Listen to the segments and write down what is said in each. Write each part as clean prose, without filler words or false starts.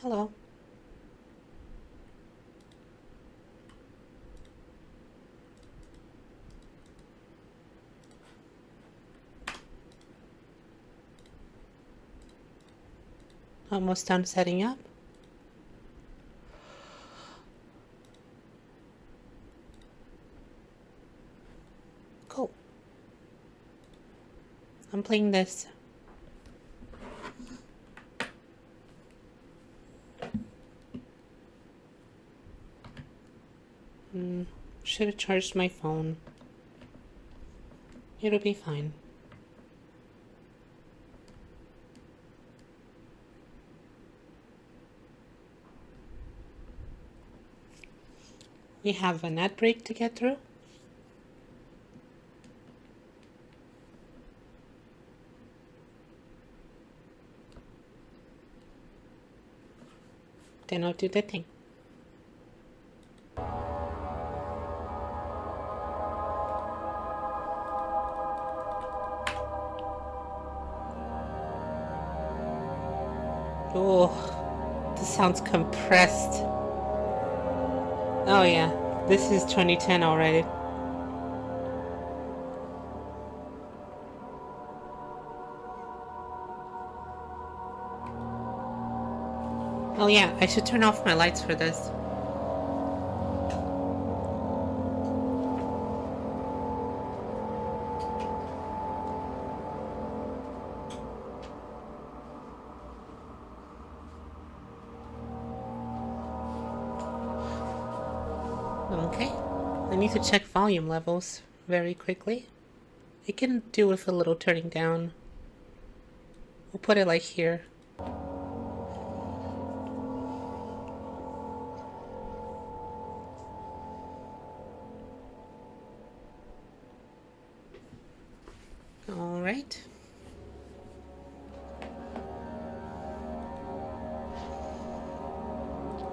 Hello. Almost done setting up. Cool. I'm playing this. Should have charged my phone. It'll be fine. We have an ad break to get through. Then I'll do the thing. Oh, this sounds compressed. Oh yeah, this is 2010 already. Oh yeah, I should turn off my lights for this. Okay, I need to check volume levels very quickly. I can do with a little turning down. We'll put it like here. All right.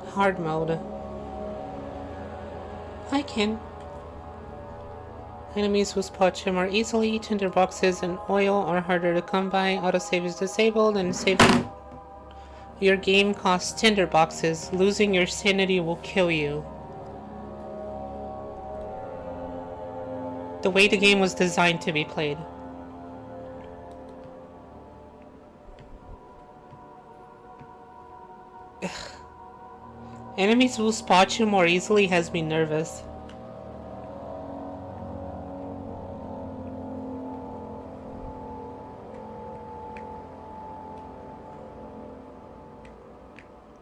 Hard mode. I can. Enemies will spot you more easily. Tinderboxes and oil are harder to come by. Autosave is disabled, and saving your game costs tinderboxes. Losing your sanity will kill you. The way the game was designed to be played. Ugh. Enemies will spot you more easily has me nervous.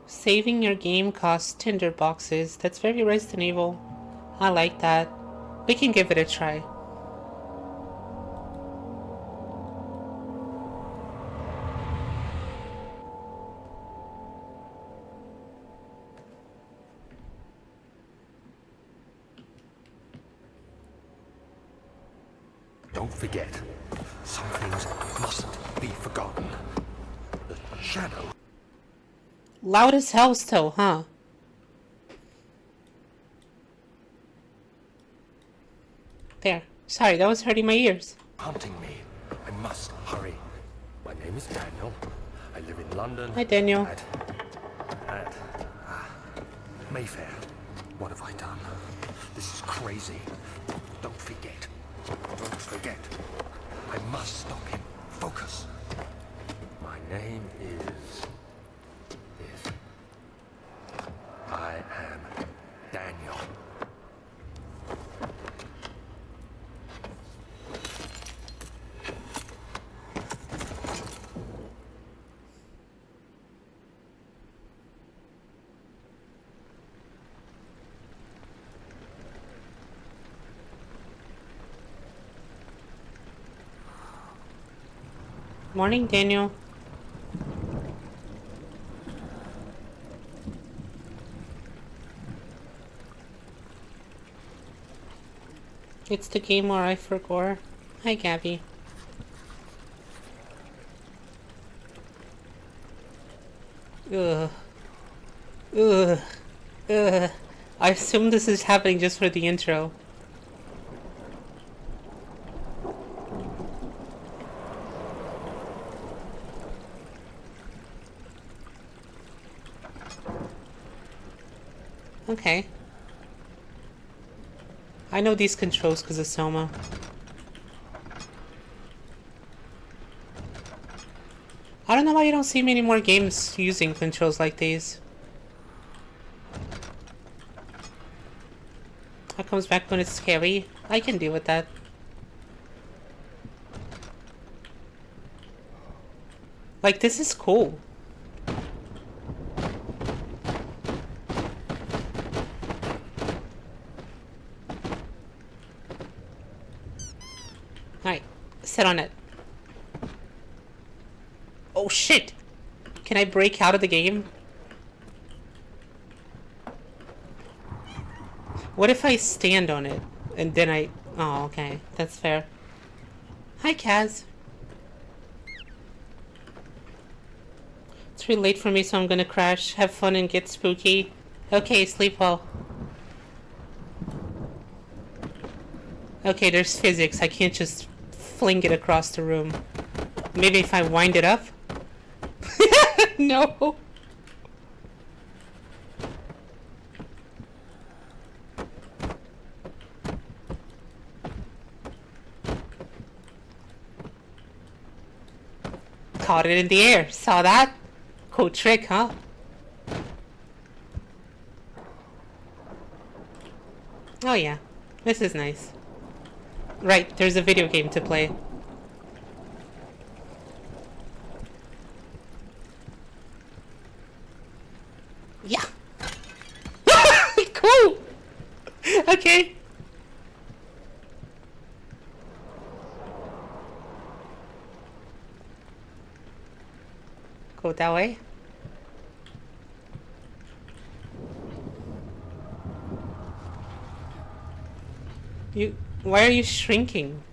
Saving your game costs tinderboxes. That's very Resident Evil. I like that. We can give it a try. Don't forget, some things mustn't be forgotten. The shadow. Loud as hell still, huh? There. Sorry, that was hurting my ears. Hunting me. I must hurry. My name is Daniel. I live in London. Hi, Daniel. At Mayfair. What have I done? This is crazy. Don't forget. Don't forget. I must stop him. Focus. My name is... I am Daniel. Morning, Daniel. It's the game where I forgot. Hi, Gabby. Ugh. Ugh. Ugh. I assume this is happening just for the intro. Okay. I know these controls because of Soma. I don't know why you don't see many more games using controls like these. That comes back when it's scary. I can deal with that. Like, this is cool. Alright, sit on it. Oh shit! Can I break out of the game? What if I stand on it? And then I... Oh, okay. That's fair. Hi, Kaz. It's really late for me, so I'm gonna crash. Have fun and get spooky. Okay, sleep well. Okay, there's physics. I can't just fling it across the room. Maybe if I wind it up? No! Caught it in the air. Saw that? Cool trick, huh? Oh yeah. This is nice. Right, there's a video game to play. Yeah! Cool! Okay. Go that way. Why are you shrinking?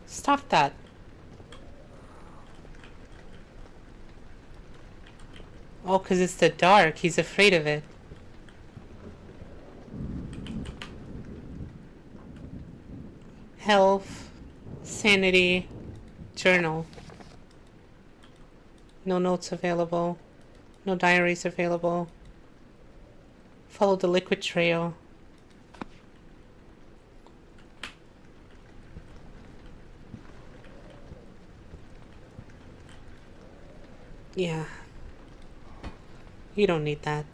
Stop that. Oh, 'cause it's the dark. He's afraid of it. Health, sanity, journal. No notes available. No diaries available. Follow the liquid trail. Yeah. You don't need that.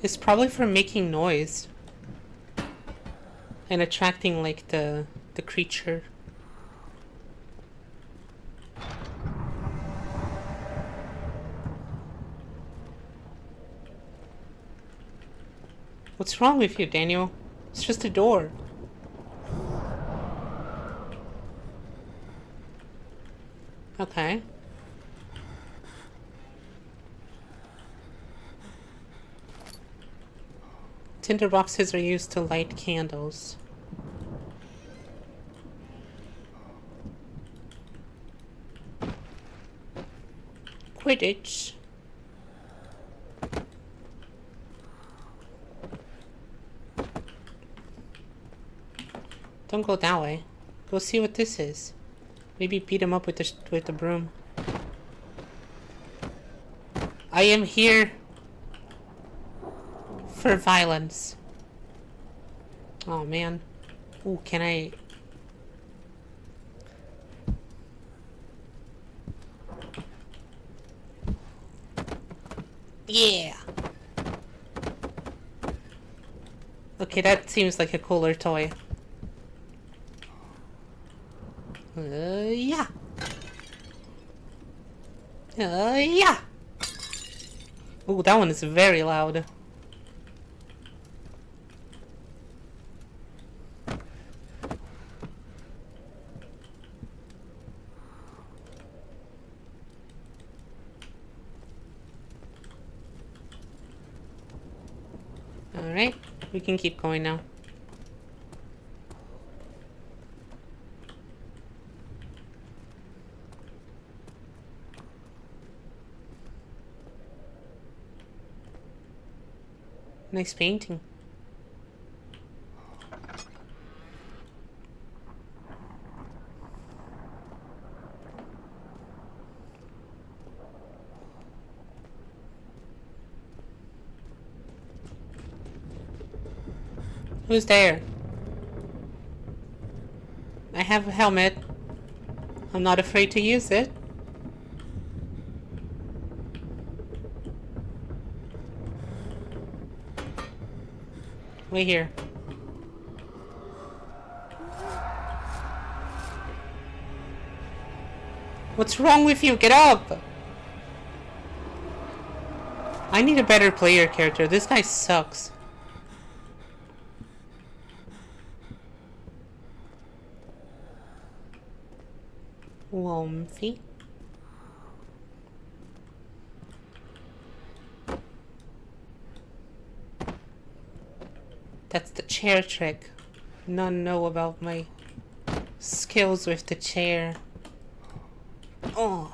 It's probably for making noise. And attracting, like, the creature. What's wrong with you, Daniel? It's just a door. Okay. Tinder boxes are used to light candles. Quidditch. Don't go that way. Go see what this is. Maybe beat him up with the broom. I am here for violence. Oh man. Ooh, can I... Yeah! Okay, that seems like a cooler toy. Yeah! Yeah! Ooh, that one is very loud. Alright, we can keep going now. Nice painting. Who's there? I have a helmet. I'm not afraid to use it. Wait here. What's wrong with you? Get up! I need a better player character. This guy sucks. Lumpy. That's the chair trick. None know about my skills with the chair. Oh.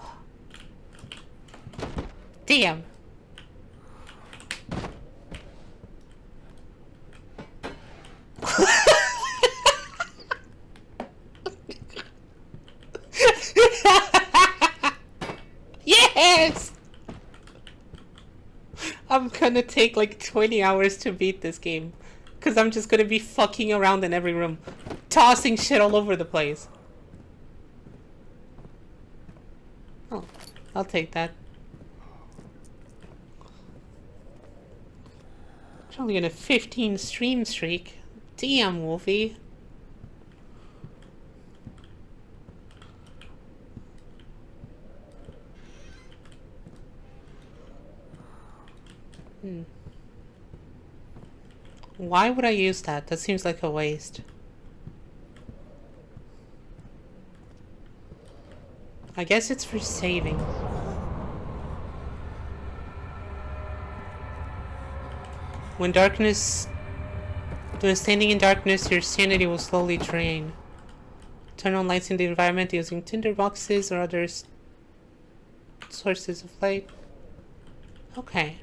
Damn. Yes! I'm gonna take like 20 hours to beat this game. Because I'm just gonna be fucking around in every room. Tossing shit all over the place. Oh, I'll take that. I'm only on a 15 stream streak. Damn, Wolfie. Why would I use that? That seems like a waste. I guess it's for saving. When standing in darkness, your sanity will slowly drain. Turn on lights in the environment using tinder boxes or other sources of light. Okay.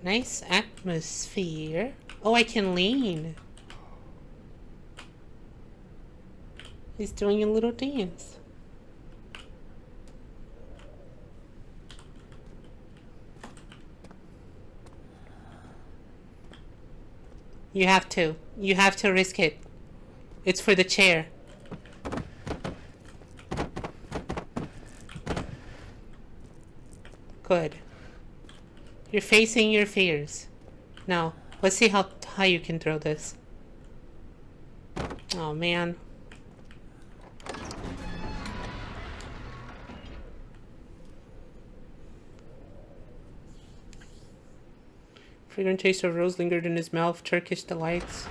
Nice atmosphere. Oh, I can lean. He's doing a little dance. You have to. You have to risk it. It's for the chair. Good. You're facing your fears. Now, let's see how high you can throw this. Oh, man. Fragrant taste of rose lingered in his mouth. Turkish delights.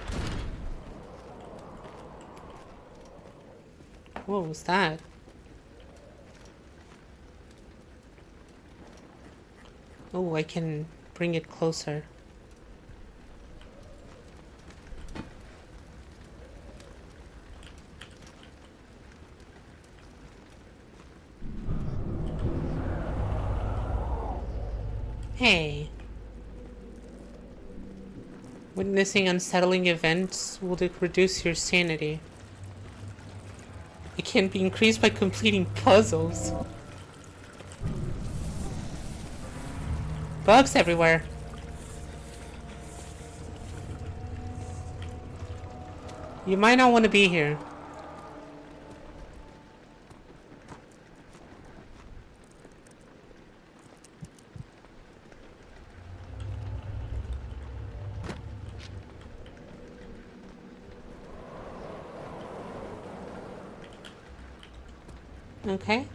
What was that? Oh, I can bring it closer. Hey. Witnessing unsettling events will reduce your sanity. It can be increased by completing puzzles. Bugs everywhere. You might not want to be here. Okay.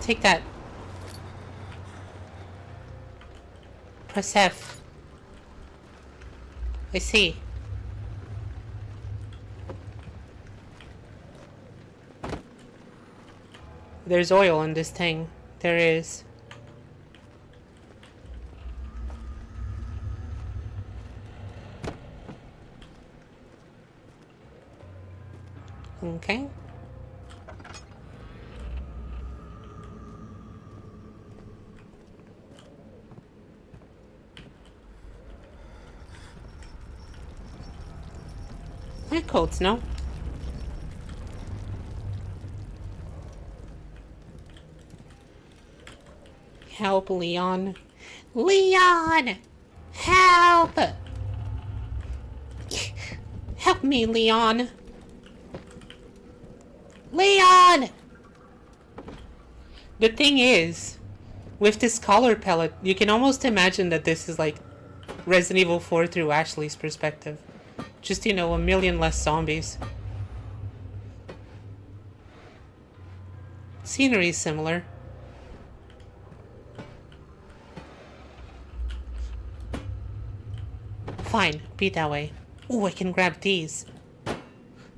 Take that. Press F. I see. There's oil in this thing. There is. Okay. My coats, no? Help, Leon. Leon! Help! Help me, Leon! Leon! The thing is, with this color palette, you can almost imagine that this is like Resident Evil 4 through Ashley's perspective. Just, you know, a million less zombies. Scenery is similar. Fine, be that way. Ooh, I can grab these.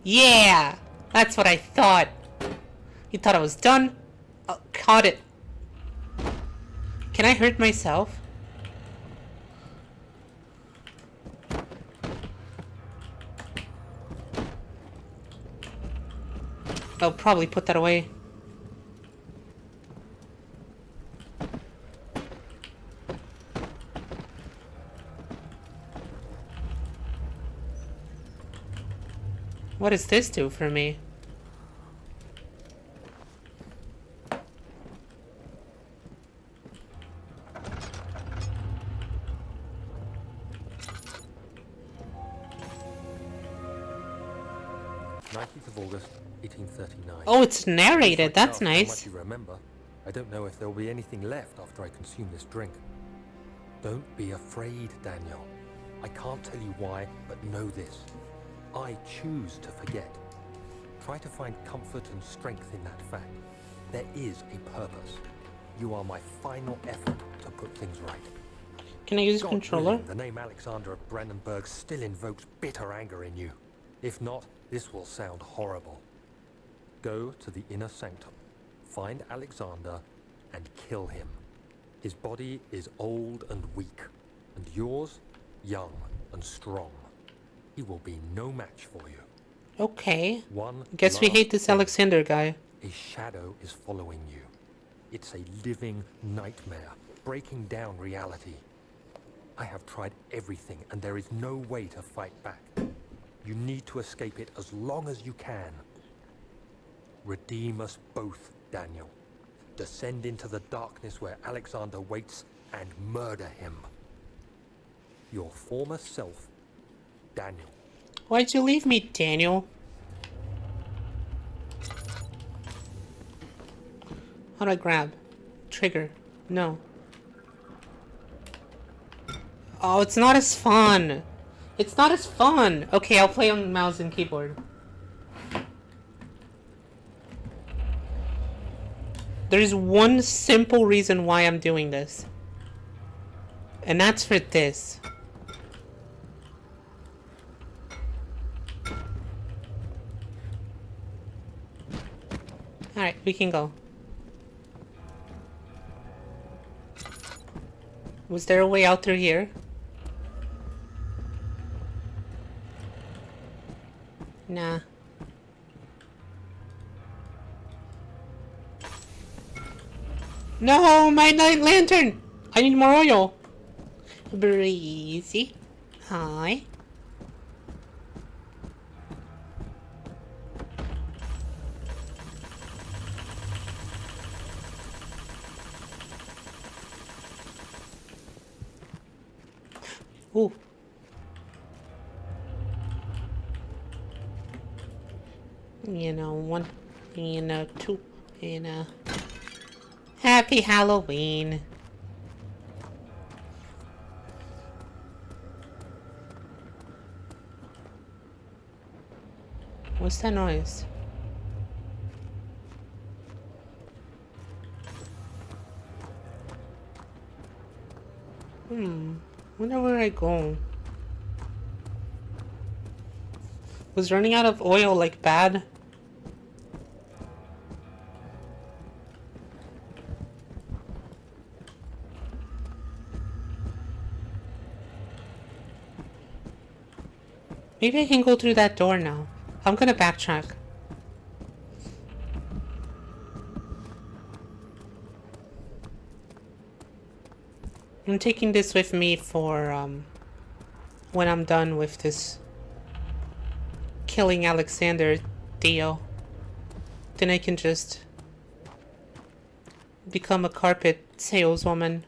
Yeah! That's what I thought. You thought I was done? Oh, caught it. Can I hurt myself? I'll probably put that away. What does this do for me? August 1839. Oh, it's narrated. That's How nice. much you remember. I don't know if there will be anything left after I consume this drink. Don't be afraid, Daniel. I can't tell you why, but know this. I choose to forget. Try to find comfort and strength in that fact. There is a purpose. You are my final effort to put things right. Can I use a God controller? willing, the name Alexander of Brandenburg still invokes bitter anger in you. If not, this will sound horrible. Go to the inner sanctum, find Alexander, and kill him. His body is old and weak, and yours, young and strong. He will be no match for you. Okay. One Guess we last hate this thing. Alexander guy. A shadow is following you. It's a living nightmare, breaking down reality. I have tried everything, and there is no way to fight back. You need to escape it as long as you can. Redeem us both, Daniel. Descend into the darkness where Alexander waits and murder him. Your former self, Daniel. Why'd you leave me, Daniel? How do I grab? Trigger. No. Oh, it's not as fun. It's not as fun. Okay, I'll play on mouse and keyboard. There's one simple reason why I'm doing this. And that's for this. Alright, we can go. Was there a way out through here? Nah. No, my night lantern! I need more oil. Breezy. Hi. Ooh. You know, one, you know, two, you know. Happy Halloween. What's that noise? Wonder where I go. Was running out of oil like bad? Maybe I can go through that door now. I'm gonna backtrack. I'm taking this with me for, when I'm done with this killing Alexander deal. Then I can just become a carpet saleswoman.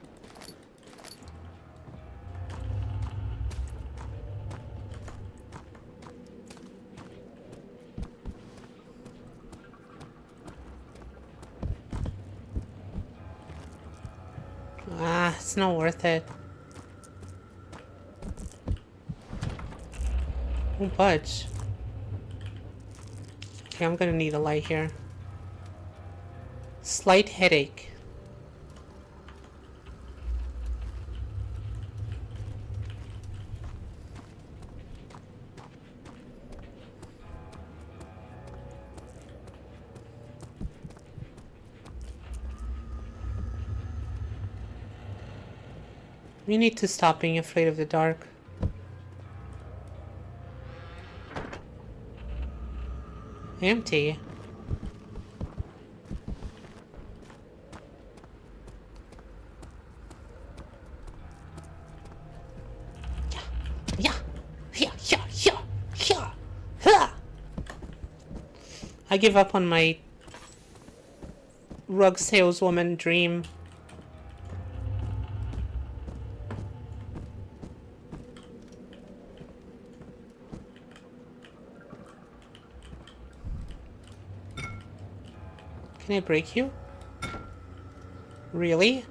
Ah, it's not worth it. Won't budge. Okay, I'm gonna need a light here. Slight headache. You need to stop being afraid of the dark. Empty. Yeah, yeah, yeah, yeah, yeah, yeah. I give up on my rug saleswoman dream. Can I break you? Really?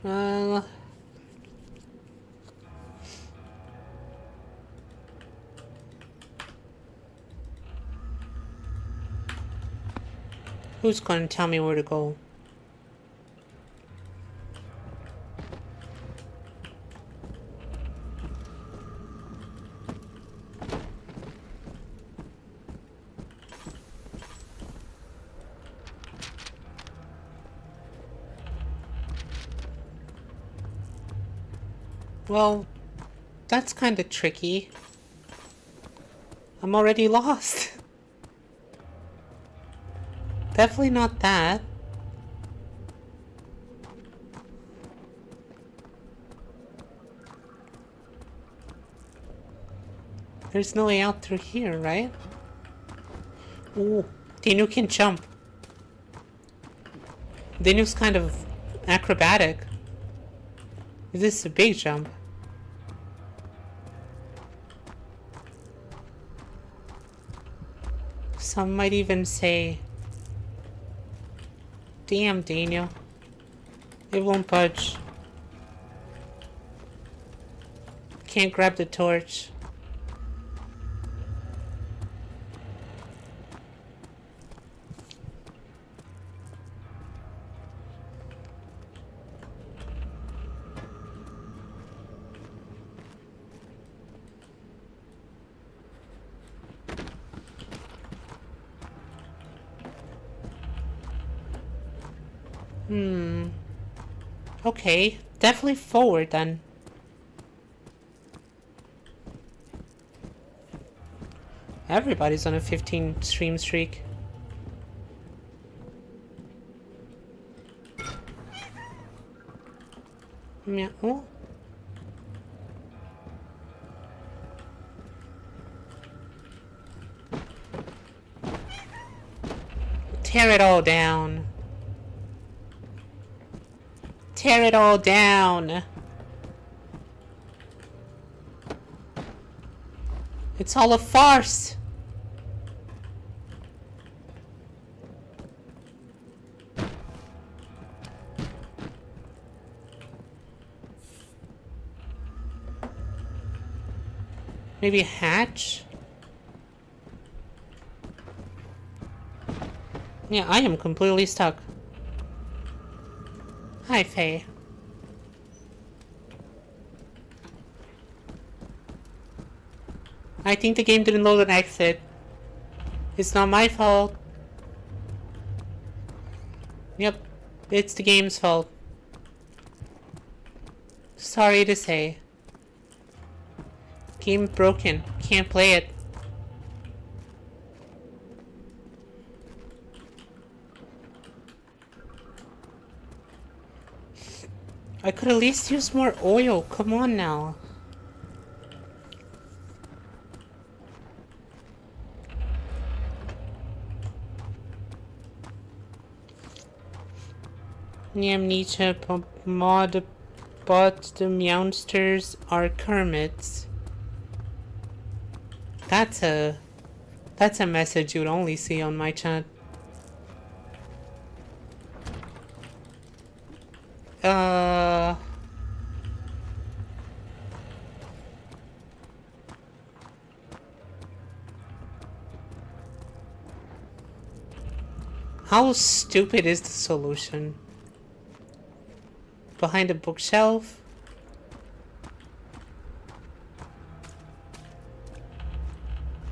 Uh... Who's gonna tell me where to go? Well, that's kind of tricky. I'm already lost. Definitely not that. There's no way out through here, right? Ooh, Danu can jump. Danu's kind of acrobatic. This is a big jump. Some might even say, damn, Daniel. It won't budge. Can't grab the torch. Okay, definitely forward then. Everybody's on a 15 stream streak. Yeah. Oh. Tear it all down. Tear it all down. It's all a farce. Maybe a hatch? Yeah, I am completely stuck. Hi, Faye. I think the game didn't load an exit. It's not my fault. Yep, it's the game's fault. Sorry to say. Game broken. Can't play it. I could at least use more oil. Come on now. The Amnesia mod, but the Meowsters are Kermits. That's a message you'd only see on my chat. How stupid is the solution? Behind a bookshelf?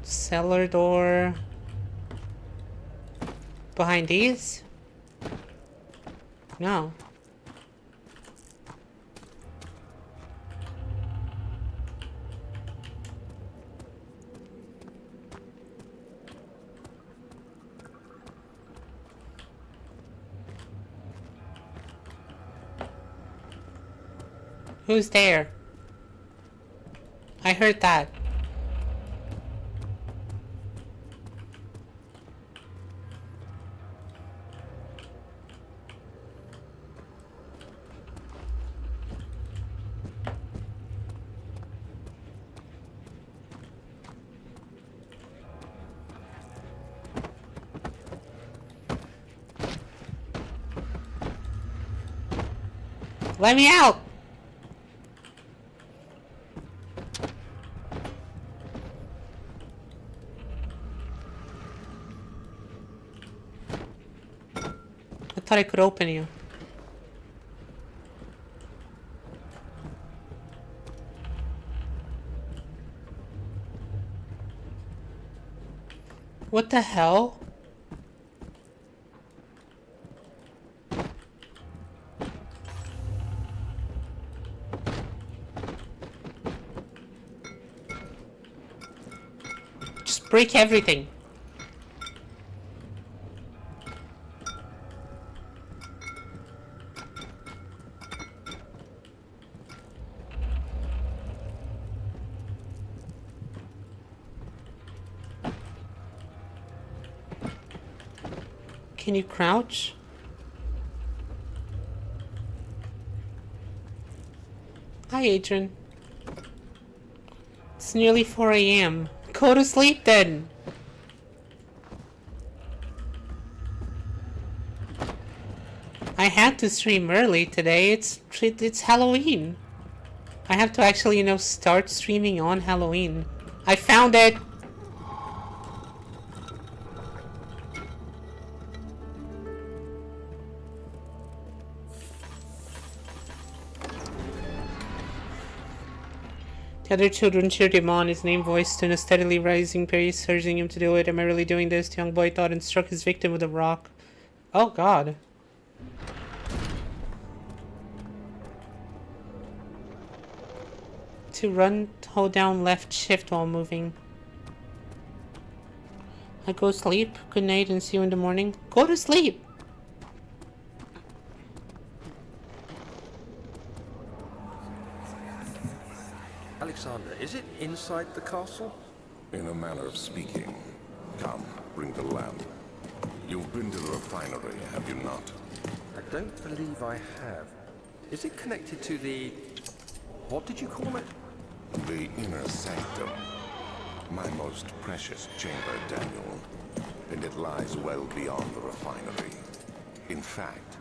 Cellar door? Behind these? No. Who's there? I heard that. Let me out! I thought I could open you. What the hell? Just break everything. Can you crouch? Hi, Adrian. It's nearly 4 a.m. Go to sleep then. I had to stream early today. It's Halloween. I have to actually, start streaming on Halloween. I found it. The other children cheered him on, his name voiced in a steadily rising pace, urging him to do it. Am I really doing this? The young boy thought and struck his victim with a rock. Oh god. To run, hold down left shift while moving. I go sleep. Good night and see you in the morning. Go to sleep! Alexander, is it inside the castle? In a manner of speaking. Come, bring the lamp. You've been to the refinery, have you not? I don't believe I have. Is it connected to the... what did you call it? The inner sanctum. My most precious chamber, Daniel. And it lies well beyond the refinery. In fact,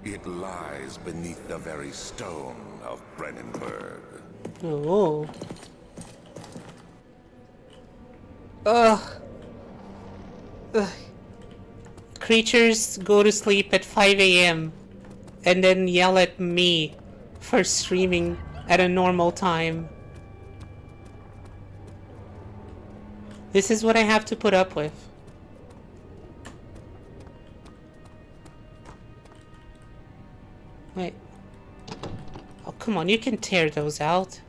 it lies beneath the very stone of Brennenburg. Oh. Ugh. Ugh. Creatures go to sleep at 5 a.m. and then yell at me for streaming at a normal time. This is what I have to put up with. Wait. Oh, come on, you can tear those out.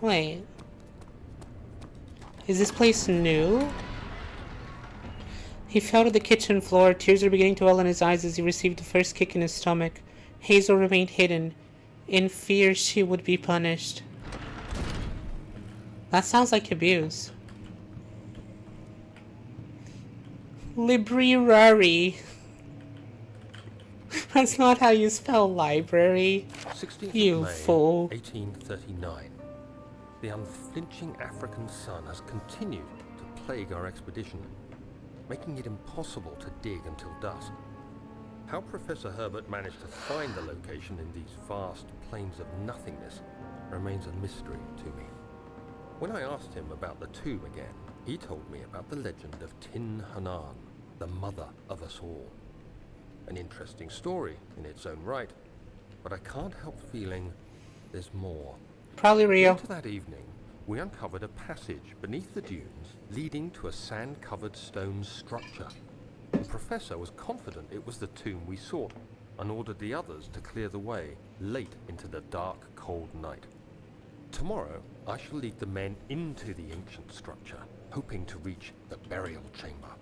Wait. Is this place new? He fell to the kitchen floor. Tears were beginning to well in his eyes as he received the first kick in his stomach. Hazel remained hidden, in fear she would be punished. That sounds like abuse. Library. That's not how you spell library. 16th You of May, fool. 1839. The unflinching African sun has continued to plague our expedition, making it impossible to dig until dusk. How Professor Herbert managed to find the location in these vast plains of nothingness remains a mystery to me. When I asked him about the tomb again, he told me about the legend of Tin Hanan, the mother of us all. An interesting story in its own right, but I can't help feeling there's more. Probably real. Later that evening, we uncovered a passage beneath the dunes leading to a sand-covered stone structure. The professor was confident it was the tomb we sought and ordered the others to clear the way late into the dark, cold night. Tomorrow, I shall lead the men into the ancient structure, hoping to reach the burial chamber.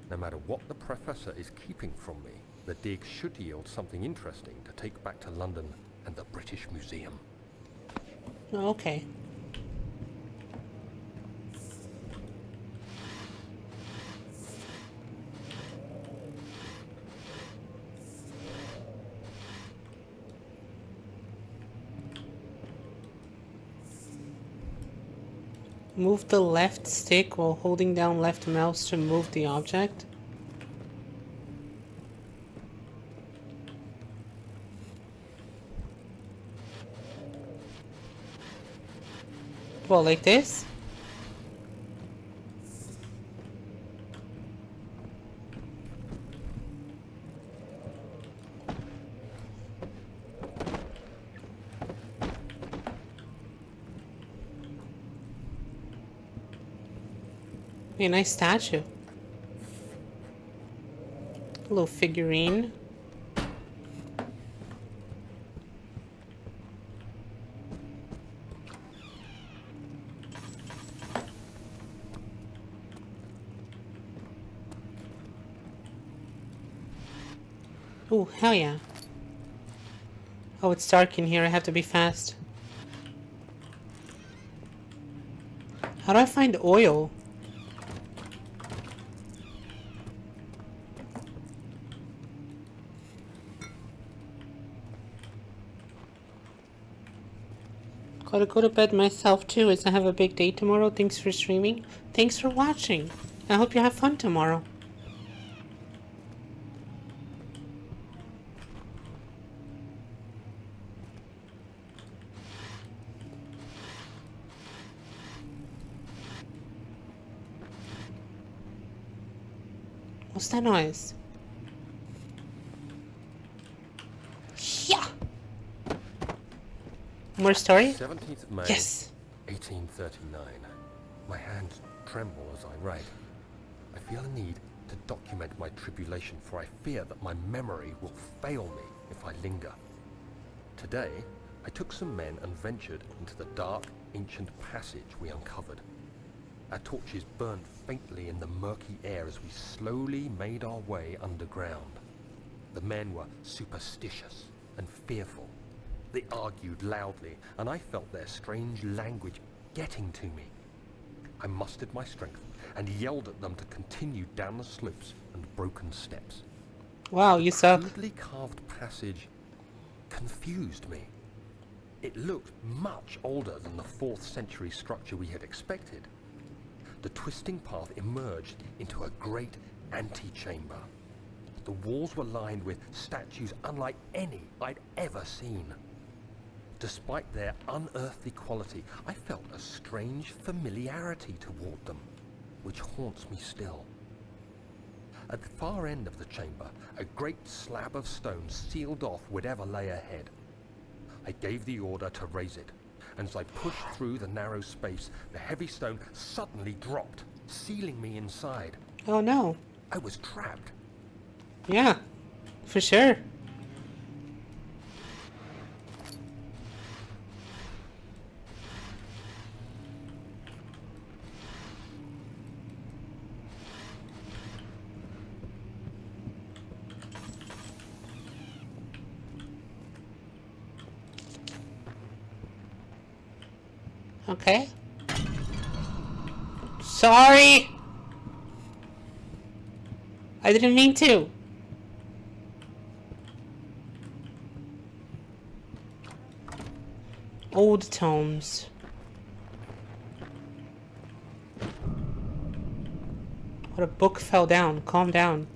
No matter what the professor is keeping from me, the dig should yield something interesting to take back to London and the British Museum. Okay. Move the left stick while holding down left mouse to move the object. Well, like this? A nice statue. A little figurine. Oh, hell yeah. Oh, it's dark in here. I have to be fast. How do I find oil? Gotta go to bed myself too, as I have a big day tomorrow. Thanks for streaming. Thanks for watching. I hope you have fun tomorrow. What's that noise? Yeah. More story? 17th of May, Yes. 1839. My hands tremble as I write. I feel a need to document my tribulation, for I fear that my memory will fail me if I linger. Today, I took some men and ventured into the dark, ancient passage we uncovered. Our torches burned faintly in the murky air as we slowly made our way underground. The men were superstitious and fearful. They argued loudly, and I felt their strange language getting to me. I mustered my strength and yelled at them to continue down the slopes and broken steps. Wow, you suck. The crudely carved passage confused me. It looked much older than the 4th century structure we had expected. The twisting path emerged into a great antechamber. The walls were lined with statues unlike any I'd ever seen. Despite their unearthly quality, I felt a strange familiarity toward them, which haunts me still. At the far end of the chamber, a great slab of stone sealed off whatever lay ahead. I gave the order to raise it, and as I pushed through the narrow space, the heavy stone suddenly dropped, sealing me inside. Oh no. I was trapped. Yeah, for sure. Okay. Sorry! I didn't mean to. Old tomes. What, a book fell down. Calm down.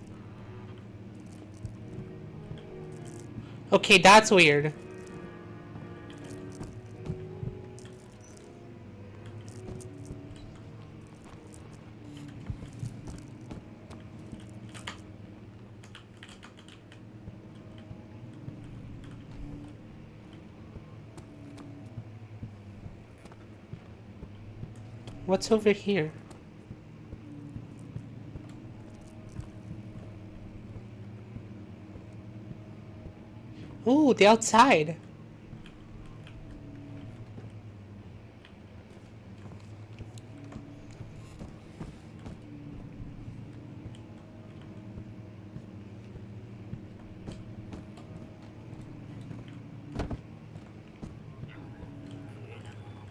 Okay, that's weird. What's over here? Ooh, the outside.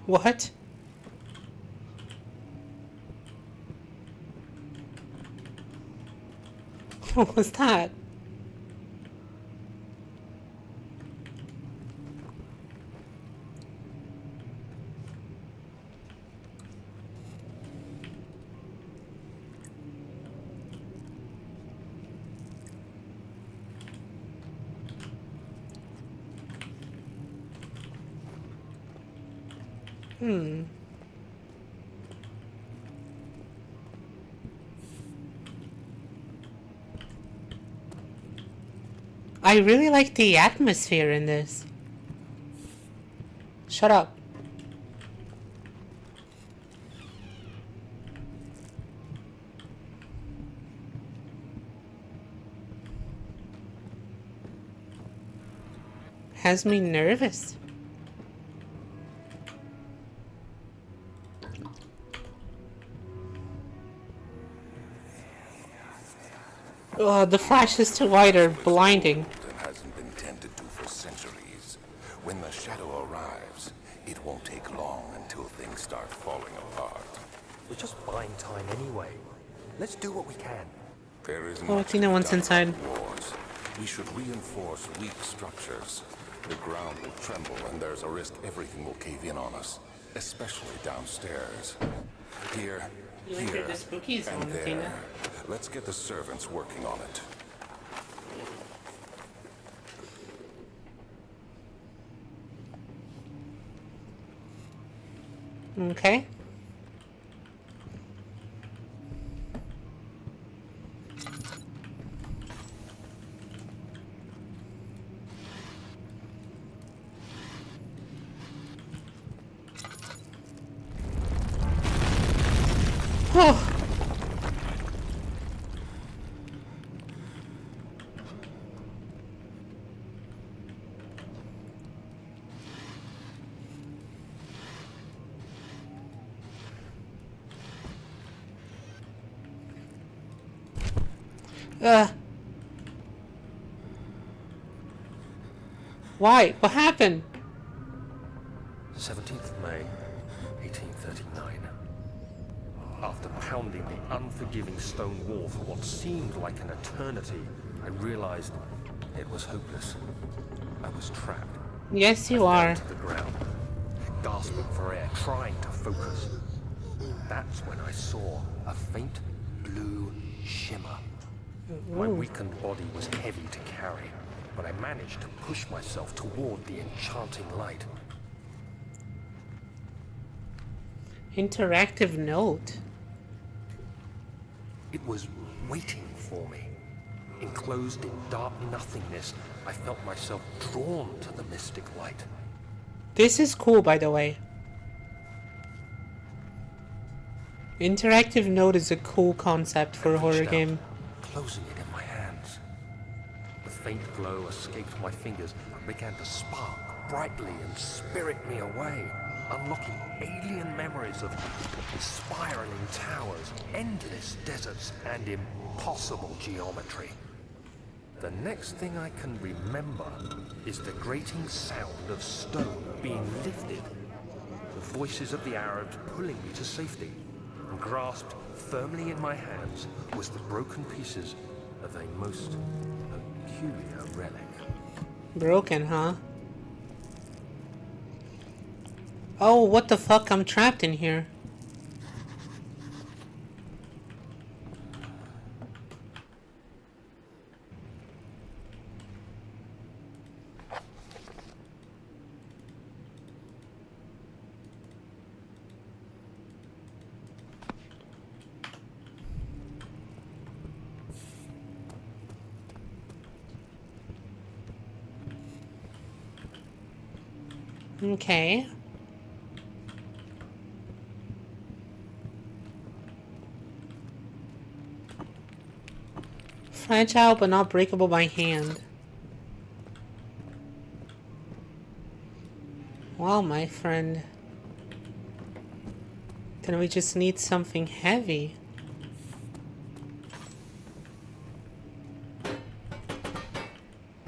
What? What was that? I really like the atmosphere in this. Shut up. Has me nervous. The flash is too wide or blinding. It hasn't been tended to for centuries. When the shadow arrives, it won't take long until things start falling apart. We're just buying time anyway. Let's do what we can. There isn't Oh, I much think to no be one's done inside. about wars. We should reinforce weak structures. The ground will tremble, and there's a risk everything will cave in on us, especially downstairs. Here, You like here, the spooky zone, and Tina? there. Let's get the servants working on it. Okay. Oh. Why? What happened? 17th May, 1839. After pounding the unforgiving stone wall for what seemed like an eternity, I realized it was hopeless. I was trapped. Yes, you I are. fell to the ground, gasping for air, trying to focus. That's when I saw a faint blue shimmer. My weakened body was heavy to carry, but I managed to push myself toward the enchanting light. Interactive note. It was waiting for me. Enclosed in dark nothingness, I felt myself drawn to the mystic light. This is cool, by the way. Interactive note is a cool concept for a horror game. Closing it in my hands. The faint glow escaped my fingers and began to spark brightly and spirit me away, unlocking alien memories of spiraling towers, endless deserts, and impossible geometry. The next thing I can remember is the grating sound of stone being lifted, the voices of the Arabs pulling me to safety, and grasped firmly in my hands was the broken pieces of a most peculiar relic. Broken, huh? Oh, what the fuck? I'm trapped in here. Okay. Fragile but not breakable by hand. Well, my friend. Then we just need something heavy.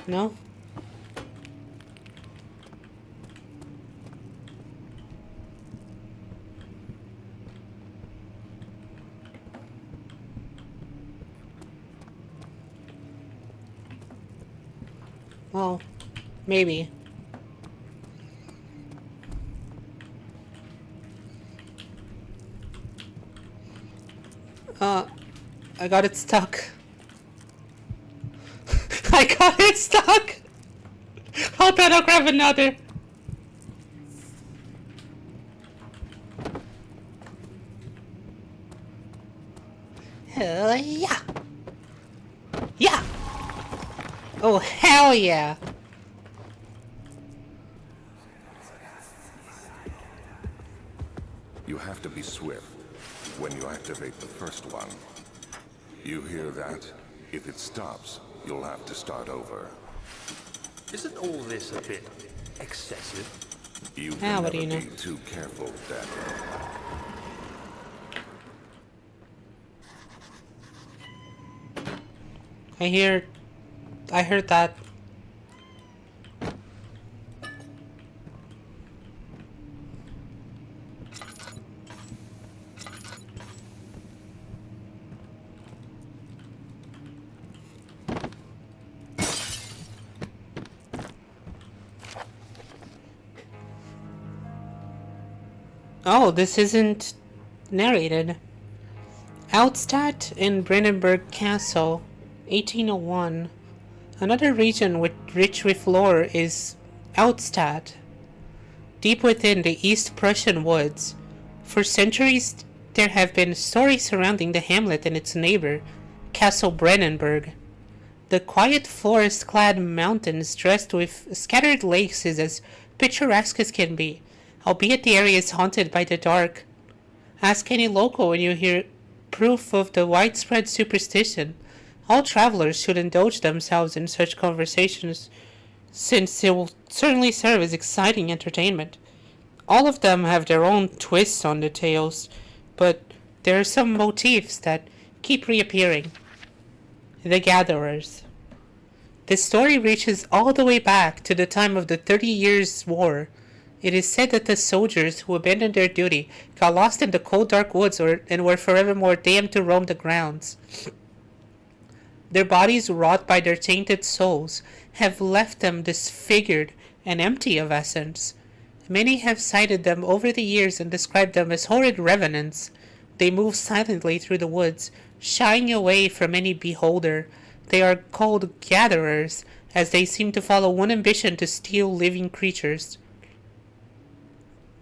No? Well, maybe. I got it stuck. I got it stuck! Hold on, I'll grab another. Hell yeah! Yeah! Oh, hell yeah! You have to be swift when you activate the first one. You hear that? If it stops, you'll have to start over. Isn't all this a bit excessive? You Ah, can what do never you know? be too careful, Daniel. I heard that. Oh, this isn't narrated. Outstadt in Brandenburg Castle, 1801. Another region rich with lore is Outstadt, deep within the East Prussian woods. For centuries, there have been stories surrounding the hamlet and its neighbor, Castle Brandenburg. The quiet forest-clad mountains dressed with scattered lakes is as picturesque as can be, albeit the area is haunted by the dark. Ask any local when you hear proof of the widespread superstition. All travelers should indulge themselves in such conversations, since it will certainly serve as exciting entertainment. All of them have their own twists on the tales, but there are some motifs that keep reappearing. The Gatherers. The story reaches all the way back to the time of the 30 Years' War. It is said that the soldiers who abandoned their duty got lost in the cold dark woods and were forevermore damned to roam the grounds. Their bodies, wrought by their tainted souls, have left them disfigured and empty of essence. Many have cited them over the years and described them as horrid revenants. They move silently through the woods, shying away from any beholder. They are called gatherers, as they seem to follow one ambition to steal living creatures.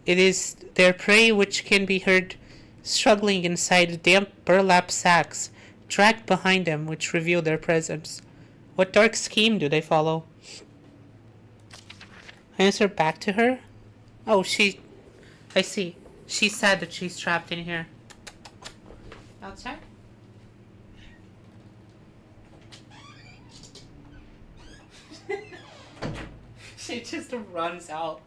It is their prey which can be heard struggling inside damp burlap sacks dragged behind them, which reveal their presence. What dark scheme do they follow? Answer back to her? Oh, I see. She said that she's trapped in here. Outside? She just runs out.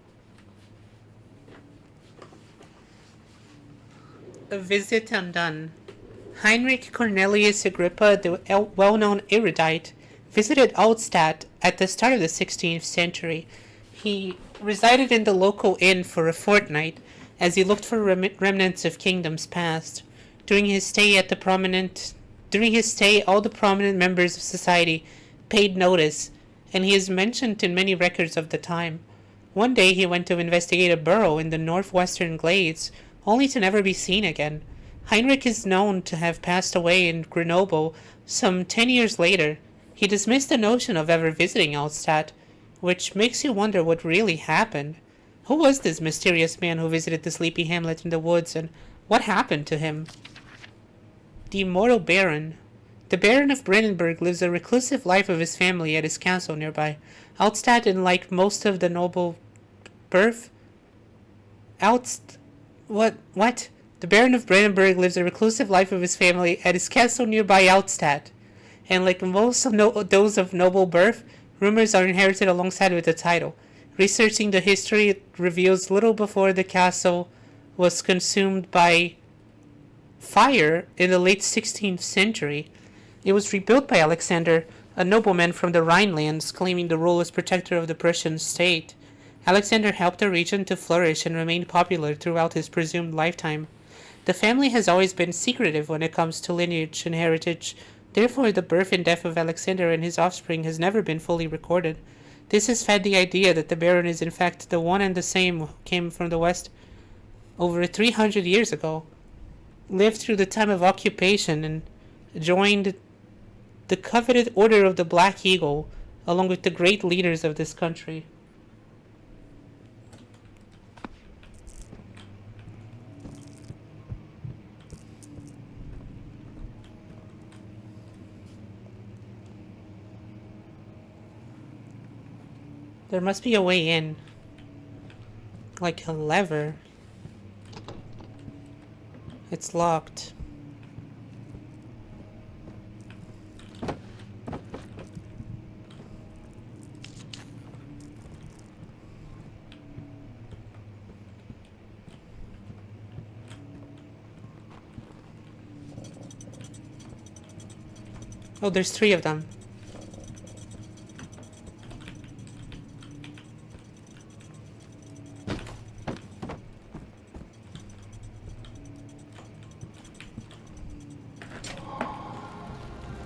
A visit undone. Heinrich Cornelius Agrippa, the well-known erudite, visited Altstadt at the start of the 16th century. He resided in the local inn for a fortnight as he looked for remnants of kingdoms past. During his stay, all the prominent members of society paid notice, and he is mentioned in many records of the time. One day he went to investigate a burrow in the northwestern glades, only to never be seen again. Heinrich is known to have passed away in Grenoble some 10 years later. He dismissed the notion of ever visiting Altstadt, which makes you wonder what really happened. Who was this mysterious man who visited the sleepy hamlet in the woods, and what happened to him? The immortal Baron. The Baron of Brandenburg lives a reclusive life of his family at his castle nearby. Altstadt, and like most of the noble birth... What? The Baron of Brandenburg lives a reclusive life of his family at his castle nearby Altstadt. And like most of those of noble birth, rumors are inherited alongside with the title. Researching the history reveals little before the castle was consumed by fire in the late 16th century. It was rebuilt by Alexander, a nobleman from the Rhinelands, claiming the role as protector of the Prussian state. Alexander helped the region to flourish and remained popular throughout his presumed lifetime. The family has always been secretive when it comes to lineage and heritage. Therefore, the birth and death of Alexander and his offspring has never been fully recorded. This has fed the idea that the Baron is in fact the one and the same who came from the west over 300 years ago, lived through the time of occupation, and joined the coveted Order of the Black Eagle, along with the great leaders of this country. There must be a way in. Like a lever. It's locked. Oh, there's 3 of them.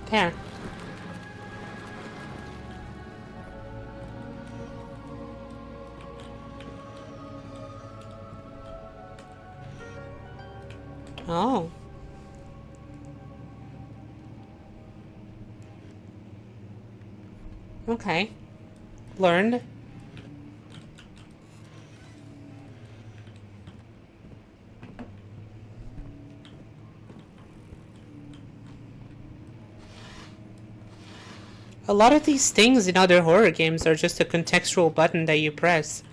There. Oh. Okay. Learned. A lot of these things in other horror games are just a contextual button that you press.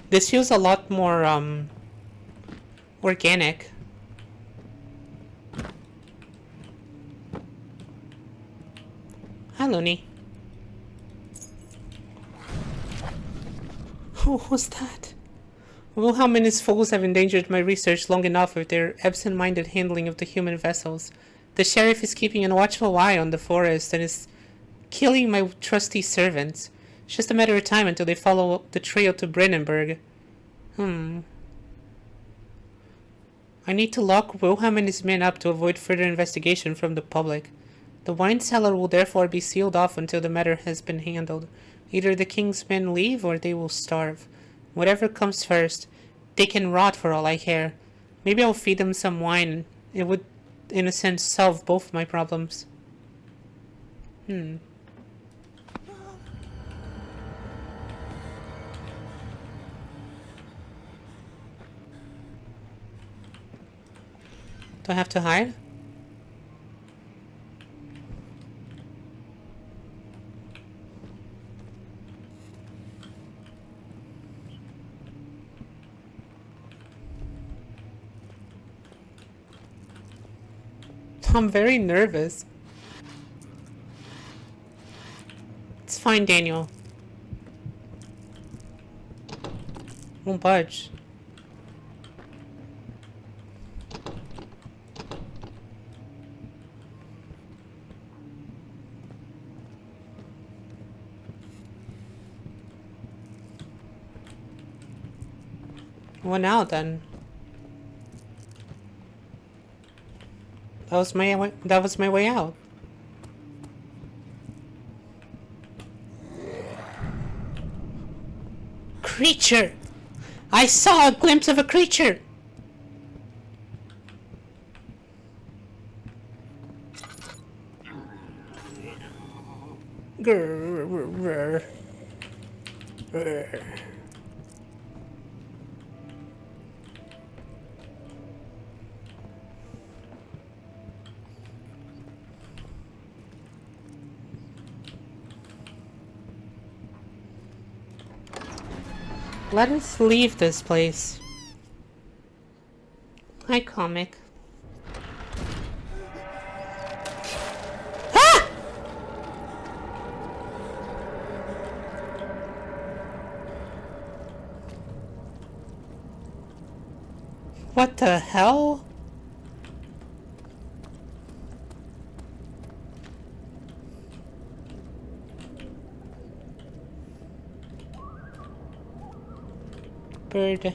This feels a lot more, organic. Hi, Looney. What was that? Wilhelm and his foes have endangered my research long enough with their absent-minded handling of the human vessels. The sheriff is keeping a watchful eye on the forest and is killing my trusty servants. It's just a matter of time until they follow the trail to Brandenburg. I need to lock Wilhelm and his men up to avoid further investigation from the public. The wine cellar will therefore be sealed off until the matter has been handled. Either the king's men leave or they will starve. Whatever comes first, they can rot for all I care. Maybe I'll feed them some wine. It would, in a sense, solve both my problems. Do I have to hide? I'm very nervous. It's fine, Daniel. Won't budge. Well, now then. That was my way out. Creature! I saw a glimpse of a creature! Grrr. Let us leave this place. Hi, comic. Ah! What the hell? Bird.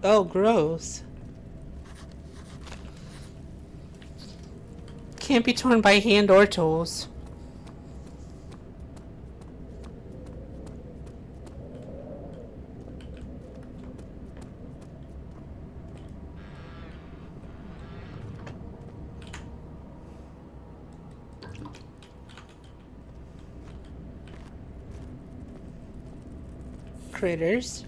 Oh, gross. Can't be torn by hand or tools. Critters.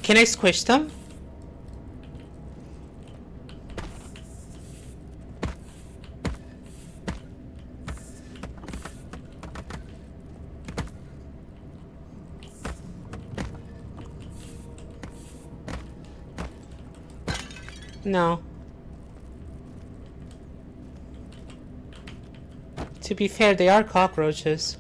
Can I squish them? No. To be fair, they are cockroaches.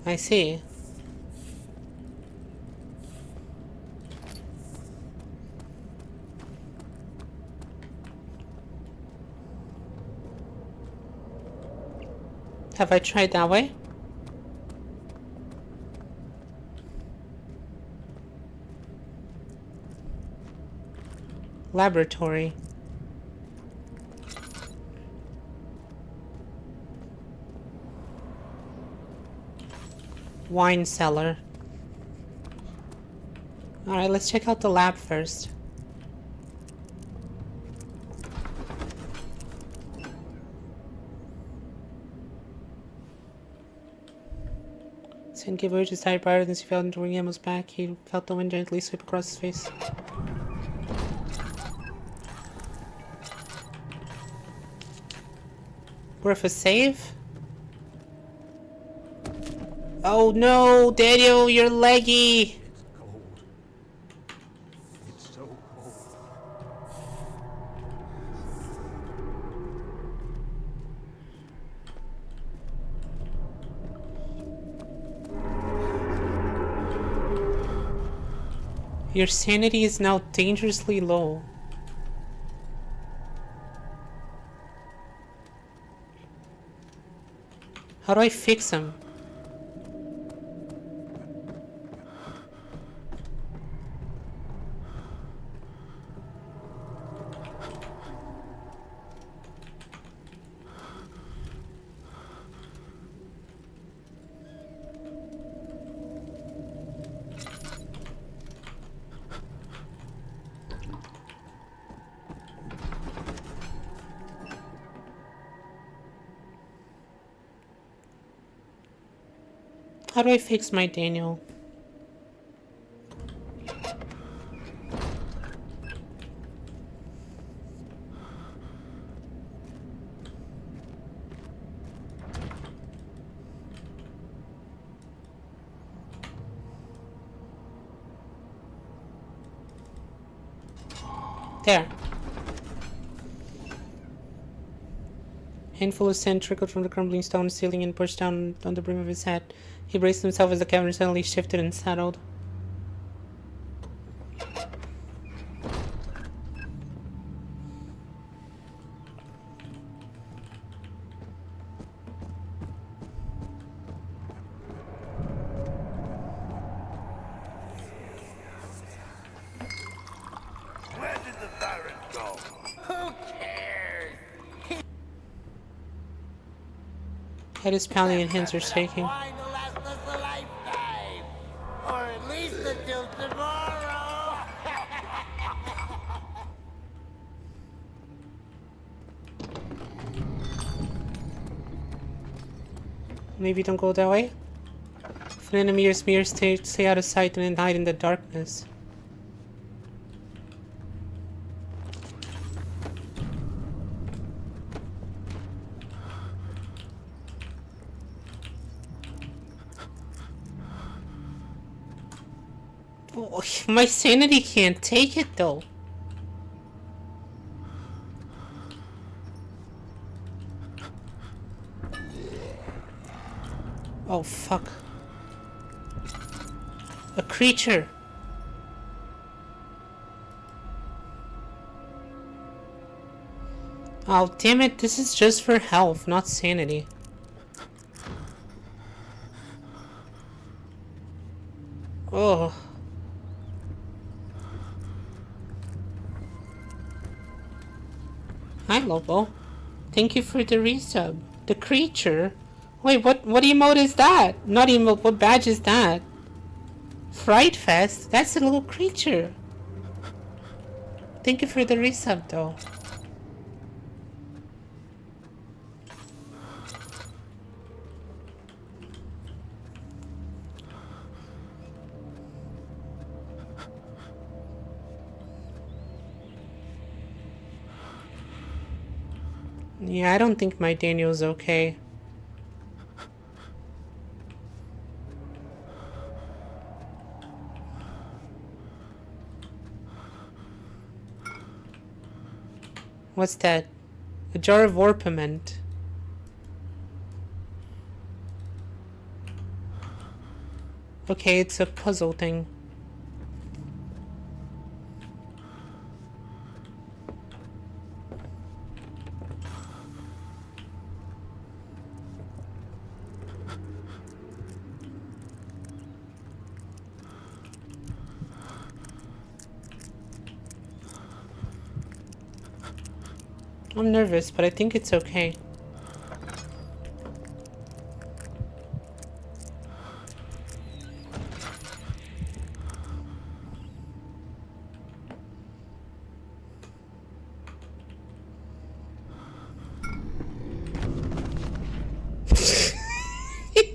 I see. Have I tried that way? Laboratory. Wine cellar. Alright, let's check out the lab first. Sin gave way to his tired brighter than he felt into him was back. He felt the wind gently sweep across his face. Worth a save? Oh no, Daniel, you're leggy! It's cold. It's so cold. Your sanity is now dangerously low. How do I fix him? How do I fix my Daniel? There. Handful of sand trickled from the crumbling stone ceiling and pushed down on the brim of his hat. He braced himself as the cavern suddenly shifted and settled. Where did the Baron go? Who cares? Head is pounding and hands are shaking. Wine will last us a lifetime. Or at least until tomorrow. Maybe don't go that way? If an enemy or smear, stay out of sight and then hide in the darkness. Oh, my sanity can't take it though. Oh fuck. A creature. Oh damn it, this is just for health, not sanity. Oh. Hi Lobo. Thank you for the resub. The creature? Wait, what emote is that? Not emote, what badge is that? Fright Fest? That's a little creature. Thank you for the resub though. Yeah, I don't think my Daniel's okay. What's that? A jar of orpiment. Okay, it's a puzzle thing. I'm nervous, but I think it's okay.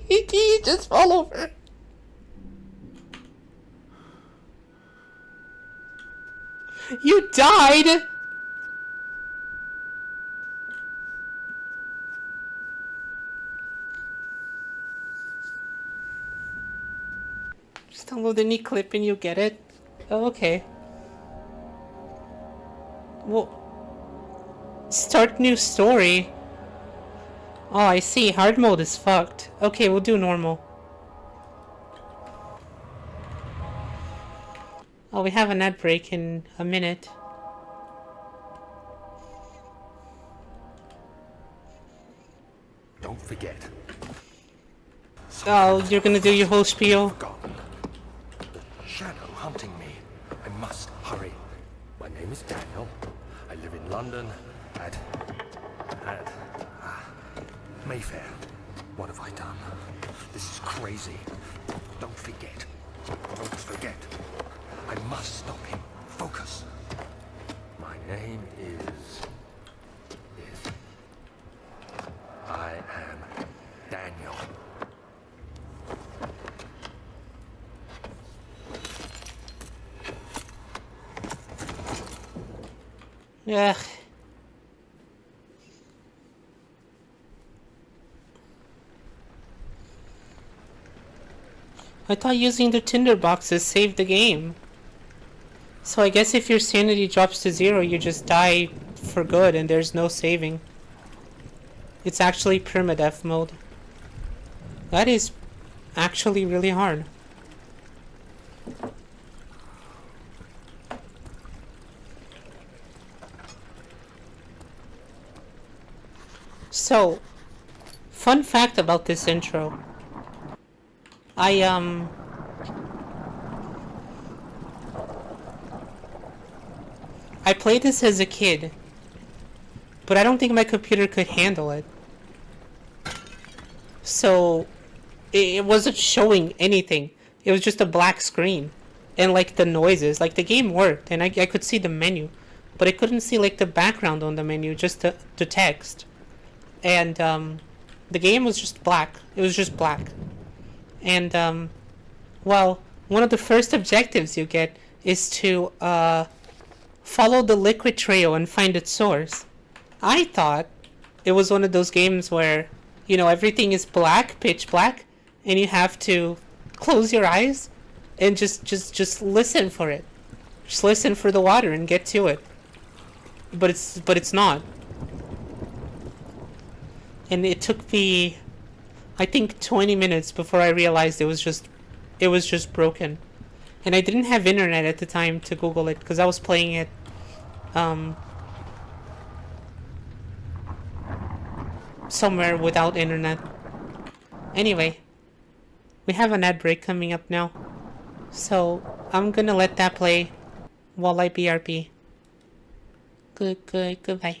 He just fall over. You died! Just download any clip and you get it. Oh, okay. Well, start new story. Oh, I see. Hard mode is fucked. Okay, we'll do normal. Oh, we have an ad break in a minute. Don't forget. Oh, you're gonna do your whole spiel? Forgotten. The shadow hunting me. I must hurry. My name is Daniel. I live in London at Mayfair. What have I done? This is crazy. Don't forget. Don't forget. I must stop him. Focus. My name is... I am Daniel. Ugh. I thought using the tinder boxes saved the game. So I guess if your sanity drops to 0, you just die for good and there's no saving. It's actually permadeath mode. That is actually really hard. So, fun fact about this intro. I played this as a kid, but I don't think my computer could handle it. So, it wasn't showing anything. It was just a black screen. And like the noises, like the game worked and I could see the menu, but I couldn't see like the background on the menu, just the text. And the game was just black. It was just black. And well, one of the first objectives you get is to follow the liquid trail and find its source. I thought it was one of those games where, you know, everything is black, pitch black, and you have to close your eyes and just listen for it. Just listen for the water and get to it. But it's not. And it took me, I think, 20 minutes before I realized it was just broken. And I didn't have internet at the time to Google it because I was playing it somewhere without internet. Anyway, we have an ad break coming up now, so I'm gonna let that play while I BRB. Goodbye.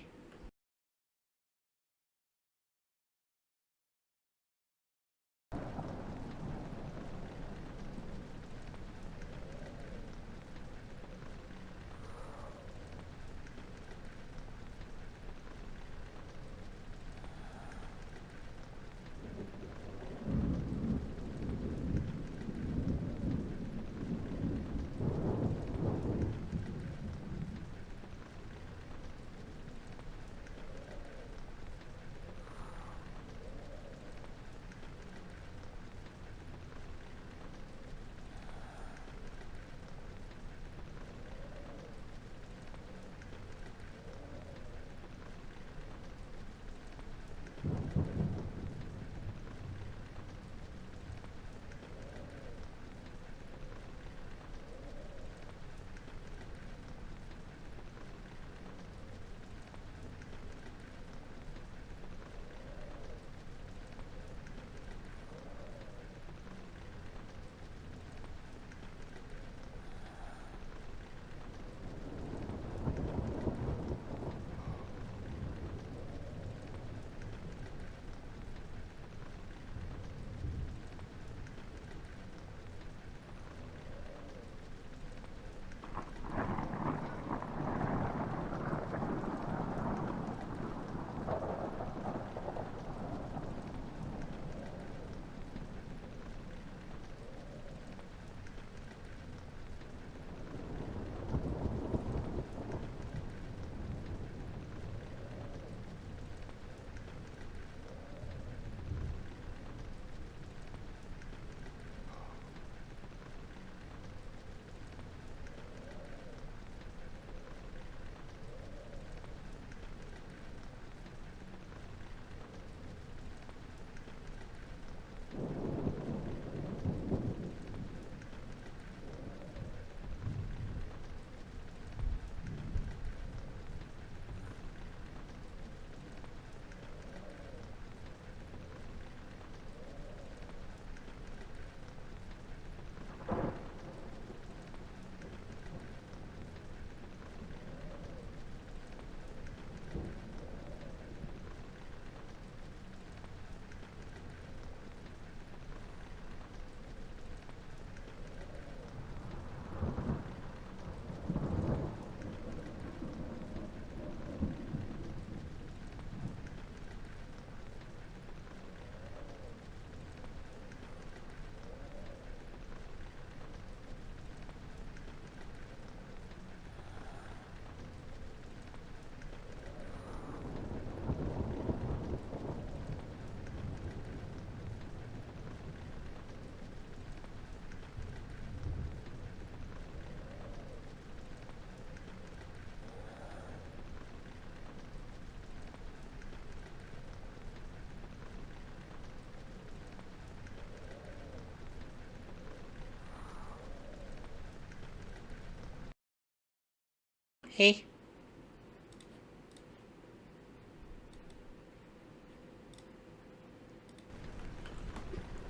Hey.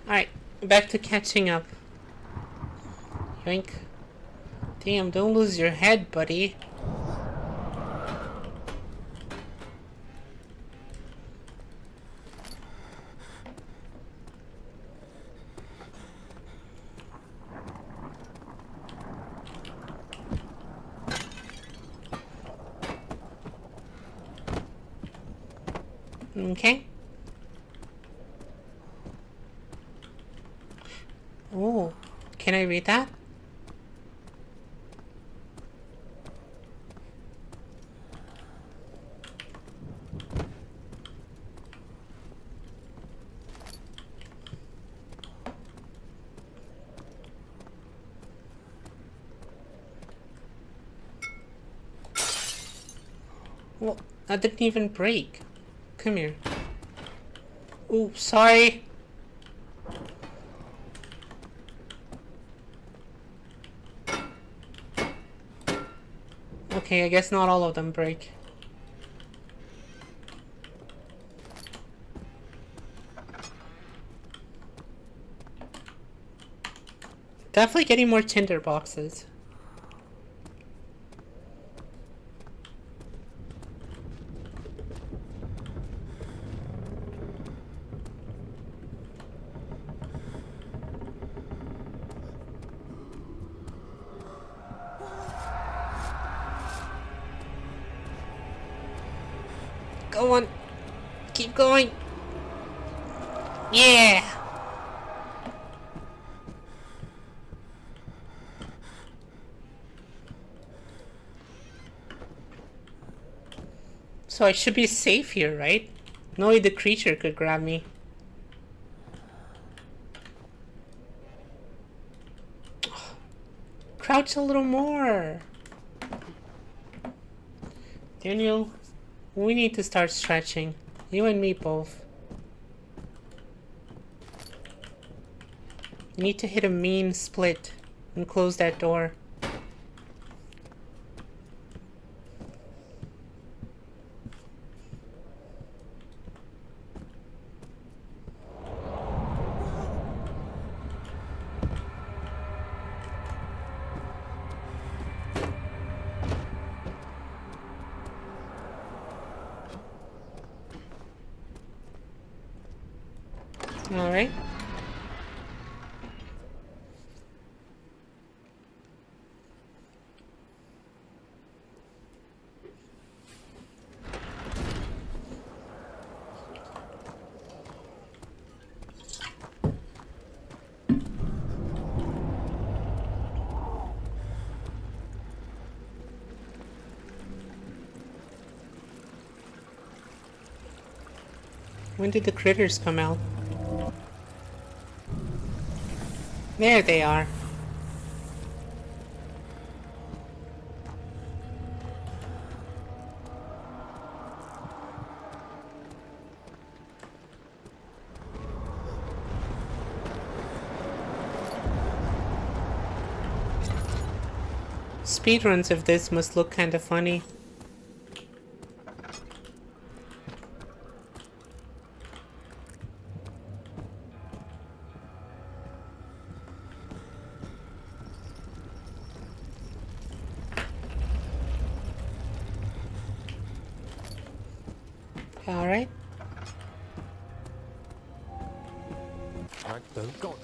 Alright, back to catching up. Yoink. Damn, don't lose your head, buddy. Okay. Oh, can I read that? Well, that didn't even break. Come here. Ooh, sorry. Okay, I guess not all of them break. Definitely getting more tinder boxes. Go on. Keep going. Yeah. So I should be safe here, right? No way the creature could grab me. Crouch a little more. Daniel, we need to start stretching. You and me both. You need to hit a mean split and close that door. Alright. When did the critters come out? There they are. Speedruns of this must look kinda funny. Alright. Right, don't go.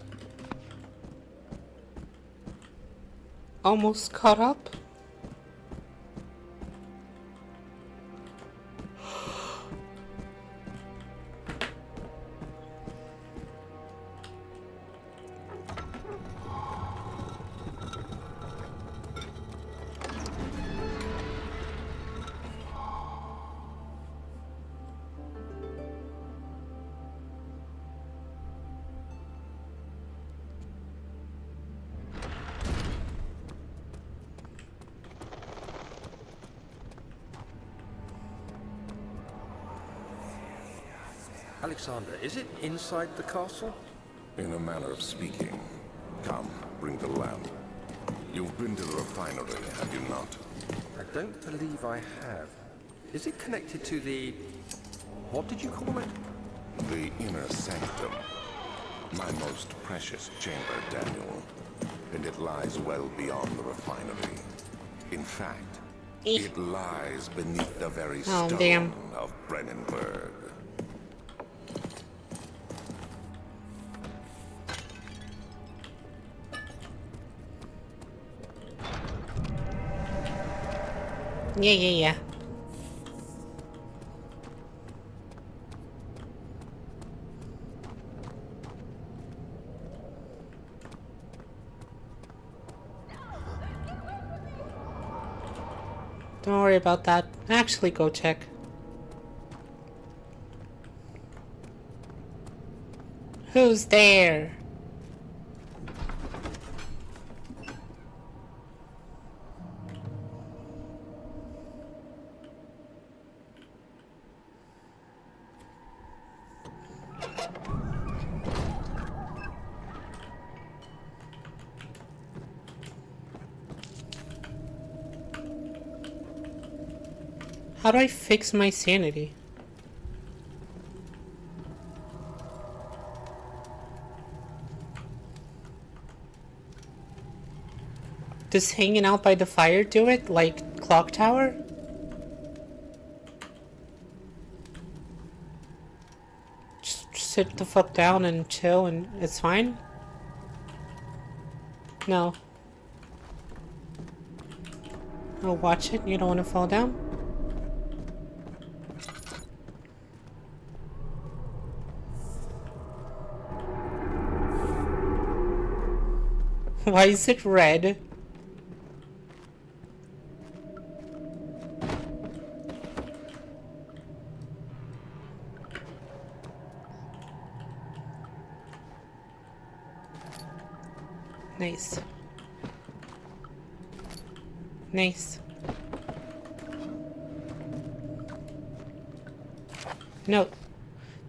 Almost caught up. Alexander, is it inside the castle? In a manner of speaking. Come, bring the lamp. You've been to the refinery, have you not? I don't believe I have. Is it connected to the... what did you call it? The inner sanctum. My most precious chamber, Daniel. And it lies well beyond the refinery. In fact, it lies beneath the very stone damn. of Brennenburg. Yeah. Don't worry about that. Actually, go check. Who's there? How do I fix my sanity? Does hanging out by the fire do it, like Clock Tower? Just sit the fuck down and chill and it's fine? No. Oh, watch it, you don't want to fall down? Why is it red? Nice. Nice. Note.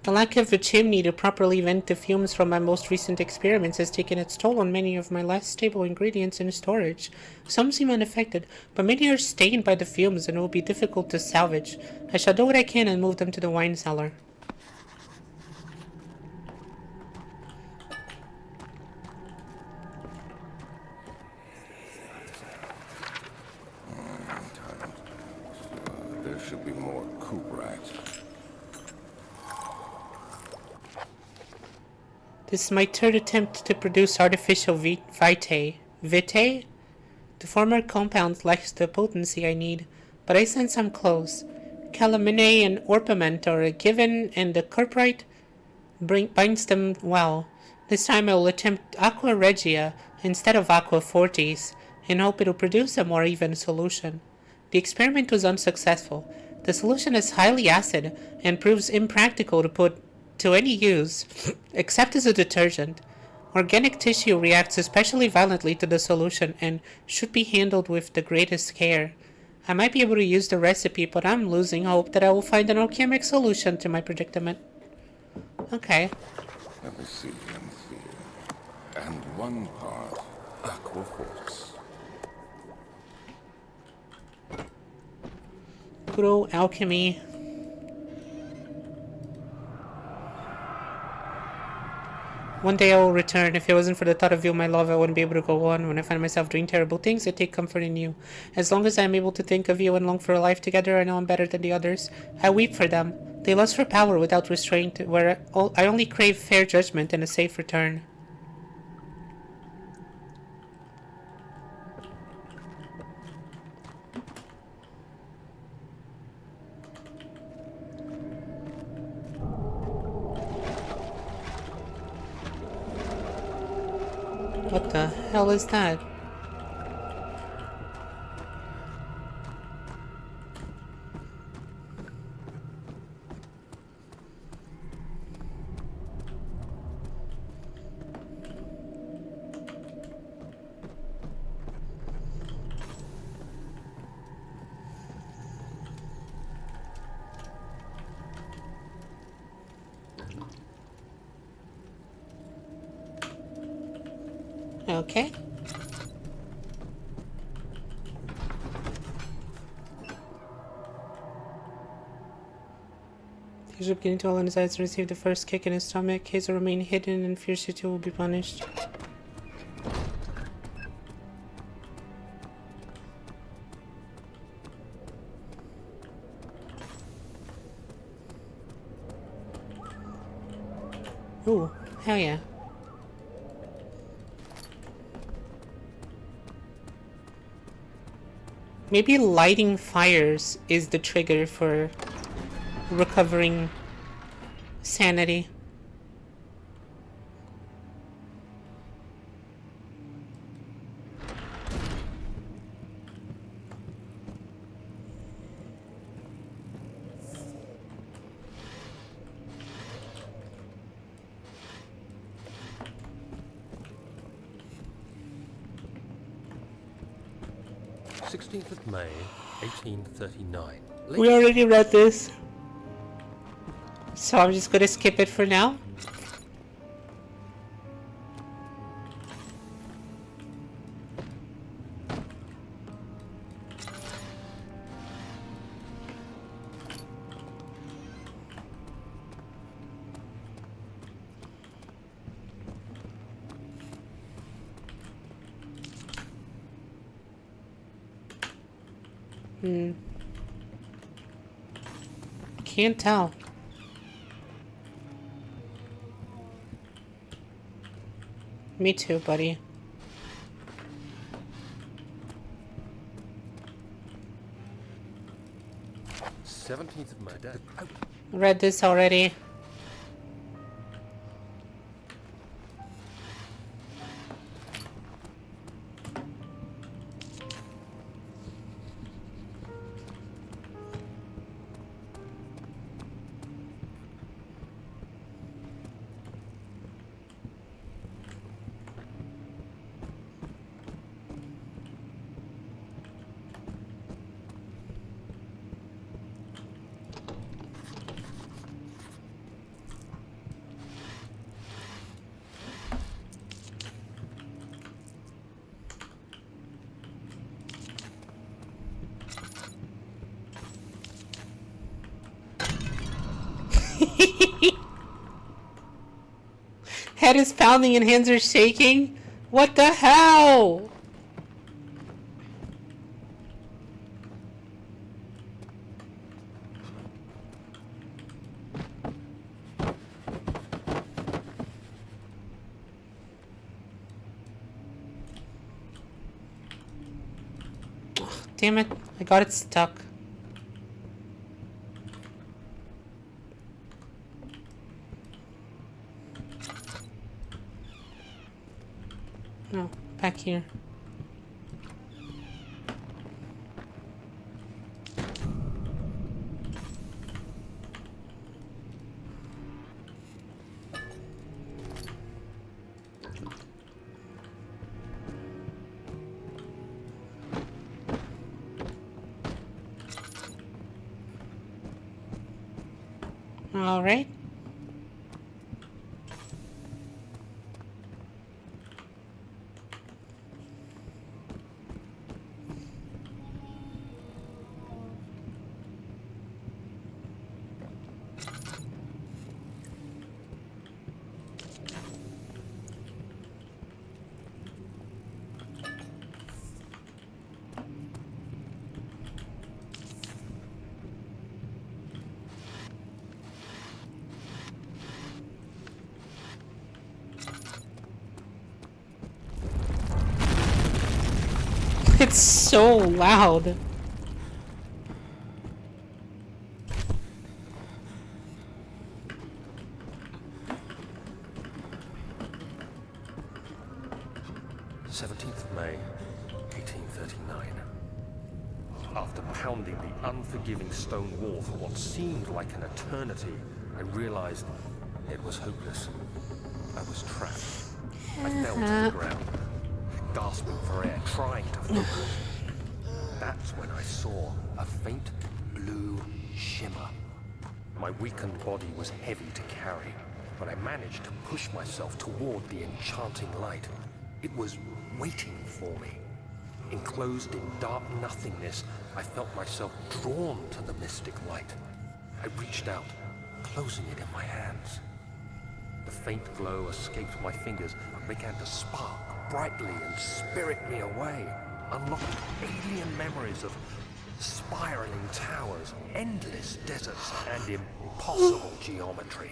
The lack of a chimney to properly vent the fumes from my most recent experiments has taken its toll on many of my less stable ingredients in storage. Some seem unaffected, but many are stained by the fumes and will be difficult to salvage. I shall do what I can and move them to the wine cellar. There should be more coop rats. This is my third attempt to produce artificial vitae. Vitae? The former compound lacks the potency I need, but I sense I'm close. Calamine and orpiment are given, and the cuprite binds them well. This time I will attempt aqua regia instead of aqua fortis, and hope it will produce a more even solution. The experiment was unsuccessful. The solution is highly acid and proves impractical to put to any use, except as a detergent. Organic tissue reacts especially violently to the solution and should be handled with the greatest care. I might be able to use the recipe, but I'm losing hope that I will find an alchemic solution to my predicament. Okay. Let me see. And one part aqua fortis. Good old alchemy. One day I will return. If it wasn't for the thought of you, my love, I wouldn't be able to go on. When I find myself doing terrible things, I take comfort in you. As long as I am able to think of you and long for a life together, I know I'm better than the others. I weep for them. They lust for power without restraint, where I only crave fair judgment and a safe return. What the hell is that? Okay. He's beginning to all on his eyes and receive the first kick in his stomach. Case will remain hidden and Fierce 2 will be punished. Ooh, hell yeah. Maybe lighting fires is the trigger for recovering sanity. May 1839. We already read this, so I'm just gonna skip it for now. Can't tell. Me too, buddy. Seventeenth of May. Oh. Read this already. Head is pounding and hands are shaking? What the hell? Ugh, damn it, I got it stuck. No, back here. All right. It's so loud. May 1839. After pounding the unforgiving stone wall for what seemed like an eternity, I realized it was hopeless. I was trapped. I fell to the ground, gasping for air, trying to focus. That's when I saw a faint blue shimmer. My weakened body was heavy to carry, but I managed to push myself toward the enchanting light. It was waiting for me. Enclosed in dark nothingness, I felt myself drawn to the mystic light. I reached out, closing it in my hands. The faint glow escaped my fingers and began to spark brightly and spirit me away, unlocking alien memories of spiraling towers, endless deserts, and impossible geometry.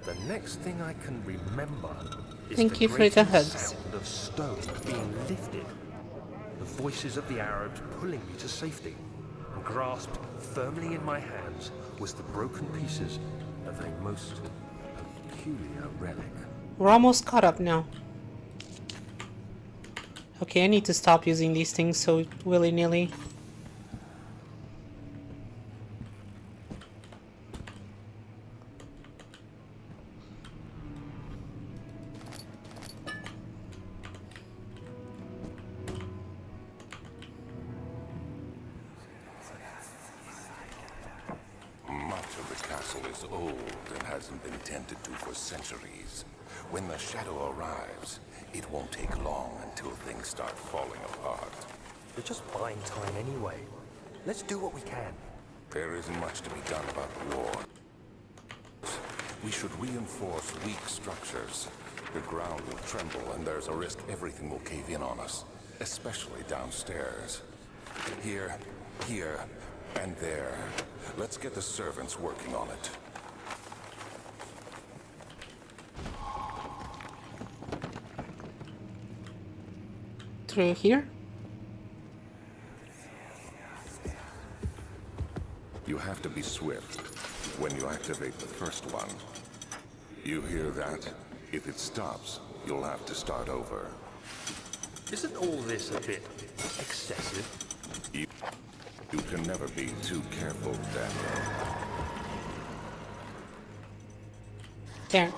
The next thing I can remember is Thank the you for the grating hugs. sound of stone being lifted, the voices of the Arabs pulling me to safety, and grasped firmly in my hands was the broken pieces of a most peculiar relic. We're almost caught up now. Okay, I need to stop using these things so willy-nilly. Much of the castle is old and hasn't been tended to for centuries. When the shadow arrives, it won't take long until things start falling apart. We're just buying time anyway. Let's do what we can. There isn't much to be done about the war. We should reinforce weak structures. The ground will tremble and there's a risk everything will cave in on us, especially downstairs. Here, and there. Let's get the servants working on it. Through here? You have to be swift when you activate the first one. You hear that? If it stops, you'll have to start over. Isn't all this a bit excessive? You can never be too careful, Daniel. There.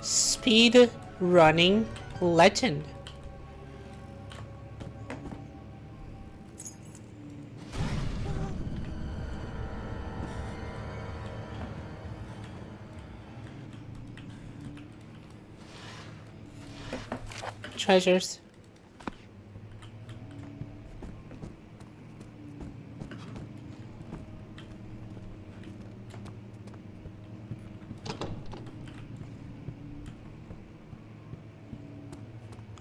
Speed running legend. Treasures.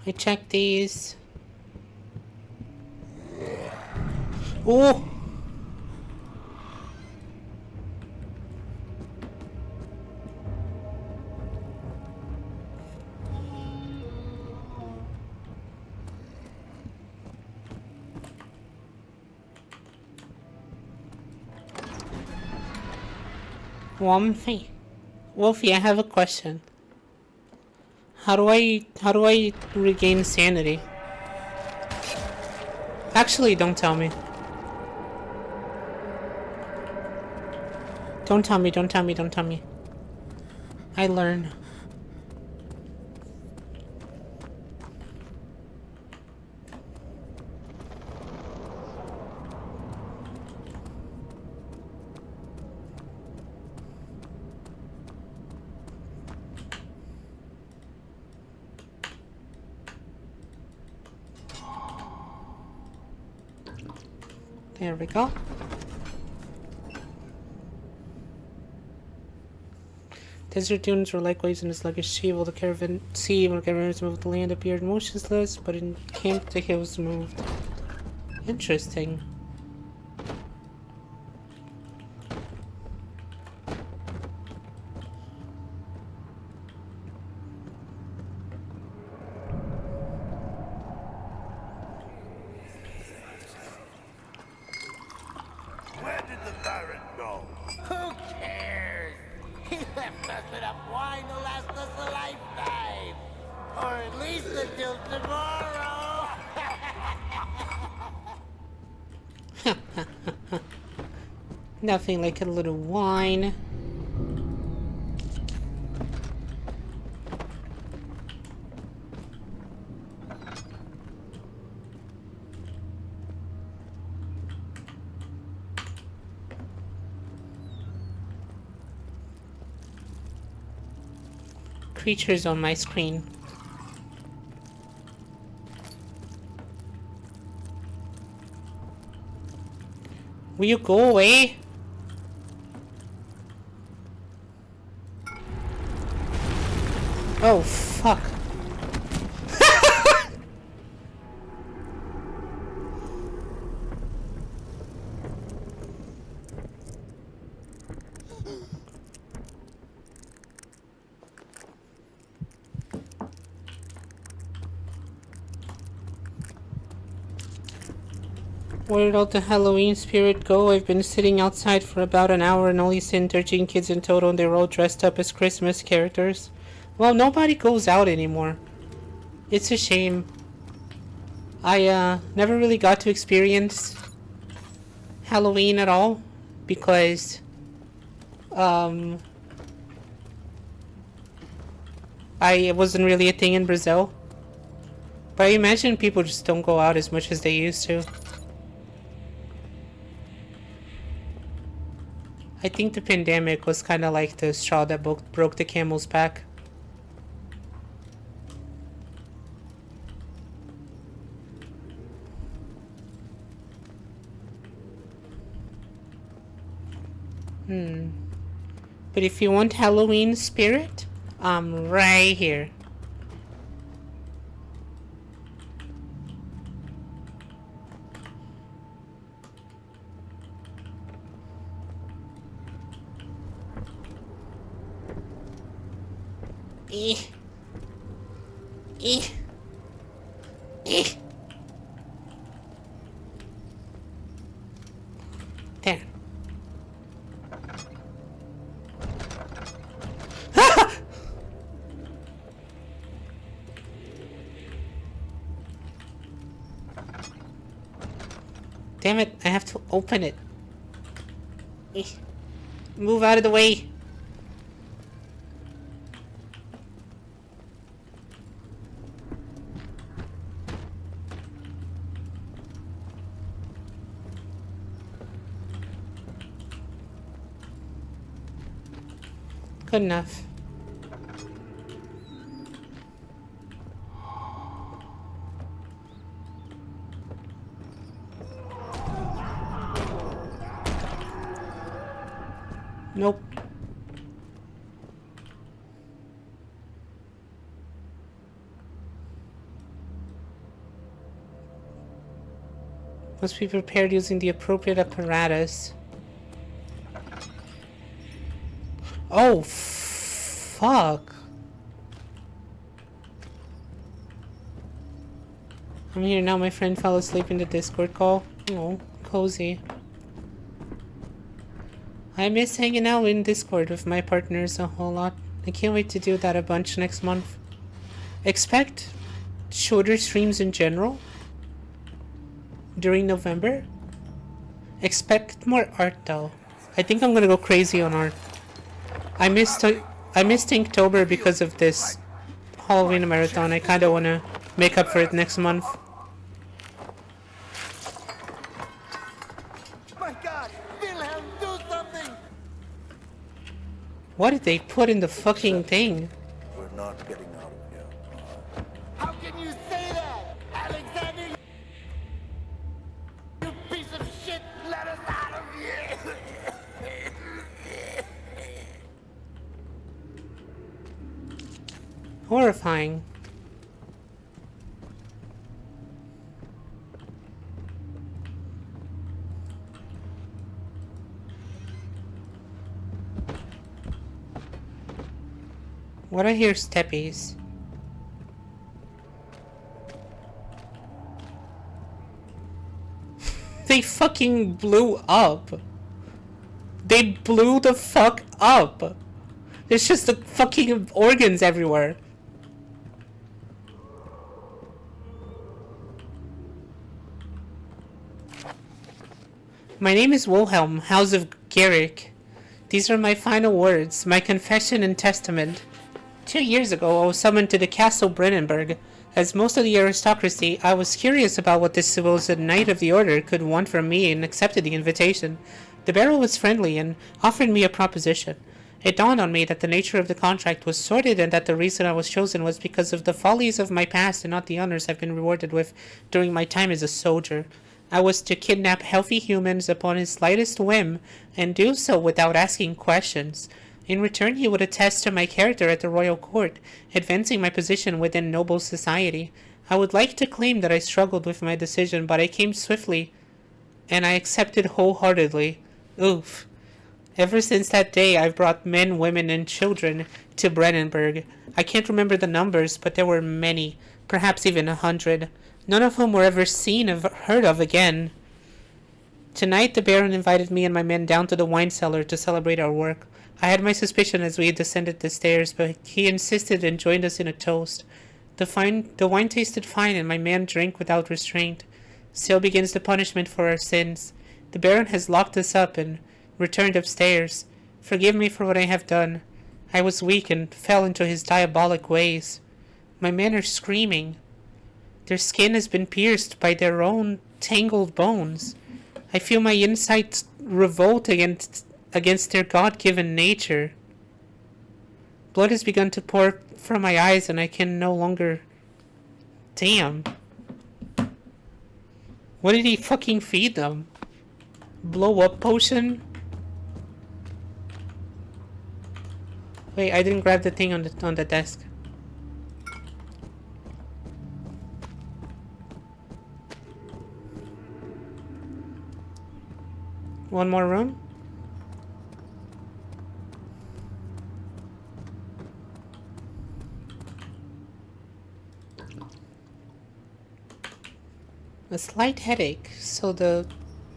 I checked these. Oh! Wolfie, I have a question. How do I regain sanity? Actually, don't tell me. Don't tell me. I learn. There we go. Desert dunes were likewise in a sluggish sea, while the caravans moved, the land appeared motionless, but in camp the hills moved. Interesting. Where did the Baron go? Who cares? He left us enough wine to last us a lifetime. Or at least until tomorrow. Nothing like a little wine. Creatures on my screen. Will you go away? Oh, fuck. Where did the Halloween spirit go? I've been sitting outside for about an hour and only seen 13 kids in total, and they're all dressed up as Christmas characters. Well, nobody goes out anymore. It's a shame. I never really got to experience Halloween at all because it wasn't really a thing in Brazil. But I imagine people just don't go out as much as they used to. I think the pandemic was kind of like the straw that broke the camel's back. But if you want Halloween spirit, I'm right here. Eh. Eh. Eh. There. Damn it, I have to open it. Eh. Move out of the way. Good enough. Nope. Must be prepared using the appropriate apparatus. Oh, fuck. I'm here now. My friend fell asleep in the Discord call. Oh, cozy. I miss hanging out in Discord with my partners a whole lot. I can't wait to do that a bunch next month. Expect shorter streams in general during November. Expect more art though. I think I'm gonna go crazy on art. I missed Inktober because of this Halloween marathon. I kind of want to make up for it next month. My God, Wilhelm, do something! What did they put in the fucking thing? We're not getting out of here. How can you say that? Alexander, you piece of shit! Let us out of here! Horrifying. What I hear steppies. They fucking blew up. They blew the fuck up. There's just the fucking organs everywhere. My name is Wilhelm, House of Garrick. These are my final words, my confession and testament. 2 years ago, I was summoned to the Castle Brennenburg. As most of the aristocracy, I was curious about what this supposed Knight of the Order could want from me and accepted the invitation. The Baron was friendly and offered me a proposition. It dawned on me that the nature of the contract was sordid and that the reason I was chosen was because of the follies of my past and not the honors I've been rewarded with during my time as a soldier. I was to kidnap healthy humans upon his slightest whim, and do so without asking questions. In return, he would attest to my character at the royal court, advancing my position within noble society. I would like to claim that I struggled with my decision, but I came swiftly, and I accepted wholeheartedly. Oof. Ever since that day, I've brought men, women, and children to Brennenburg. I can't remember the numbers, but there were many, perhaps even 100, none of whom were ever seen or heard of again. Tonight, the Baron invited me and my men down to the wine cellar to celebrate our work. I had my suspicion as we descended the stairs, but he insisted and joined us in a toast. The wine tasted fine, and my man drank without restraint. So begins the punishment for our sins. The Baron has locked us up and returned upstairs. Forgive me for what I have done. I was weak and fell into his diabolic ways. My men are screaming. Their skin has been pierced by their own tangled bones. I feel my insides revolt against their God-given nature. Blood has begun to pour from my eyes, and I can no longer... Damn. What did he fucking feed them? Blow-up potion? Wait, I didn't grab the thing on the desk. One more room? A slight headache, so the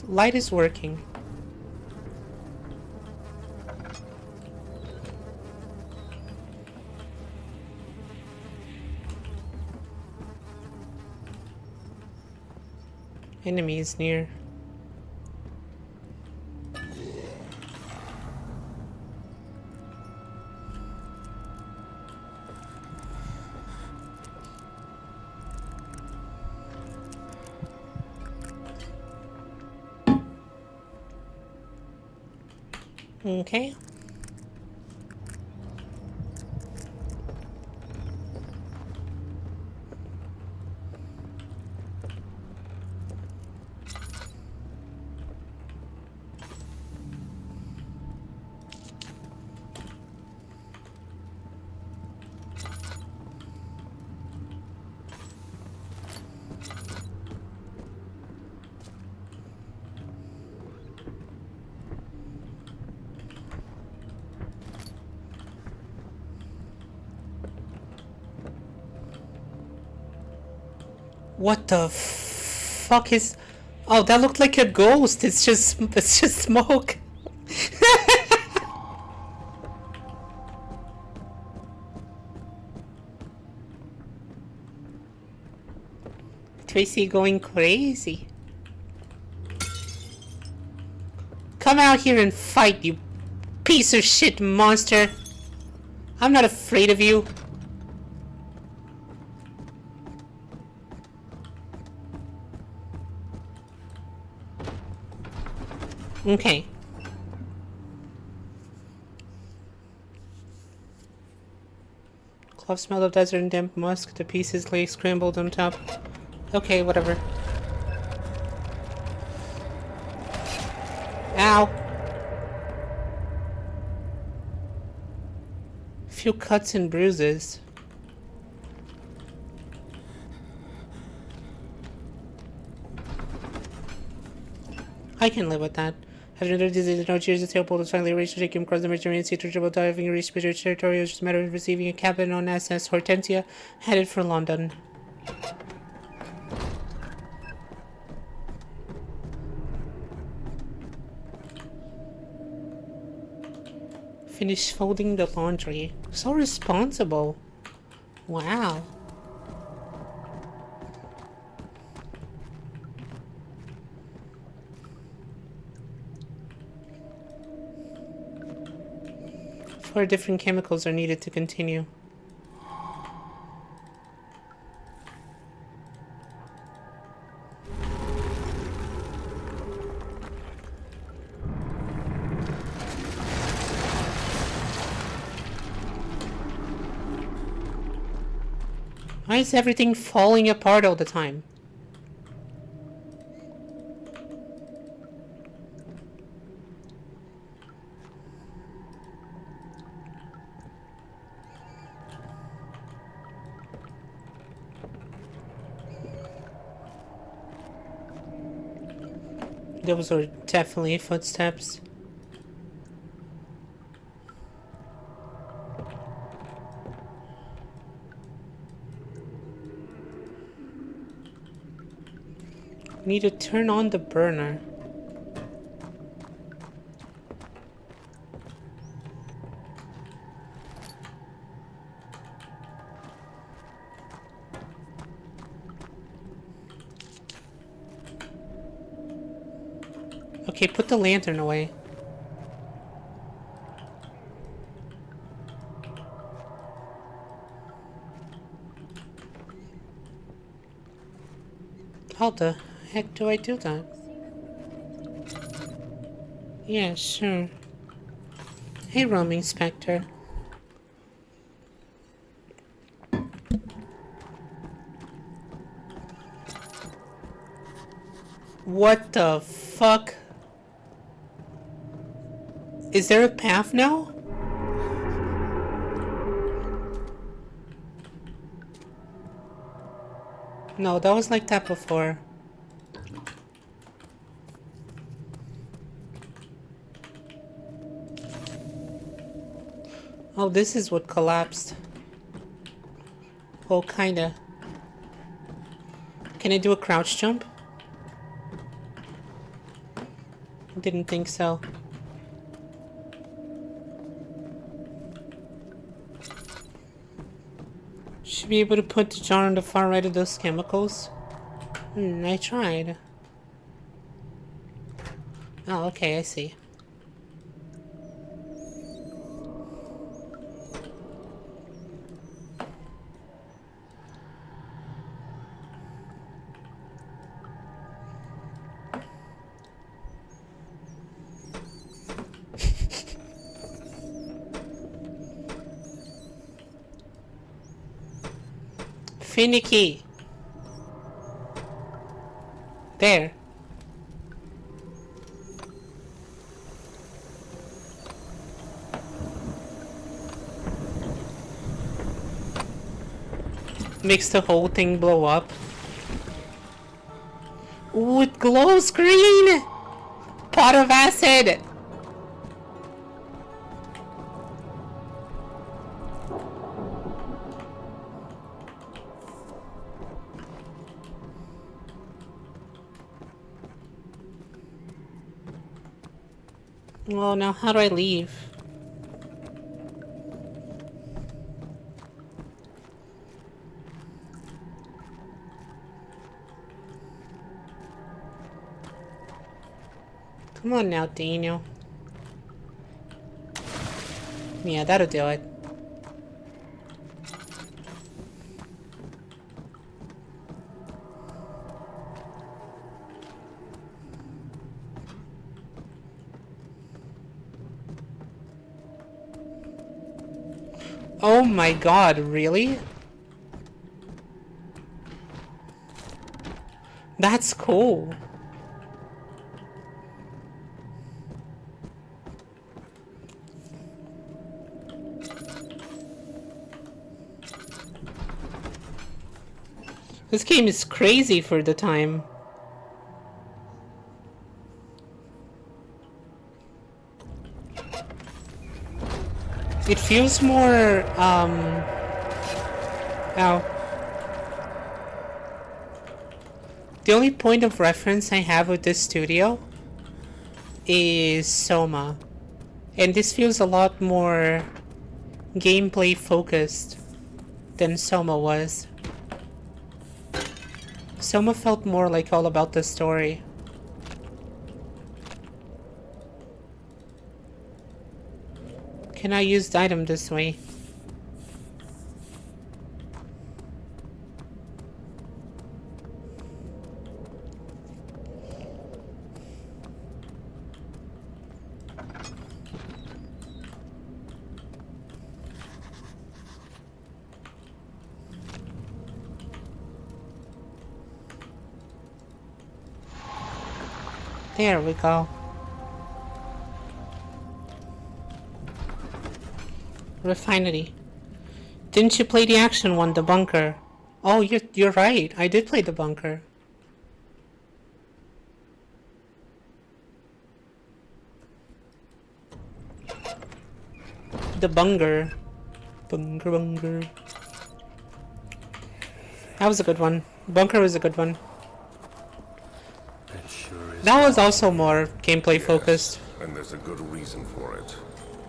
light is working. Enemy is near. Okay. What the fuck is... Oh, that looked like a ghost. It's just smoke. Tracy going crazy. Come out here and fight, you piece of shit monster. I'm not afraid of you. Okay. Clove smell of desert and damp musk. The pieces lay scrambled on top. Okay, whatever. Ow! Few cuts and bruises. I can live with that. After another disease, no cheers, the sailboat was finally reached to take him across the Mediterranean Sea to triple diving and reach British territory. It was just a matter of receiving a cabin on SS Hortensia, headed for London. Finish folding the laundry. So responsible. Wow. Four different chemicals are needed to continue. Why is everything falling apart all the time? Those were definitely footsteps. Need to turn on the burner. Okay, put the lantern away. How the heck do I do that? Yeah, sure. Hey, roaming specter. What the fuck? Is there a path now? No, that was like that before. Oh, this is what collapsed. Oh, kinda. Can I do a crouch jump? Didn't think so. Should be able to put the jar on the far right of those chemicals. I tried. Oh, okay, I see. Finicky. There. Makes the whole thing blow up. Ooh, it glows green! Pot of acid! Well, now how do I leave? Come on now, Daniel. Yeah, that'll do it. Oh my god, really? That's cool. This game is crazy for the time. It feels more, ow. The only point of reference I have with this studio is Soma. And this feels a lot more gameplay focused than Soma was. Soma felt more like all about the story. Can I use the item this way? There we go. Refinery. Didn't you play the action one, the bunker? Oh, you're right. I did play the bunker. the bunger. Bunger. That was a good one. Bunker was a good one. It sure is. That was also more gameplay focused. And there's a good reason for it.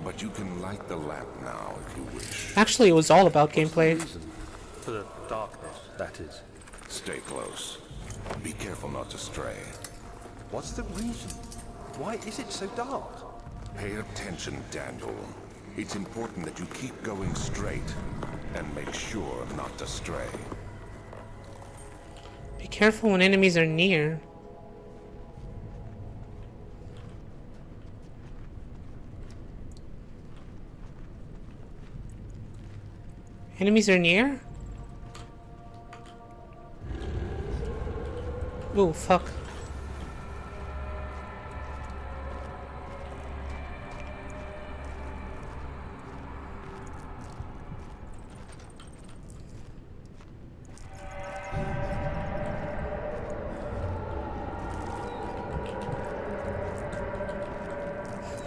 But you can light the lamp now if you wish. Actually, it was all about What's the gameplay. reason? For the darkness, that is. Stay close. Be careful not to stray. What's the reason? Why is it so dark? Pay attention, Daniel. It's important that you keep going straight and make sure not to stray. Be careful when enemies are near. Enemies are near? Oh, fuck.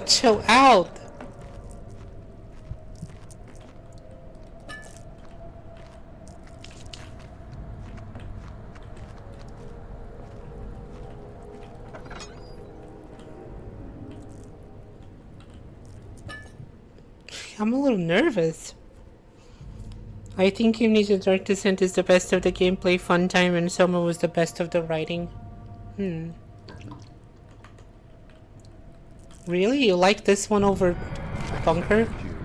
Chill out. I'm a little nervous. I think Amnesia Dark Descent is the best of the gameplay fun time and Soma was the best of the writing. Really? You like this one over Bunker? June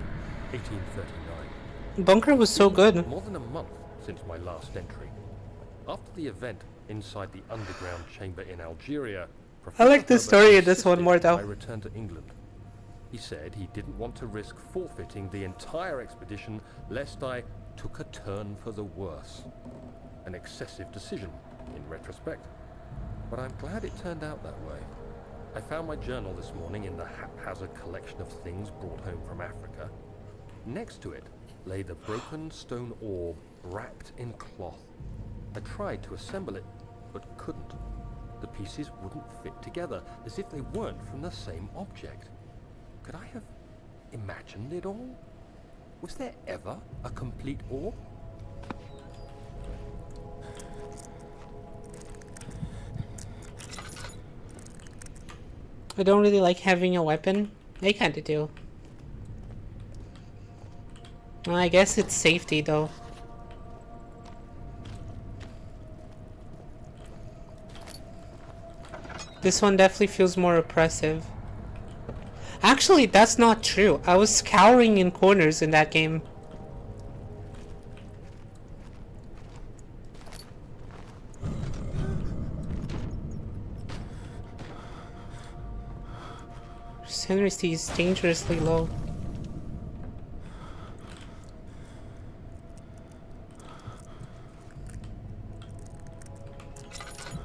1839. Bunker was so good. More than a month since my last entry. After the event inside the underground chamber in Algeria, I like the Professor story Herbert in this one more, insisted though. I returned to England. He said he didn't want to risk forfeiting the entire expedition lest I took a turn for the worse. An excessive decision, in retrospect. But I'm glad it turned out that way. I found my journal this morning in the haphazard collection of things brought home from Africa. Next to it lay the broken stone orb wrapped in cloth. I tried to assemble it, but couldn't. The pieces wouldn't fit together, as if they weren't from the same object. Could I have imagined it all? Was there ever a complete orb? I don't really like having a weapon. They kinda do. Well, I guess it's safety though. This one definitely feels more oppressive. Actually, that's not true. I was cowering in corners in that game. Sensitivity is dangerously low.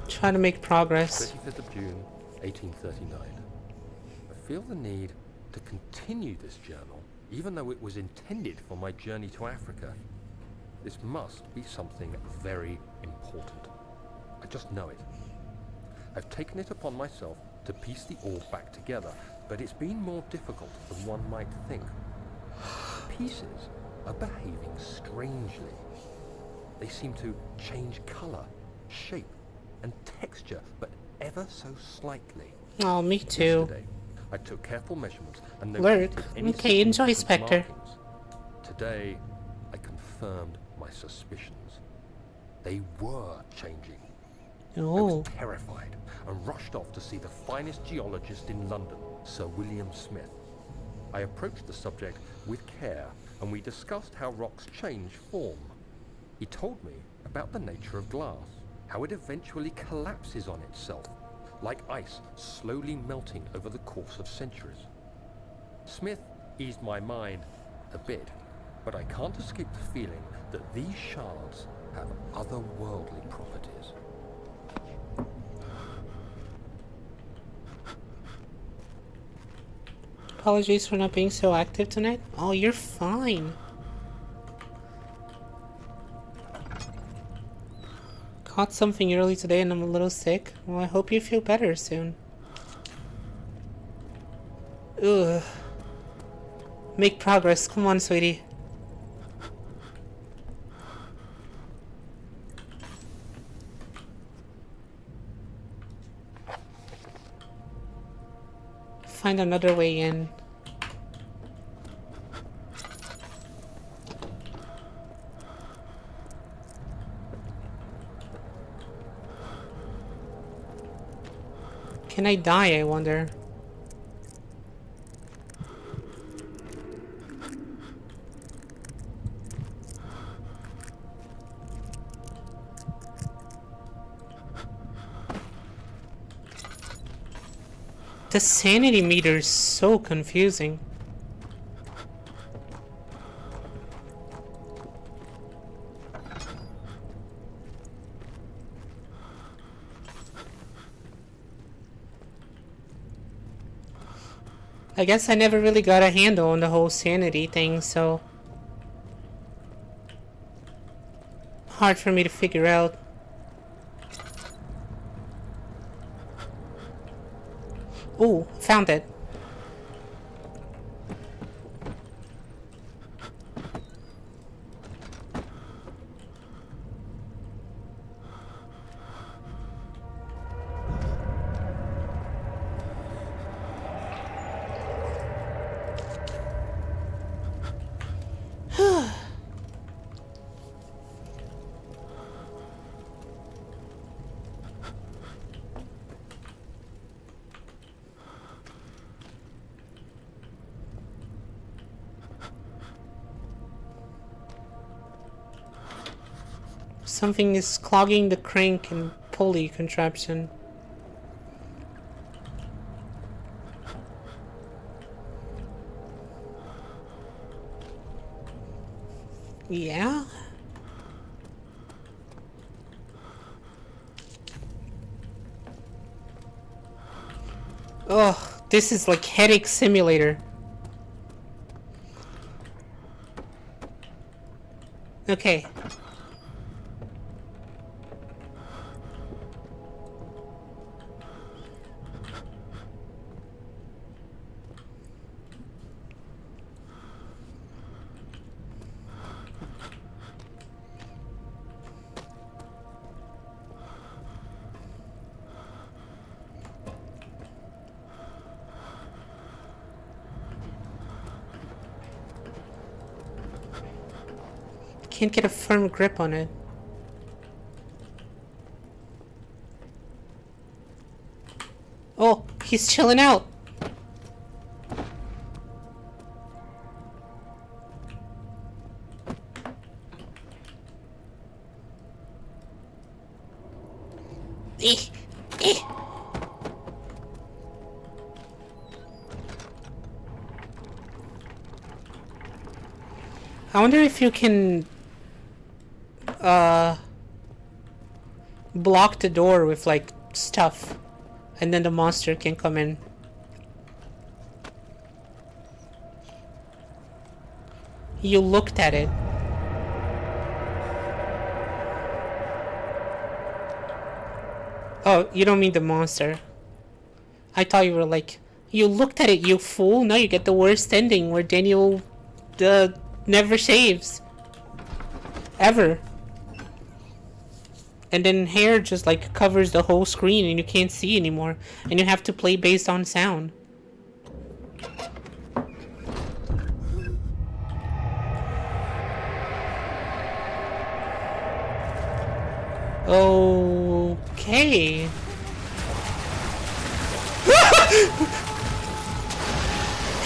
Try to make progress. 25th of June, 1839. I feel the need to continue this journal, even though it was intended for my journey to Africa. This must be something very important. I just know it. I've taken it upon myself to piece the orb back together, but it's been more difficult than one might think. The pieces are behaving strangely. They seem to change color, shape, and texture, but ever so slightly. Oh, me too. Yesterday, I took careful measurements and Lurk. noted any Okay, enjoy, significant Spectre. markings. Today, I confirmed my suspicions. They were changing. I Oh, was terrified and rushed off to see the finest geologist in London, Sir William Smith. I approached the subject with care and we discussed how rocks change form. He told me about the nature of glass, how it eventually collapses on itself, like ice slowly melting over the course of centuries. Smith eased my mind a bit, but I can't escape the feeling that these shards have otherworldly properties. apologies for not being so active tonight. Oh, you're fine. Caught something early today and I'm a little sick. Well, I hope you feel better soon. Ugh. Make progress. Come on, sweetie. Find another way in. Can I die, I wonder? The sanity meter is so confusing. I guess I never really got a handle on the whole sanity thing, so hard for me to figure out. Ooh, found it. Something is clogging the crank and pulley contraption. Yeah? Ugh, this is like headache simulator. Okay. Can't get a firm grip on it. Oh, he's chilling out. Eh, eh. I wonder if you can block the door with like stuff and then the monster can come in. You looked at it. Oh, you don't mean the monster. I thought you were like, you looked at it, you fool. Now you get the worst ending where Daniel never saves. Ever. And then hair just like covers the whole screen and you can't see anymore. And you have to play based on sound. Okay.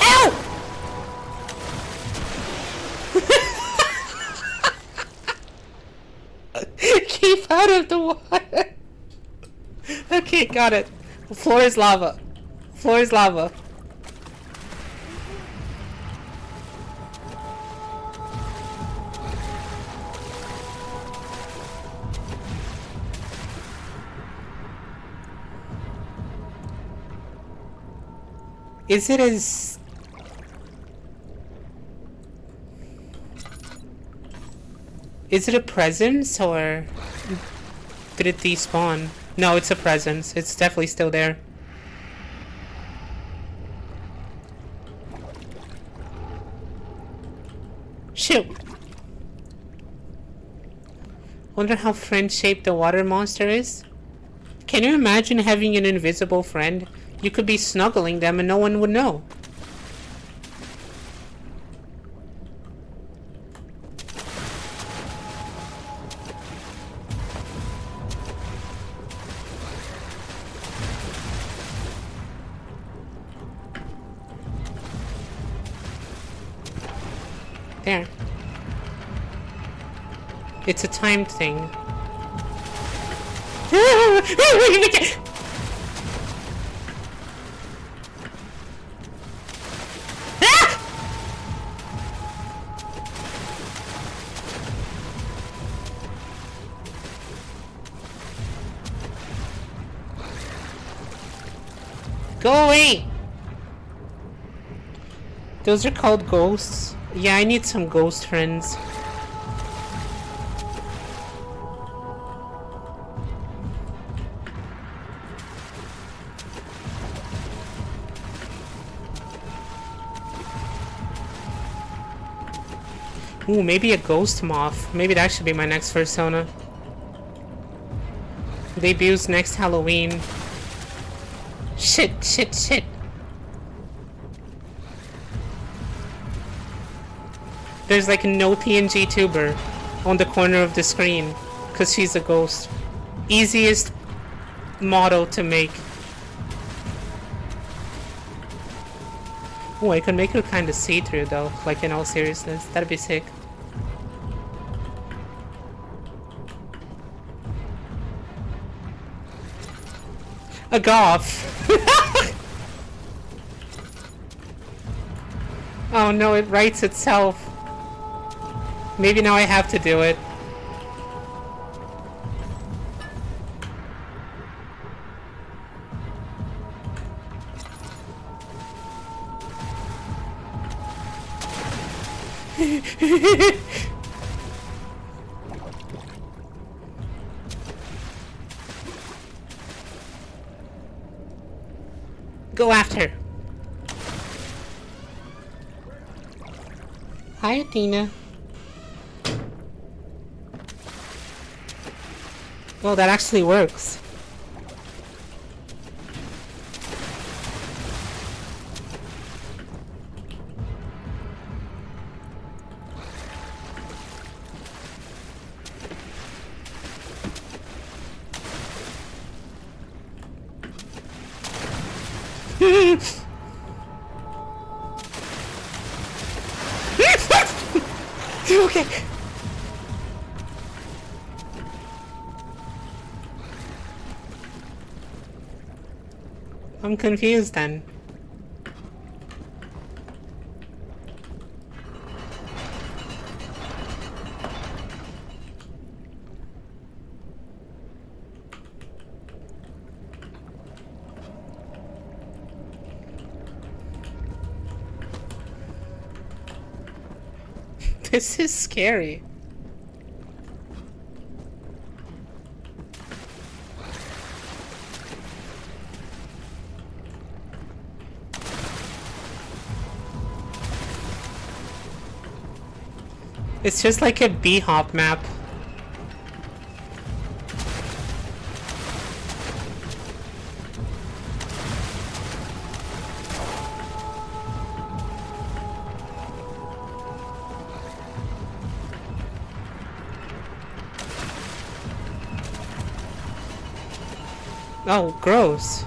Ow! Keep out of the water. Okay, got it. The floor is lava. Floor is lava. Is it as... Is it a presence or did it despawn? No, it's a presence. It's definitely still there. Shoot! Wonder how friend-shaped the water monster is? Can you imagine having an invisible friend? You could be snuggling them and no one would know. There. It's a timed thing. Go away! Those are called ghosts. Yeah, I need some ghost friends. Ooh, maybe a ghost moth. Maybe that should be my next persona. Debuts next Halloween. Shit, shit, shit. There's like no PNG tuber on the corner of the screen because she's a ghost. Easiest model to make. Oh, I could make her kind of see-through though, like in all seriousness. That'd be sick. A goth. Oh no, it writes itself. Maybe now I have to do it. Go after. Hi, Athena. Well, that actually works. Okay. I'm confused then. This is scary. It's just like a B-hop map. Oh, gross.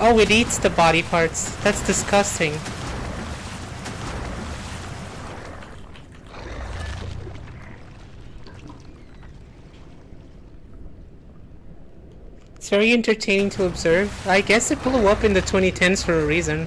Oh, it eats the body parts. That's disgusting. It's very entertaining to observe. I guess it blew up in the 2010s for a reason.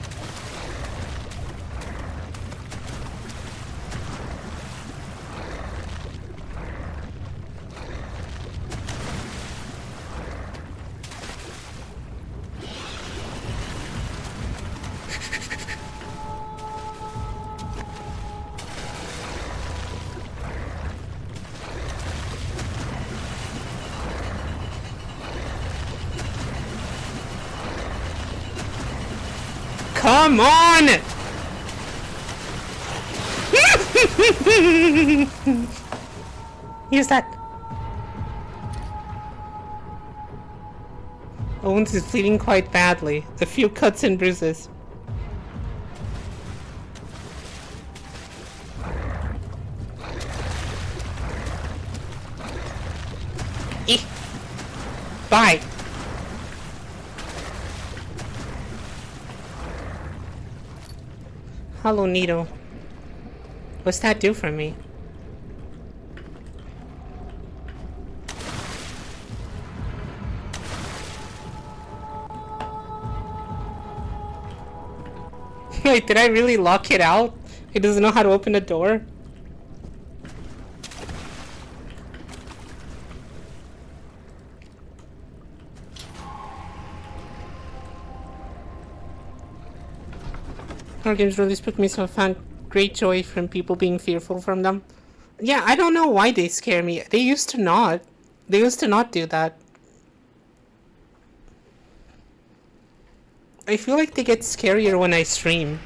Come on! Use that. Owens is bleeding quite badly. A few cuts and bruises. Bye. Hello, Nito. What's that do for me? Wait, did I really lock it out? It doesn't know how to open the door? Horror games really spooked me, so I found great joy from people being fearful from them. Yeah, I don't know why they scare me. They used to not. They used to not do that. I feel like they get scarier when I stream.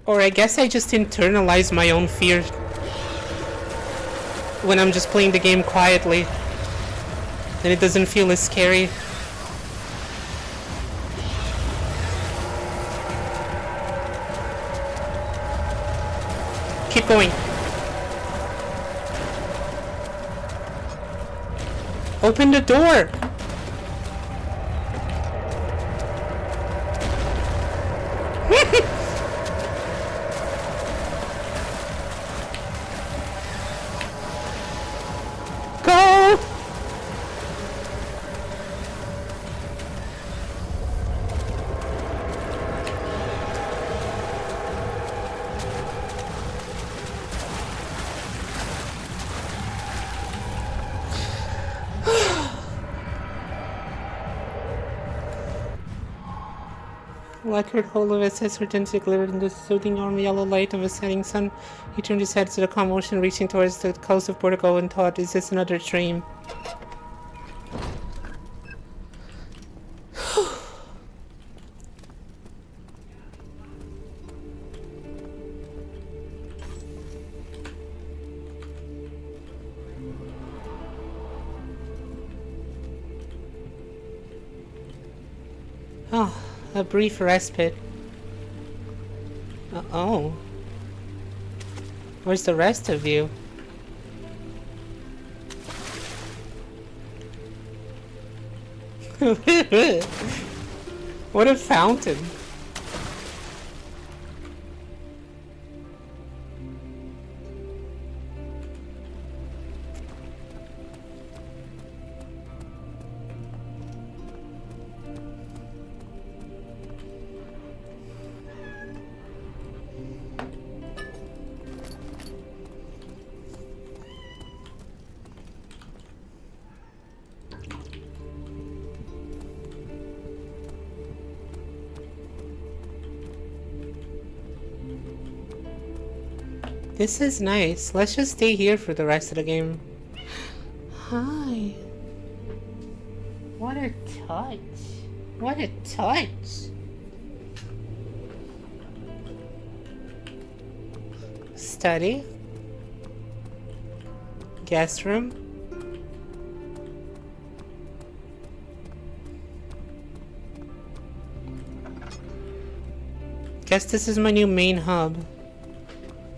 Or I guess I just internalize my own fear when I'm just playing the game quietly. Then it doesn't feel as scary. Keep going. Open the door! Go! Lacquered hole of his head certainty glittered in the soothing warm yellow light of a setting sun. He turned his head to the calm ocean, reaching towards the coast of Portugal, and thought, is this another dream? Oh, a brief respite. Oh. Where's the rest of you? What a fountain. This is nice. Let's just stay here for the rest of the game. Hi. What a touch. What a touch. Study. Guest room. Guess this is my new main hub.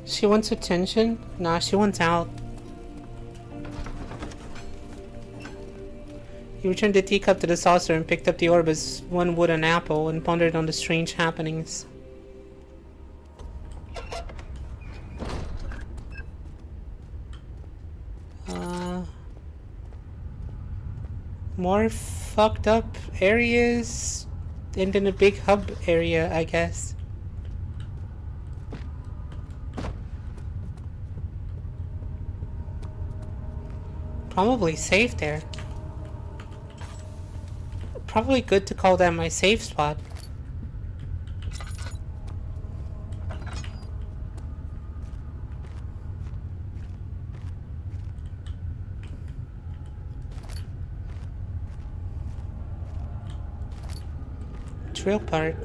She wants attention? Nah, she wants out. He returned the teacup to the saucer and picked up the orb as one would an apple and pondered on the strange happenings. More fucked up areas and then a big hub area, I guess. Probably safe there. Probably good to call that my safe spot. drill part.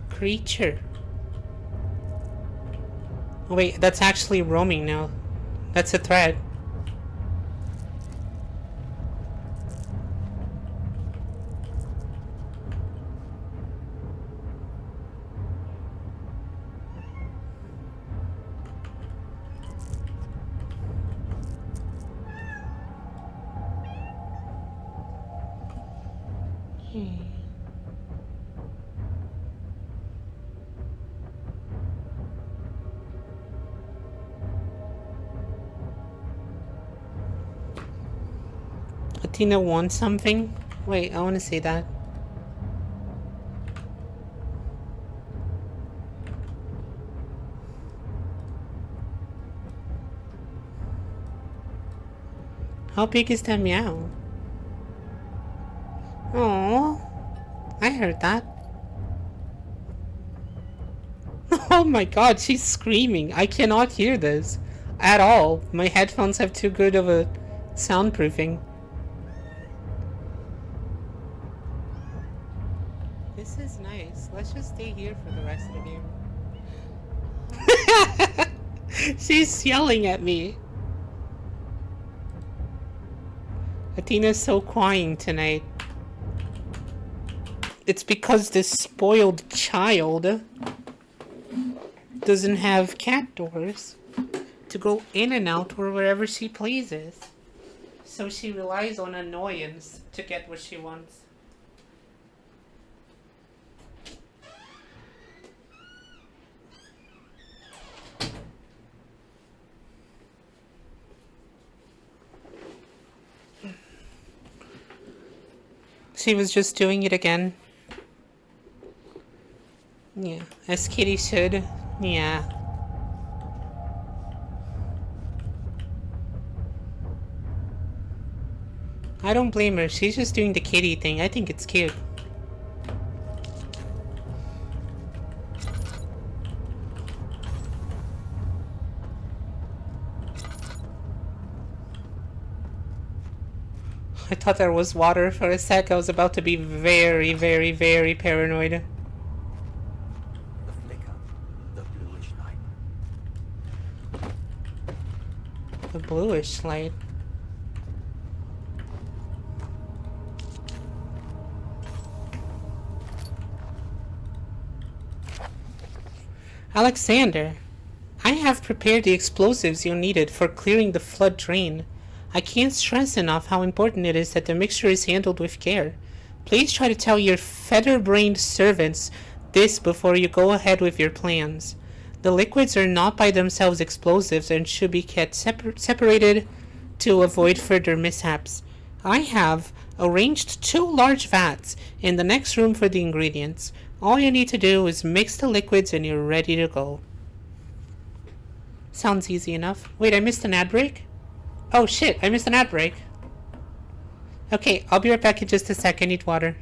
Creature. Oh, wait, that's actually roaming now. That's a threat. Athena wants something? Wait, I want to say that. How big is that meow? Oh, I heard that. Oh my god, she's screaming. I cannot hear this at all. My headphones have too good of a soundproofing. This is nice. Let's just stay here for the rest of the game. She's yelling at me. Athena's so crying tonight. It's because this spoiled child doesn't have cat doors to go in and out or wherever she pleases. So she relies on annoyance to get what she wants. She was just doing it again. Yeah, as Kitty should. Yeah. I don't blame her. She's just doing the kitty thing. I think it's cute. I thought there was water for a sec. I was about to be very, very, very paranoid. The flicker, the bluish light. The bluish light. Alexander, I have prepared the explosives you needed for clearing the flood drain. I can't stress enough how important it is that the mixture is handled with care. Please try to tell your feather-brained servants this before you go ahead with your plans. The liquids are not by themselves explosives and should be kept separated to avoid further mishaps. I have arranged 2 large vats in the next room for the ingredients. All you need to do is mix the liquids and you're ready to go. Sounds easy enough. Wait, I missed an ad break? Oh shit, I missed an ad break. Okay, I'll be right back in just a sec. I need water.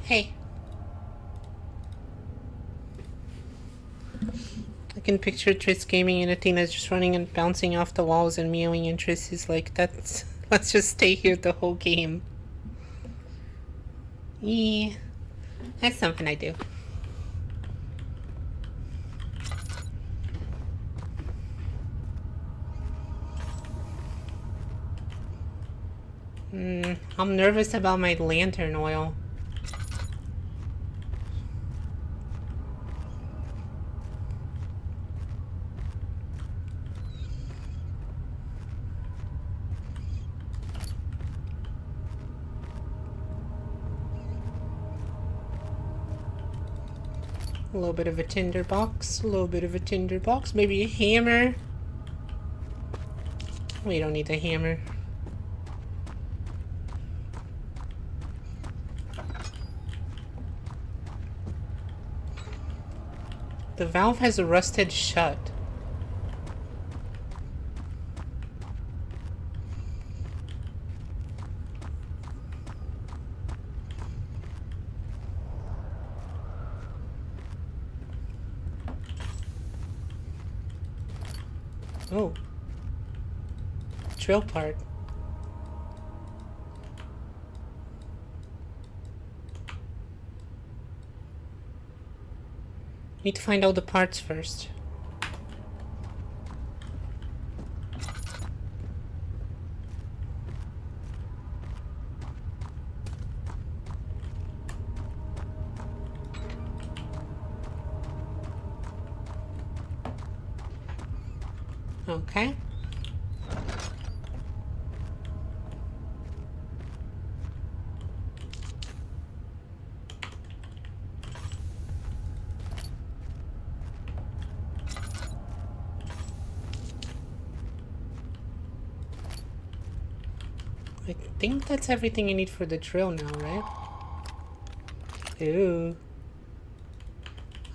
Hey. I can picture Triss gaming and Athena's just running and bouncing off the walls and meowing, and Triss is like, that's... let's just stay here the whole game. Yeah. That's something I do. I'm nervous about my lantern oil. A little bit of a tinderbox, a little bit of a tinderbox, maybe a hammer. We don't need the hammer. The valve has rusted shut. Oh. Drill part. Need to find out the parts first. Okay. I think that's everything you need for the drill now, right? Ooh.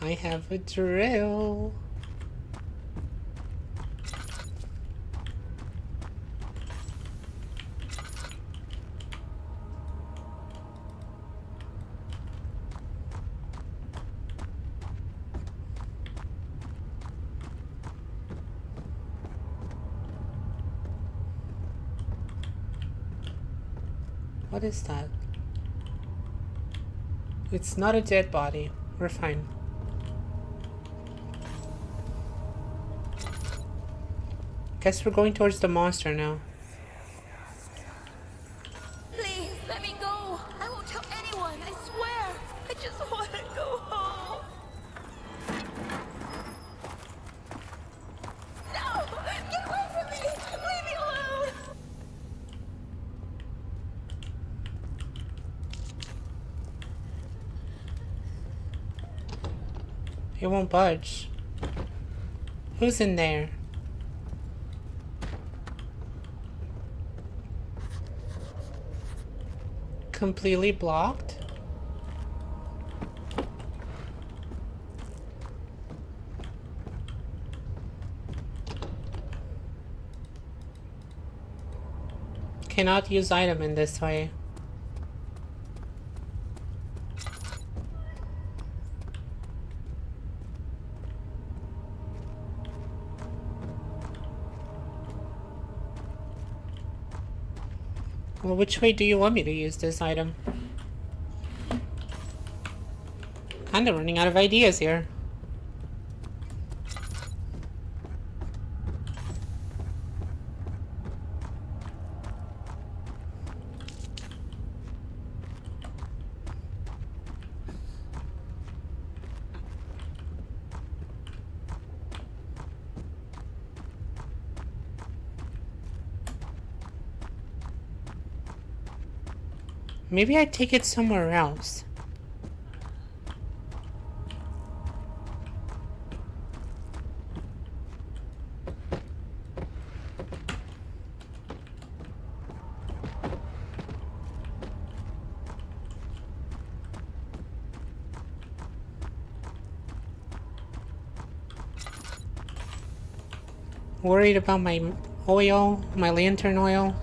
I have a drill. What is that? It's not a dead body. We're fine. Guess we're going towards the monster now. Please, let me go. I won't tell anyone, I swear. I just want to go home. No! Get away from me! Leave me alone! It won't budge. Who's in there? Completely blocked? Cannot use item in this way. Well, which way do you want me to use this item? Kinda running out of ideas here. Maybe I take it somewhere else. Worried about my oil, my lantern oil.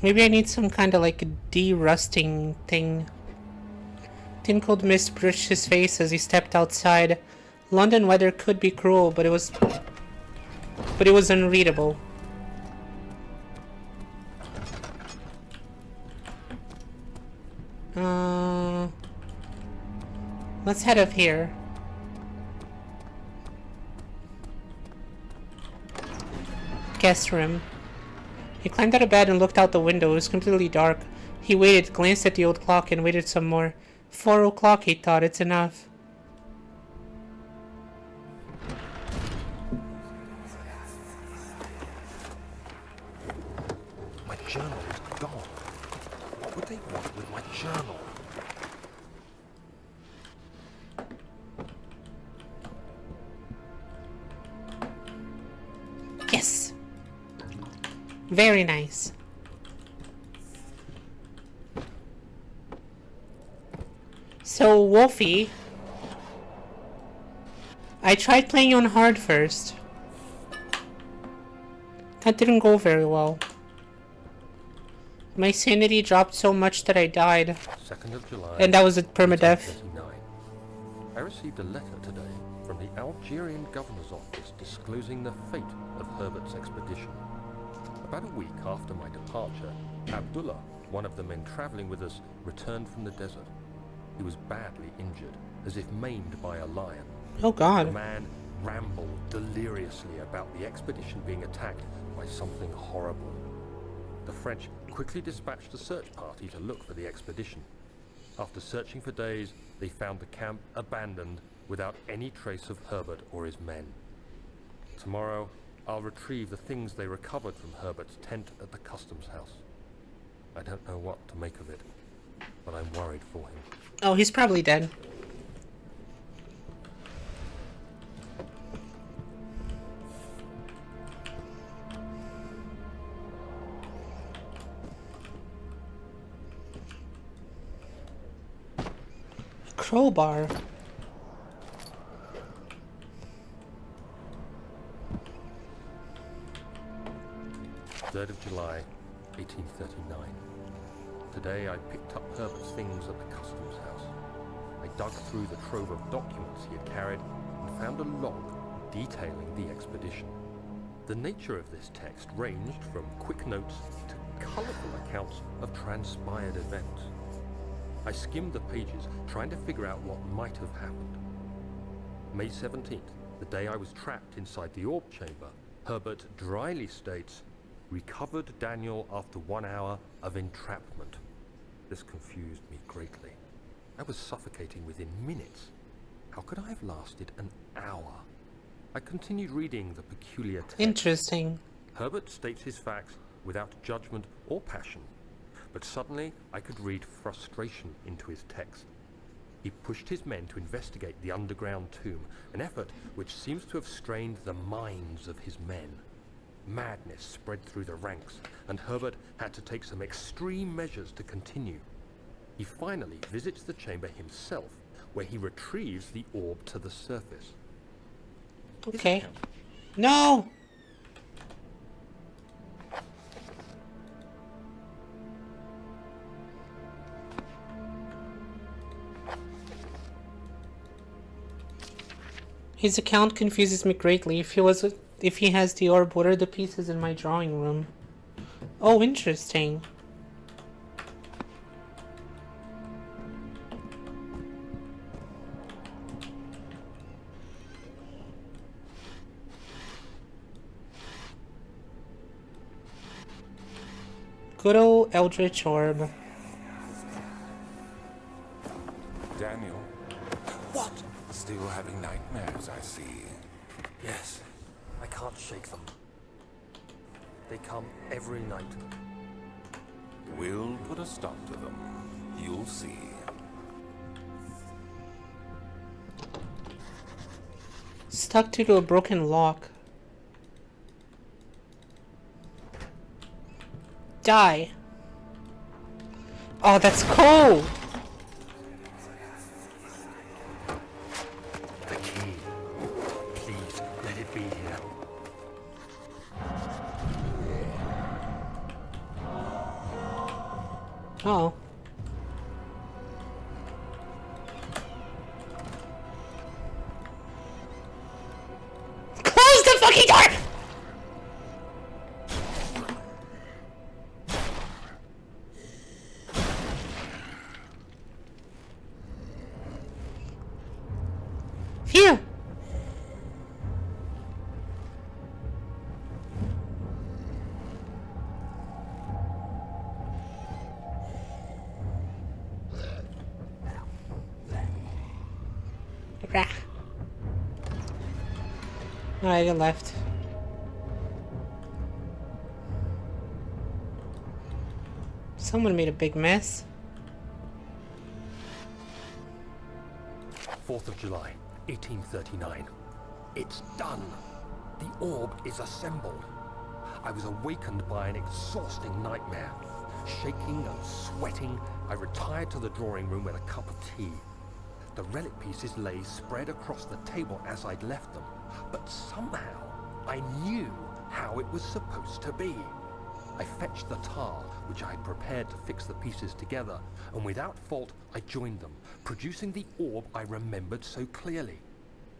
Maybe I need some kind of like de-rusting thing. Thin cold mist brushed his face as he stepped outside. London weather could be cruel, but it was unreadable. Let's head up here. Guest room. He climbed out of bed and looked out the window. It was completely dark. He waited, glanced at the old clock, and waited some more. 4 o'clock, he thought. It's enough. My journal is gone. What would they want with my journal? Yes! Very nice. So, Wolfie, I tried playing on hard first. That didn't go very well. My sanity dropped so much that I died. 2nd of July. And that was a permadeath. 1939. I received a letter today from the Algerian governor's office disclosing the fate of Herbert's expedition. About a week after my departure, Abdullah, one of the men traveling with us, returned from the desert. He was badly injured, as if maimed by a lion. Oh God. The man rambled deliriously about the expedition being attacked by something horrible. The French quickly dispatched a search party to look for the expedition. After searching for days, they found the camp abandoned without any trace of Herbert or his men. Tomorrow, I'll retrieve the things they recovered from Herbert's tent at the customs house. I don't know what to make of it, but I'm worried for him. Oh, he's probably dead. Crowbar. 3rd of July, 1839. Today I picked up Herbert's things at the customs house. I dug through the trove of documents he had carried and found a log detailing the expedition. The nature of this text ranged from quick notes to colourful accounts of transpired events. I skimmed the pages, trying to figure out what might have happened. May 17th, the day I was trapped inside the orb chamber, Herbert dryly states, "Recovered Daniel after 1 hour of entrapment." This confused me greatly. I was suffocating within minutes. How could I have lasted an hour? I continued reading the peculiar text. Interesting. Herbert states his facts without judgment or passion, but suddenly I could read frustration into his text. He pushed his men to investigate the underground tomb, an effort which seems to have strained the minds of his men. Madness spread through the ranks, and Herbert had to take some extreme measures to continue. He finally visits the chamber himself, where he retrieves the orb to the surface. Okay. No! His account confuses me greatly. If he has the orb, what are the pieces in my drawing room? Oh, interesting. Good old Eldritch Orb. Daniel? What? Still having nightmares, I see. Yes, I can't shake them. They come every night. We'll put a stop to them. You'll see. Stuck to a broken lock. Die. Oh, that's cool! The key. Please, let it be here. Oh. Close the fucking door! Phew! Rah. Alright, it left. Someone made a big mess. 4th of July, 1839. It's done. The orb is assembled. I was awakened by an exhausting nightmare. Shaking and sweating, I retired to the drawing room with a cup of tea. The relic pieces lay spread across the table as I'd left them, but somehow I knew how it was supposed to be. I fetched the tar, which I had prepared to fix the pieces together, and without fault I joined them, producing the orb I remembered so clearly.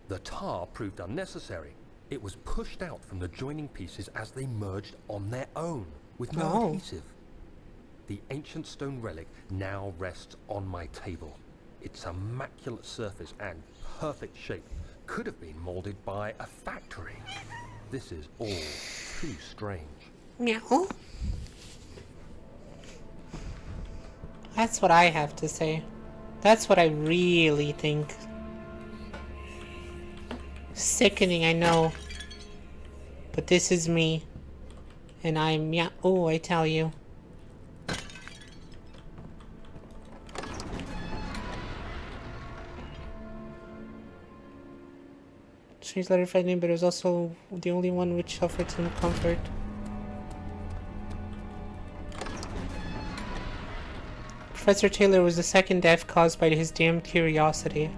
The tar proved unnecessary. It was pushed out from the joining pieces as they merged on their own, with no adhesive. The ancient stone relic now rests on my table. Its immaculate surface and perfect shape could have been molded by a factory. This is all too strange. Meow. That's what I have to say. That's what I really think. Sickening, I know. But this is me. And I'm meow, I tell you. Strange letter frightening, but it was also the only one which offered some comfort. Professor Taylor was the second death caused by his damned curiosity.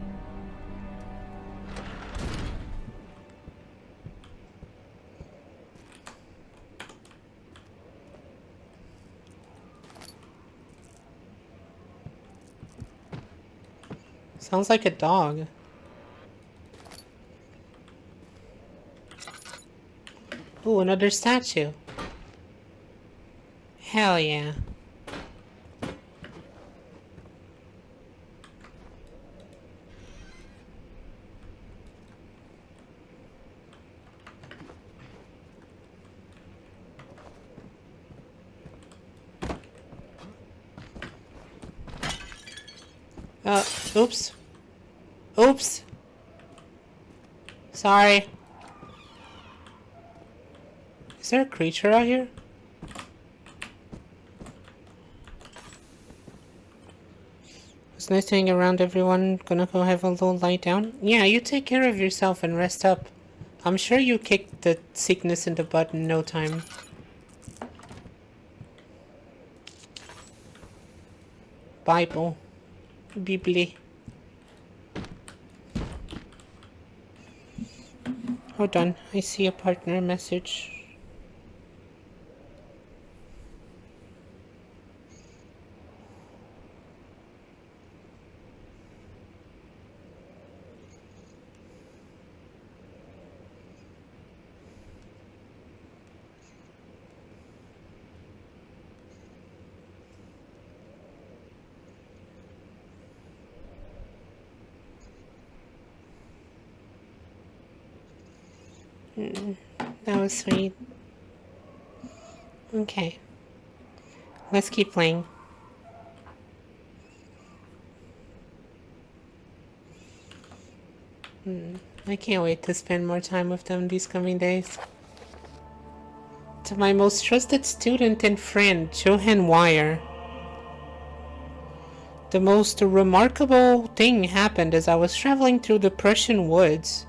Sounds like a dog. Ooh, another statue. Hell yeah. Oops. Oops. Sorry. Is there a creature out here? It's nice to hang around, everyone. Gonna go have a little lie down? Yeah, you take care of yourself and rest up. I'm sure you kicked the sickness in the butt in no time. Bible. Bible. Hold on, I see a partner message. That was sweet. Okay. Let's keep playing. I can't wait to spend more time with them these coming days. To my most trusted student and friend, Johan Wire. The most remarkable thing happened as I was traveling through the Prussian woods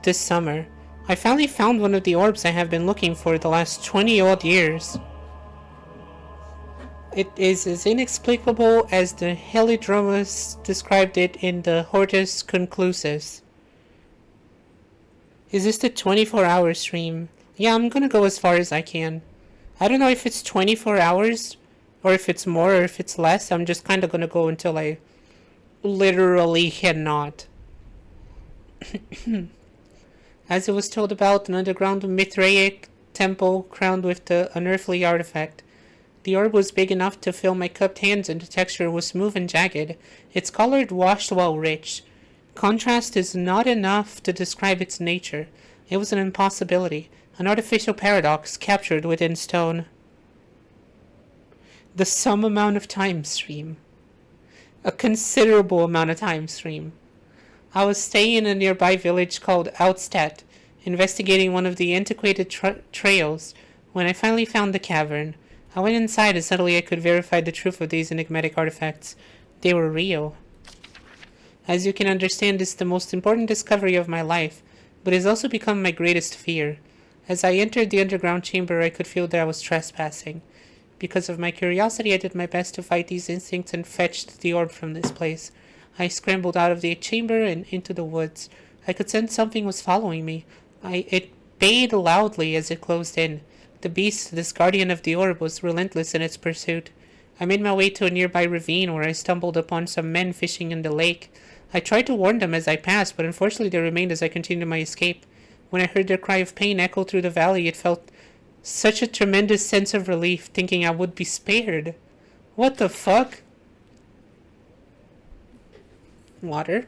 this summer. I finally found one of the orbs I have been looking for the last 20-odd years. It is as inexplicable as the Helidromus described it in the Hortus Conclusus. Is this the 24-hour stream? Yeah, I'm gonna go as far as I can. I don't know if it's 24 hours, or if it's more or if it's less. I'm just kind of gonna go until I literally cannot. As it was told about, an underground Mithraic temple crowned with the unearthly artifact. The orb was big enough to fill my cupped hands, and the texture was smooth and jagged. Its color washed while rich. Contrast is not enough to describe its nature. It was an impossibility, an artificial paradox captured within stone. The sum amount of time stream. A considerable amount of time stream. I was staying in a nearby village called Outstadt, investigating one of the antiquated trails, when I finally found the cavern. I went inside and suddenly I could verify the truth of these enigmatic artifacts. They were real. As you can understand, this is the most important discovery of my life, but it has also become my greatest fear. As I entered the underground chamber, I could feel that I was trespassing. Because of my curiosity, I did my best to fight these instincts and fetched the orb from this place. I scrambled out of the chamber and into the woods. I could sense something was following me. It bayed loudly as it closed in. The beast, this guardian of the orb, was relentless in its pursuit. I made my way to a nearby ravine where I stumbled upon some men fishing in the lake. I tried to warn them as I passed, but unfortunately they remained as I continued my escape. When I heard their cry of pain echo through the valley, it felt such a tremendous sense of relief, thinking I would be spared. What the fuck? Water.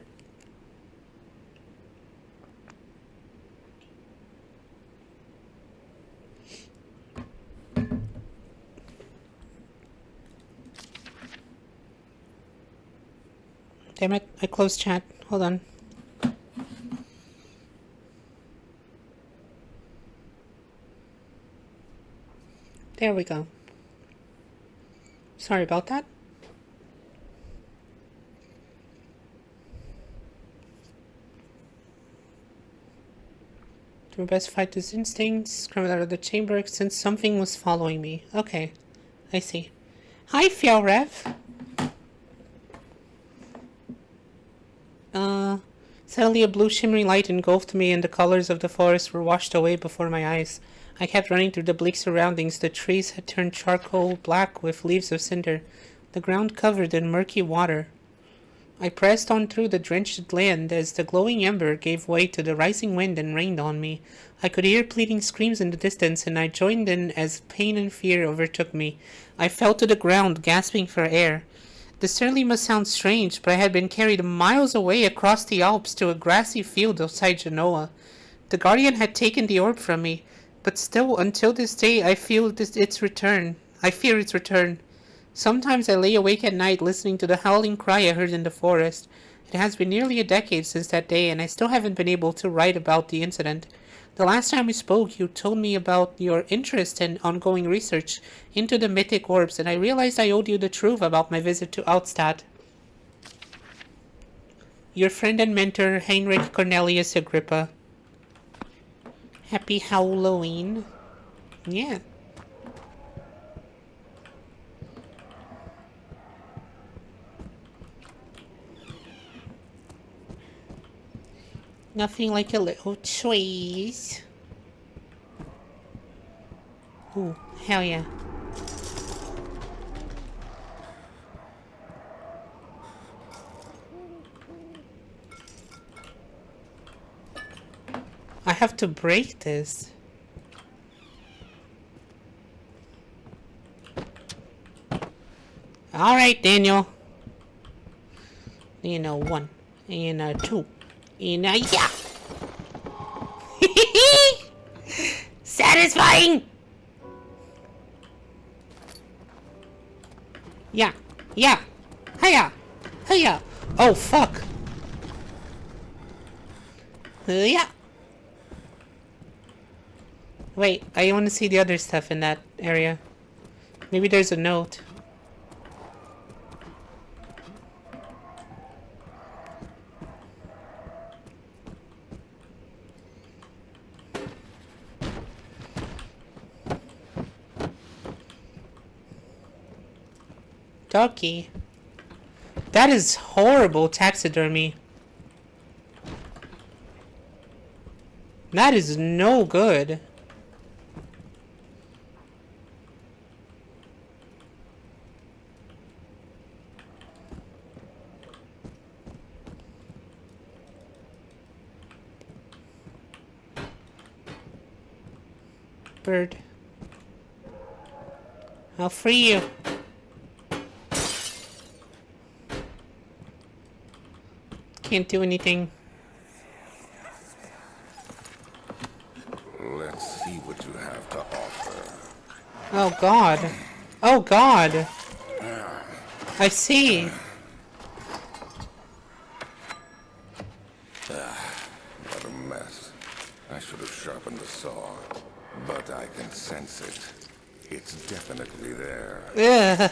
Damn it, I closed chat. Hold on. There we go. Sorry about that. Do my best to fight his instincts, scrambled out of the chamber since something was following me. Okay, I see. Hi, Fjellrev. Suddenly a blue shimmering light engulfed me and the colors of the forest were washed away before my eyes. I kept running through the bleak surroundings. The trees had turned charcoal black with leaves of cinder, the ground covered in murky water. I pressed on through the drenched land as the glowing ember gave way to the rising wind and rained on me. I could hear pleading screams in the distance, and I joined in as pain and fear overtook me. I fell to the ground, gasping for air. This certainly must sound strange, but I had been carried miles away across the Alps to a grassy field outside Genoa. The Guardian had taken the orb from me, but still, until this day, I fear its return. Sometimes I lay awake at night listening to the howling cry I heard in the forest. It has been nearly a decade since that day, and I still haven't been able to write about the incident. The last time we spoke, you told me about your interest and ongoing research into the mythic orbs, and I realized I owed you the truth about my visit to Outstadt. Your friend and mentor, Heinrich Cornelius Agrippa. Happy Halloween. Yeah. Nothing like a little choice. Ooh, hell yeah. I have to break this. Alright, Daniel. You know, 1. And 2. And yeah! Satisfying! Yeah. Yeah. Hiya! Hiya! Oh, fuck! Yeah! Wait, I want to see the other stuff in that area. Maybe there's a note. Ducky. That is horrible taxidermy. That is no good. bird. I'll free you. Can't do anything. Let's see what you have to offer. Oh god. Oh god. I see. What a mess. I should have sharpened the saw. But I can sense it. It's definitely there. Ugh.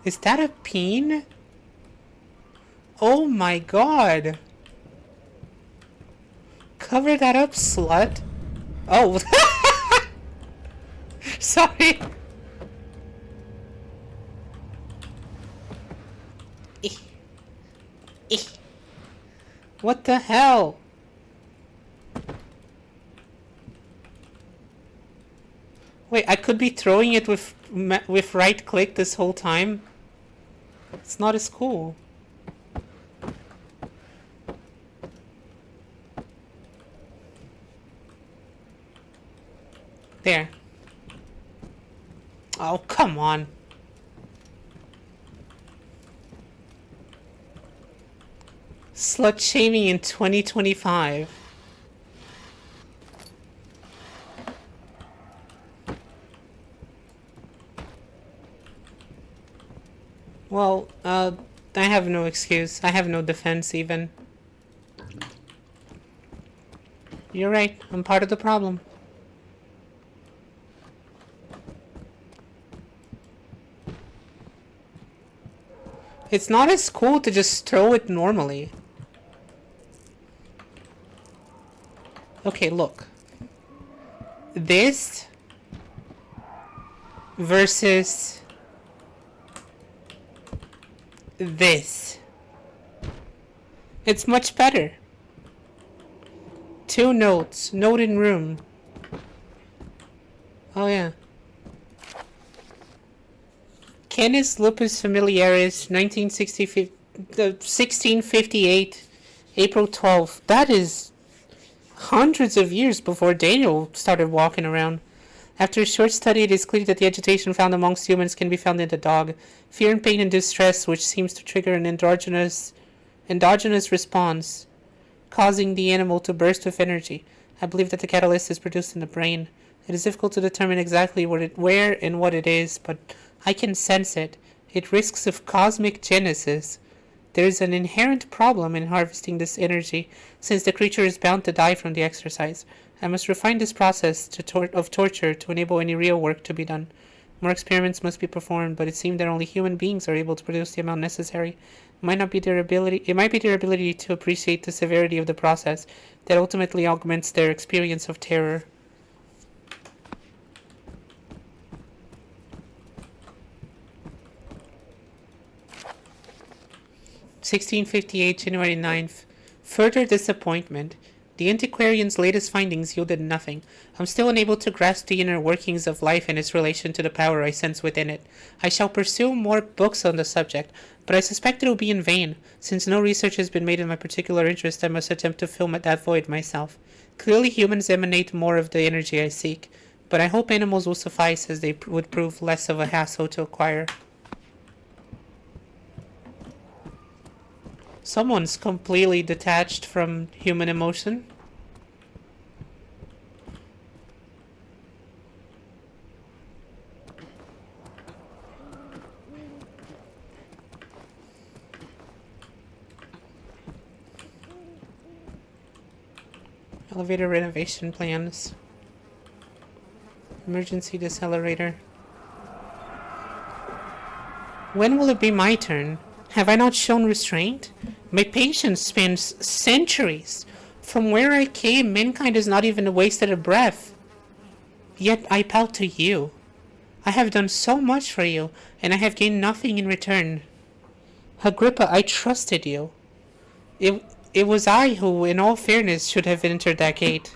Is that a peen? Oh my god. Cover that up, slut. Oh. Sorry. What the hell? Wait, I could be throwing it with right click this whole time. It's not as cool. There. Oh, come on. Slut shaming in 2025. Well, I have no excuse. I have no defense even. You're right. I'm part of the problem. It's not as cool to just throw it normally. Okay, look. This versus this. It's much better. 2 notes. Note in room. Oh yeah. Canis lupus familiaris, 1658, April 12th. That is hundreds of years before Daniel started walking around. After a short study, it is clear that the agitation found amongst humans can be found in the dog. Fear and pain and distress, which seems to trigger an endogenous response, causing the animal to burst with energy. I believe that the catalyst is produced in the brain. It is difficult to determine exactly where and what it is, but I can sense it. It risks of cosmic genesis. There is an inherent problem in harvesting this energy, since the creature is bound to die from the exercise. I must refine this process of torture to enable any real work to be done. More experiments must be performed, but it seems that only human beings are able to produce the amount necessary. It might be their ability to appreciate the severity of the process that ultimately augments their experience of terror. (1658) January 9th. Further disappointment. The antiquarian's latest findings yielded nothing. I'm still unable to grasp the inner workings of life and its relation to the power I sense within it. I shall pursue more books on the subject, but I suspect it will be in vain. Since no research has been made in my particular interest, I must attempt to fill that void myself. Clearly humans emanate more of the energy I seek, but I hope animals will suffice, as they would prove less of a hassle to acquire. Someone's completely detached from human emotion. Elevator renovation plans. Emergency decelerator. When will it be my turn? Have I not shown restraint? My patience spans centuries. From where I came, mankind has not even wasted a breath. Yet I bow to you. I have done so much for you, and I have gained nothing in return. Agrippa, I trusted you. It was I who, in all fairness, should have entered that gate.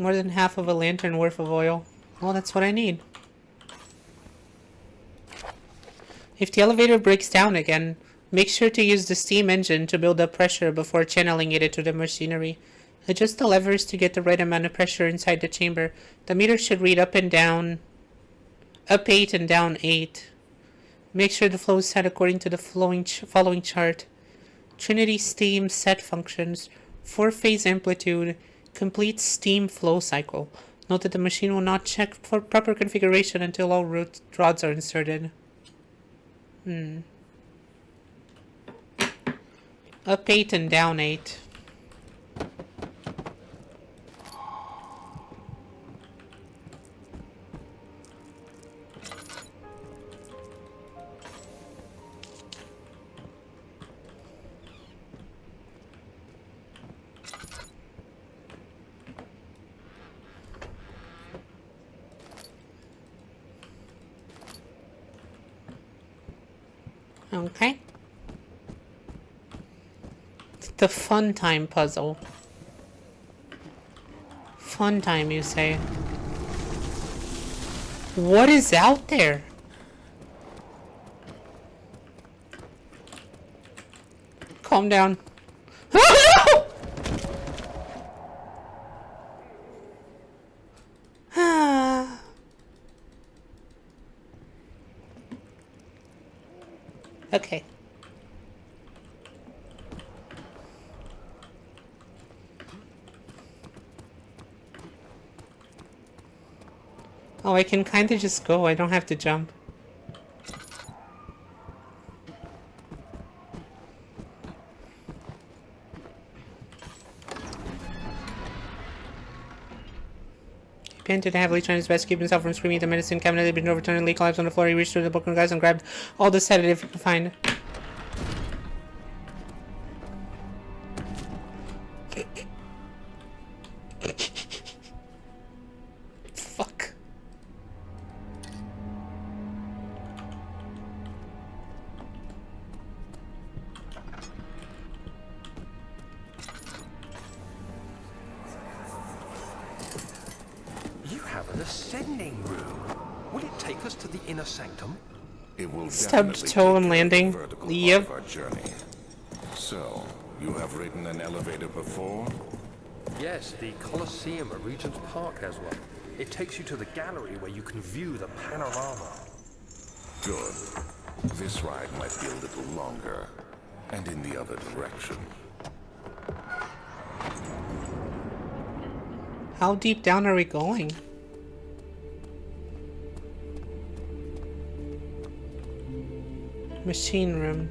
More than half of a lantern worth of oil. Well, that's what I need. If the elevator breaks down again, make sure to use the steam engine to build up pressure before channeling it into the machinery. Adjust the levers to get the right amount of pressure inside the chamber. The meter should read up and down, up 8 and down 8. Make sure the flow is set according to the following chart. Trinity steam set functions, 4-phase amplitude, complete steam flow cycle. Note that the machine will not check for proper configuration until all rods are inserted. Up 8 and down 8. Okay. The fun time puzzle. Fun time, you say? What is out there? Calm down. Okay. Oh, I can kind of just go. I don't have to jump. He panted heavily, trying his best to keep himself from screaming. The medicine cabinet had been overturned and Lee collapsed on the floor. He reached through the book and guys and grabbed all the sedative he could find. Fuck. You have an ascending room. Will it take us to the inner sanctum? It will Stubbed definitely toe take and care of the landing. vertical Yep. part of our journey. So, you have ridden an elevator before? Yes, the Colosseum at Regent's Park has one. It takes you to the gallery where you can view the panorama. Good. This ride might be a little longer, and in the other direction. How deep down are we going? Machine room.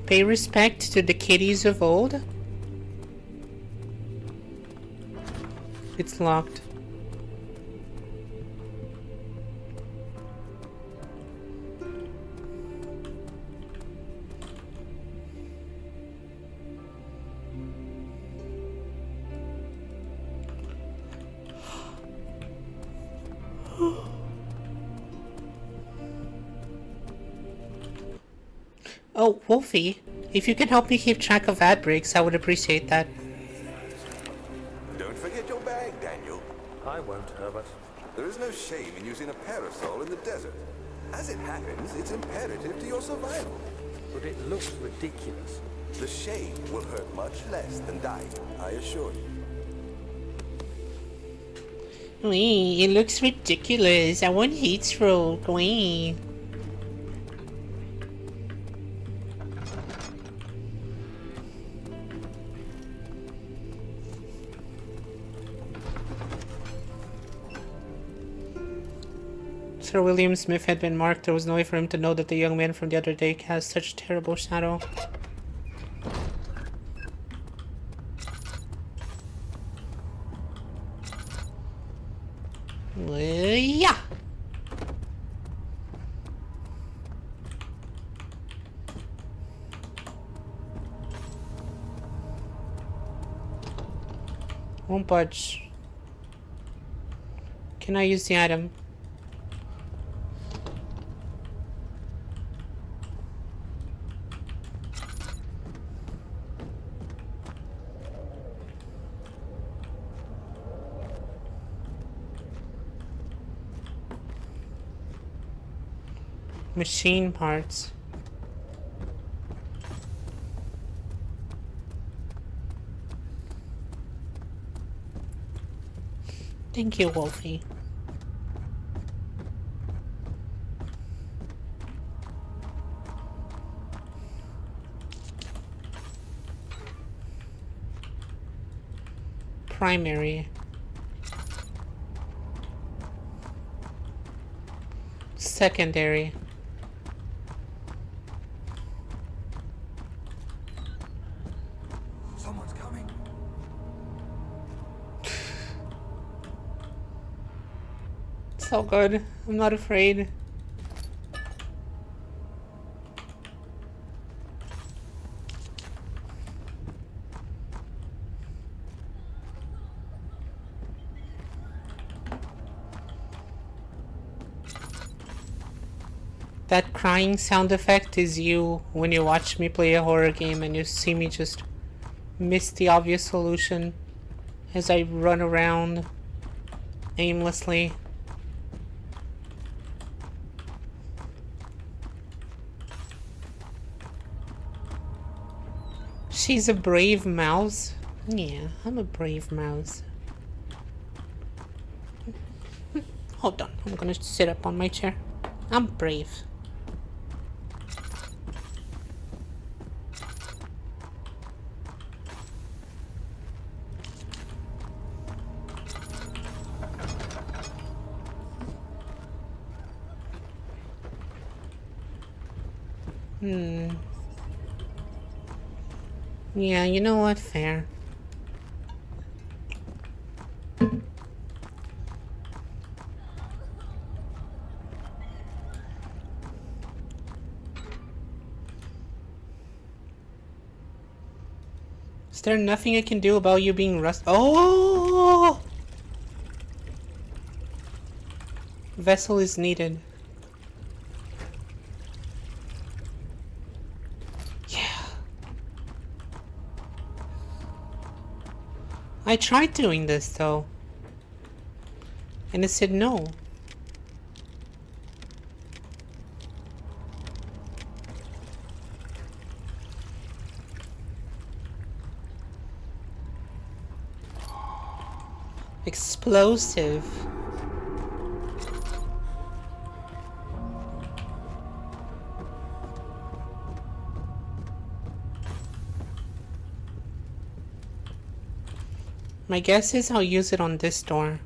Pay respect to the kiddies of old. It's locked. Oh, Wolfie, if you can help me keep track of ad breaks, I would appreciate that. Don't forget your bag, Daniel. I won't, Herbert. There is no shame in using a parasol in the desert. As it happens, it's imperative to your survival. But it looks ridiculous. The shade will hurt much less than dying, I assure you. Wee, it looks ridiculous. I want heat stroke. Wee. Sir William Smith had been marked. There was no way for him to know that the young man from the other day cast such a terrible shadow. Yeah. Won't budge. Can I use the item? Machine parts. Thank you, Wolfie. Primary. Secondary. Someone's coming. So good. I'm not afraid. That crying sound effect is you when you watch me play a horror game and you see me just miss the obvious solution as I run around aimlessly. She's a brave mouse. Yeah, I'm a brave mouse. Hold on, I'm gonna sit up on my chair. I'm brave. Yeah, you know what? Fair. Is there nothing I can do about you being Oh! Vessel is needed. Yeah. I tried doing this though. And it said no. Explosive. My guess is I'll use it on this door.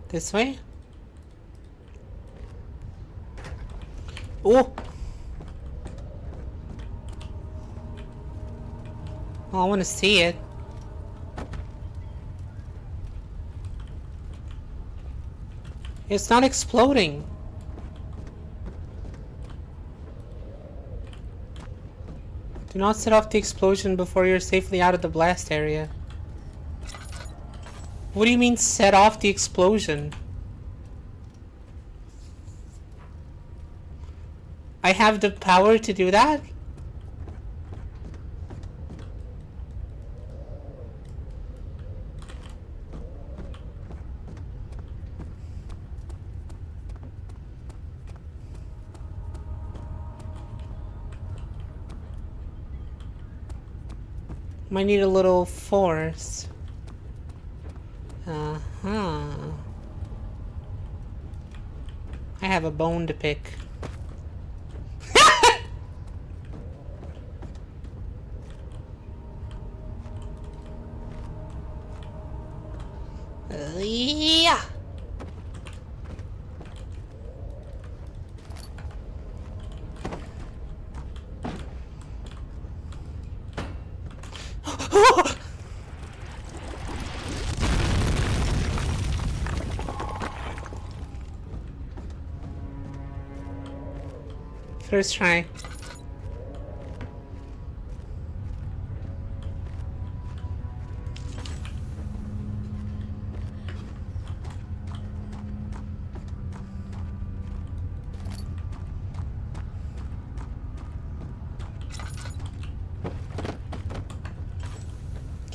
This way? Oh! Oh, I want to see it. It's not exploding. Do not set off the explosion before you're safely out of the blast area. What do you mean set off the explosion? I have the power to do that? Might need a little force. Uh-huh. I have a bone to pick. Yeah. First try.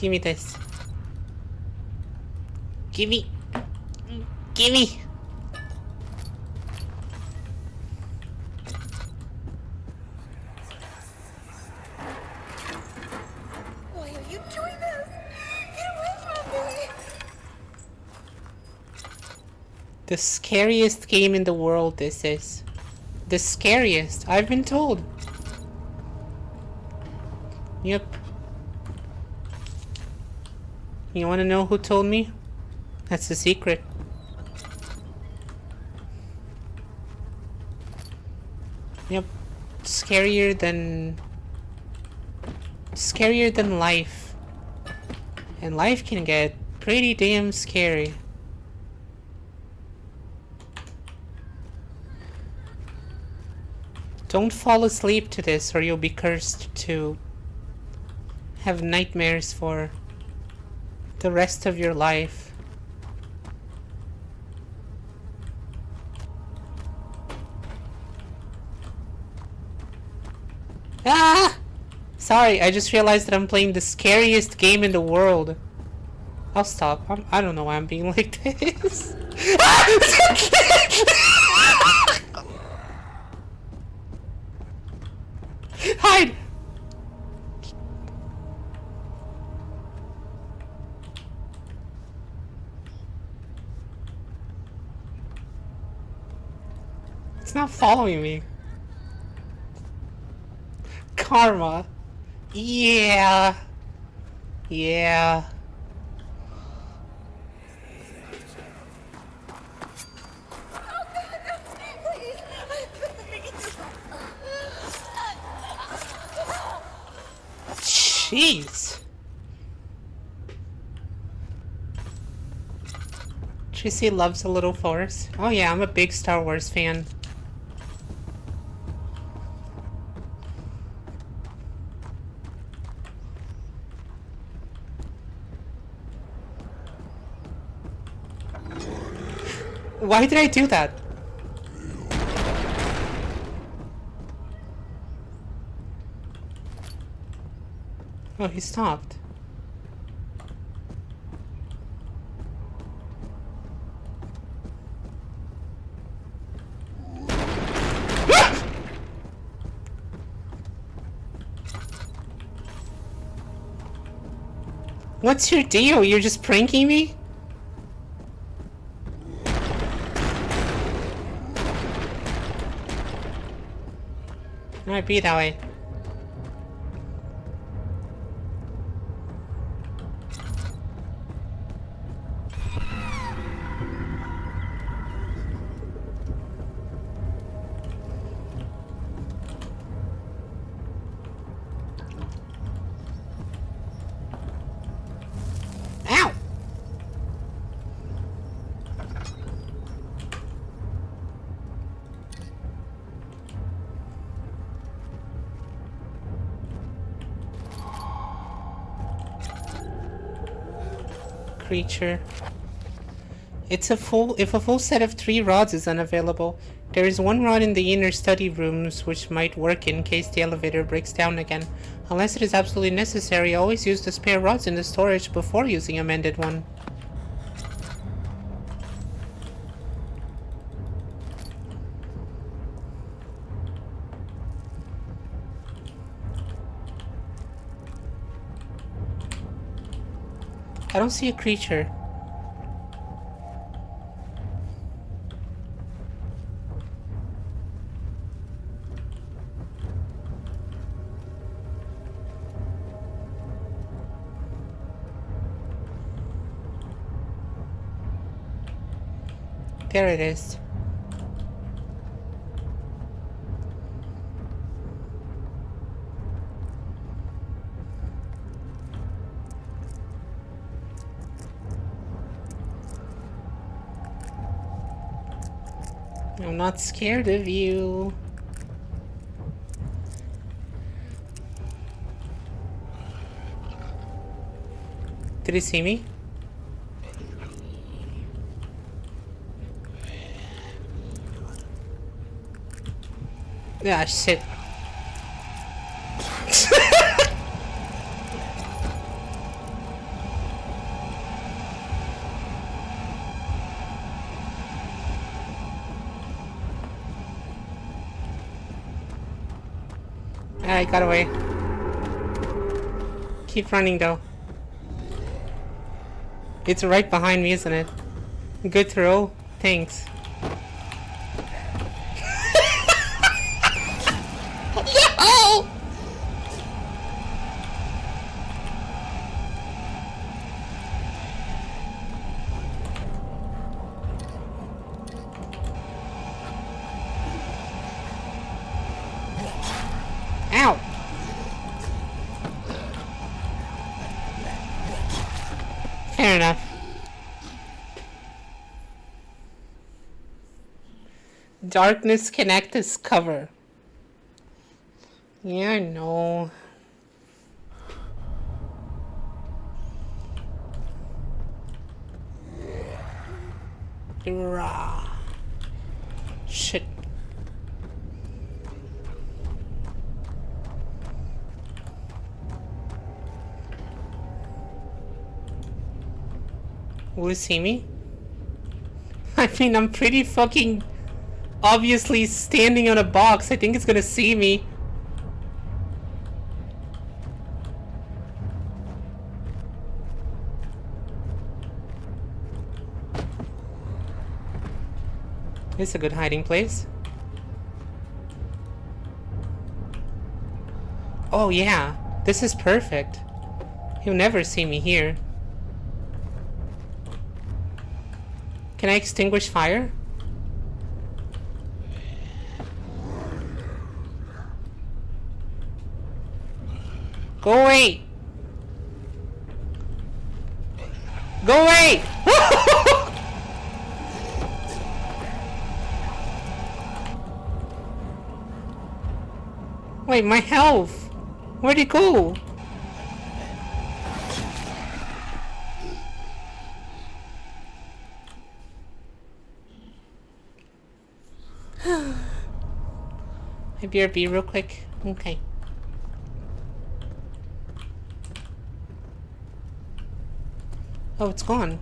Give me this. Give me. Give me. Why are you doing this? Get away from me! The scariest game in the world, this is. The scariest, I've been told. Yep. You wanna know who told me? That's the secret. Yep. Scarier than life. And life can get pretty damn scary. Don't fall asleep to this or you'll be cursed to have nightmares for the rest of your life. Ah! Sorry, I just realized that I'm playing the scariest game in the world. I'll stop. I don't know why I'm being like this. Hide! It's not following me. Karma. Yeah. Yeah. Jeez. Tracy loves a little force. Oh yeah, I'm a big Star Wars fan. Why did I do that? Oh, he stopped. What's your deal? You're just pranking me? It might be that way. Ow! Creature. If a full set of 3 rods is unavailable, there is 1 rod in the inner study rooms which might work in case the elevator breaks down again. Unless it is absolutely necessary, always use the spare rods in the storage before using a mended one. I don't see a creature. There it is. I'm not scared of you. Did he see me? Ah, shit. Alright, got away. Keep running though. It's right behind me, isn't it? Good throw. Thanks. Yo! Ow! Fair enough. Darkness can act as cover. Yeah, I know. Rah. Shit. Will it see me? I mean, I'm pretty fucking obviously standing on a box. I think it's gonna see me. It's a good hiding place. Oh yeah, this is perfect. He'll never see me here. Can I extinguish fire? Go away! Go away! Wait, my health! Where'd it go? I BRB real quick. Okay. Oh, it's gone.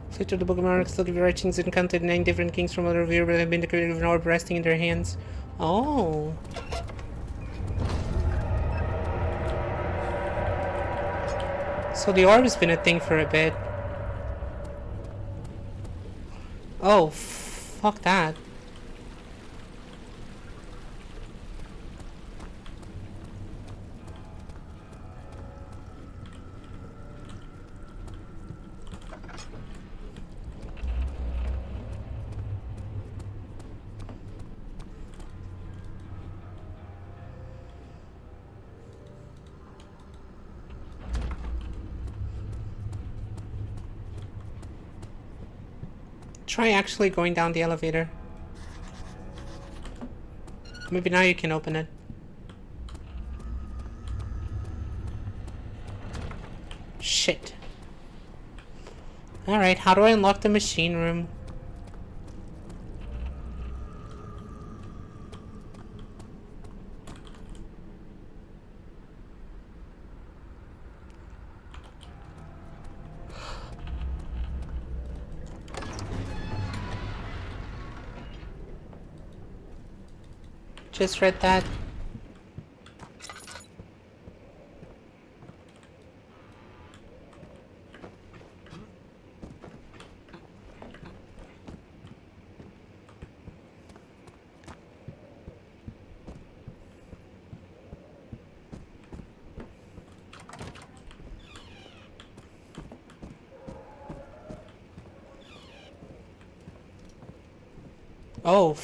So to the book of monarchs, look at the writings and counted 9 different kings from other view, but have been declared with an orb resting in their hands. Oh. So the orb has been a thing for a bit. Oh, fuck that. Try actually going down the elevator. Maybe now you can open it. Shit. Alright, how do I unlock the machine room? Just read that. Oh,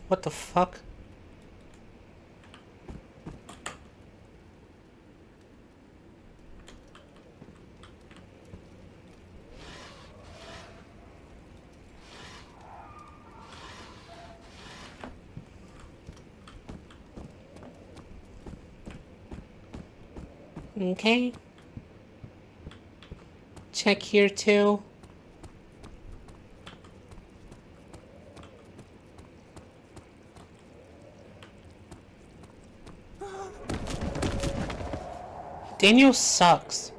what the fuck? Okay. Check here too. Daniel sucks.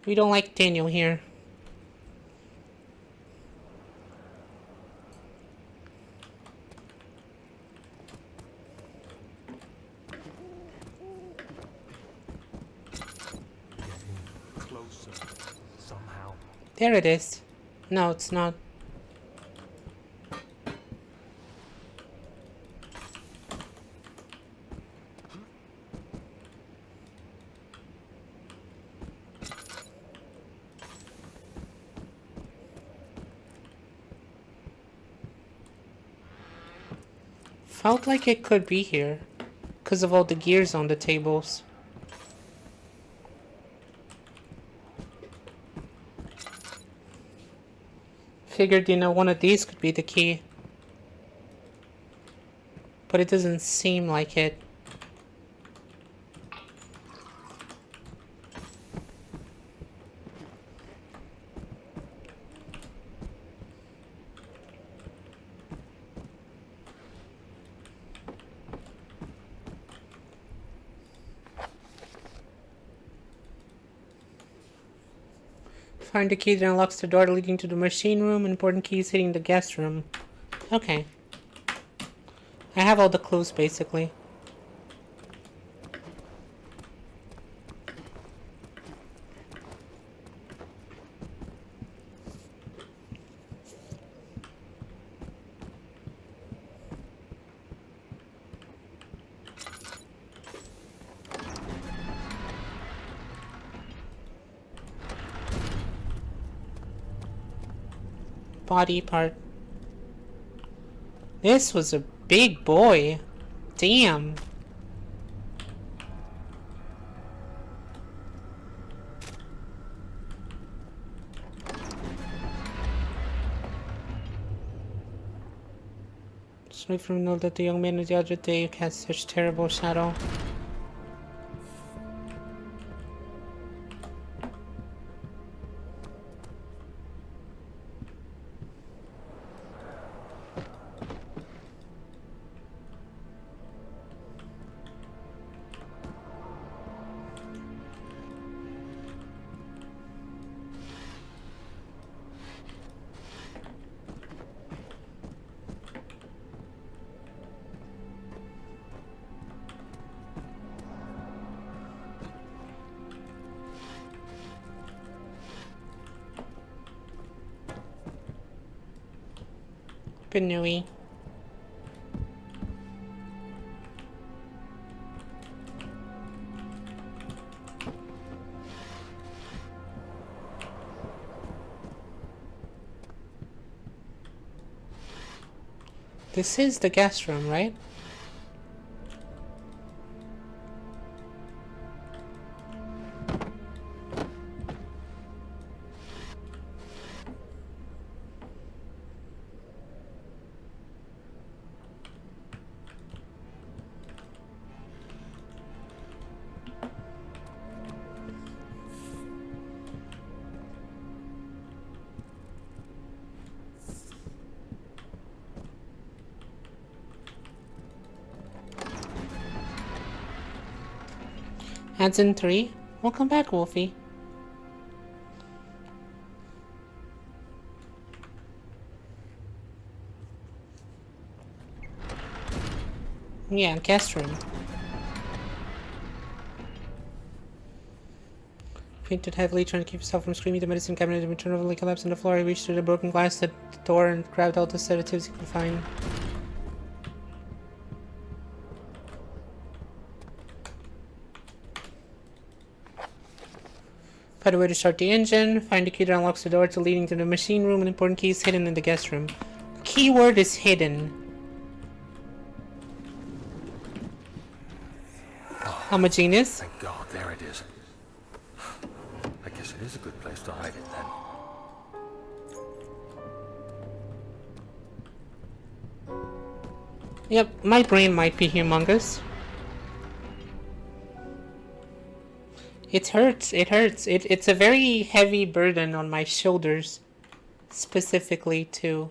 We don't like Daniel here. Closer, somehow. There it is. No, it's not. Felt like it could be here, because of all the gears on the tables. Figured, one of these could be the key. But it doesn't seem like it. Find the key that unlocks the door leading to the machine room. Important keys hitting the guest room. Okay. I have all the clues, basically. Body part. This was a big boy. Damn. Just wait for me to know that the young man of the other day cast such terrible shadow. Benui. This is the guest room, right? Hands in 3. Welcome back, Wolfie. Yeah, guest room. Fainted heavily, trying to keep himself from screaming. The medicine cabinet had been turned over like collapsed on the floor. He reached through the broken glass at the door and grabbed all the sedatives he could find. Find a way to start the engine. Find the key that unlocks the door to leading to the machine room. An important key is hidden in the guest room. Keyword is hidden. I'm a genius. Thank God, there it is. I guess it is a good place to hide it then. Yep, my brain might be humongous. It hurts, it hurts. It's a very heavy burden on my shoulders. Specifically to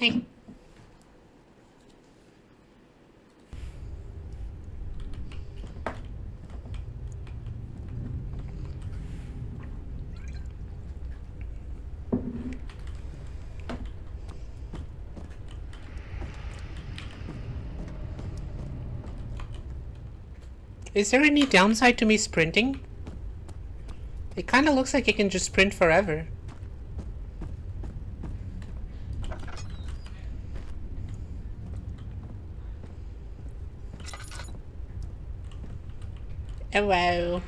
Hey. Is there any downside to me sprinting? It kind of looks like it can just sprint forever. Hello.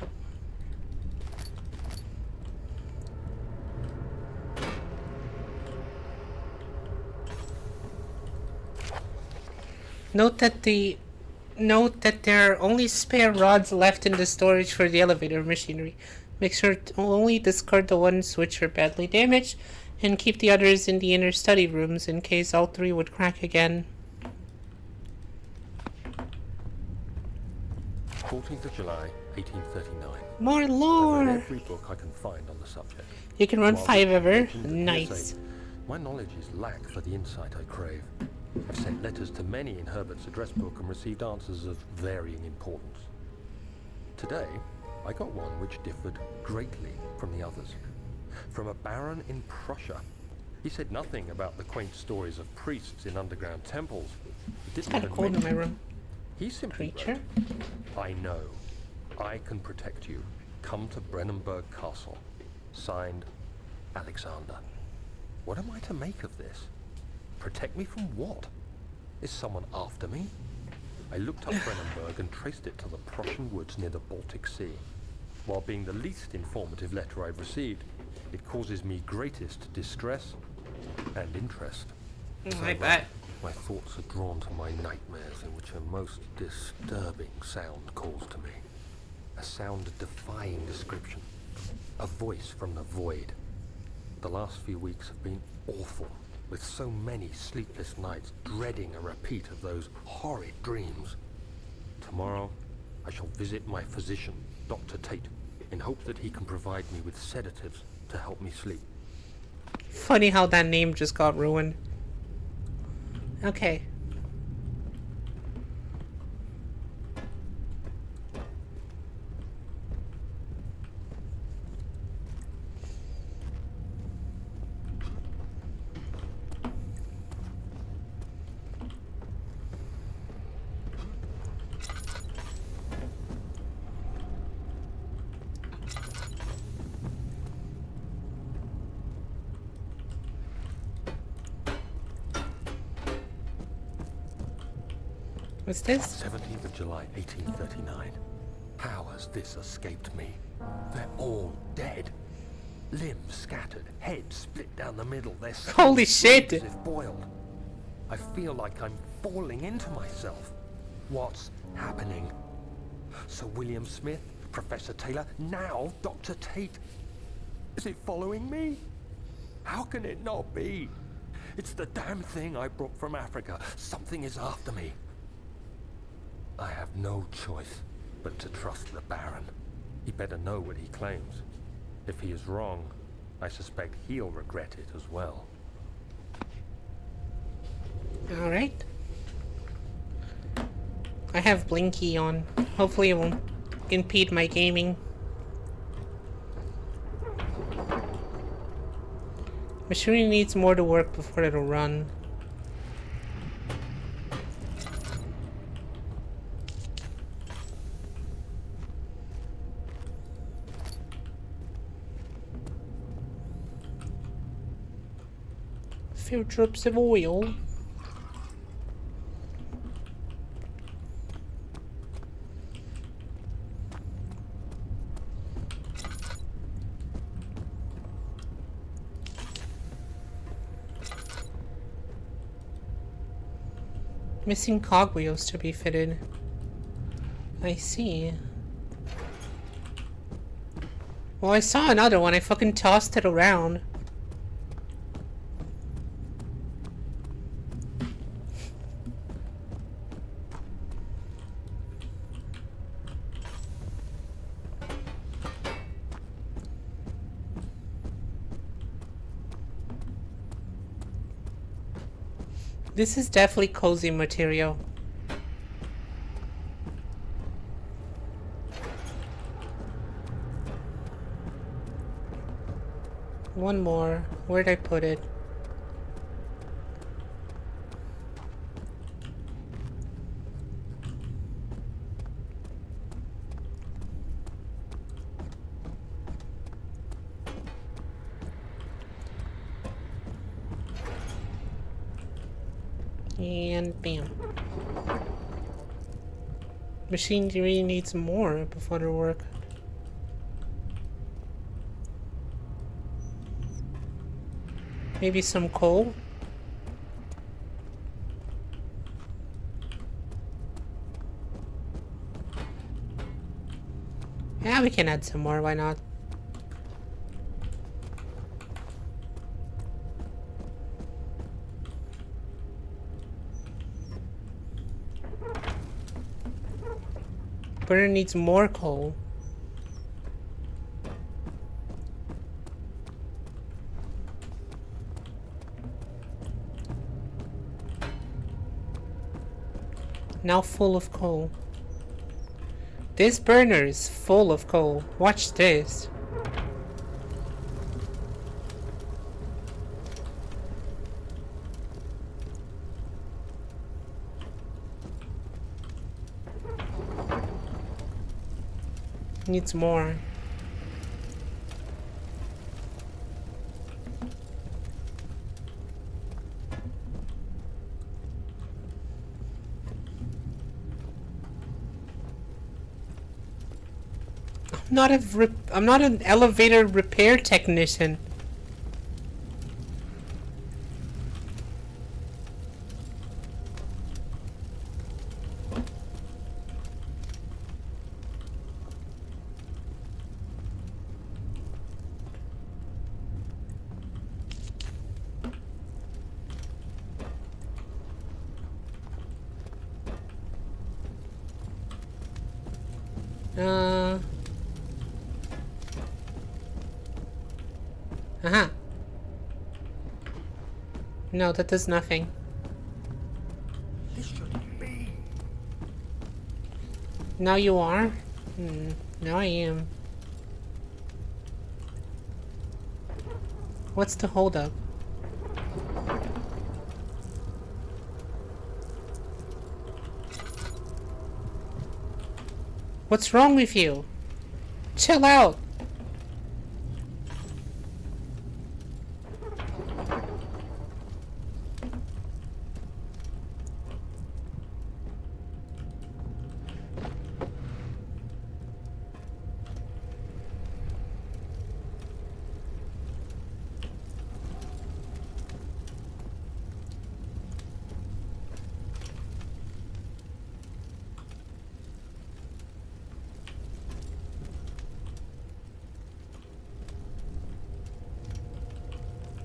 Note that there are only spare rods left in the storage for the elevator machinery. Make sure to only discard the ones which are badly damaged, and keep the others in the inner study rooms in case all three would crack again. 14th of July, 1839. More I've read lore! every book I can find on the subject. You can run While 5 the ever? legend and Nice. hearsay, my knowledge is lack for the insight I crave. I've sent letters to many in Herbert's address book and received answers of varying importance. Today, I got one which differed greatly from the others. From a baron in Prussia. He said nothing about the quaint stories of priests in underground temples. He didn't Kind of even cold in my mention- room. He simply Creature? wrote, I know. I can protect you. Come to Brennenburg Castle. Signed, Alexander. What am I to make of this? Protect me from what? Is someone after me? I looked up Brennenburg and traced it to the Prussian woods near the Baltic Sea. While being the least informative letter I've received, it causes me greatest distress and interest. I bet. My thoughts are drawn to my nightmares in which a most disturbing sound calls to me. A sound defying description. A voice from the void. The last few weeks have been awful, with so many sleepless nights dreading a repeat of those horrid dreams. Tomorrow, I shall visit my physician, Dr. Tate, in hope that he can provide me with sedatives to help me sleep. Funny how that name just got ruined. Okay. What's this? 17th of July, 1839. How has this escaped me? They're all dead. Limbs scattered, heads split down the middle, their skins Holy shit! as if boiled. I feel like I'm falling into myself. What's happening? Sir William Smith, Professor Taylor, now Dr. Tate. Is it following me? How can it not be? It's the damn thing I brought from Africa. Something is after me. I have no choice but to trust the Baron. He better know what he claims. If he is wrong, I suspect he'll regret it as well. Alright. I have Blinky on. Hopefully it won't impede my gaming. Machinery needs more to work before it'll run. Few drips of oil. Missing cogwheels to be fitted. I see. Well, I saw another one. I fucking tossed it around. This is definitely cozy material. One more. Where'd I put it? And bam. Machinery needs more before it'll work. Maybe some coal? Yeah, we can add some more, why not? Burner needs more coal. Now full of coal. This burner is full of coal. Watch this. Needs more. I'm not an elevator repair technician. Uh-huh. No, that does nothing. This shouldn't be. Now you are? Now I am. What's the holdup? What's wrong with you? Chill out!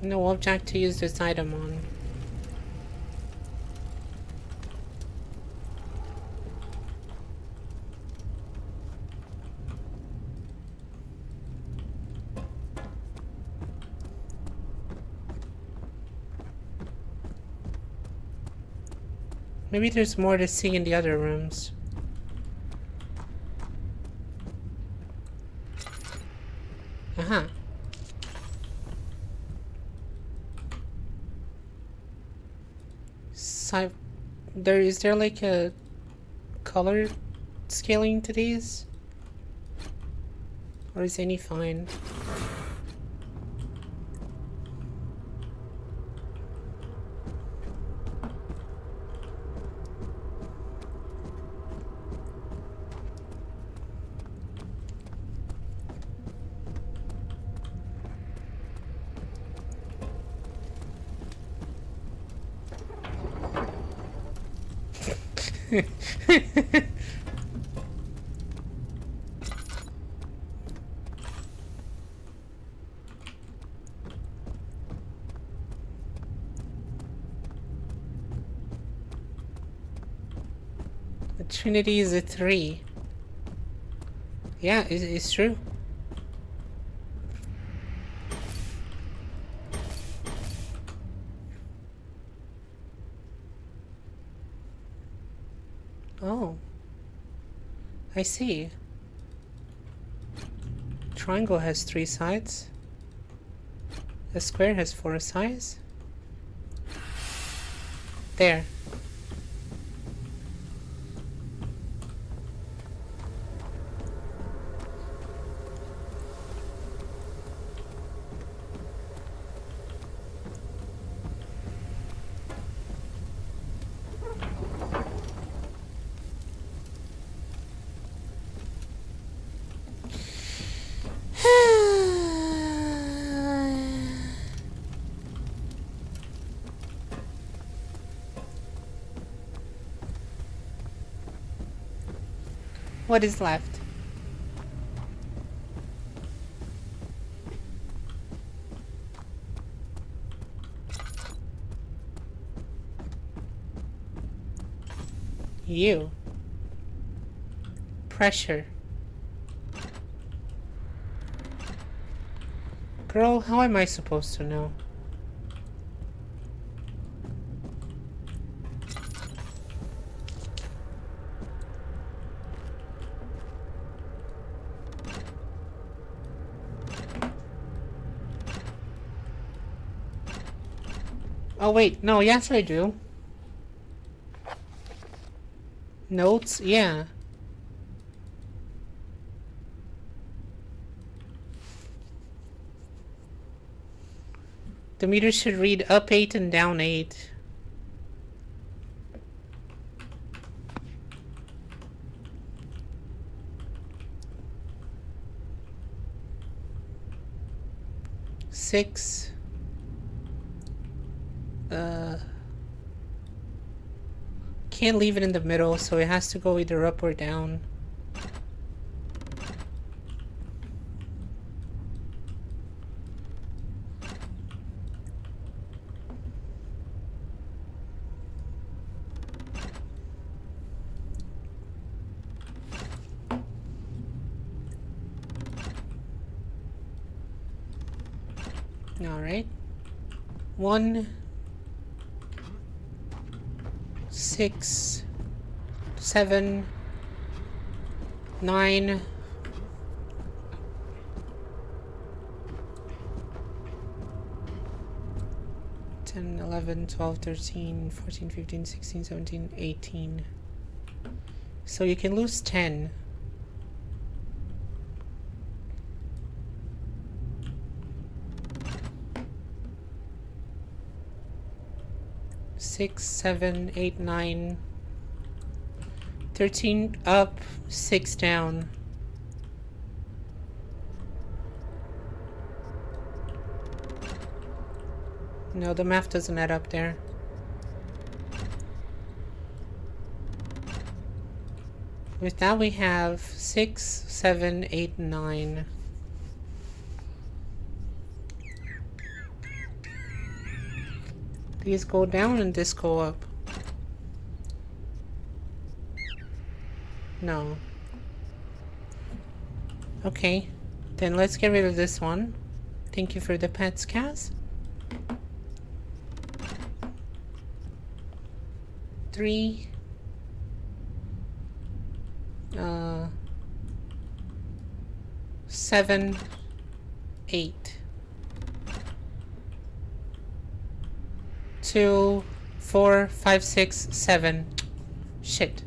No object to use this item on. Maybe there's more to see in the other rooms. Uh-huh. Is there like a color scaling to these? Or is any fine? The Trinity is a 3. Yeah, it's true. I see. Triangle has 3 sides. A square has 4 sides. There. What is left? You. Pressure. Girl, how am I supposed to know? Oh wait, no, yes I do. Notes? Yeah. The meter should read up 8 and down 8. Six. Can't leave it in the middle, so it has to go either up or down. Alright. 1, 6, 7, 9, 10, 11, 12, 13, 14, 15, 16, 17, 18. So you can lose 10. Six, 7, 8, 9, 13 up, 6 down. No, the math doesn't add up there. With that we have 6, 7, 8, 9. These go down and this go up. No. Okay, then let's get rid of this one. Thank you for the pets, Cass. 3. 7, 8. 2, 4, 5, 6, 7. Shit.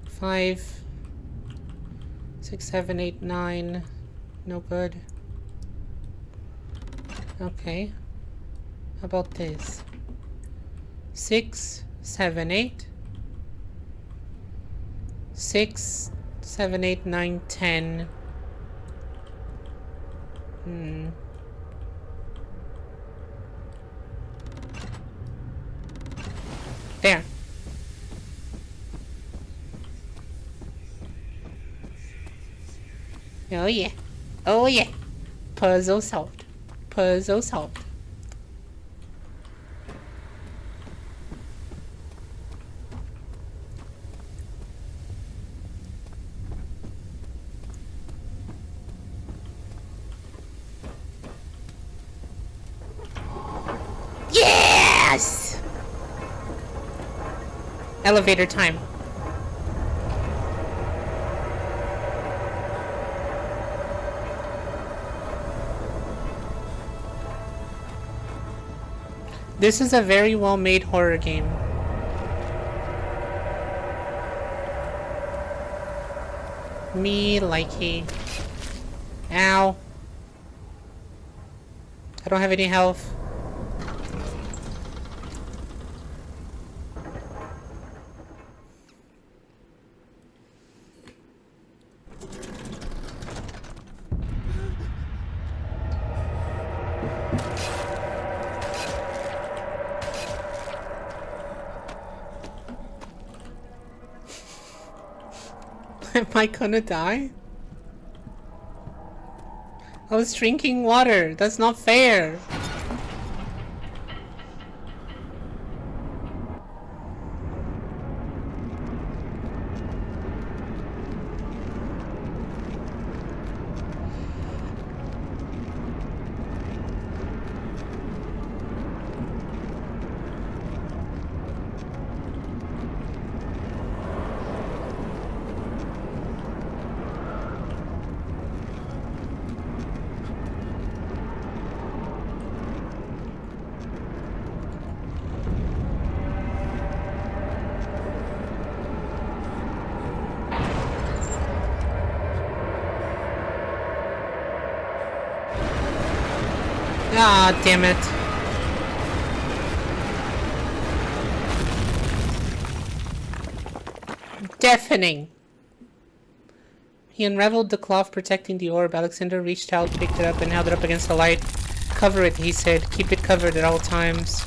Five, 6, 7, 8, 9. No good. Okay. How about this? 6, 7, 8. 6, 7, 8, 9, 10. There. Oh yeah. Oh yeah. Puzzle solved. Puzzle solved. Yes! Elevator time. This is a very well-made horror game. Me likey. Ow. I don't have any health. Am I gonna die? I was drinking water. That's not fair. Ah, damn it. Deafening. He unraveled the cloth protecting the orb. Alexander reached out, picked it up, and held it up against the light. Cover it, he said. Keep it covered at all times.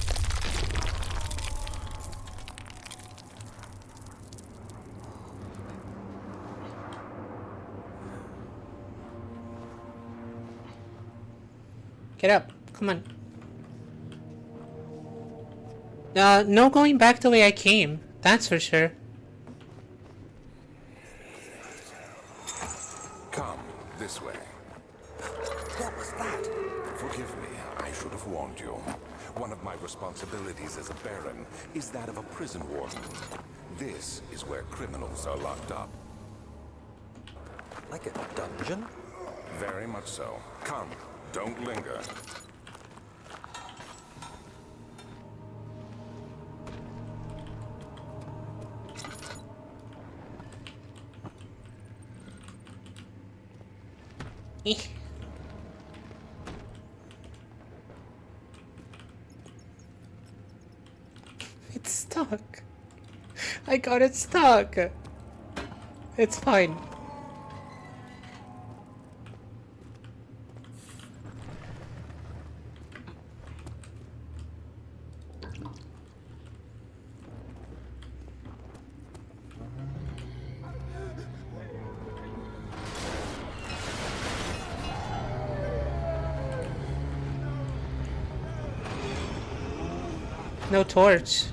Get up. Come on. No going back the way I came. That's for sure. Come, this way. What was that? Forgive me, I should have warned you. One of my responsibilities as a Baron is that of a prison warden. This is where criminals are locked up. Like a dungeon? Very much so. Come, don't linger. It's stuck. I got it stuck. It's fine. No torch.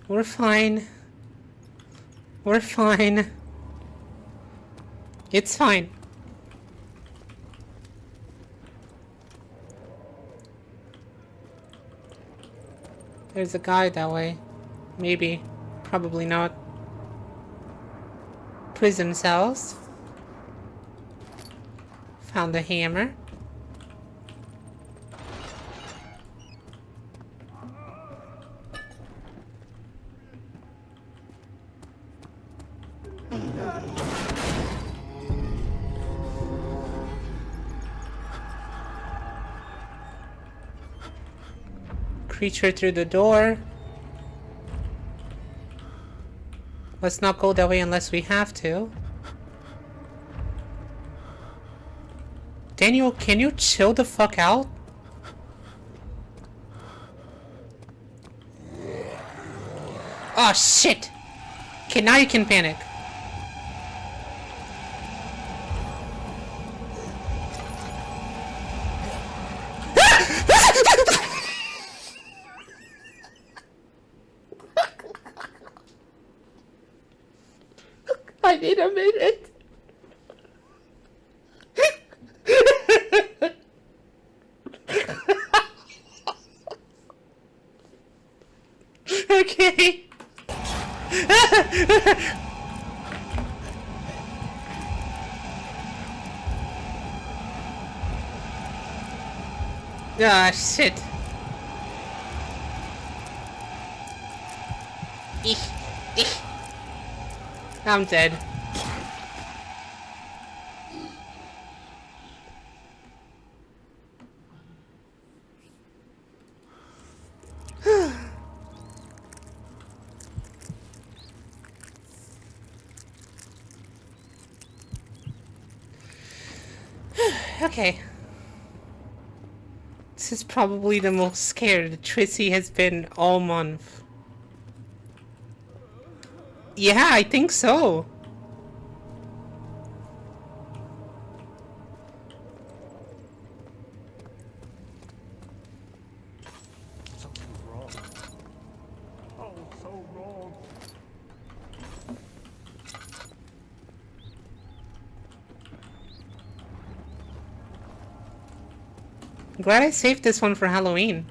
We're fine. We're fine. It's fine. There's a guy that way. Maybe. Probably not. Prison cells. Found the hammer. Creature through the door. Let's not go that way unless we have to. Daniel, can you chill the fuck out? Oh shit! Okay, now you can panic. I need a minute. Okay. Ah, shit. Eek, eek. I'm dead. Okay. This is probably the most scared Trissy has been all month. Yeah, I think so. Something's wrong. Oh, so wrong. I'm glad I saved this one for Halloween.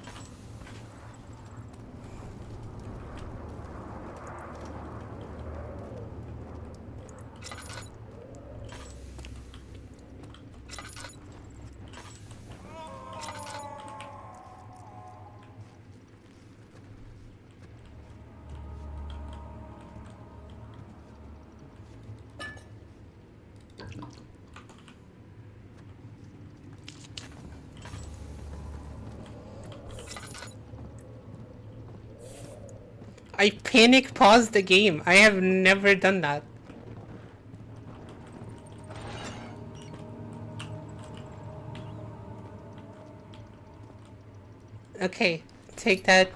I panic paused the game. I have never done that. Okay, take that.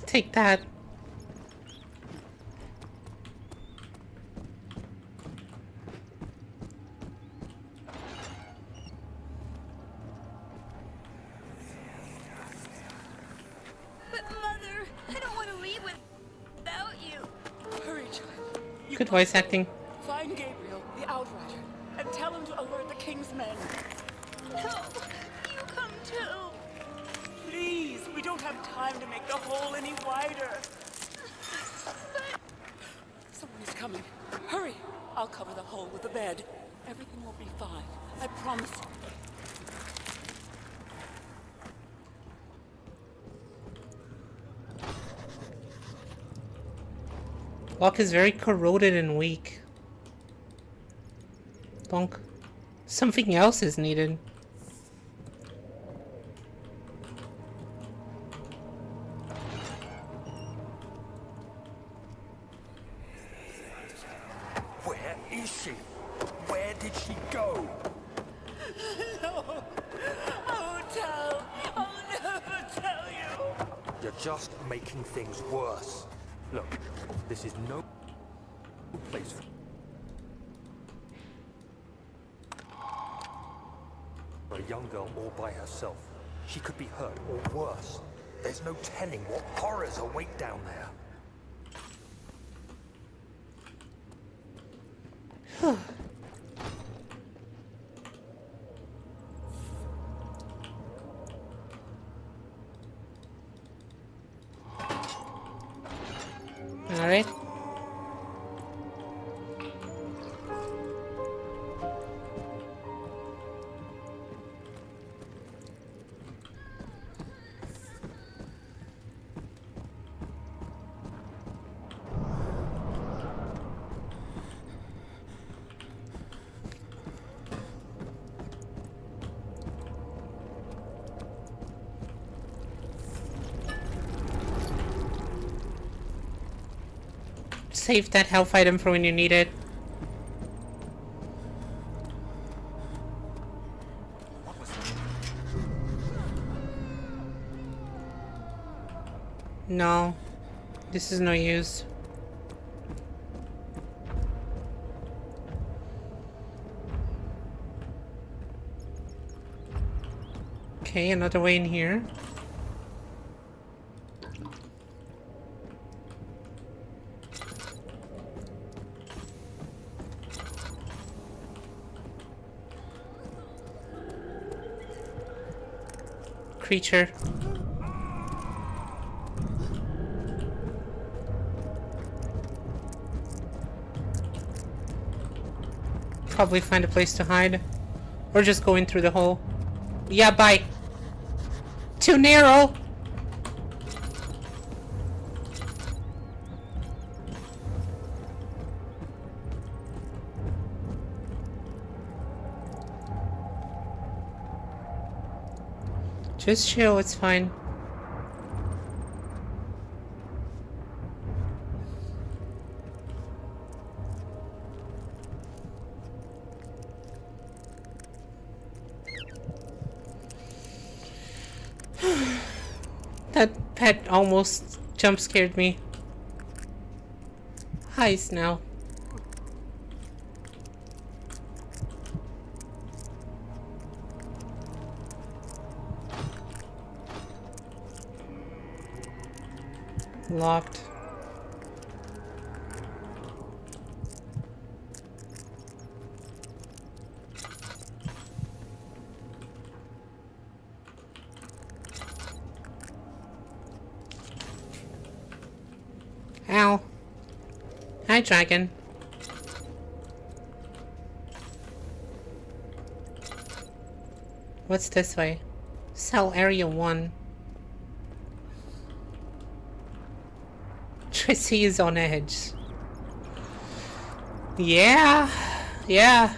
Take that. But Mother, I don't want to leave without you. Hurry, child. You Good must voice go. acting. Find Gabriel, the Outrider, and tell him to alert the King's men. No, you come too. Please, we don't have time to make the hole any wider. Someone is coming. Hurry! I'll cover the hole with the bed. Everything will be fine. I promise you. Lock is very corroded and weak. Bonk. Something else is needed. Where is she? Where did she go? No! I won't tell! I'll never tell you! You're just making things worse. Look, this is no place for a young girl all by herself. She could be hurt or worse. There's no telling what horrors await down there. Alright. Save that health item for when you need it. No. This is no use. Okay, another way in here. creature. Probably find a place to hide. Or just go in through the hole. Yeah, bye. Too narrow! Just chill, it's fine. That pet almost jump scared me. Heist now. Locked. Ow. Hi, dragon. What's this way? Cell Area 1. Tracy is on edge. Yeah. Yeah.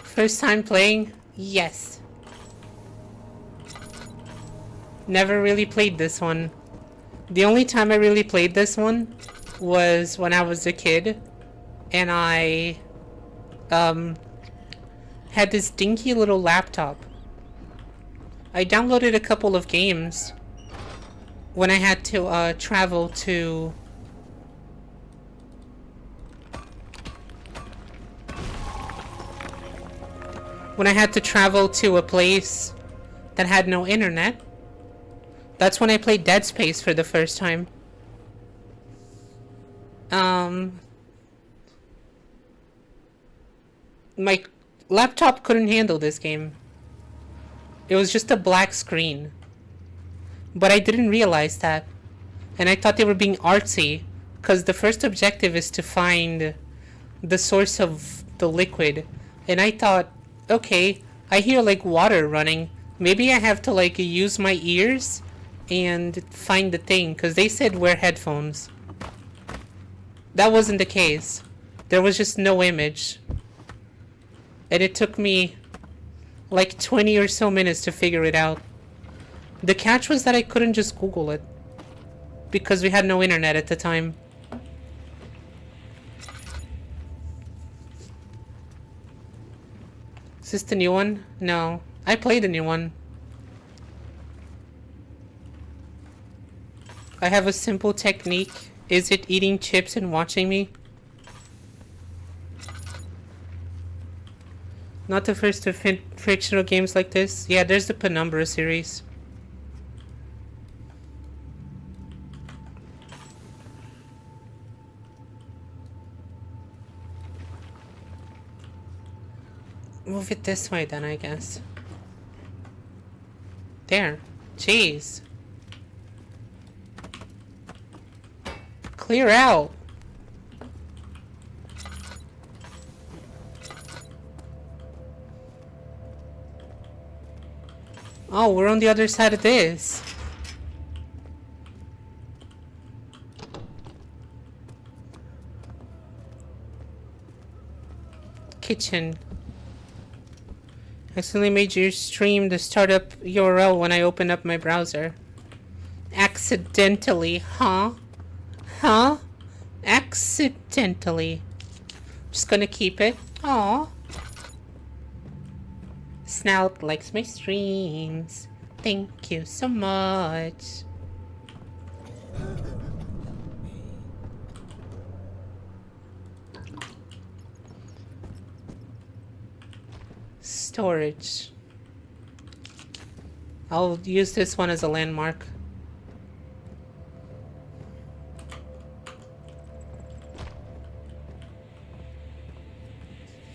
First time playing? Yes. Never really played this one. The only time I really played this one was when I was a kid and I had this dinky little laptop. I downloaded a couple of games when I had to travel to a place that had no internet. That's when I played Dead Space for the first time. My laptop couldn't handle this game. It was just a black screen. But I didn't realize that. And I thought they were being artsy, because the first objective is to find the source of the liquid. And I thought, okay, I hear like water running. Maybe I have to like use my ears and find the thing, because they said wear headphones. That wasn't the case. There was just no image. And it took me like 20 or so minutes to figure it out. The catch was that I couldn't just Google it, because we had no internet at the time. Is this the new one? No. I played the new one. I have a simple technique. Is it eating chips and watching me? Not the first of fictional games like this. Yeah, there's the Penumbra series. Move it this way then, I guess. There. Jeez. Clear out. Oh, we're on the other side of this. Kitchen. Accidentally made your stream the startup URL when I opened up my browser. Accidentally, huh? Huh? Accidentally. Just gonna keep it. Aww. Snout likes my streams. Thank you so much. Storage. I'll use this one as a landmark.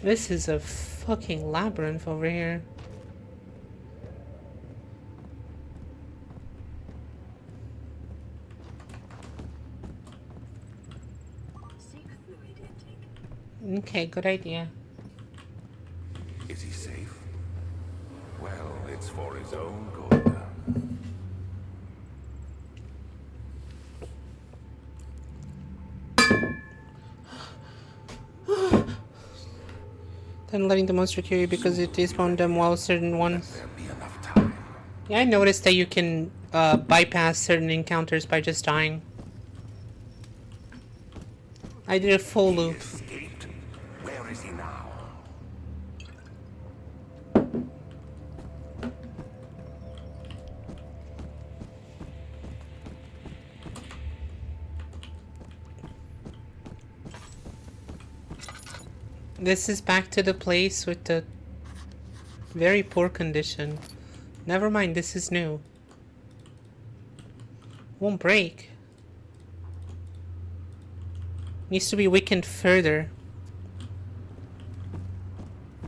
This is a fucking labyrinth over here. Okay, good idea. Is he safe? Well, it's for his own good. Then letting the monster kill you because it despawned them while certain ones. There'll be enough time. Yeah, I noticed that you can bypass certain encounters by just dying. I did a full loop. Escaped? Where is he now? This is back to the place with the very poor condition. Never mind, this is new. Won't break. Needs to be weakened further.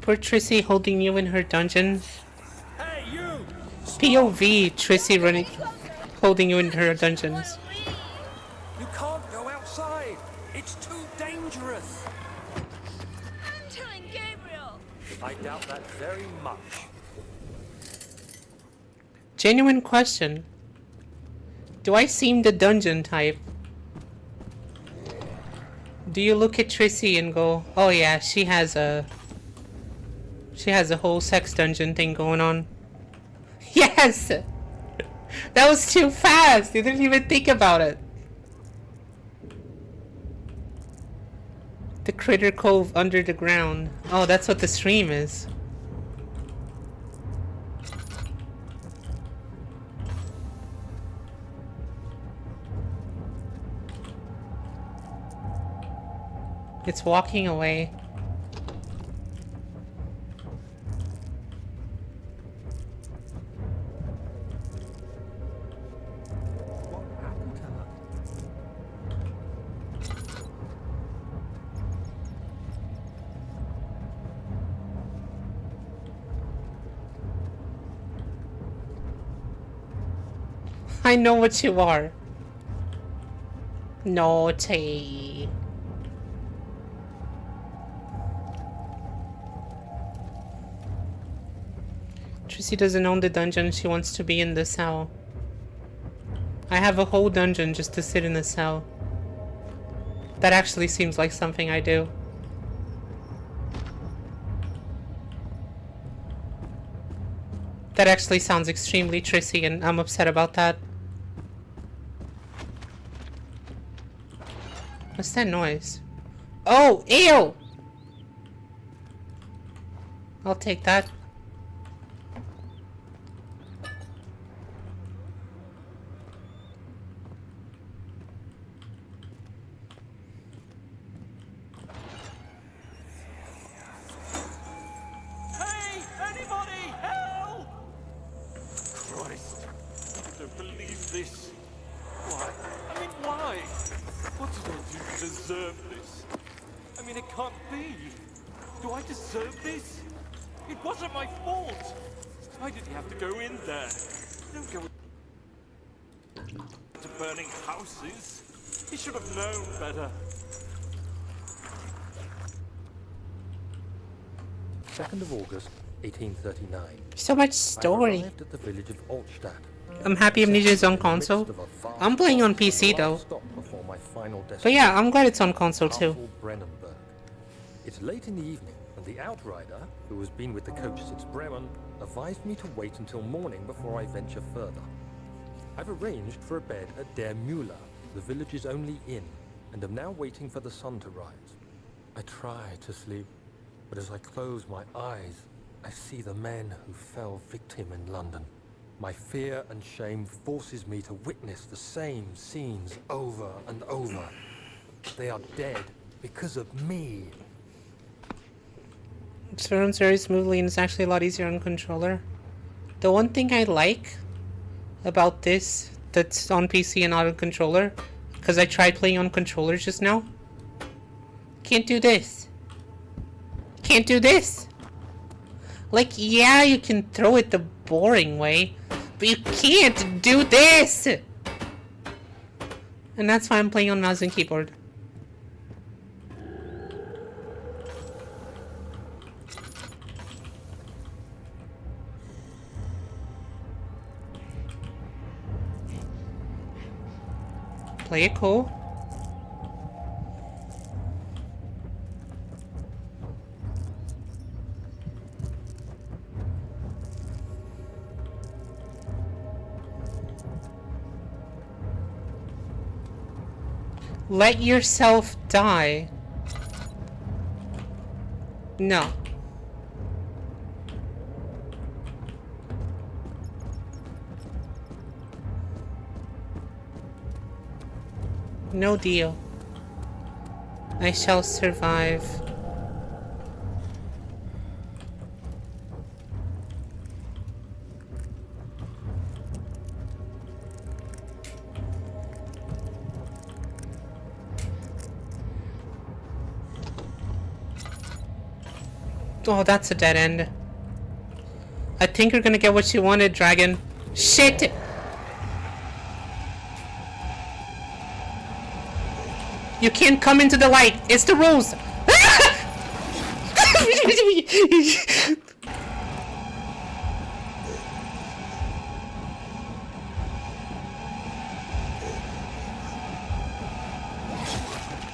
Poor Trissy holding you in her dungeon. Hey, you! POV Trissy running, holding you in her dungeons. You can't go outside. It's too dangerous. I'm telling Gabriel. I doubt that very much. Genuine question. Do I seem the dungeon type? Do you look at Trissy and go, oh yeah, she has a whole sex dungeon thing going on? Yes! That was too fast! You didn't even think about it. The Critter Cove under the ground. Oh, that's what the stream is. It's walking away. What happened to her? I know what you are. Naughty. Trissy doesn't own the dungeon, she wants to be in the cell. I have a whole dungeon just to sit in the cell. That actually seems like something I do. That actually sounds extremely Trissy and I'm upset about that. What's that noise? Oh, ew! I'll take that. Hey, anybody, help! Christ, I don't believe this. Why? I mean, why? What did I do to deserve this? I mean, it can't be. Do I deserve this? It wasn't my fault. Why did he have to go in there? Don't go to burning houses. He should have known better. 2nd of August, 1839. So much I story. arrived at the village of Altstadt. I'm happy Amnesia is on console. I'm playing on PC though. But yeah, I'm glad it's on console too. Brennenburg. It's late in the evening, and the outrider, who has been with the coach since Bremen, advised me to wait until morning before I venture further. I've arranged for a bed at Der Müller, the village's only inn, and am now waiting for the sun to rise. I try to sleep, but as I close my eyes, I see the men who fell victim in London. My fear and shame forces me to witness the same scenes over and over. They are dead because of me. It runs very smoothly and it's actually a lot easier on controller. The one thing I like about this that's on PC and not on controller, because I tried playing on controllers just now, can't do this. Can't do this. Like, yeah, you can throw it the boring way, but you can't do this. And that's why I'm playing on mouse and keyboard. Play it cool. Let yourself die. No. No deal. I shall survive. Oh, that's a dead end. I think you're gonna get what you wanted, dragon. Shit! You can't come into the light. It's the rules.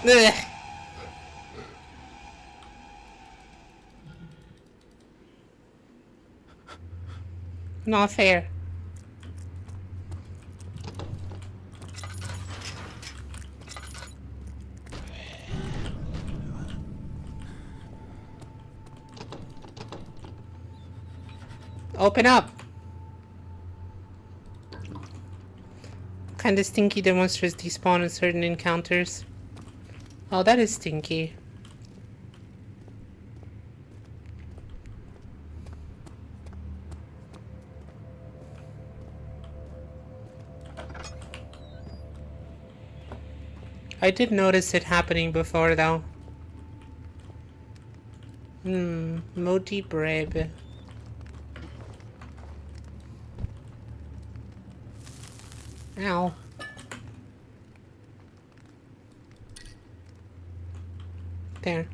Ugh. Not fair. Open up. Kinda stinky, the monsters despawn in certain encounters. Oh, that is stinky. I did notice it happening before, though. Moti bread. Ow. There.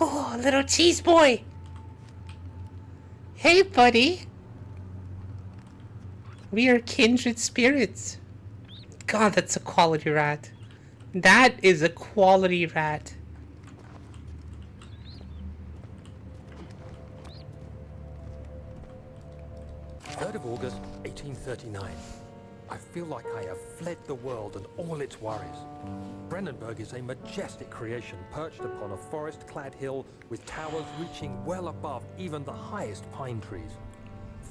Oh, little cheese boy. Hey, buddy. We are kindred spirits. God, that's a quality rat. That is a quality rat. August 1839. I feel like I have fled the world and all its worries. Brennenburg is a majestic creation perched upon a forest-clad hill with towers reaching well above even the highest pine trees.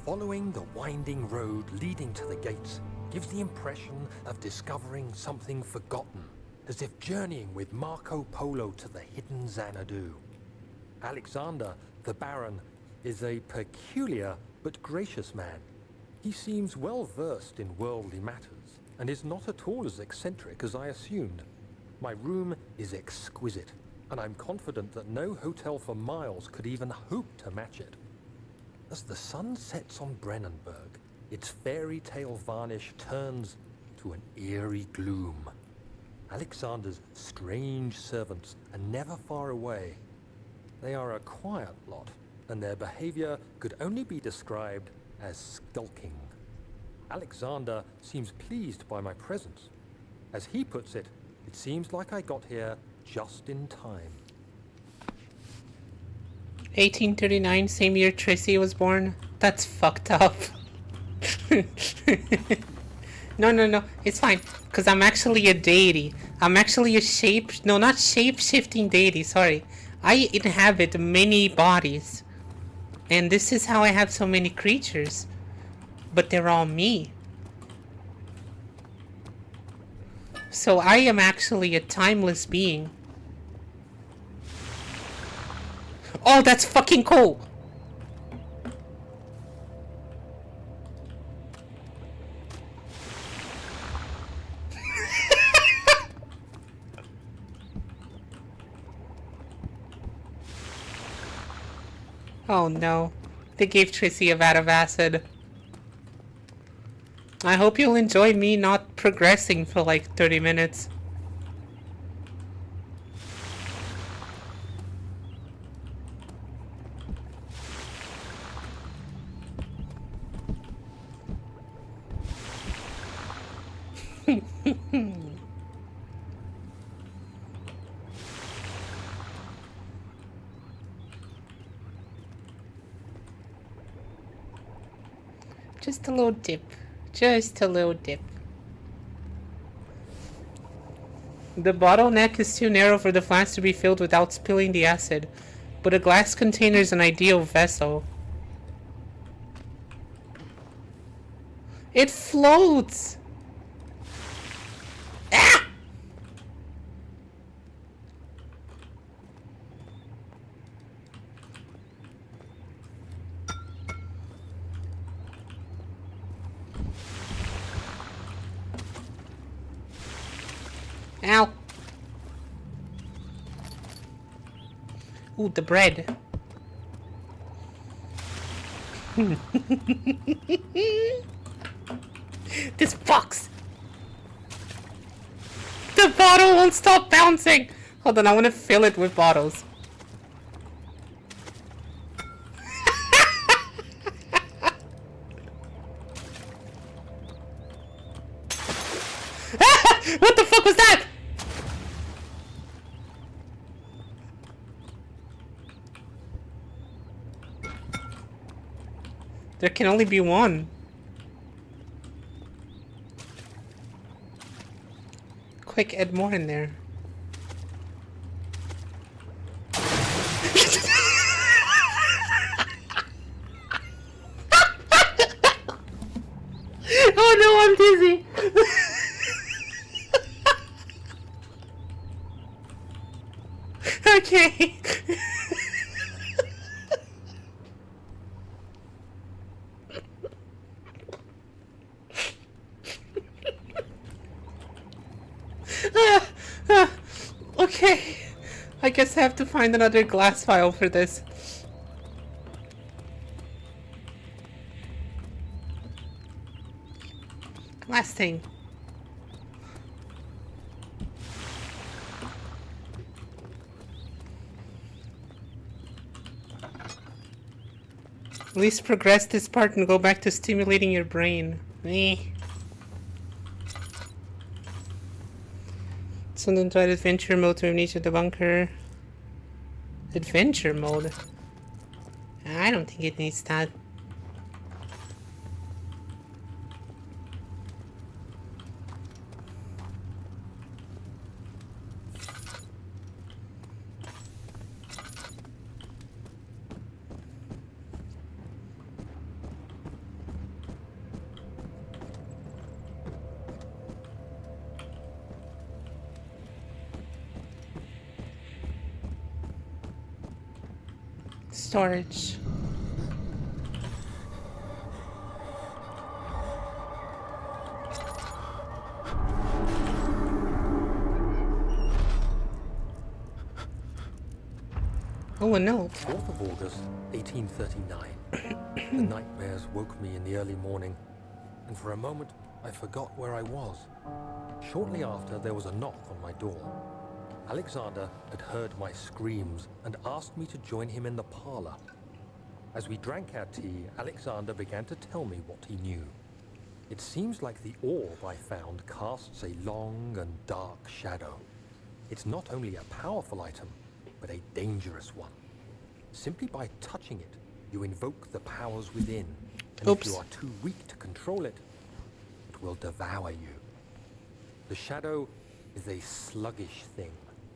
Following the winding road leading to the gates gives the impression of discovering something forgotten, as if journeying with Marco Polo to the hidden Xanadu. Alexander, the Baron, is a peculiar but gracious man. He seems well versed in worldly matters and is not at all as eccentric as I assumed. My room is exquisite, and I'm confident that no hotel for miles could even hope to match it. As the sun sets on Brennenburg, its fairy tale varnish turns to an eerie gloom. Alexander's strange servants are never far away. They are a quiet lot, and their behavior could only be described as skulking. Alexander seems pleased by my presence. As he puts it, it seems like I got here just in time. 1839, same year Tracy was born. That's fucked up. No, it's fine. Because I'm actually a deity. I'm actually a not shape-shifting deity, sorry. I inhabit many bodies. And this is how I have so many creatures. But they're all me. So I am actually a timeless being. Oh, that's fucking cool! Oh no. They gave Tracy a vat of acid. I hope you'll enjoy me not progressing for like 30 minutes. Just a little dip. Just a little dip. The bottleneck is too narrow for the flask to be filled without spilling the acid, but a glass container is an ideal vessel. It floats! Ah! Ow. Ooh, the bread. This box! The bottle won't stop bouncing! Hold on, I want to fill it with bottles. What the fuck was that? There can only be one. Quick, add more in there. Oh no, I'm dizzy. Okay. Okay. I guess I have to find another glass vial for this. Last thing. At least progress this part and go back to stimulating your brain. Something to add adventure mode to Amnesia the bunker. Adventure mode? I don't think it needs that. Storage. Oh, a note. 4th of August, 1839. The nightmares woke me in the early morning, and for a moment I forgot where I was. Shortly after, there was a knock on my door. Alexander had heard my screams and asked me to join him in the parlor. As we drank our tea, Alexander began to tell me what he knew. It seems like the orb I found casts a long and dark shadow. It's not only a powerful item, but a dangerous one. Simply by touching it, you invoke the powers within, and if you are too weak to control it, it will devour you. The shadow is a sluggish thing,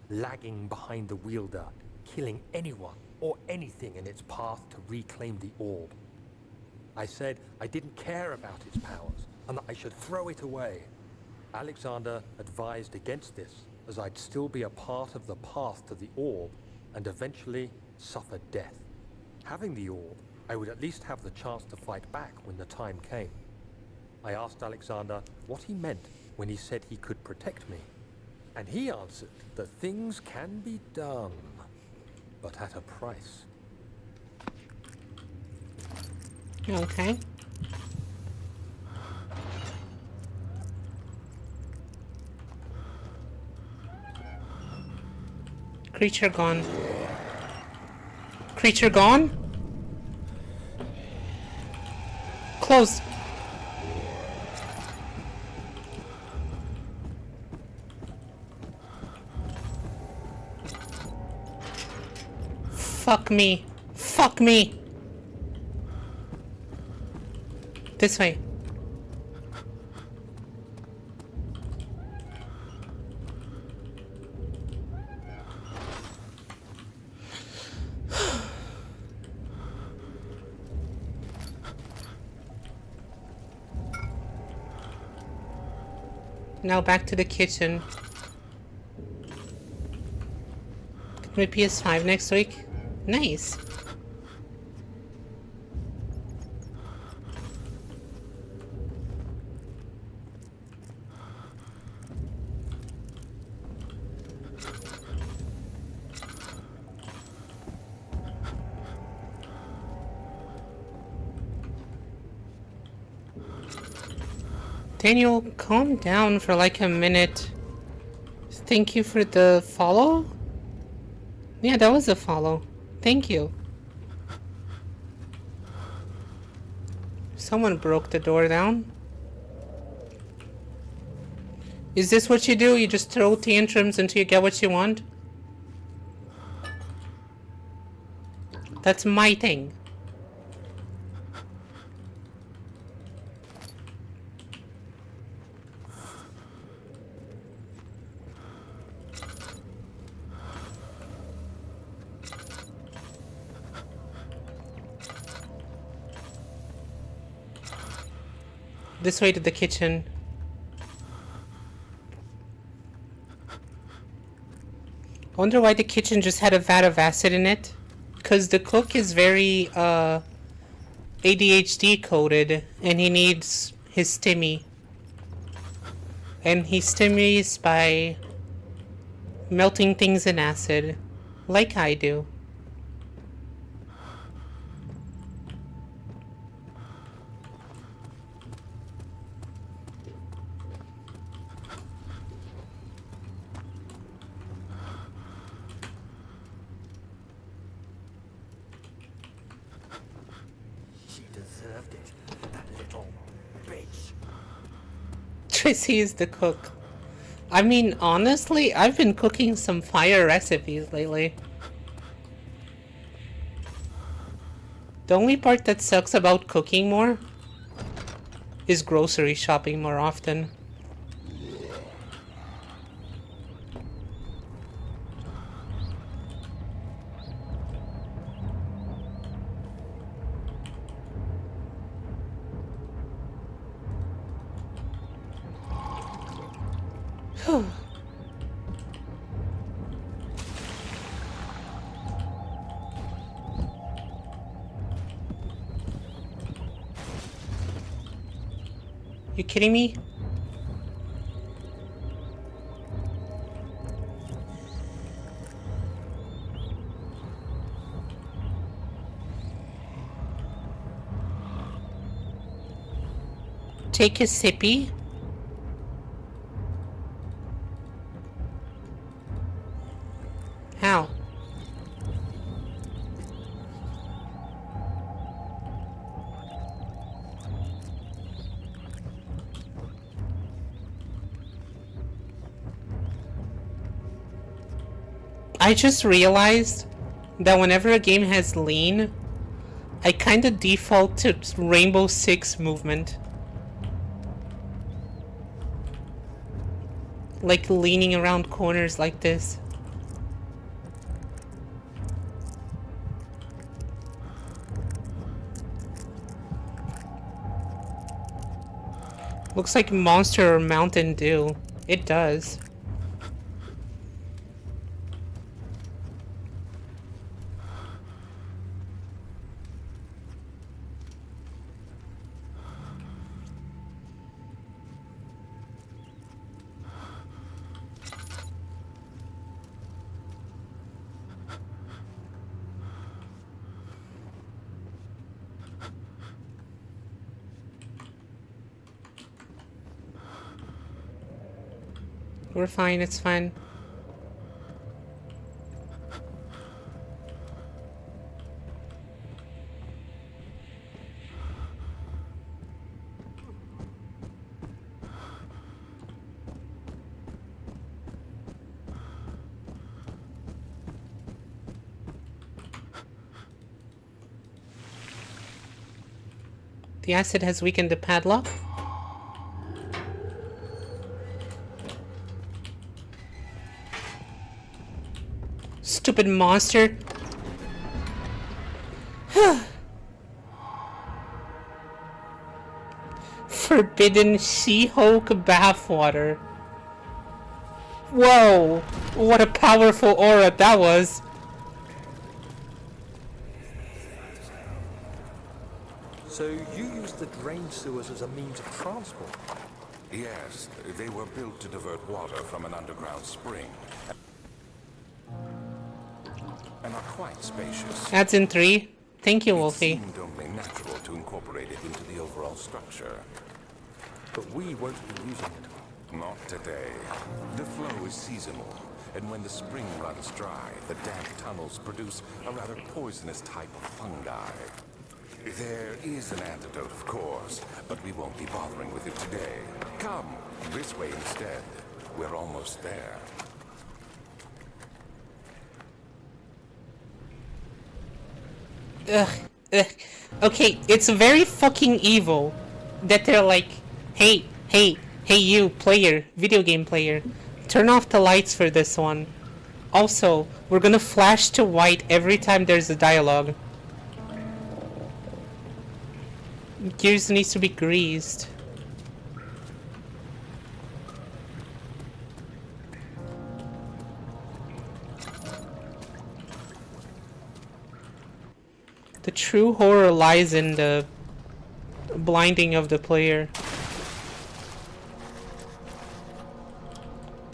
lagging behind the wielder, killing anyone or anything in its path to reclaim the orb. I said I didn't care about its powers, and that I should throw it away. Alexander advised against this, as I'd still be a part of the path to the orb and eventually suffer death. Having the orb, I would at least have the chance to fight back when the time came. I asked Alexander what he meant when he said he could protect me, and he answered that things can be done, but at a price. Okay. Creature gone. Creature gone? Close. Fuck me. Fuck me. This way. Now back to the kitchen. Get my PS5 next week. Nice. Daniel, calm down for like a minute. Thank you for the follow? Yeah, that was a follow. Thank you. Someone broke the door down. Is this what you do? You just throw tantrums until you get what you want? That's my thing. This way to the kitchen. I wonder why the kitchen just had a vat of acid in it. Because the cook is very ADHD coded and he needs his stimmy. And he stimmies by melting things in acid, like I do. Tracy is the cook. I mean, honestly, I've been cooking some fire recipes lately. The only part that sucks about cooking more is grocery shopping more often. You kidding me? Take a sippy. How? I just realized that whenever a game has lean, I kinda default to Rainbow Six movement. Like leaning around corners like this. Looks like Monster or Mountain Dew. It does. We're fine, it's fine. The acid has weakened the padlock. Stupid monster. Forbidden She-Hulk bathwater. Whoa! What a powerful aura that was. So you used the drain sewers as a means of transport? Yes, they were built to divert water from an underground spring. And are quite spacious. Adds in 3. Thank you, It Wolfie. seemed only natural to incorporate it into the overall structure. But we won't be using it. Not today. The flow is seasonal, and when the spring runs dry, the damp tunnels produce a rather poisonous type of fungi. There is an antidote, of course, but we won't be bothering with it today. Come, this way instead. We're almost there. Ugh. Okay, it's very fucking evil that they're like, hey you player, video game player, turn off the lights for this one. Also, we're gonna flash to white every time there's a dialogue. Gears needs to be greased. The true horror lies in the blinding of the player.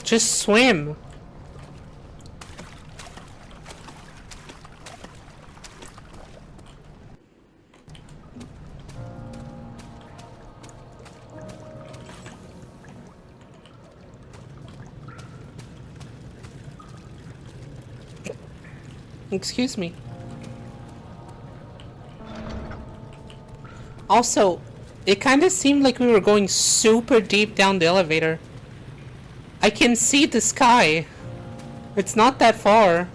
Just swim. Excuse me. Also, it kind of seemed like we were going super deep down the elevator. I can see the sky. It's not that far.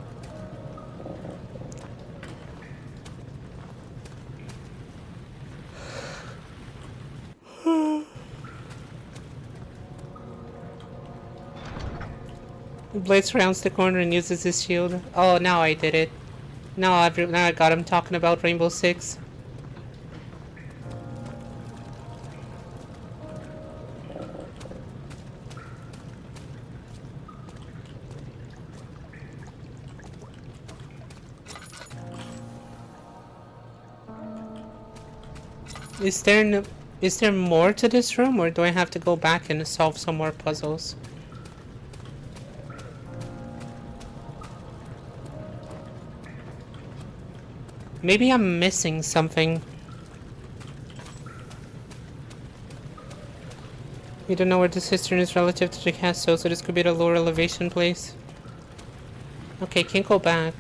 Blade surrounds the corner and uses his shield. Oh, now I did it. Now I got him talking about Rainbow Six. Is there more to this room, or do I have to go back and solve some more puzzles? Maybe I'm missing something. We don't know where this cistern is relative to the castle, so this could be the lower elevation place. Okay, can't go back.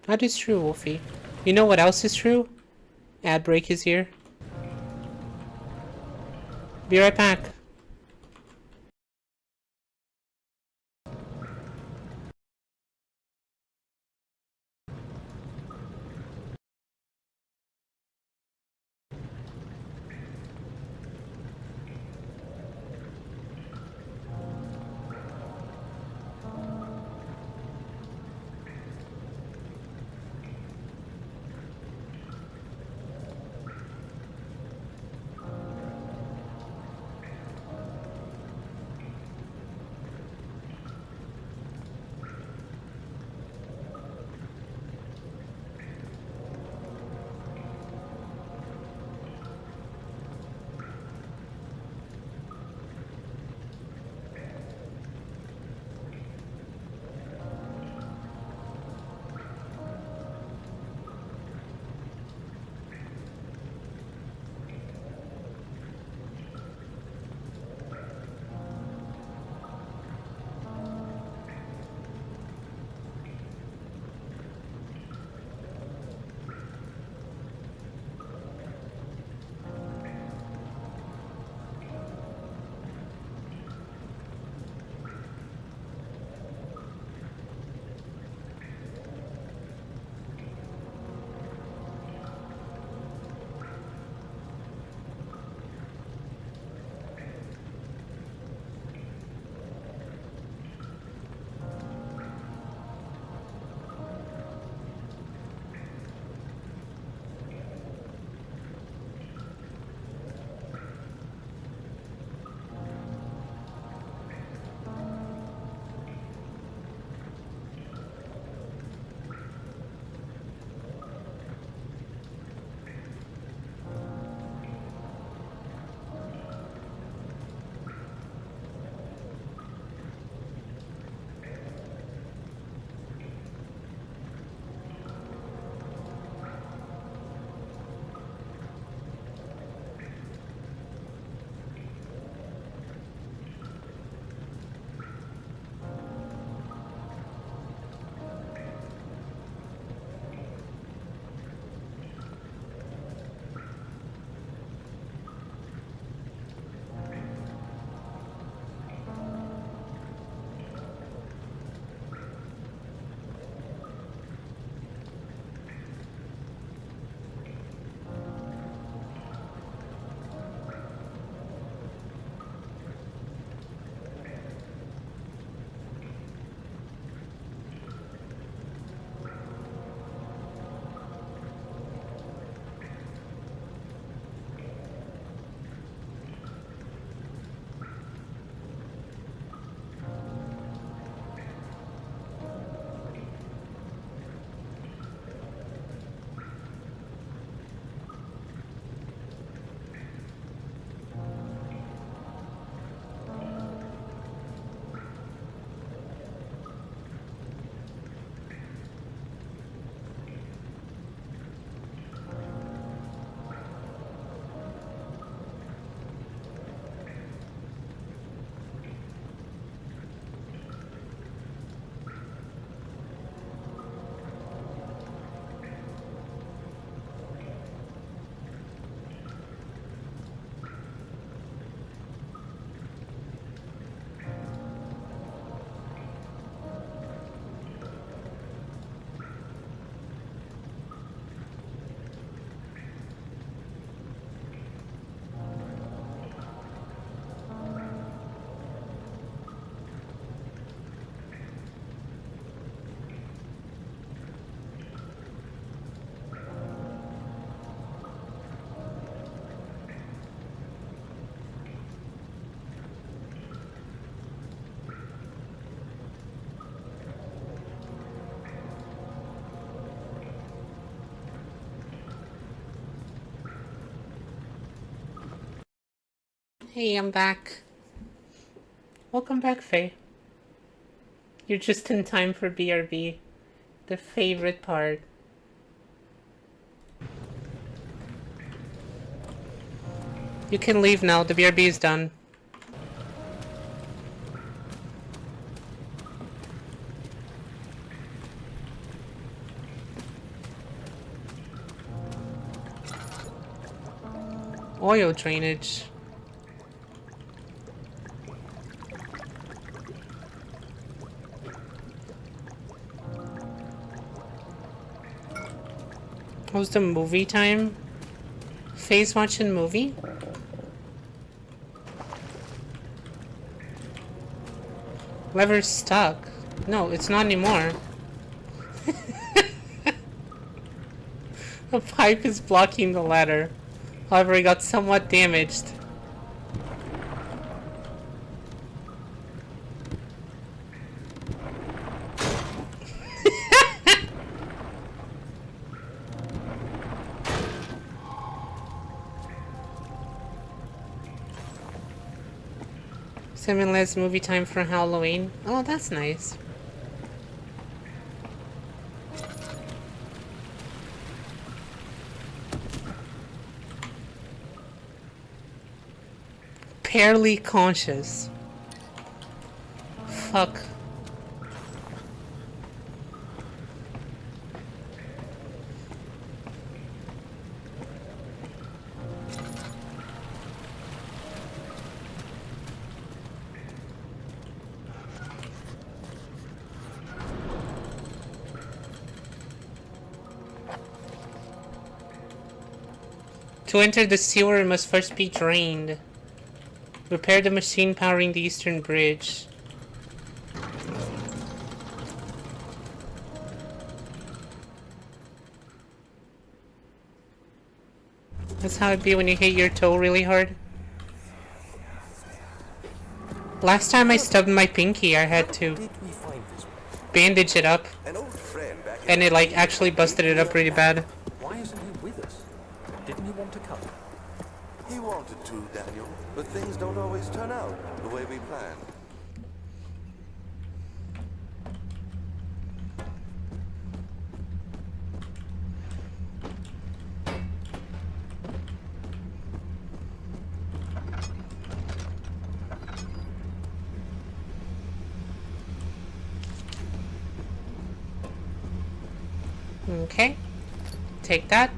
That is true, Wolfie. You know what else is true? Ad break is here. Be right back. Hey, I'm back. Welcome back, Faye. You're just in time for BRB. The favorite part. You can leave now, the BRB is done. Oil drainage. How's the movie time? Faye's watching movie? Lever's stuck. No, it's not anymore. A pipe is blocking the ladder. However, it got somewhat damaged. Less movie time for Halloween. Oh, that's nice. Barely conscious. Fuck. To enter the sewer, it must first be drained. Repair the machine powering the eastern bridge. That's how it be when you hit your toe really hard. Last time I stubbed my pinky, I had to bandage it up. And it like actually busted it up really bad. Why isn't he with us? Didn't he want to come? He wanted to, Daniel, but things don't always turn out the way we planned. Okay. Take that.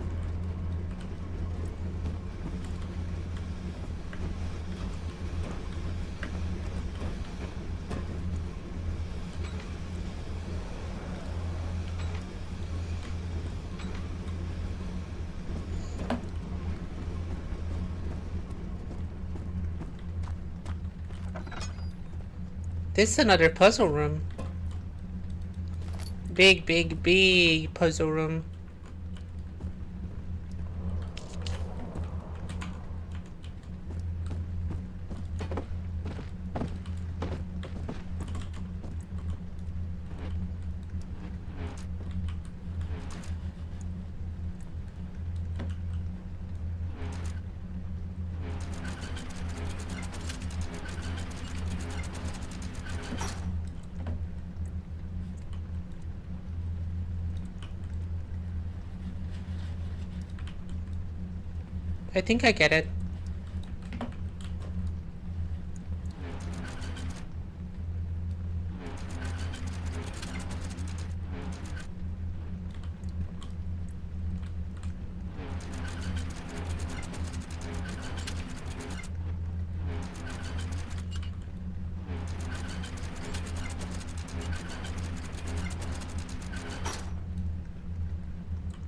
This is another puzzle room. Big, big, big puzzle room. I think I get it.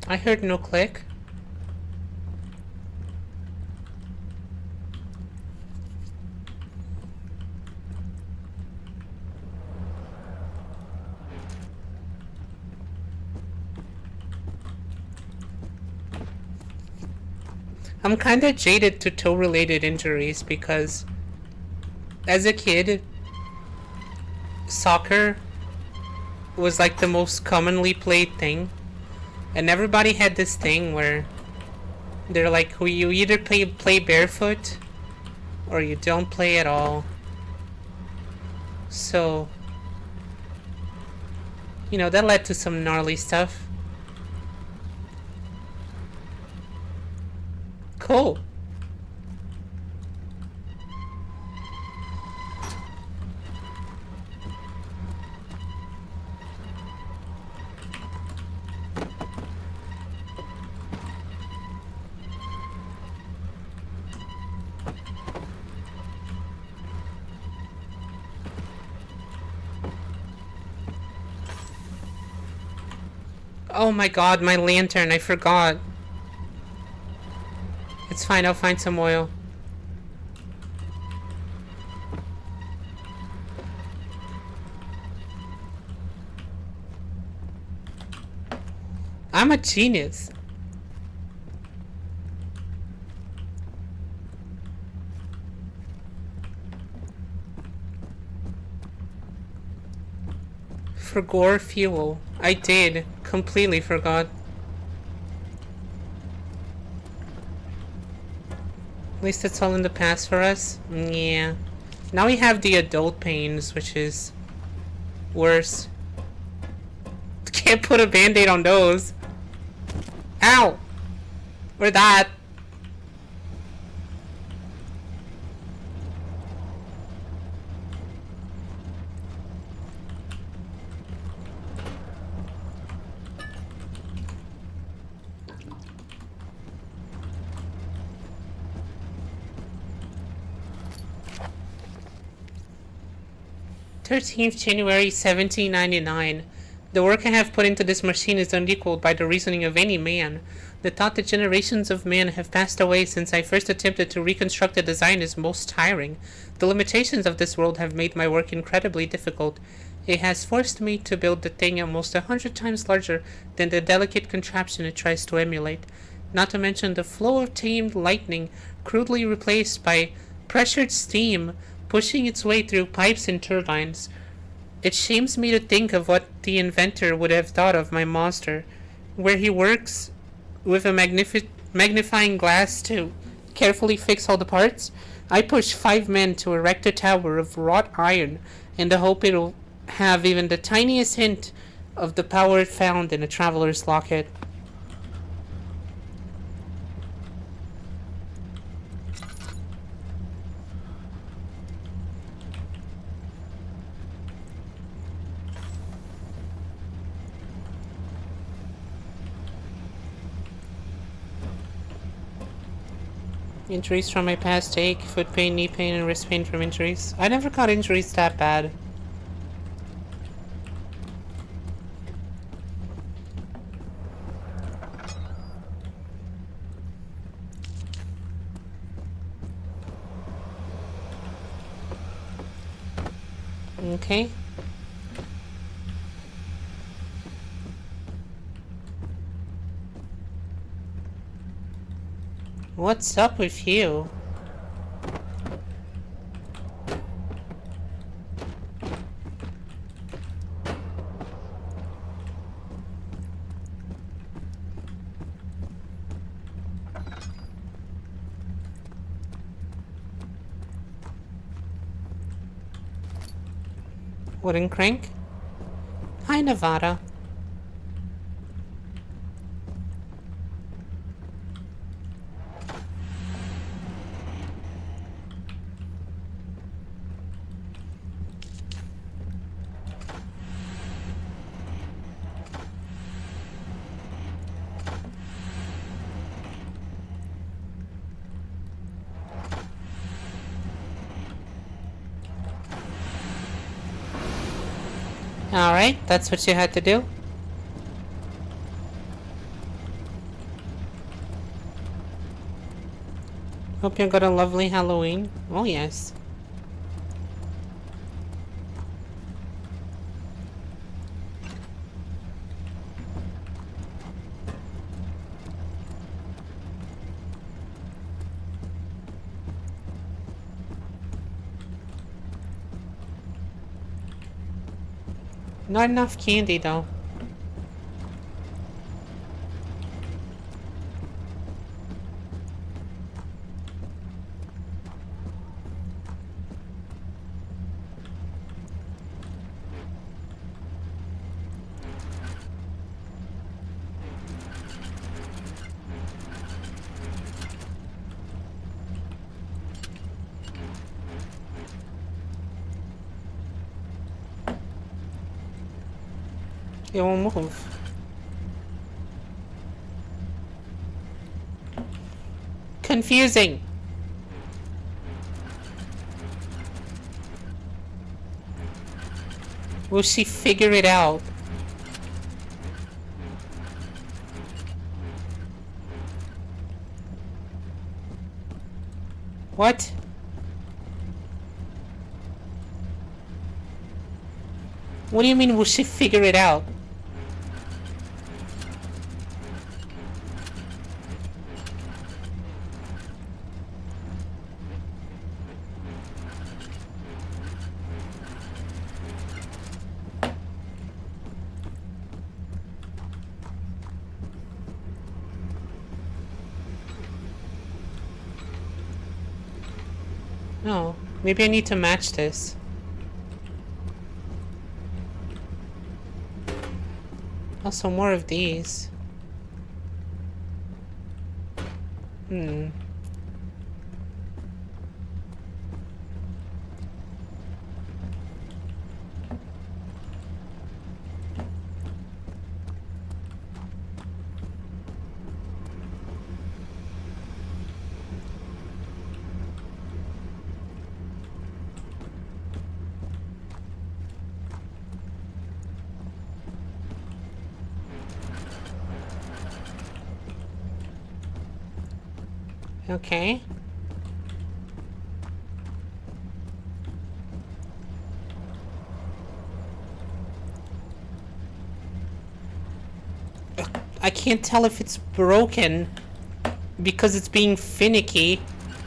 I heard no click. I'm kinda jaded to toe-related injuries because as a kid, soccer was like the most commonly played thing. And everybody had this thing where they're like, you either play barefoot or you don't play at all. So, you know, that led to some gnarly stuff. Cool. Oh my god, my lantern, I forgot. It's fine, I'll find some oil. I'm a genius. For gore fuel. I did. Completely forgot. At least it's all in the past for us. Yeah. Now we have the adult pains, which is worse. Can't put a band-aid on those. Ow! Or that. January 1799. The work I have put into this machine is unequaled by the reasoning of any man. The thought that generations of men have passed away since I first attempted to reconstruct the design is most tiring. The limitations of this world have made my work incredibly difficult. It has forced me to build the thing almost 100 times larger than the delicate contraption it tries to emulate. Not to mention the flow of tamed lightning, crudely replaced by pressured steam, pushing its way through pipes and turbines. It shames me to think of what the inventor would have thought of my monster, where he works with a magnifying glass to carefully fix all the parts. I push 5 men to erect a tower of wrought iron in the hope it'll have even the tiniest hint of the power it found in a traveler's locket. Injuries from my past ache, foot pain, knee pain, and wrist pain from injuries. I never got injuries that bad. Okay. What's up with you? Wooden crank? Hi, Nevada. Alright, that's what you had to do. Hope you got a lovely Halloween. Oh yes. Not enough candy though. It won't move. Confusing. Will she figure it out? What? What do you mean, will she figure it out? No, maybe I need to match this. Also, more of these. Okay. I can't tell if it's broken because it's being finicky.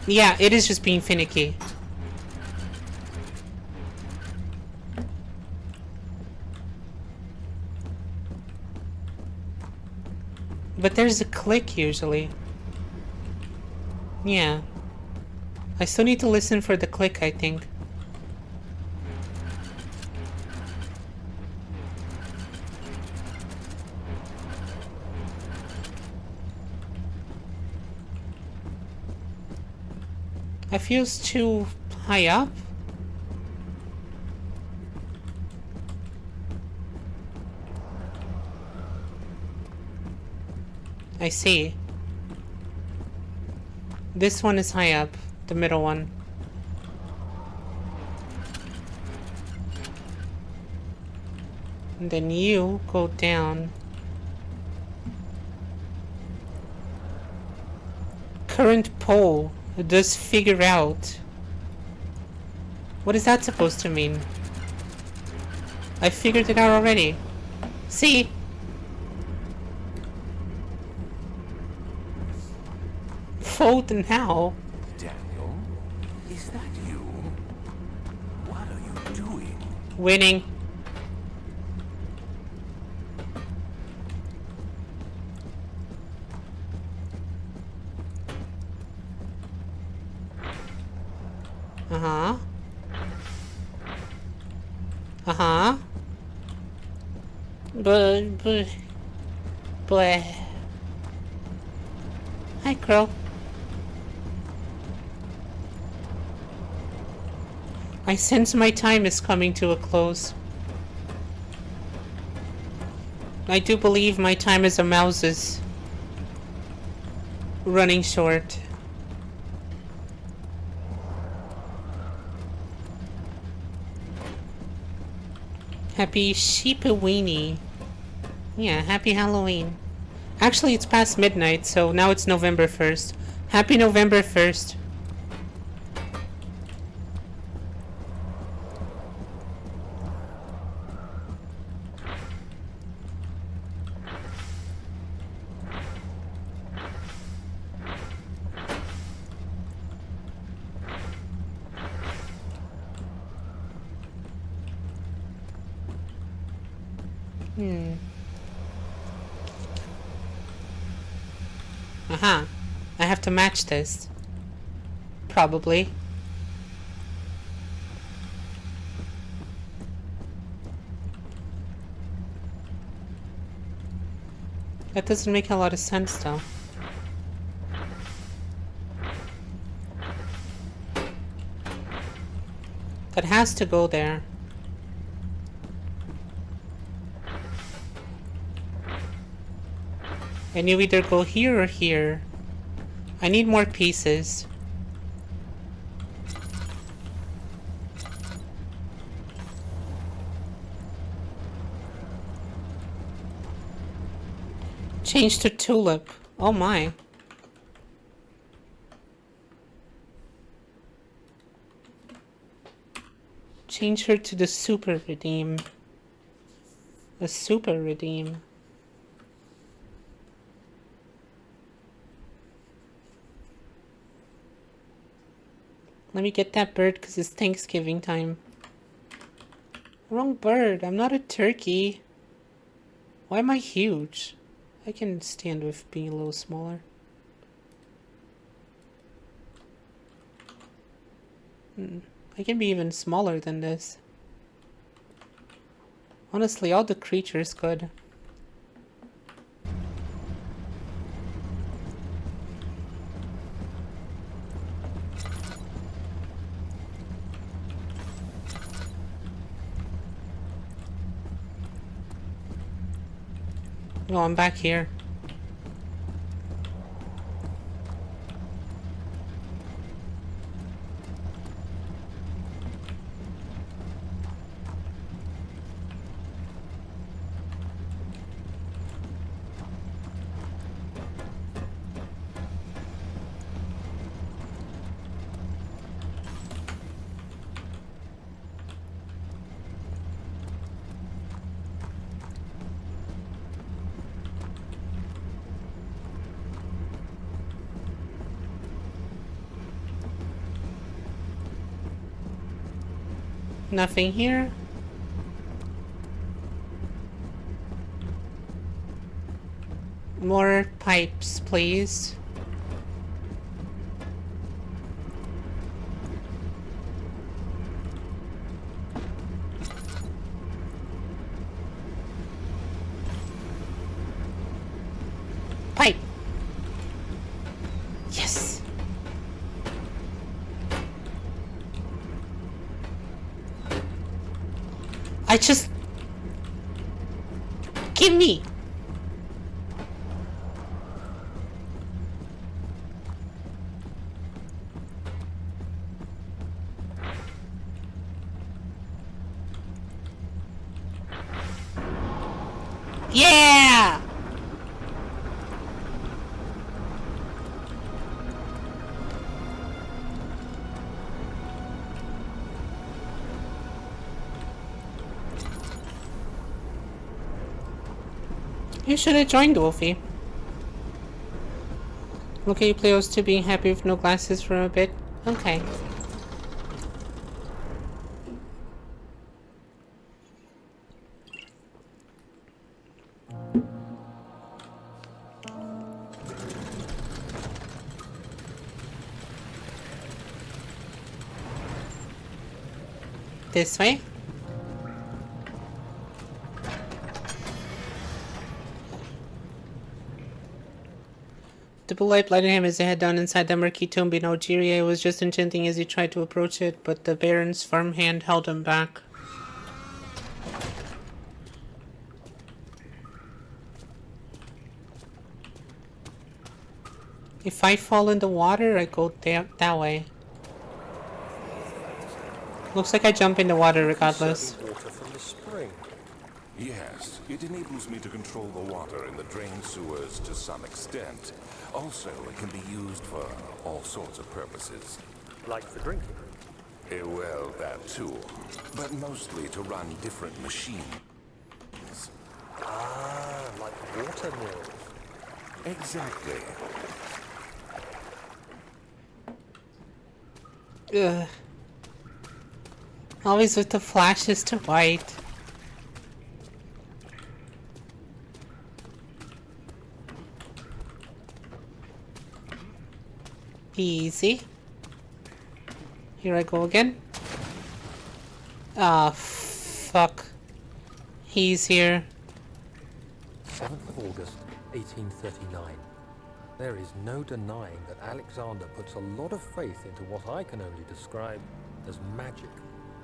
Yeah, it is just being finicky. But there's a click usually. Yeah. I still need to listen for the click, I think. I feel it's too high up. I see. This one is high up, the middle one. And then you go down. Current pole does figure out. What is that supposed to mean? I figured it out already. See? Fold now. Daniel, is that you? What are you doing? Winning. Uh-huh. Uh-huh. But... Bleh. Hi, Crow. I sense my time is coming to a close. I do believe my time as a mouse is running short. Happy Sheepaween. Yeah, happy Halloween. Actually, it's past midnight, so now it's November 1st. Happy November 1st. Uh-huh. I have to match this. Probably. That doesn't make a lot of sense, though. That has to go there. And you either go here or here. I need more pieces. Change to tulip. Oh my. Change her to the super redeem. The super redeem. Let me get that bird because it's Thanksgiving time. Wrong bird. I'm not a turkey. Why am I huge? I can stand with being a little smaller. I can be even smaller than this. Honestly, all the creatures could. No, I'm back here. Nothing here. More pipes, please. Pipe. Yes. I just... Give me! Yeah! You should have joined, Wolfie. Look at you play those two being happy with no glasses for a bit. Okay. This way? The blue light blinded him as he head down inside the murky tomb below. Jirie was just enchanting as he tried to approach it, but the Baron's firm hand held him back. If I fall in the water, I go that way. Looks like I jump in the water regardless. Water from the spring. Yes, it enables me to control the water in the drain sewers to some extent. Also, it can be used for all sorts of purposes. Like for drinking. Well, that too. But mostly to run different machines. Ah, like water mills. Exactly. Ugh. Always with the flashes to white. Easy. Here I go again. Ah, fuck. He's here. 7th of August, 1839. There is no denying that Alexander puts a lot of faith into what I can only describe as magic.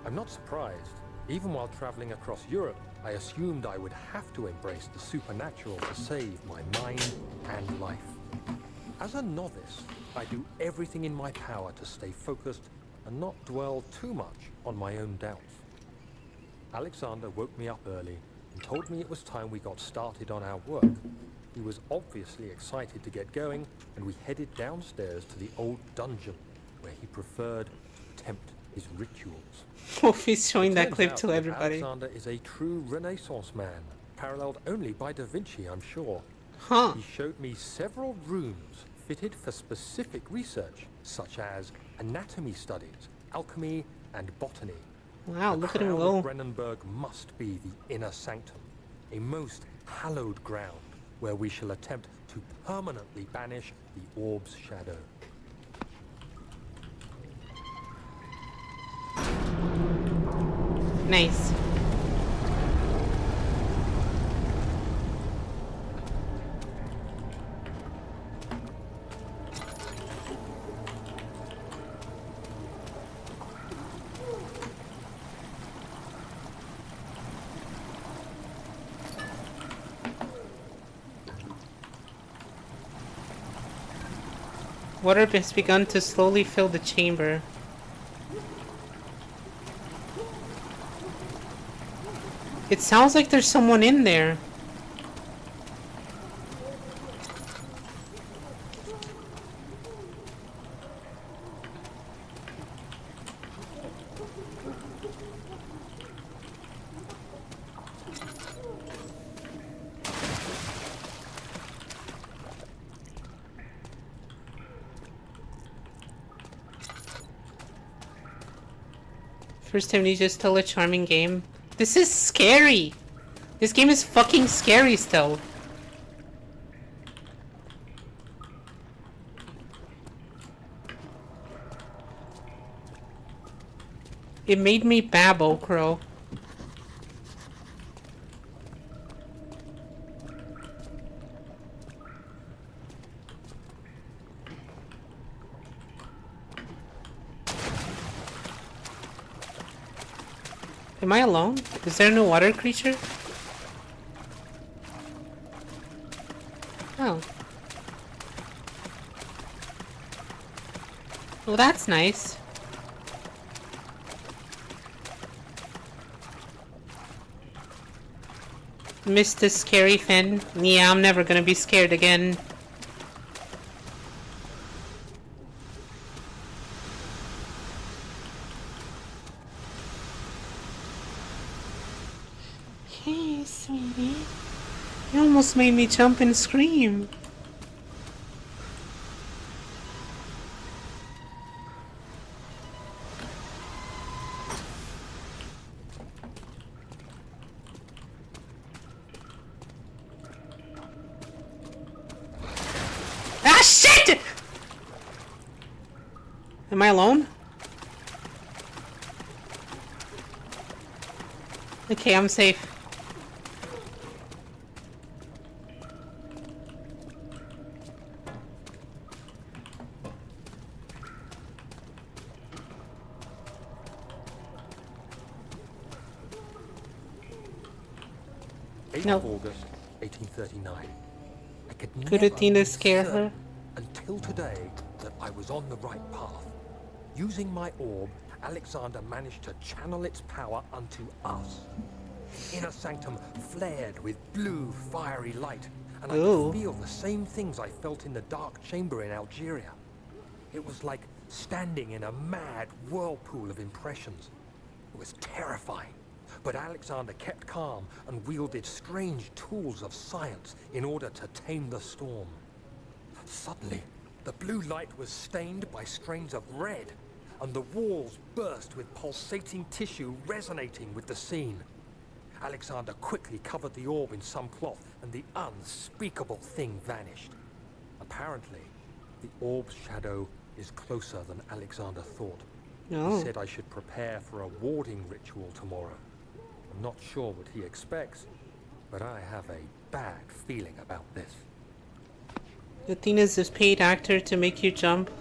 I'm not surprised. Even while traveling across Europe, I assumed I would have to embrace the supernatural to save my mind and life. As a novice, I do everything in my power to stay focused and not dwell too much on my own doubts. Alexander woke me up early and told me it was time we got started on our work. He was obviously excited to get going, and we headed downstairs to the old dungeon, where he preferred to attempt his rituals. He's showing It that turns clip out to that everybody. Alexander is a true Renaissance man, paralleled only by Da Vinci, I'm sure. Huh. He showed me several rooms fitted for specific research, such as anatomy studies, alchemy, and botany. Wow, The look at him crown go. of Brennenburg must be the inner sanctum, a most hallowed ground where we shall attempt to permanently banish the orb's shadow. Nice. Water has begun to slowly fill the chamber. It sounds like there's someone in there. First Amnesia, still a charming game. This is scary! This game is fucking scary still. It made me babble, Crow. Am I alone? Is there no water creature? Oh. Well, that's nice. Missed a scary Finn. Yeah, I'm never gonna be scared again. Hey, sweetie. You almost made me jump and scream. Ah, shit! Am I alone? Okay, I'm safe. No. August 1839. I could Could never Athena be scare certain her? until today that I was on the right path. Using my orb, Alexander managed to channel its power unto us. The inner sanctum flared with blue, fiery light, and I Ooh. could feel the same things I felt in the dark chamber in Algeria. It was like standing in a mad whirlpool of impressions. It was terrifying. But Alexander kept calm and wielded strange tools of science in order to tame the storm. Suddenly, the blue light was stained by strains of red, and the walls burst with pulsating tissue resonating with the scene. Alexander quickly covered the orb in some cloth, and the unspeakable thing vanished. Apparently, the orb's shadow is closer than Alexander thought. No. He said I should prepare for a warding ritual tomorrow. I'm not sure what he expects, but I have a bad feeling about this. Athena's this paid actor to make you jump.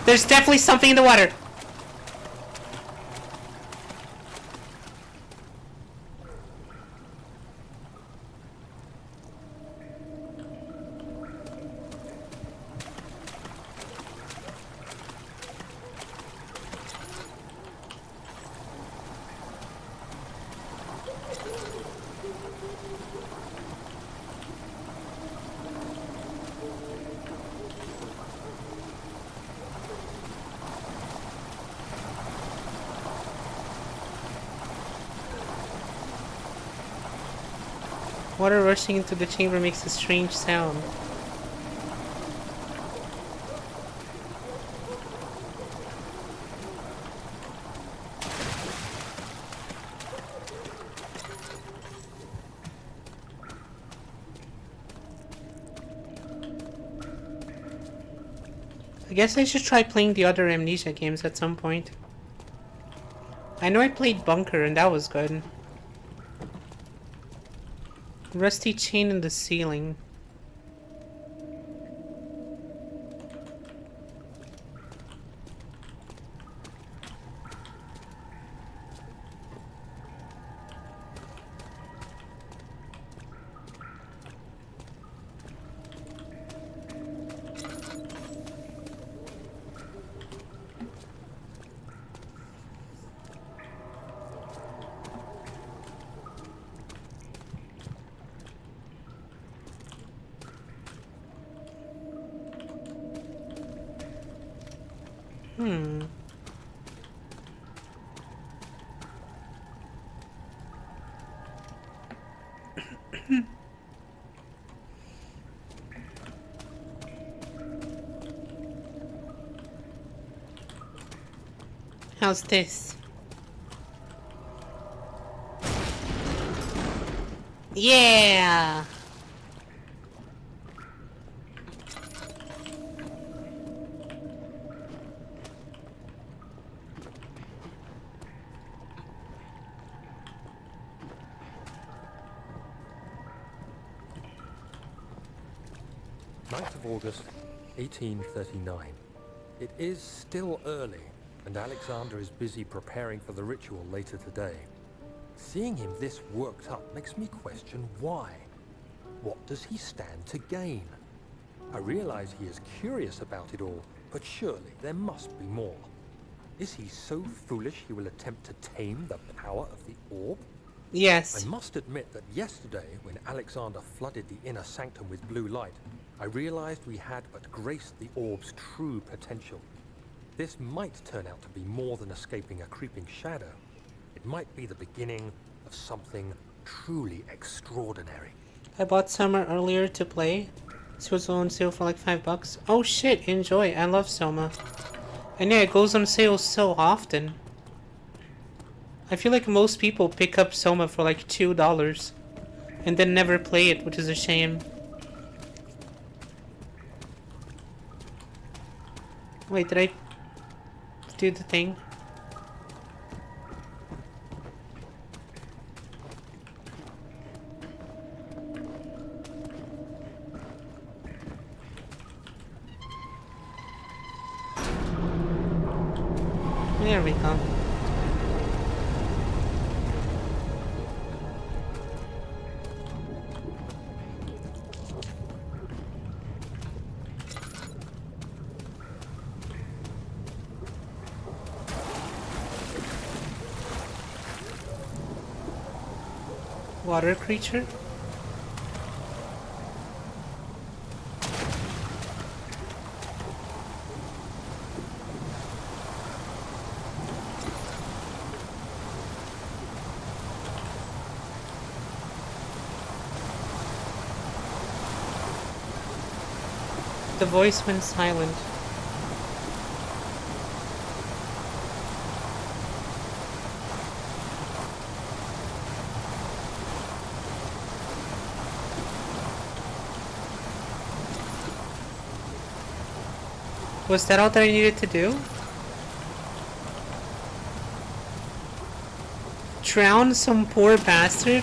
There's definitely something in the water. Water rushing into the chamber makes a strange sound. I guess I should try playing the other Amnesia games at some point. I know I played Bunker and that was good. Rusty chain in the ceiling. How's this? Yeah! August 1839. It is still early, and Alexander is busy preparing for the ritual later today. Seeing him this worked up makes me question why. What does he stand to gain? I realize he is curious about it all, but surely there must be more. Is he so foolish he will attempt to tame the power of the orb? Yes. I must admit that yesterday, when Alexander flooded the inner sanctum with blue light, I realized we had but graced the orb's true potential. This might turn out to be more than escaping a creeping shadow. It might be the beginning of something truly extraordinary. I bought Summer earlier to play. This was on sale for like $5. Oh shit, enjoy. I love Soma. And yeah, it goes on sale so often. I feel like most people pick up Soma for like $2 and then never play it, which is a shame. Wait, did I do the thing? There we go. Water creature? The voice went silent. Was that all that I needed to do? Drown some poor bastard?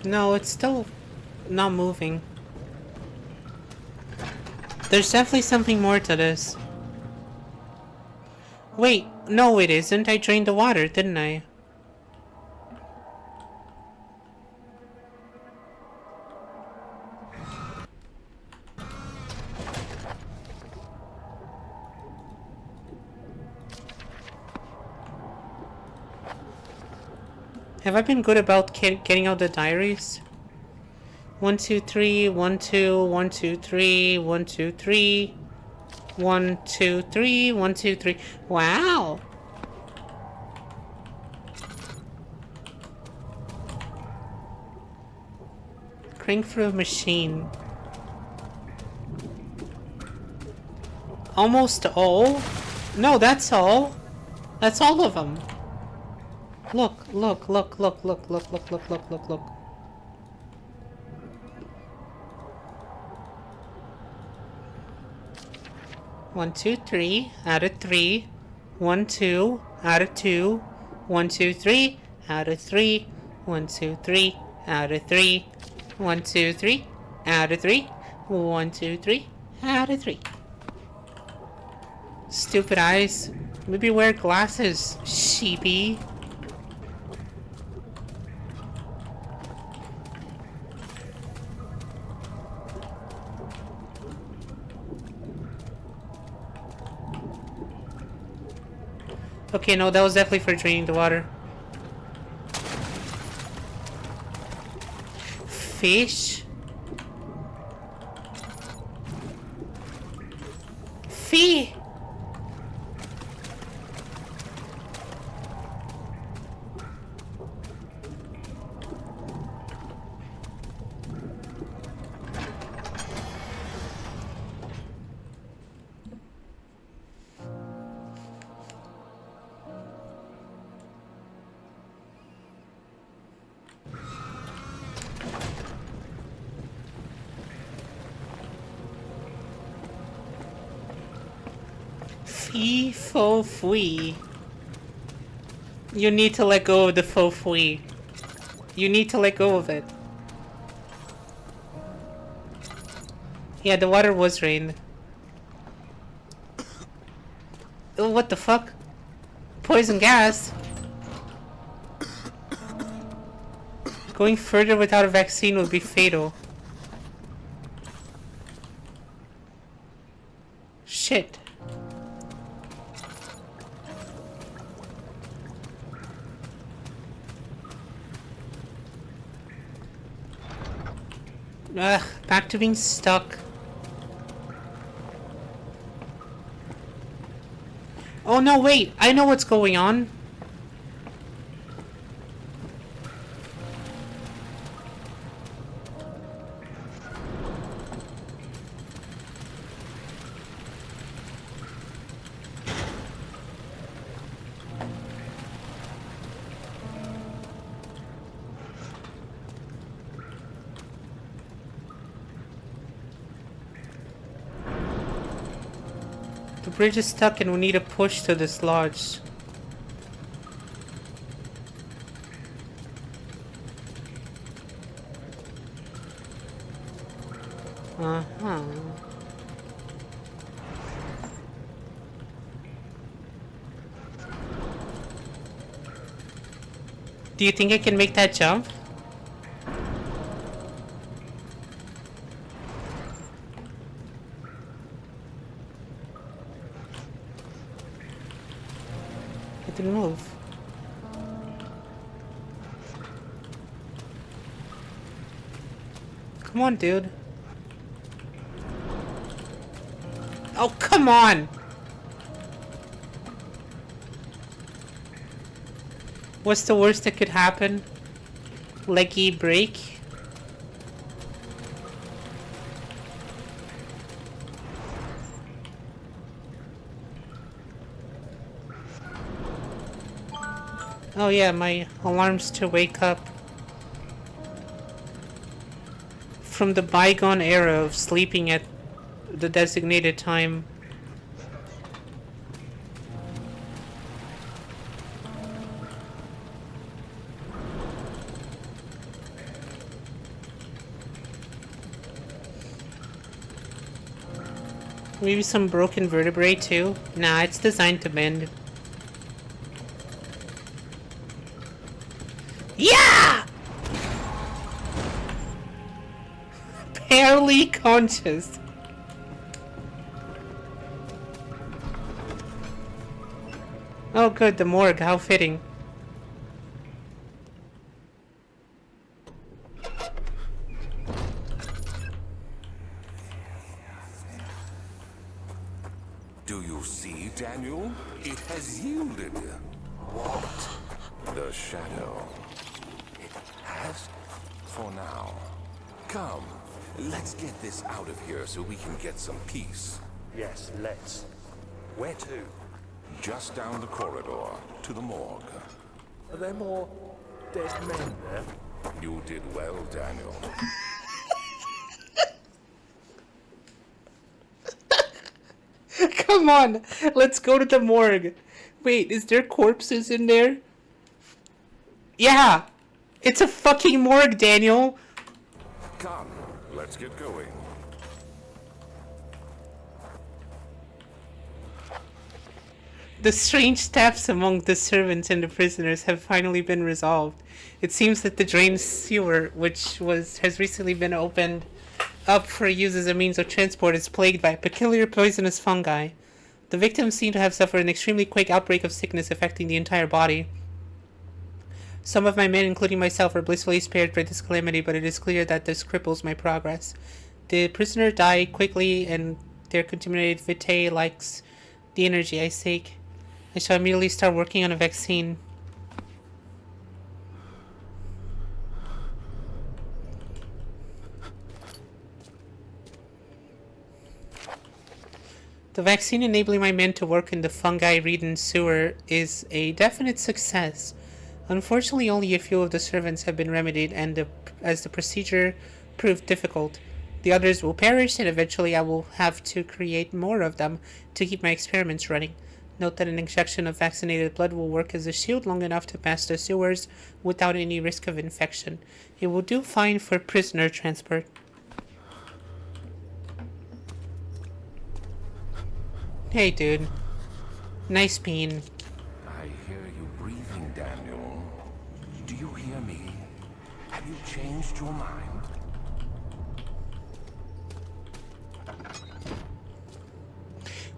No, it's still not moving. There's definitely something more to this. Wait, no it isn't. I drained the water, didn't I? Have I been good about getting out the diaries? 1, 2, 3, 1, 2, 1, 2, 3, 1, 2, 3, 1, 2, 3, 1, 2, 3. Wow! Crank for a machine. Almost all? No, that's all. That's all of them. Look, look, look, look, look, look, look, look, look, look, look. One, two, three, out of 3. 1, 2, out of 2. 1, 2, 3, out of 3. 1, 2, 3, out of 3. 1, 2, 3, out of 3. 1, 2, 3, out of 3. Stupid eyes. Maybe wear glasses, sheepy. Okay, no, that was definitely for draining the water. Fish? Fee! Fee fo fui. You need to let go of the faux fui. You need to let go of it. Yeah, the water was rained. Oh, what the fuck? Poison gas? Going further without a vaccine would be fatal. Shit. Ugh, back to being stuck. Oh no, wait! I know what's going on. The bridge is stuck and we need a push to this lodge. Uh-huh. Do you think I can make that jump? It didn't move. Come on, dude. Oh, come on! What's the worst that could happen? Leggy break? Oh yeah, my alarm's to wake up from the bygone era of sleeping at the designated time. Maybe some broken vertebrae too? Nah, it's designed to bend. Yeah! Barely conscious. Oh good, the morgue, how fitting. Do you see, Daniel? It has yielded. What? The shadow. It has? For now. Come, let's get this out of here so we can get some peace. Yes, let's. Where to? Just down the corridor, to the morgue. Are there more dead men there? You did well, Daniel. Come on, let's go to the morgue. Wait, is there corpses in there? Yeah! It's a fucking morgue, Daniel! Come, let's get going. The strange staffs among the servants and the prisoners have finally been resolved. It seems that the drain sewer, which has recently been opened up for use as a means of transport, is plagued by peculiar poisonous fungi. The victims seem to have suffered an extremely quick outbreak of sickness affecting the entire body. Some of my men, including myself, are blissfully spared by this calamity, but it is clear that this cripples my progress. The prisoner died quickly, and their contaminated vitae lacks the energy I seek. I shall immediately start working on a vaccine. The vaccine enabling my men to work in the fungi-ridden sewer is a definite success. Unfortunately, only a few of the servants have been remedied, and as the procedure proved difficult. The others will perish, and eventually I will have to create more of them to keep my experiments running. Note that an injection of vaccinated blood will work as a shield long enough to pass the sewers without any risk of infection. It will do fine for prisoner transport. Hey, dude. Nice bean. I hear you breathing, Daniel. Do you hear me? Have you changed your mind?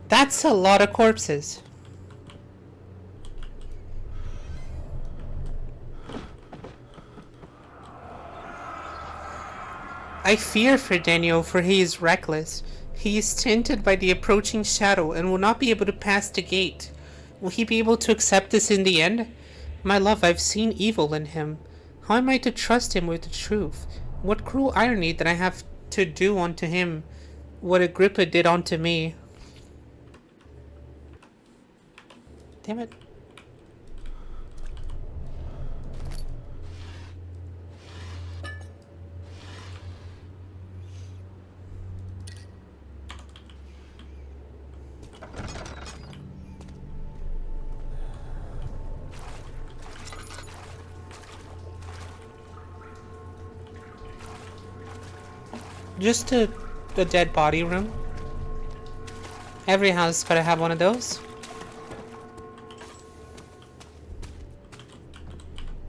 That's a lot of corpses. I fear for Daniel, for he is reckless. He is tainted by the approaching shadow and will not be able to pass the gate. Will he be able to accept this in the end? My love, I've seen evil in him. How am I to trust him with the truth? What cruel irony that I have to do unto him what Agrippa did unto me. Damn it. Just a dead body room. Every house gotta have one of those.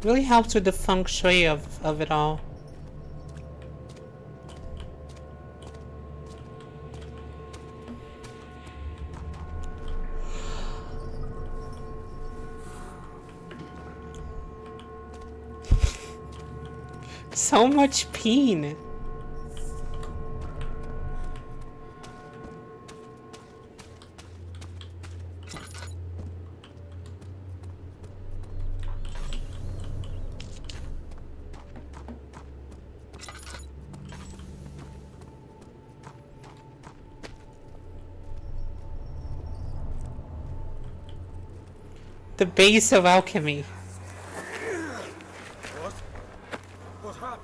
Really helps with the feng shui of it all. So much peen. The base of alchemy. What happened?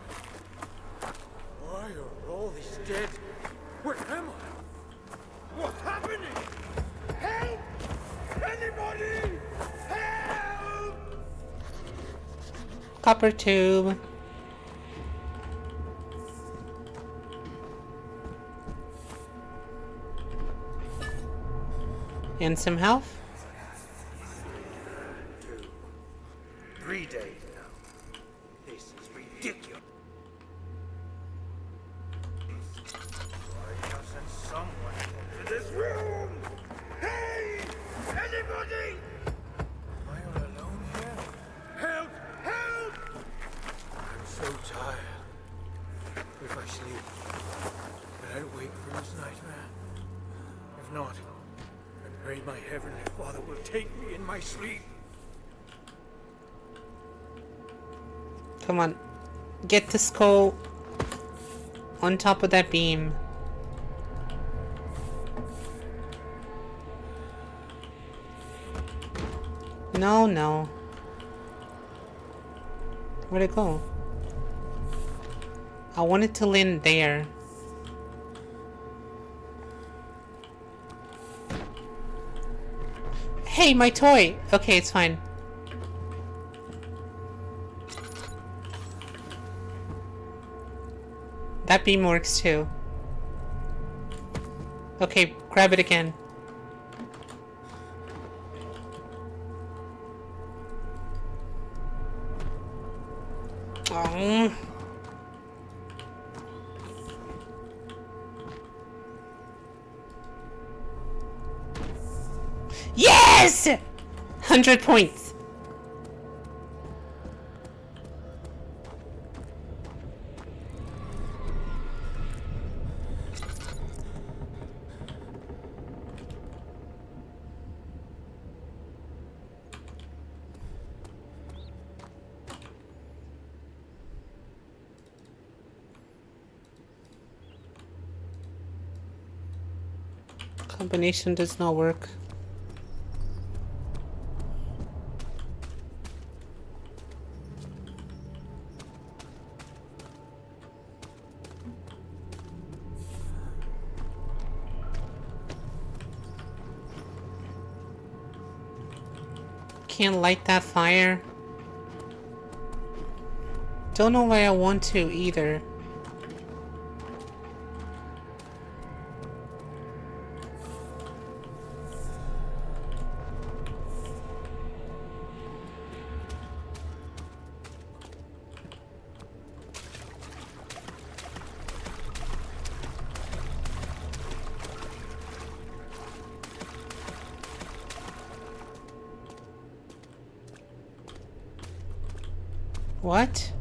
Why are all these dead? Where am I? What's happening? Help! Anybody! Help! Copper tube. And some health? 3 days now. This is ridiculous. Why doesn't someone get to this room? Hey! Anybody! Am I all alone here? Help! Help! I'm so tired. If I sleep, will I wake from this nightmare? If not, I pray my Heavenly Father will take me in my sleep. Come on. Get the skull on top of that beam. No, no. Where'd it go? I wanted to land there. Hey, my toy! Okay, it's fine. That beam works too. Okay, grab it again. Oh. Yes! 100 points. Combination does not work. Can't light that fire. Don't know why I want to either. What?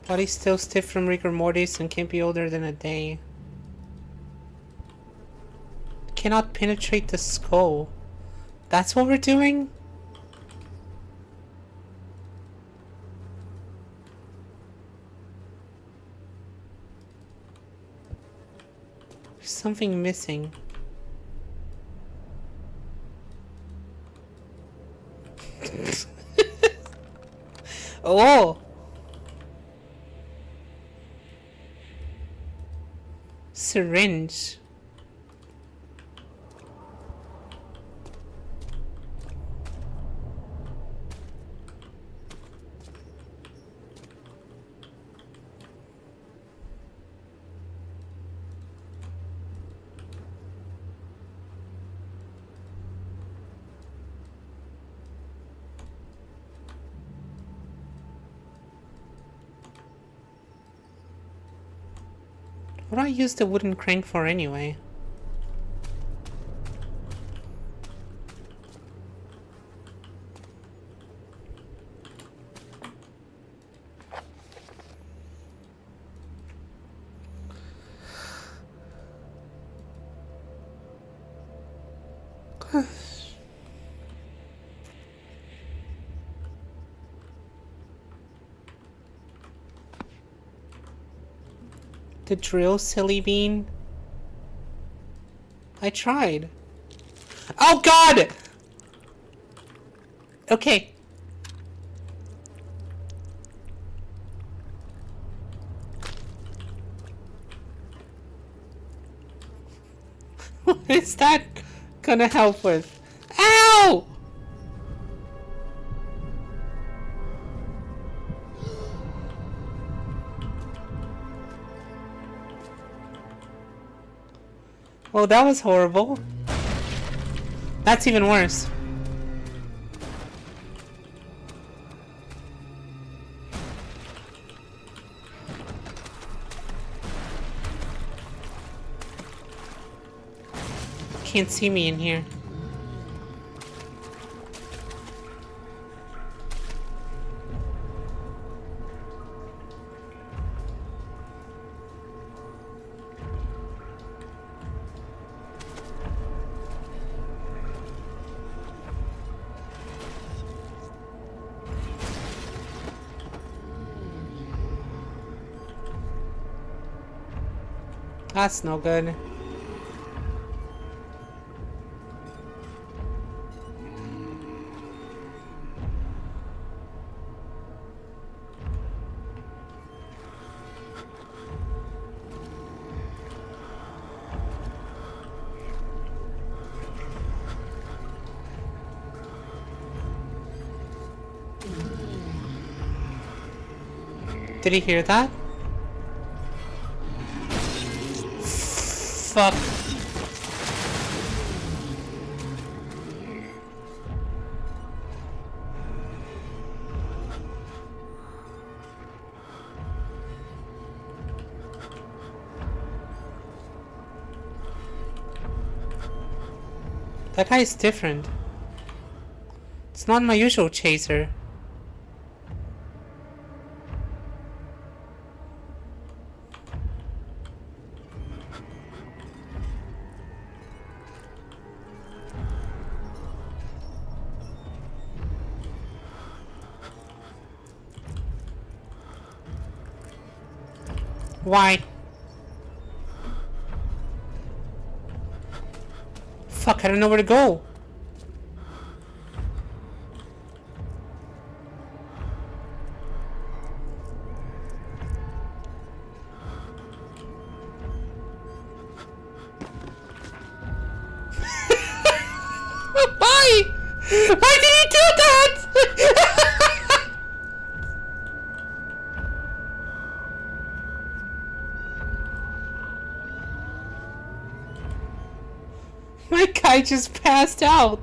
Body's still stiff from rigor mortis and can't be older than a day. Cannot penetrate the skull. That's what we're doing? There's something missing. Oh! Syringe. What do I use the wooden crank for anyway? The drill, silly bean? I tried. Oh god! Okay. What is that gonna help with? Ow! Oh, that was horrible. That's even worse. Can't see me in here. That's no good. Did he hear that? Fuck. That guy is different. It's not my usual chaser. Why? Fuck, I don't know where to go. Why? Why did he do that? My guy just passed out.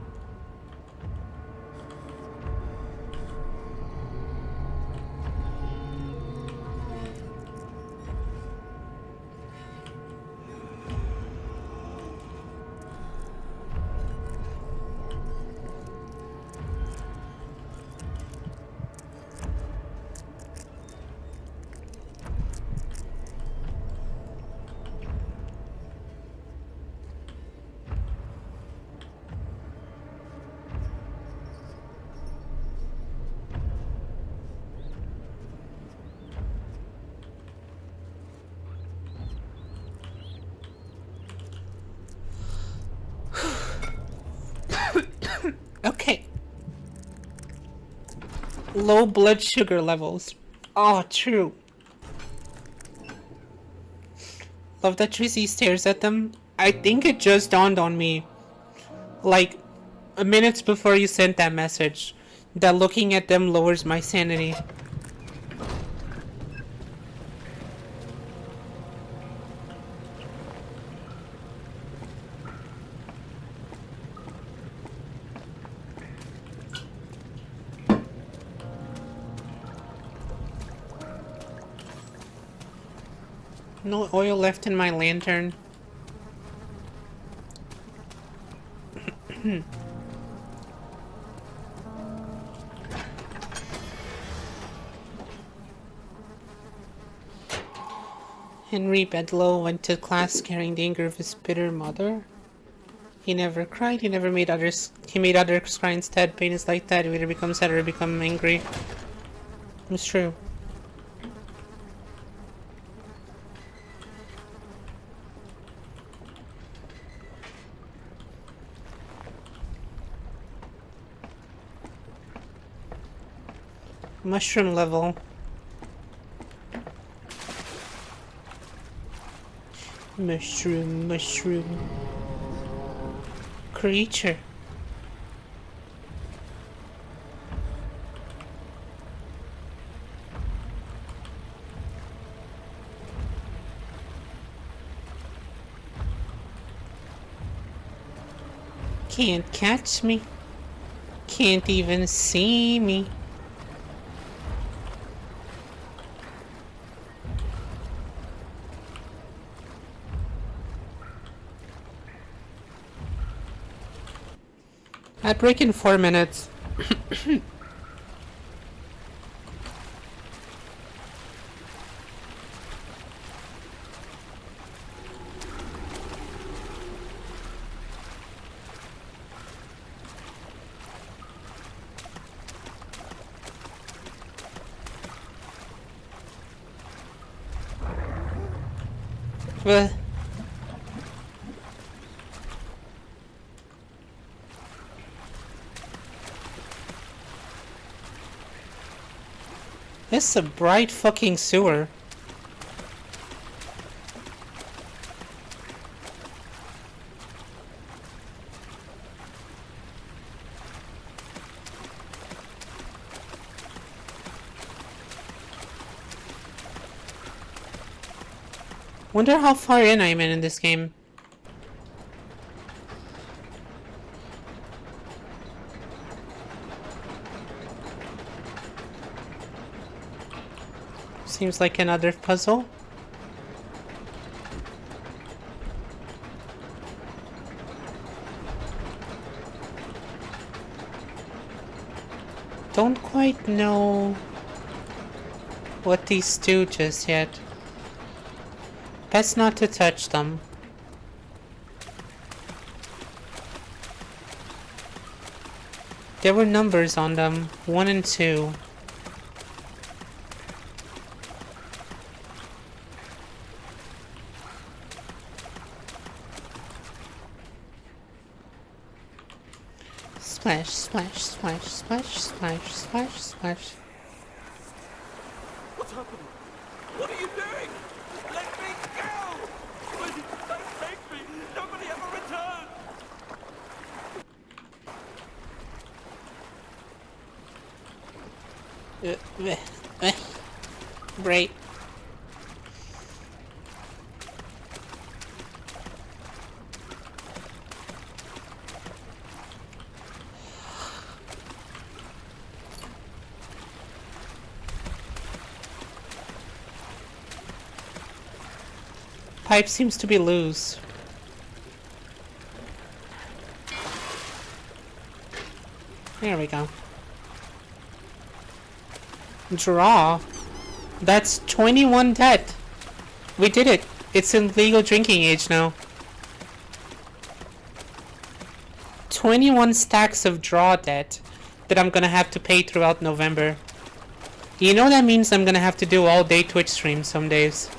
Okay. Low blood sugar levels. Oh, true. Love that Tracy stares at them. I think it just dawned on me, like, minutes before you sent that message, that looking at them lowers my sanity. No oil left in my lantern. Henry Bedloe went to class carrying the anger of his bitter mother. He never cried, he made others cry instead. Pain is like that, you either become sad or become angry. It's true. Mushroom level. Mushroom. Creature. Can't catch me. Can't even see me. I break in 4 minutes. Well, this is a bright fucking sewer. Wonder how far in I'm in this game. Seems like another puzzle. Don't quite know what these do just yet. Best not to touch them. There were numbers on them, 1 and 2. Splash, splash, splash, splash, splash, splash, splash. What's happening? What are you doing? Let me go! Please, don't take me! Nobody ever returns! Great. Pipe seems to be loose. There we go. Draw. That's 21 debt. We did it. It's in legal drinking age now. 21 stacks of draw debt that I'm gonna have to pay throughout November. You know that means I'm gonna have to do all day Twitch streams some days.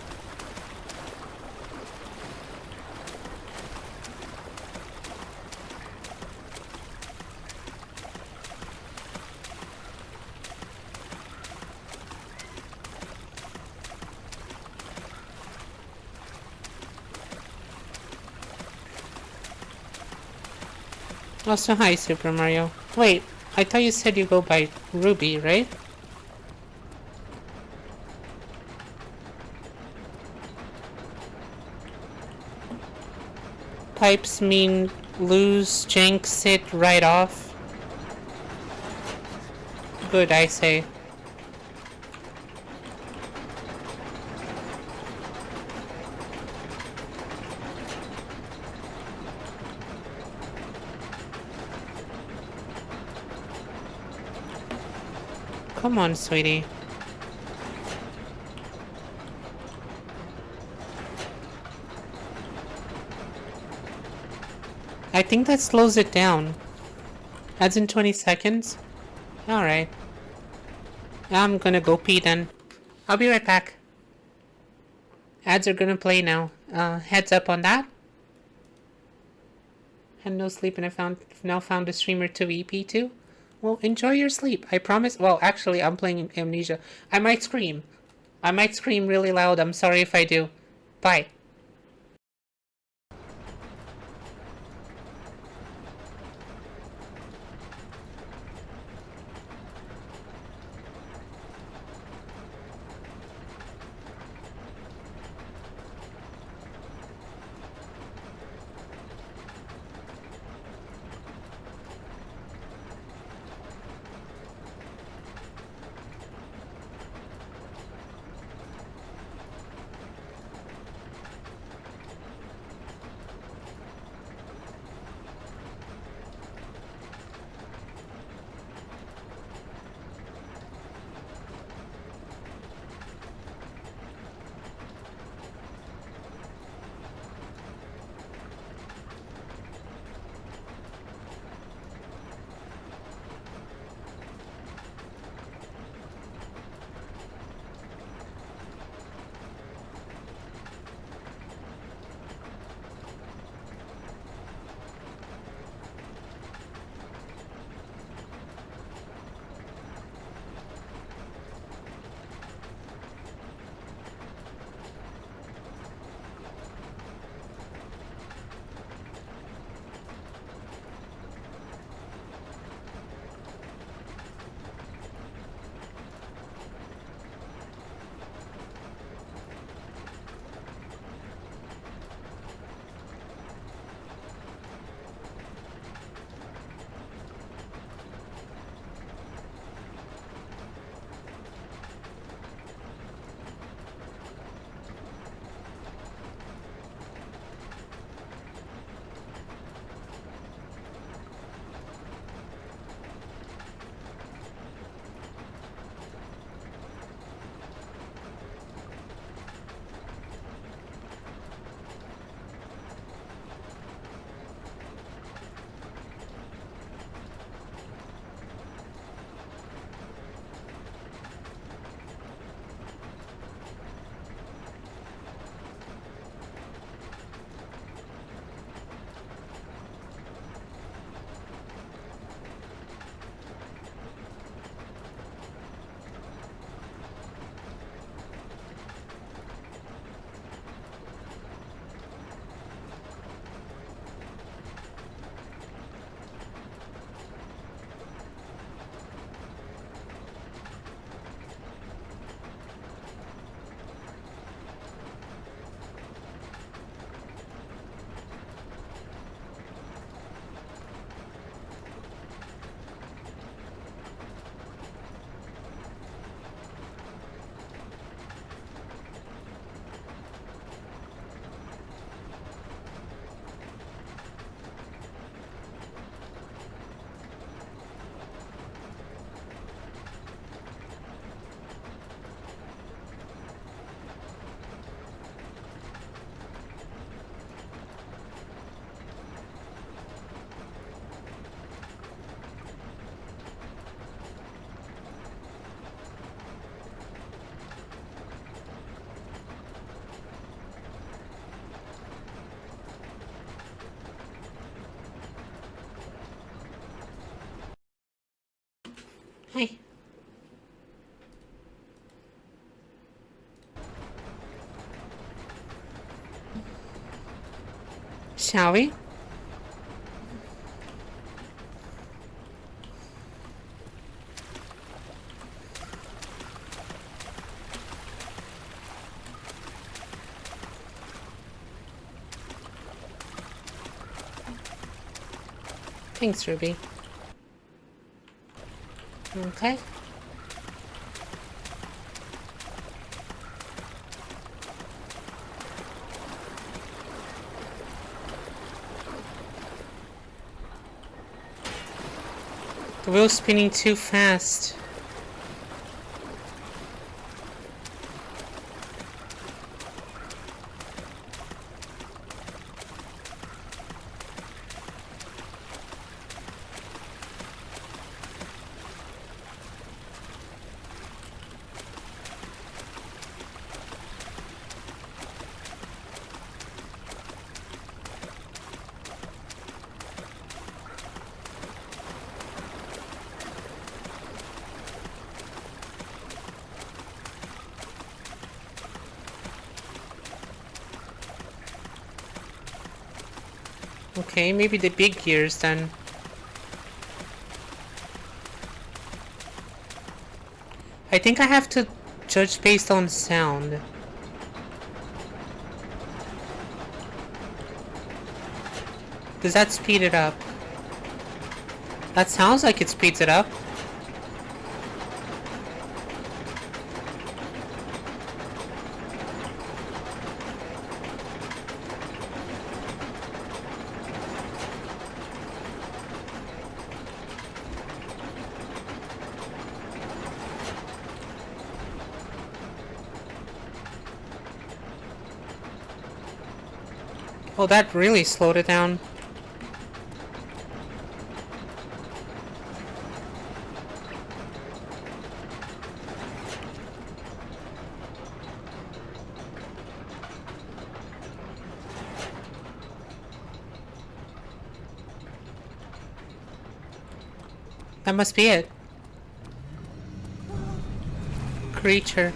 Also, hi, Super Mario. Wait, I thought you said you go by Ruby, right? Pipes mean lose, jinx it right off. Good, I say. Come on, sweetie. I think that slows it down. Adds in 20 seconds? Alright. I'm gonna go pee then. I'll be right back. Ads are gonna play now. Heads up on that. Had no sleep and I've now found a streamer to EP to. Well, enjoy your sleep. I promise. Well, actually, I'm playing Amnesia. I might scream. I might scream really loud. I'm sorry if I do. Bye. Shall we? Thanks, Ruby. Okay. The wheel's spinning too fast. Okay, maybe the big gears then. I think I have to judge based on sound. Does that speed it up? That sounds like it speeds it up. Oh, that really slowed it down. That must be it. Creature.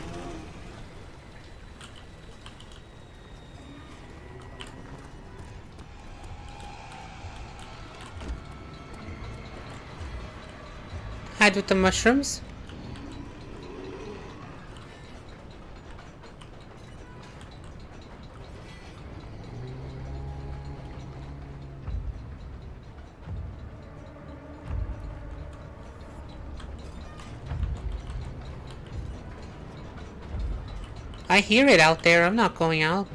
Hide with the mushrooms. I hear it out there. I'm not going out.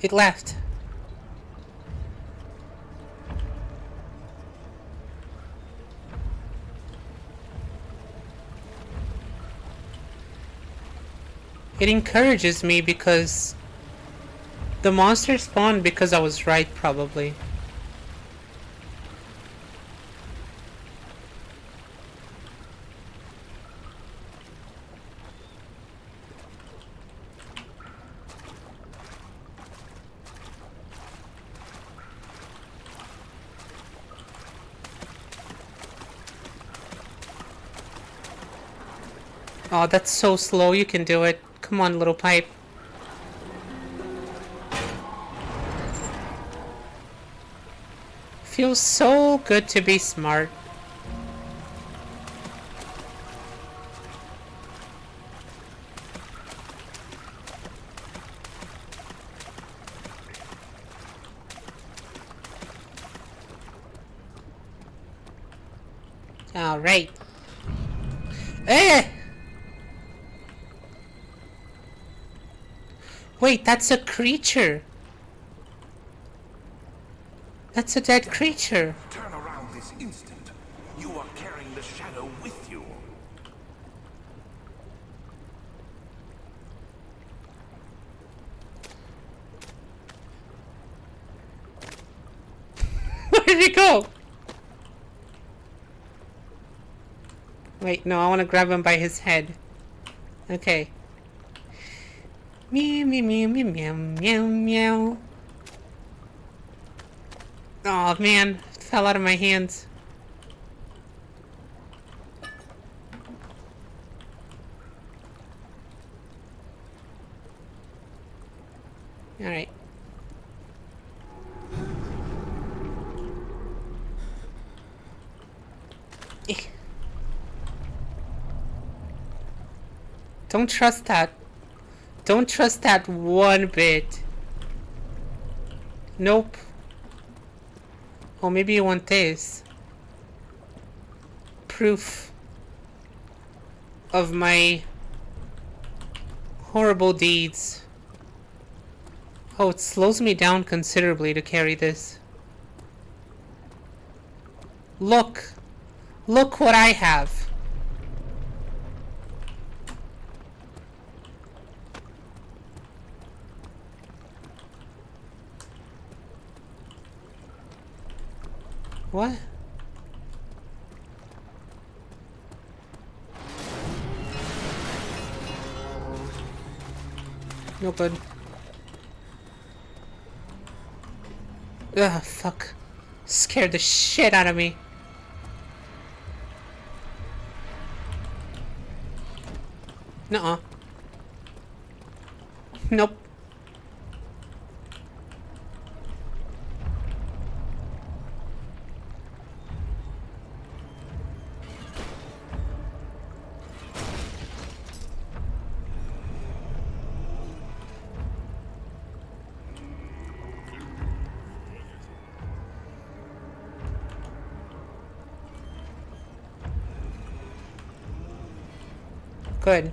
It left. It encourages me because the monster spawned because I was right, probably. Oh, that's so slow. You can do it. Come on, little pipe. Feels so good to be smart. All right. Eh! Wait, that's a creature. That's a dead creature. Turn around this instant. You are carrying the shadow with you. Where did he go? Wait, no, I want to grab him by his head. Okay. Meow, meow, meow, meow, meow, meow, meow. Oh man, it fell out of my hands. Alright. Don't trust that. Don't trust that one bit. Nope. Oh, maybe you want this. Proof of my horrible deeds. Oh, it slows me down considerably to carry this. Look! Look what I have! What? No good. Ugh, fuck. Scared the shit out of me. Nuh-uh. Nope. Good.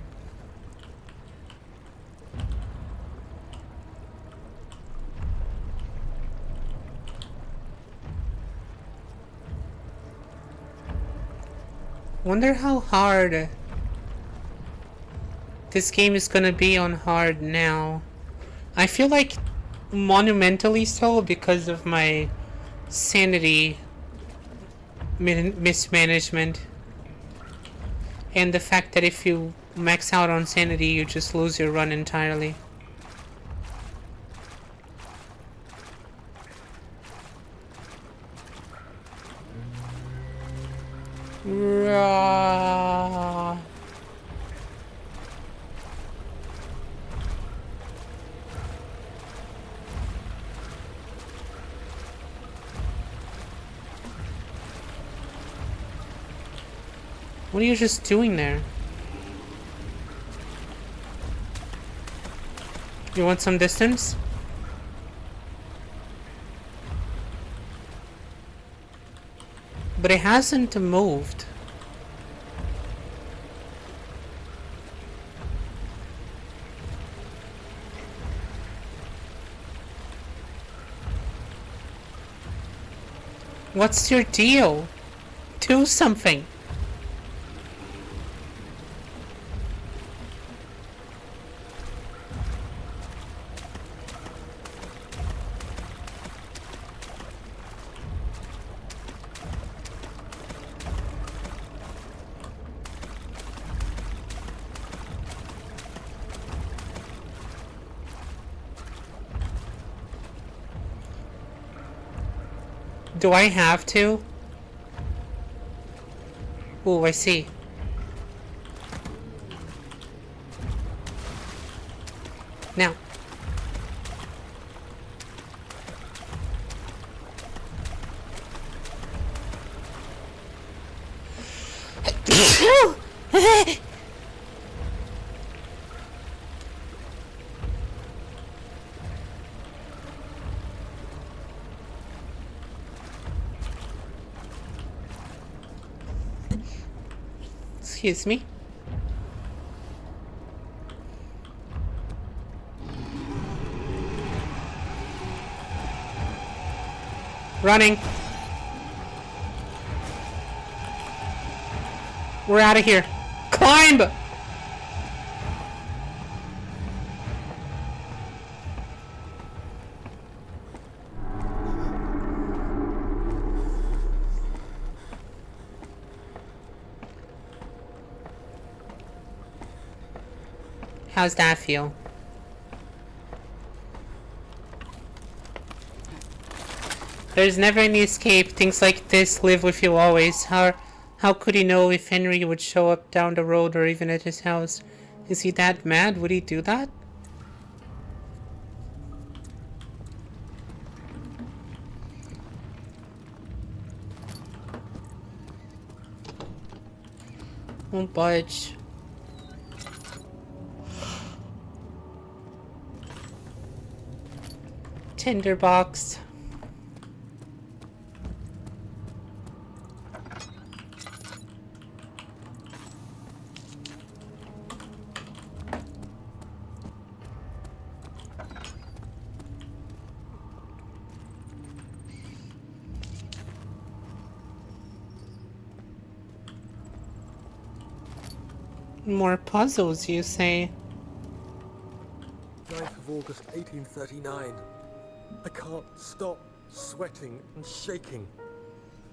Wonder how hard this game is gonna be on hard now. I feel like monumentally so because of my sanity mismanagement. And the fact that if you max out on sanity, you just lose your run entirely. What are you just doing there? You want some distance? But it hasn't moved. What's your deal? Do something. Do I have to? Oh, I see. Now. Excuse me. Running. We're out of here. Climb! How's that feel? There's never any escape. Things like this live with you always. How could he know if Henry would show up down the road or even at his house? Is he that mad? Would he do that? Won't budge. Tinderbox. More puzzles, you say? 9th of August, 1839. I can't stop sweating and shaking.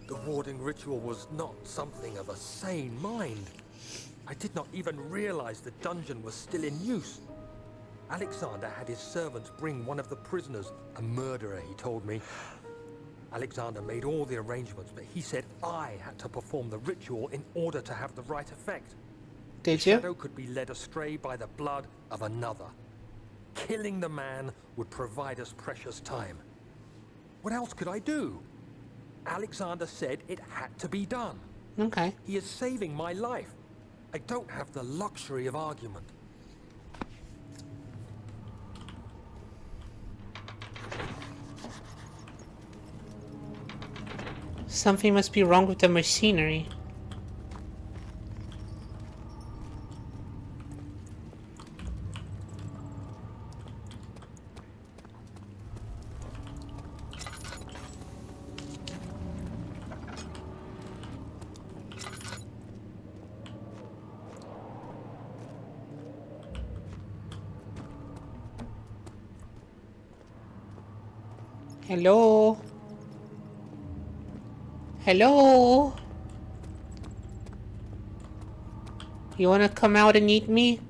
The warding ritual was not something of a sane mind. I did not even realize the dungeon was still in use. Alexander had his servants bring one of the prisoners, a murderer, he told me. Alexander made all the arrangements, but he said I had to perform the ritual in order to have the right effect. Did The you? shadow could be led astray by the blood of another. Killing the man would provide us precious time. What else could I do? Alexander said it had to be done. Okay. He is saving my life. I don't have the luxury of argument. Something must be wrong with the machinery. Hello? Hello? You wanna come out and eat me?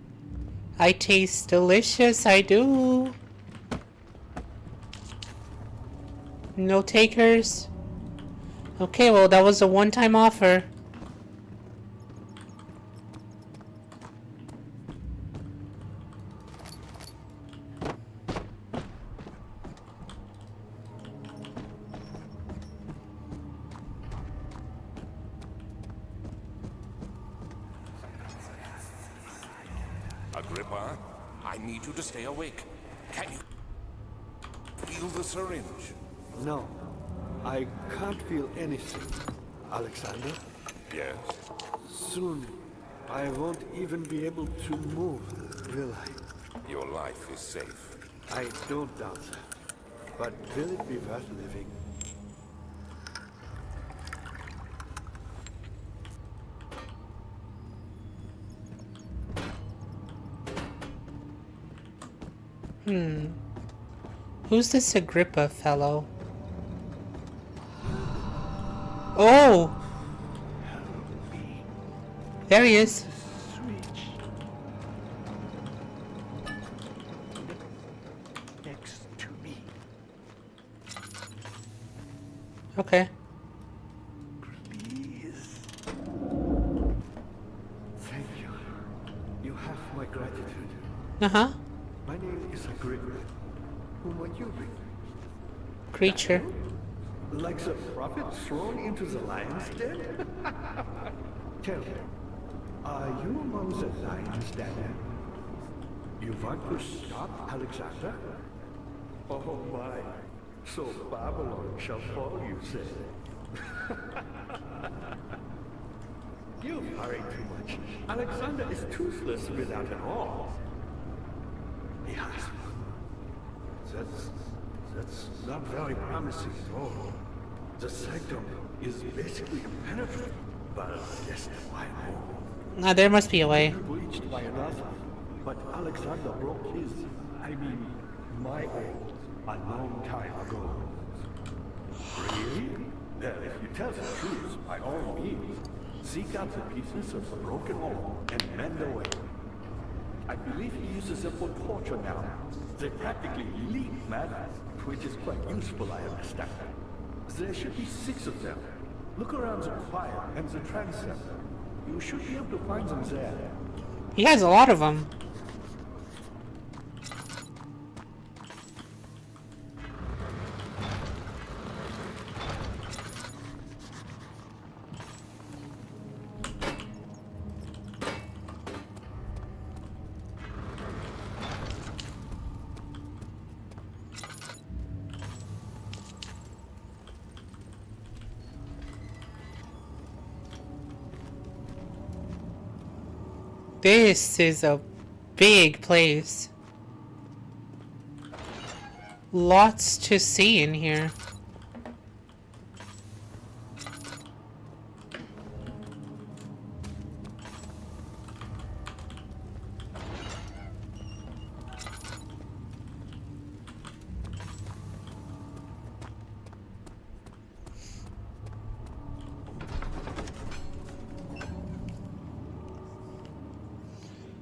I taste delicious, I do. No takers? Okay, well, that was a one-time offer. Agrippa, I need you to stay awake. Can you feel the syringe? No, I can't feel anything. Alexander, Yes. soon I won't even be able to move, will I? Your life is safe. I don't doubt that. But will it be worth living? Who's this Agrippa fellow? Oh! There he is. Switch. Next to me. Okay. Please. Thank you. You have my gratitude. Uh-huh. My name is Agrippa. Whom are you? Creature. Like the prophet thrown into the lion's den? Tell me, are you among the lions, Daniel? You want to stop Alexander? Oh my, so Babylon shall fall, you say? You worry too much. Alexander is toothless without an arm. Yes. That's not very promising at all. The sanctum is basically impenetrable, but yes, why more? Now there must be a way. Breached by another, but Alexander broke his, my oath, a long time ago. Really? Well, if you tell the truth, by all means, seek out the pieces of the broken wall and mend away. I believe he uses them for torture now. They practically leak matter, which is quite useful, I understand. There should be 6 of them. Look around the choir and the transept. You should be able to find them there. He has a lot of them. This is a big place. Lots to see in here.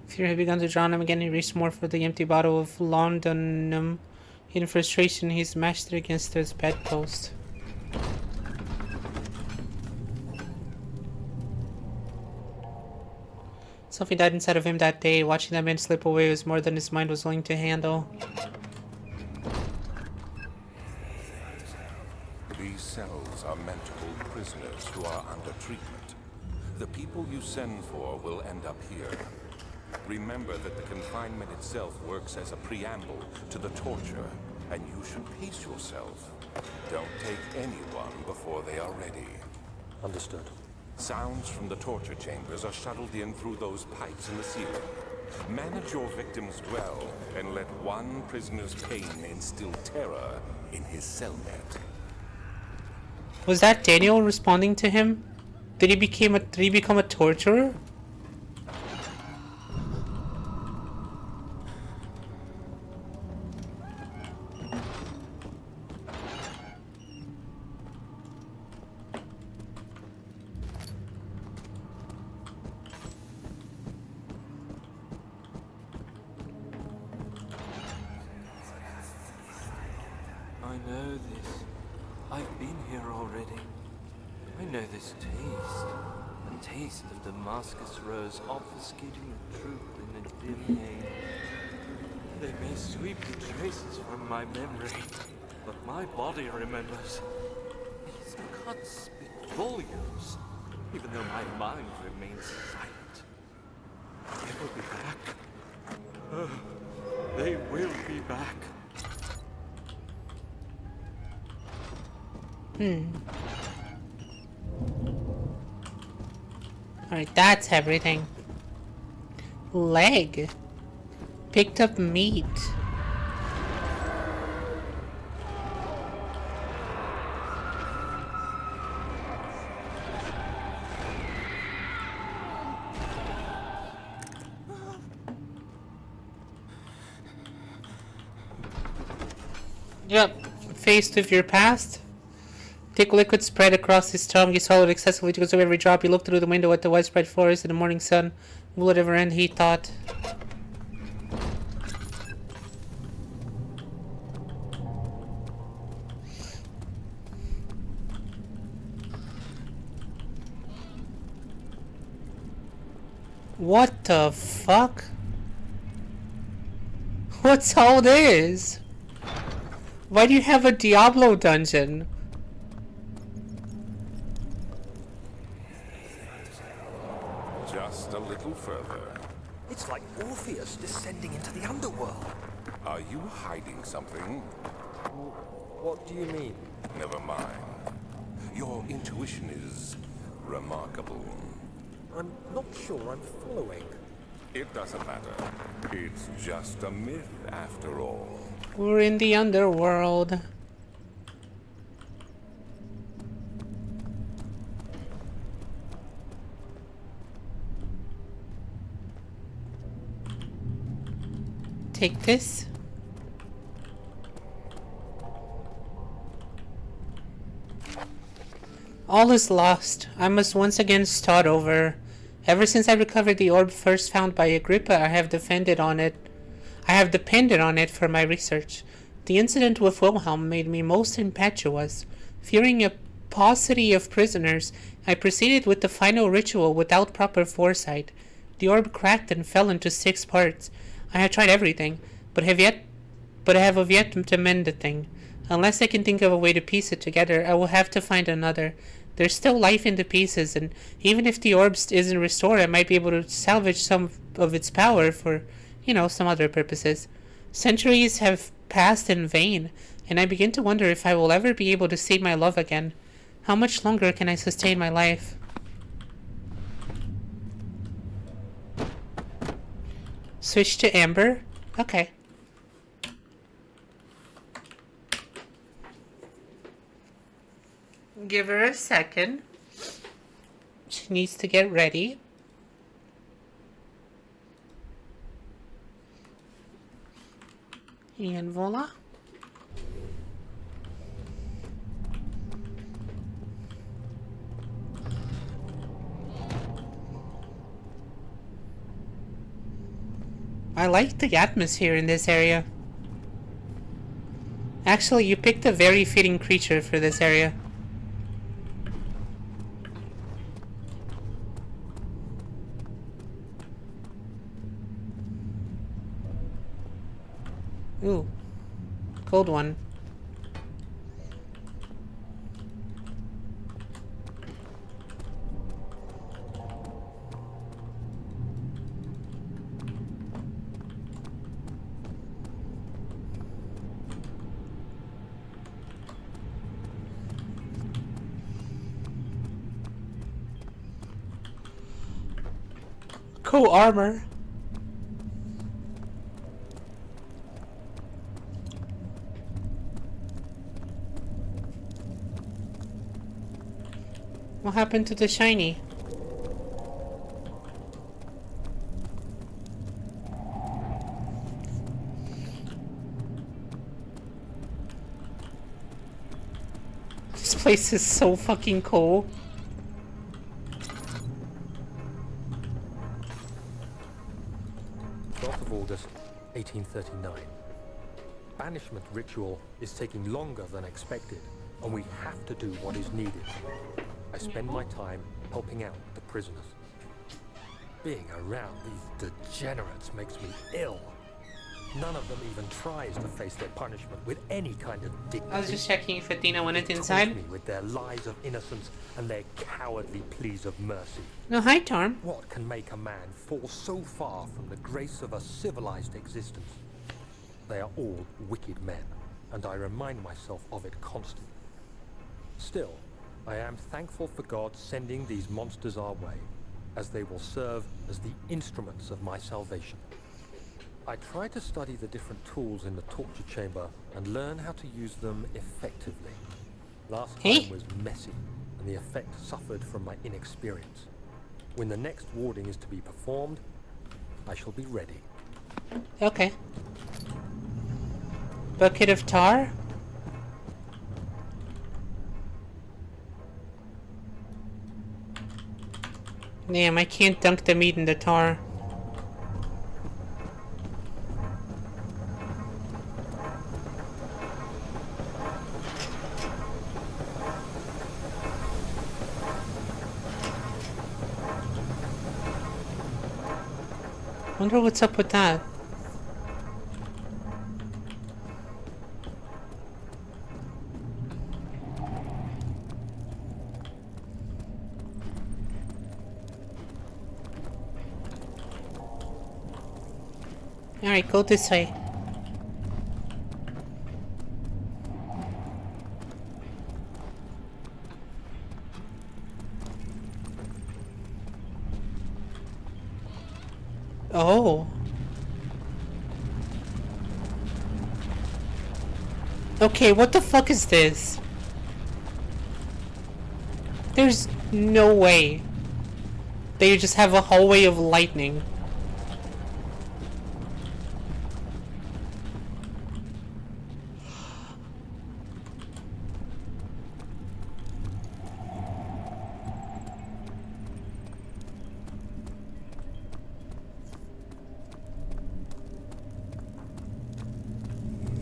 Fear had begun to drown him again. He reached more for the empty bottle of laudanum. In frustration, he smashed it against his bedpost. Something died inside of him that day. Watching that man slip away was more than his mind was willing to handle. These cells are meant to hold prisoners who are under treatment. The people you send for will end up here. Remember that the confinement itself works as a preamble to the torture, and you should pace yourself. Don't take anyone before they are ready. Understood. Sounds from the torture chambers are shuttled in through those pipes in the ceiling. Manage your victims well, and let one prisoner's pain instill terror in his cellmate. Was that Daniel responding to him? Did he become a torturer? I know this. I've been here already. I know this taste. The taste of Damascus rose obfuscating the truth in a dim haze. They may sweep the traces from my memory, but my body remembers. These cuts speak volumes, even though my mind remains silent. They will be back. They will be back. Alright, that's everything. Leg. Picked up meat. Yep, faced with your past. Thick liquid spread across his tongue. He swallowed excessively to consume every drop. He looked through the window at the widespread forest in the morning sun. Will it ever end, he thought. What the fuck? What's all this? Why do you have a Diablo dungeon? Just a little further. It's like Orpheus descending into the underworld. Are you hiding something? What do you mean? Never mind. Your intuition is remarkable. I'm not sure I'm following. It doesn't matter. It's just a myth after all. We're in the underworld. Take this. All is lost. I must once again start over. Ever since I recovered the orb first found by Agrippa, I have depended on it for my research. The incident with Wilhelm made me most impetuous. Fearing a paucity of prisoners, I proceeded with the final ritual without proper foresight. The orb cracked and fell into 6 parts. I have tried everything, but I have yet to mend the thing. Unless I can think of a way to piece it together, I will have to find another. There's still life in the pieces, and even if the orb isn't restored, I might be able to salvage some of its power for, some other purposes. Centuries have passed in vain, and I begin to wonder if I will ever be able to see my love again. How much longer can I sustain my life? Switch to Amber? Okay. Give her a second. She needs to get ready. And voila. I like the atmosphere in this area. Actually, you picked a very fitting creature for this area. Ooh. Cold one. Cool armor. What happened to the shiny? This place is so fucking cool. 12th of August, 1839. Banishment ritual is taking longer than expected, and we have to do what is needed. I spend my time helping out the prisoners. Being around these degenerates makes me ill. None of them even tries to face their punishment with any kind of dignity. I was just checking if Athena wanted They inside. taunt me with their lies of innocence and their cowardly pleas of mercy. No, hi, Tarm. What can make a man fall so far from the grace of a civilized existence? They are all wicked men, and I remind myself of it constantly. Still, I am thankful for God sending these monsters our way, as they will serve as the instruments of my salvation. I try to study the different tools in the torture chamber and learn how to use them effectively. Last time was messy, and the effect suffered from my inexperience. When the next warding is to be performed, I shall be ready. Okay. Bucket of tar? Damn, I can't dunk the meat in the tar. Wonder what's up with that. Alright, go this way. Oh. Okay, what the fuck is this? There's no way. They just have a hallway of lightning.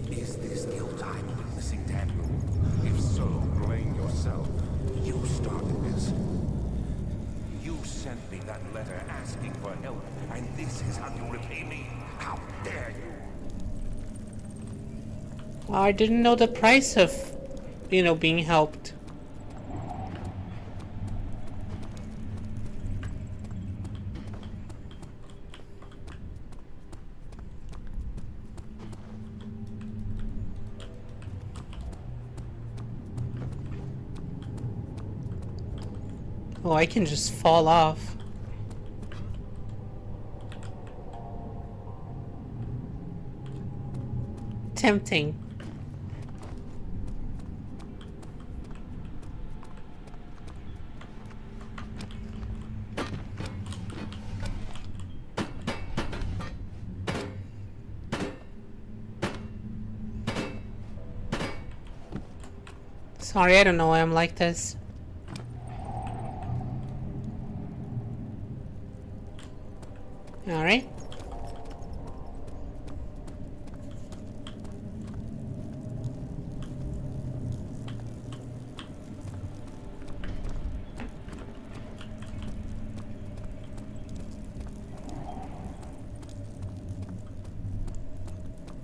Is this guilt I'm witnessing, Daniel? If so, blame yourself. You started this. You sent me that letter asking for help, and this is how you repay me? How dare you? I didn't know the price of, being helped. Oh, I can just fall off. tempting. Sorry, I don't know why I'm like this. Alright.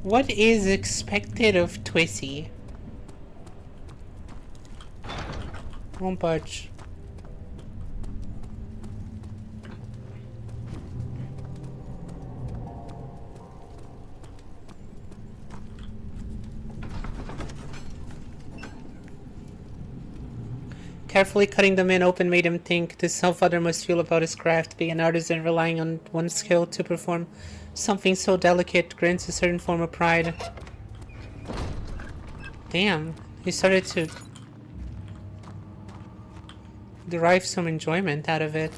What is expected of Twissy? Won't budge. Carefully cutting the man open made him think this how father must feel about his craft. Being an artisan relying on one's skill to perform something so delicate grants a certain form of pride. Damn, he started to derive some enjoyment out of it.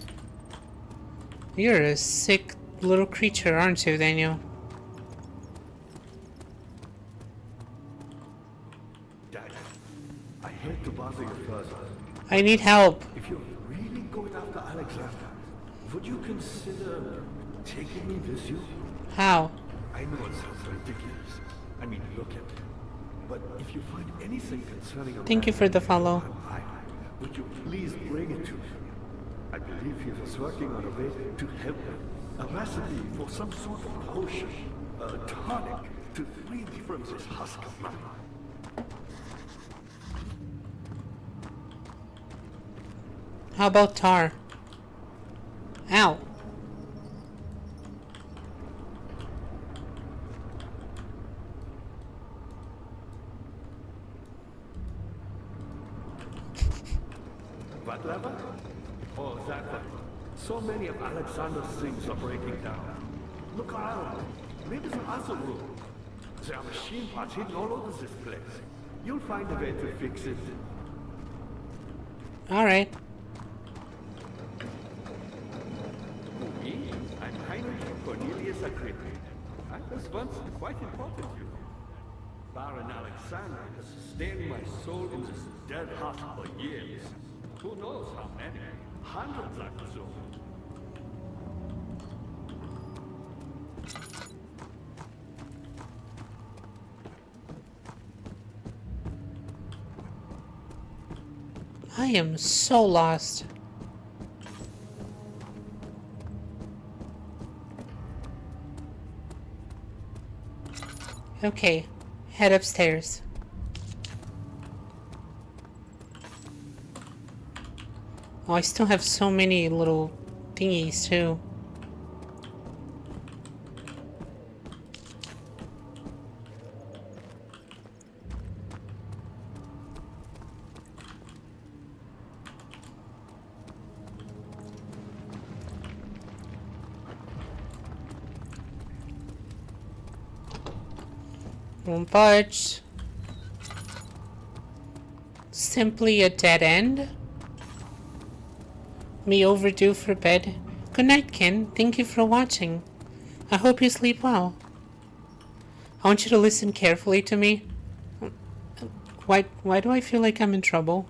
You're a sick little creature, aren't you, Daniel? Dad, I hate to bother you further. I need help. If you're really going after Alexander, would you consider taking me with you? How? I know it sounds ridiculous. I mean, look at it. But if you find anything concerning a Thank you for the follow. would you please bring it to me? I believe he was working on a way to help him. A recipe for some sort of potion. A tonic to free me from this husk of mine. How about tar? Ow. What lever? Oh, that one. So many of Alexander's things are breaking down. Look around. Maybe some other room. There are machine parts hidden all over this place. You'll find a way to fix it. Alright. Me? I'm Heinrich Cornelius Agrippa. I was once quite important, you know. Baron Alexander has sustained my soul in this dead heart for years. Who knows how many? Hundreds, I presume. I am so lost. Okay, head upstairs. Oh, I still have so many little thingies too. Won't budge. Simply a dead end? Me overdue for bed. Good night, Ken. Thank you for watching. I hope you sleep well. I want you to listen carefully to me. Why do I feel like I'm in trouble?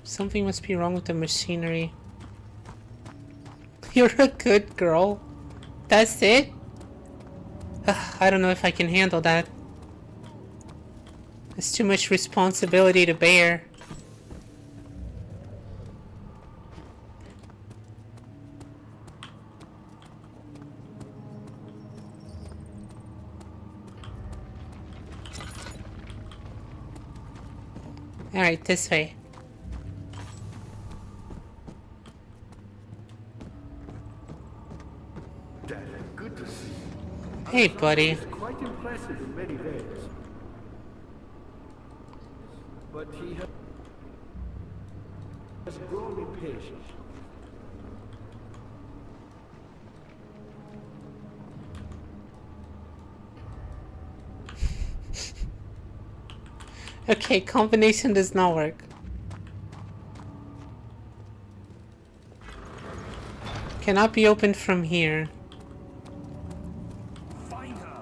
Something must be wrong with the machinery. You're a good girl. That's it? I don't know if I can handle that. It's too much responsibility to bear. Alright, this way. Dad, good to see you. Hey, buddy. He's quite impressive in many ways. But he has... has grown impatient. Okay, combination does not work. Cannot be opened from here. Find her.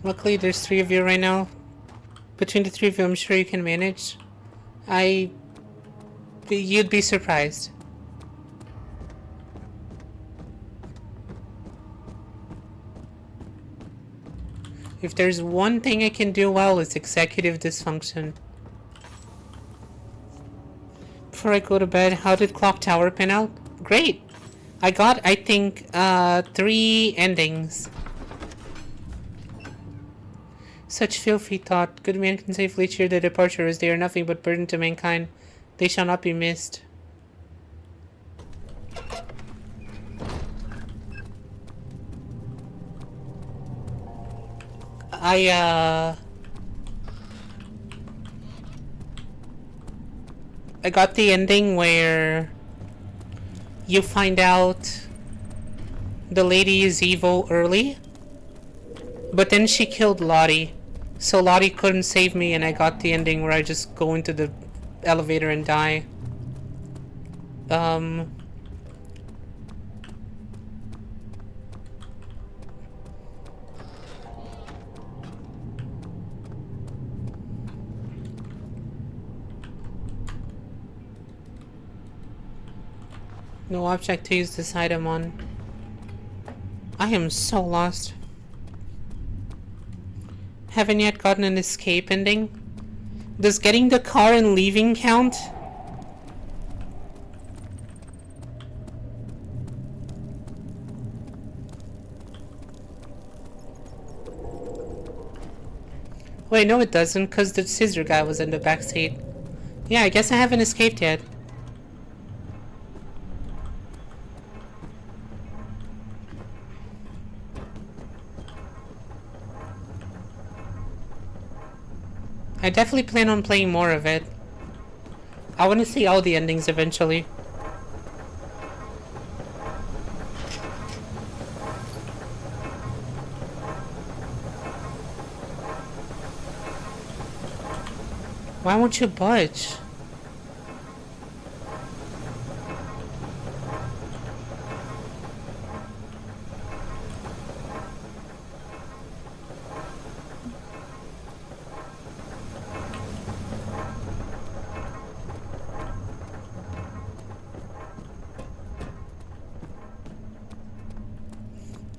Luckily, there's 3 of you right now. Between the 3 of you, I'm sure you can manage. You'd be surprised. If there's one thing I can do well, it's executive dysfunction. Before I go to bed, how did Clock Tower pan out? Great! I got, I think, 3 endings. Such filthy thought. Good men can safely cheer their departure, as they are nothing but burden to mankind. They shall not be missed. I got the ending where you find out the lady is evil early, but then she killed Lottie, so Lottie couldn't save me, and I got the ending where I just go into the elevator and die. No object to use this item on. I am so lost. Haven't yet gotten an escape ending. Does getting the car and leaving count? Wait, no it doesn't, because the scissor guy was in the backseat. Yeah, I guess I haven't escaped yet. I definitely plan on playing more of it. I want to see all the endings eventually. Why won't you budge?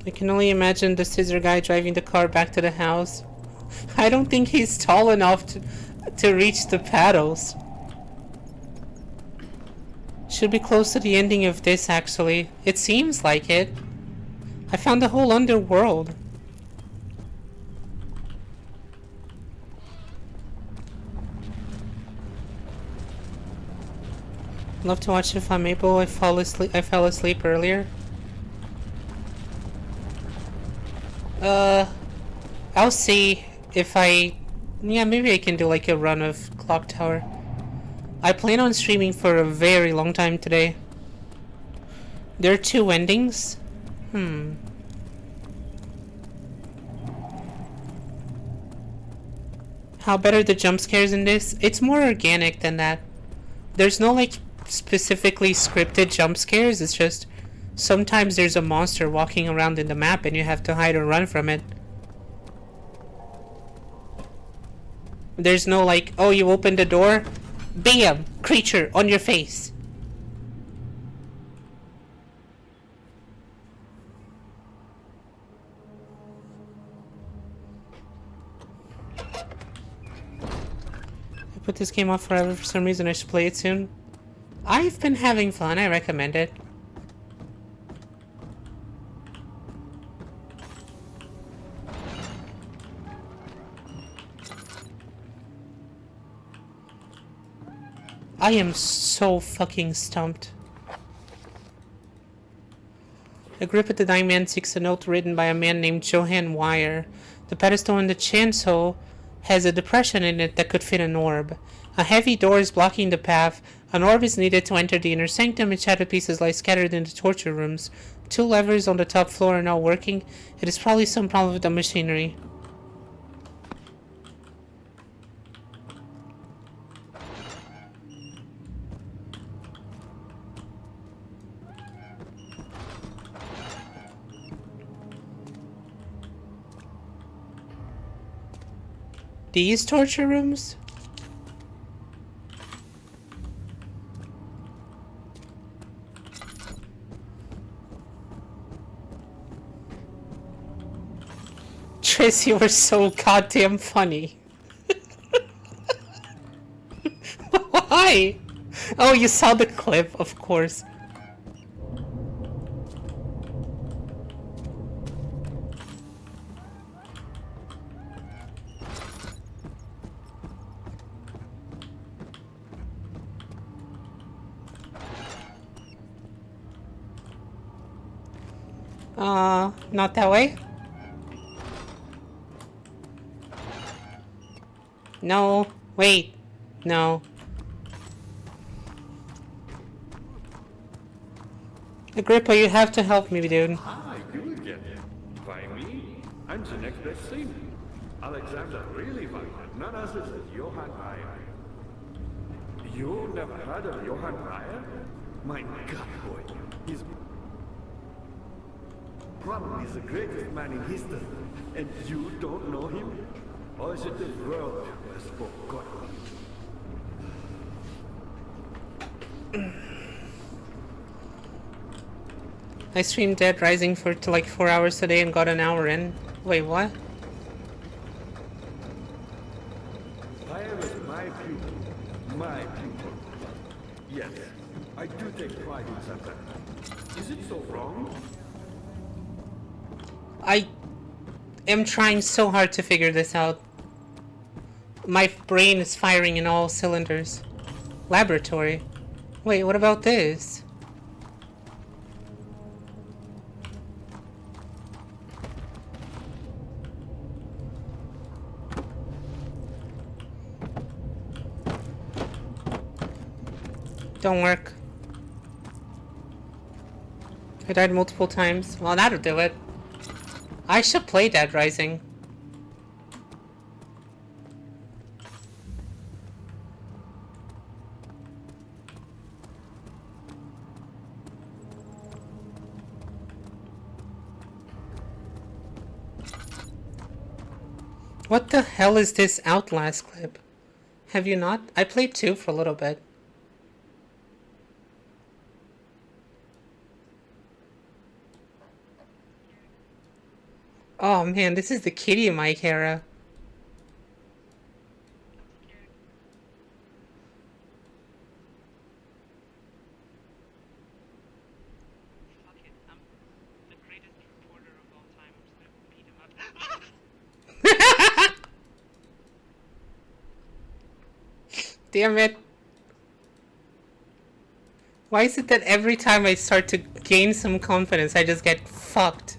I can only imagine the scissor guy driving the car back to the house. I don't think he's tall enough to reach the paddles. Should be close to the ending of this, actually. It seems like it. I found the whole underworld. Love to watch if I'm able. I fell asleep earlier. I'll see if yeah, maybe I can do like a run of Clock Tower. I plan on streaming for a very long time today. There are 2 endings? How better are the jump scares in this? It's more organic than that. There's no like specifically scripted jump scares, it's just sometimes there's a monster walking around in the map and you have to hide or run from it. There's no like, oh, you open the door, bam, creature on your face. I put this game off forever for some reason. I should play it soon. I've been having fun. I recommend it. I am so fucking stumped. A grip at the Dying Man seeks a note written by a man named Johann Weyer. The pedestal in the chancel has a depression in it that could fit an orb. A heavy door is blocking the path. An orb is needed to enter the inner sanctum, and shattered pieces lie scattered in the torture rooms. 2 levers on the top floor are not working. It is probably some problem with the machinery. These torture rooms? Trace, you were so goddamn funny. Why? Oh, you saw the clip, of course. Not that way? No, wait, no. Agrippa, you have to help me, dude. Hi, you again. By me? I'm the next best thing. Alexander really fine. None other than Johann Breyer. You never heard of Johann Breyer? My God, boy. He's probably the greatest man in history. And you don't know him? Or is it the world has forgotten? I streamed Dead Rising for like 4 hours today and got an hour in. Wait, what? Fire is my pupil. My pupil. Yes, I do take pride in that. Is it so wrong? I am trying so hard to figure this out. My brain is firing in all cylinders. Laboratory. Wait, what about this? Don't work. I died multiple times. Well, that'll do it. I should play Dead Rising. What the hell is this Outlast clip? Have you not? I played 2 for a little bit. Oh man, this is the Kitty Mike era. Damn it. Why is it that every time I start to gain some confidence, I just get fucked?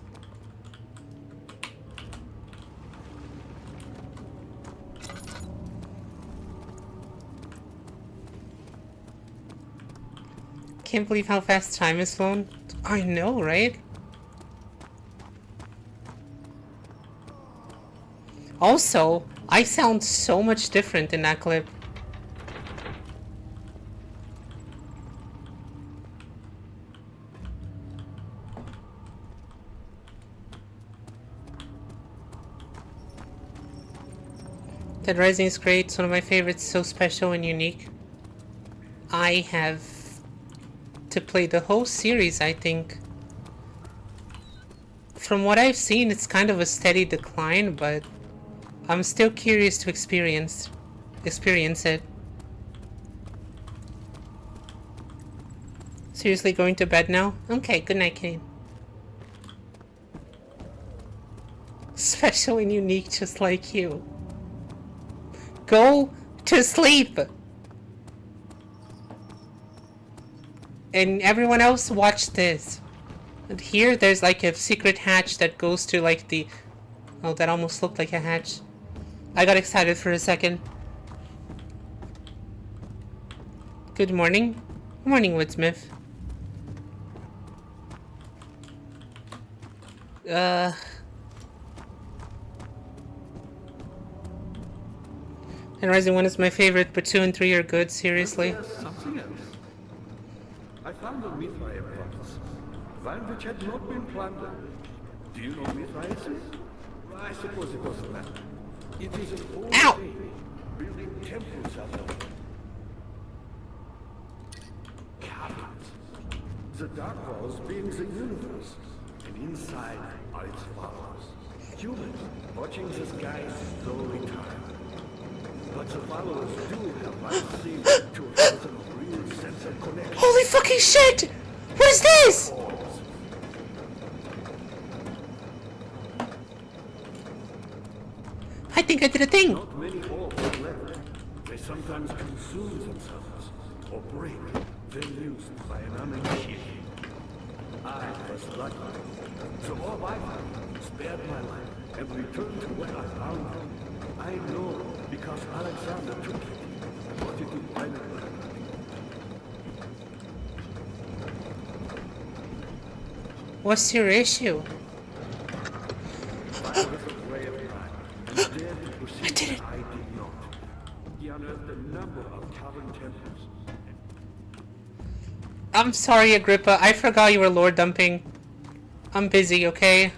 Can't believe how fast time has flown. I know, right? Also, I sound so much different in that clip. Dead Rising is great. It's one of my favorites. So special and unique. I have to play the whole series, I think. From what I've seen, it's kind of a steady decline, but I'm still curious to experience it. Seriously, going to bed now? Okay, good night, Kane. Special and unique, just like you. Go to sleep! And everyone else, watch this. And here, there's like a secret hatch that goes to like the... Oh, that almost looked like a hatch. I got excited for a second. Good morning. Good morning, Woodsmith. And Rising 1 is my favorite, but 2 and 3 are good, seriously. There's something else. I found a Mithraean province, one which had not been plundered. Do you know Mithraeus? I suppose it doesn't matter. It is an old Ow! faith, building temples out of it. Caverns. The dark walls being the universe, and inside are its followers. Humans watching the skies slowly turn. But the followers do have what seems to have a real sense of connection. Holy fucking shit! What is this? I think I did a thing. Not many orbs are left. They sometimes consume themselves, or break, then used by an uninitiated. I was lucky. The orb I found spared my life and returned to where I found it. I know because Alexander took it and brought it to Brandenburg. What's your issue? I was a way of crime and dared to proceed. I did it. I did not. He unearthed a number of cavern temples. I'm sorry, Agrippa. I forgot you were lore dumping. I'm busy, okay?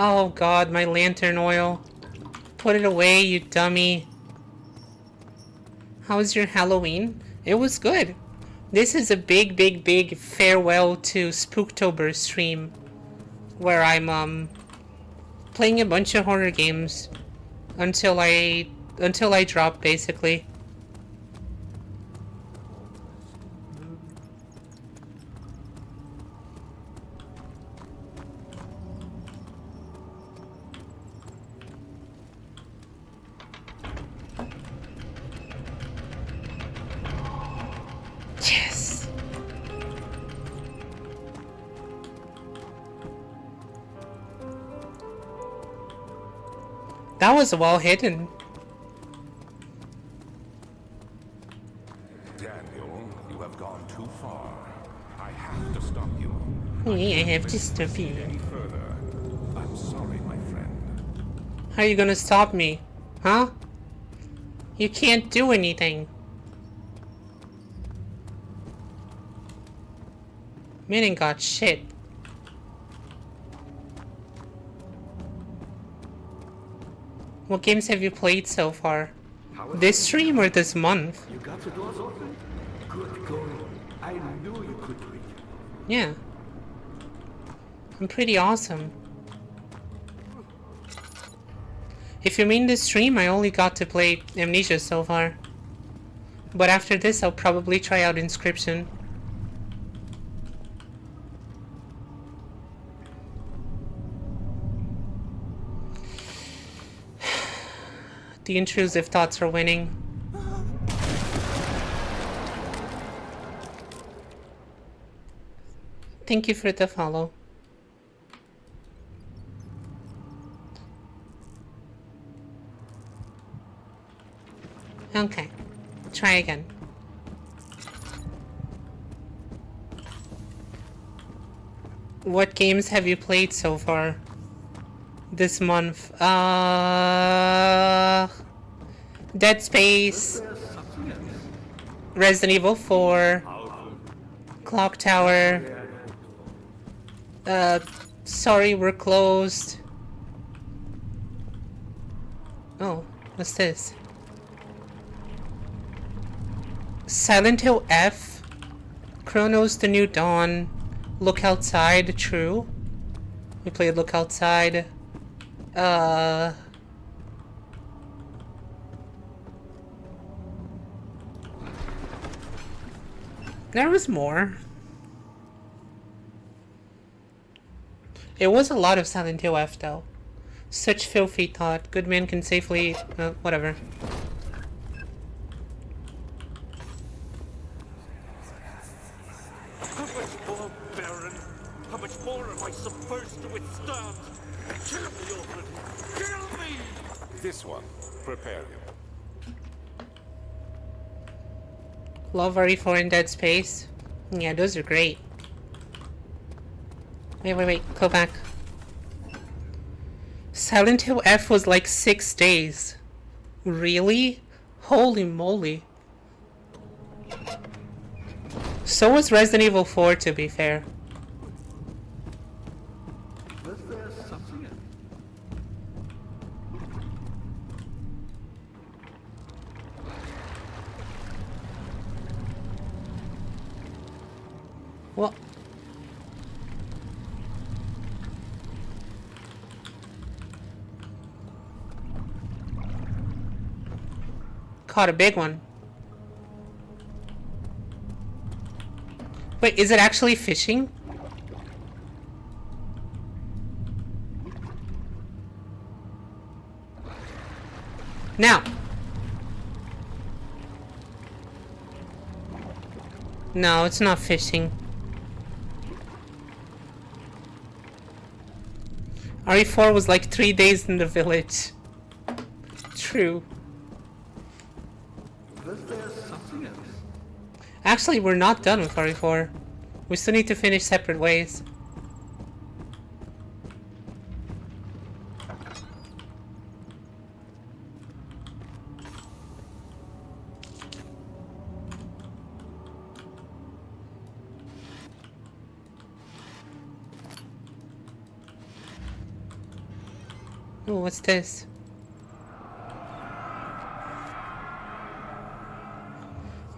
Oh god, my lantern oil. Put it away, you dummy. How was your Halloween? It was good. This is a big, big, big farewell to Spooktober stream. Where I'm, playing a bunch of horror games. Until I drop, basically. Yes! That was well hidden. Daniel, you have gone too far. I have to stop you. I have to stop you. Any further? I'm sorry, my friend. How are you gonna stop me? Huh? You can't do anything. Man ain't got shit. What games have you played so far? This stream or this month? You got the doors open? Good going. I knew you could do it. Yeah. I'm pretty awesome. If you mean this stream, I only got to play Amnesia so far. But after this, I'll probably try out Inscription. The intrusive thoughts are winning. Thank you for the follow. Okay, try again. What games have you played so far this month? Dead Space, Resident Evil 4, Clock Tower, Sorry We're Closed. Oh, what's this? Silent Hill F, Chronos The New Dawn, Look Outside, true. We played Look Outside. There was more. It was a lot of Silent Hill F though. Such filthy thought. Good man can safely... whatever. How much more, Baron? How much more am I supposed to withstand? Kill me already! Kill me! This one. Prepare him. Love RE4 and Dead Space. Yeah, those are great. Wait. Go back. Silent Hill F was like 6 days. Really? Holy moly. So was Resident Evil 4, to be fair. Was there something else? Well, caught a big one. Wait, is it actually fishing? Now. No, it's not fishing. RE4 was like 3 days in the village. True. Was there something else? Actually, we're not done with RE4. We still need to finish Separate Ways. Oh, what's this?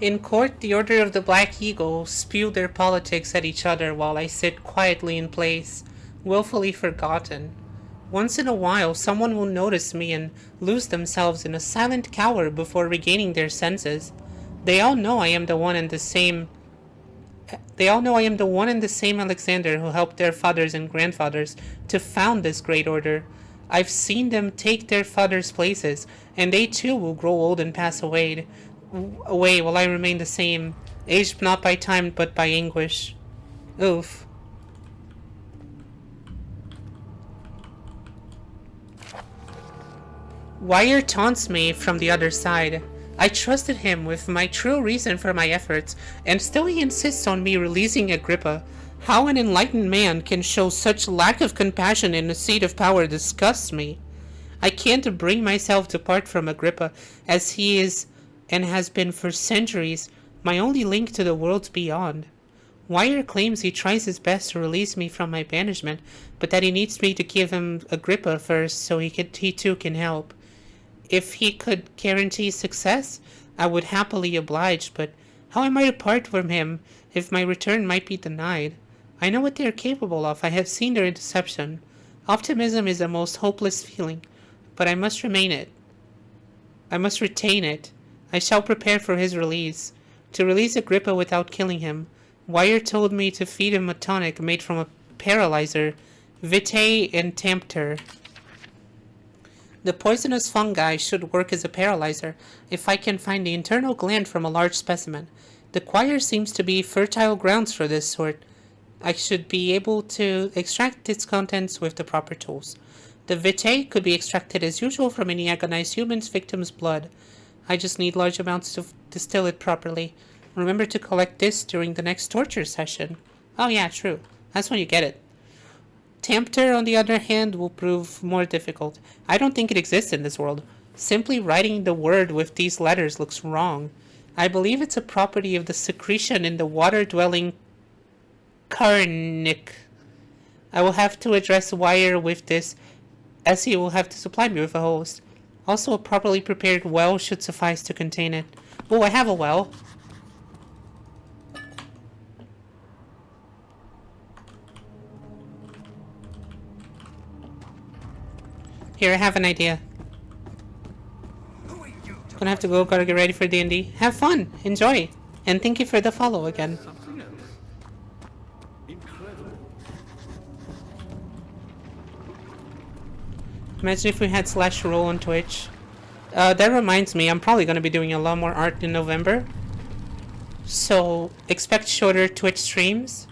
In court, the Order of the Black Eagle spew their politics at each other while I sit quietly in place, willfully forgotten. Once in a while, someone will notice me and lose themselves in a silent cower before regaining their senses. They all know I am the one and the same Alexander who helped their fathers and grandfathers to found this great order. I've seen them take their fathers' places, and they too will grow old and pass away while I remain the same, aged not by time but by anguish. Oof. Wire taunts me from the other side. I trusted him with my true reason for my efforts, and still he insists on me releasing Agrippa. How an enlightened man can show such lack of compassion in a seat of power disgusts me. I can't bring myself to part from Agrippa, as he is, and has been for centuries, my only link to the worlds beyond. Wire claims he tries his best to release me from my banishment, but that he needs me to give him Agrippa first so he too can help. If he could guarantee success, I would happily oblige, but how am I to part from him if my return might be denied? I know what they are capable of. I have seen their deception. Optimism is a most hopeless feeling, but I must retain it. I shall prepare for his release. To release Agrippa without killing him, Wire told me to feed him a tonic made from a paralyzer, vitae and tempter. The poisonous fungi should work as a paralyzer if I can find the internal gland from a large specimen. The choir seems to be fertile grounds for this sort. I should be able to extract its contents with the proper tools. The vitae could be extracted as usual from any agonized human's victim's blood. I just need large amounts to distill it properly. Remember to collect this during the next torture session. Oh yeah, true. That's when you get it. Tempter, on the other hand, will prove more difficult. I don't think it exists in this world. Simply writing the word with these letters looks wrong. I believe it's a property of the secretion in the water-dwelling Karnik. I will have to address Wire with this, as he will have to supply me with a host. Also, a properly prepared well should suffice to contain it. Oh, I have a well. Here, I have an idea. Gonna have to go, gotta get ready for D&D. Have fun, enjoy, and thank you for the follow again. Something else. Incredible. Imagine if we had /roll on Twitch. That reminds me, I'm probably gonna be doing a lot more art in November. So, expect shorter Twitch streams.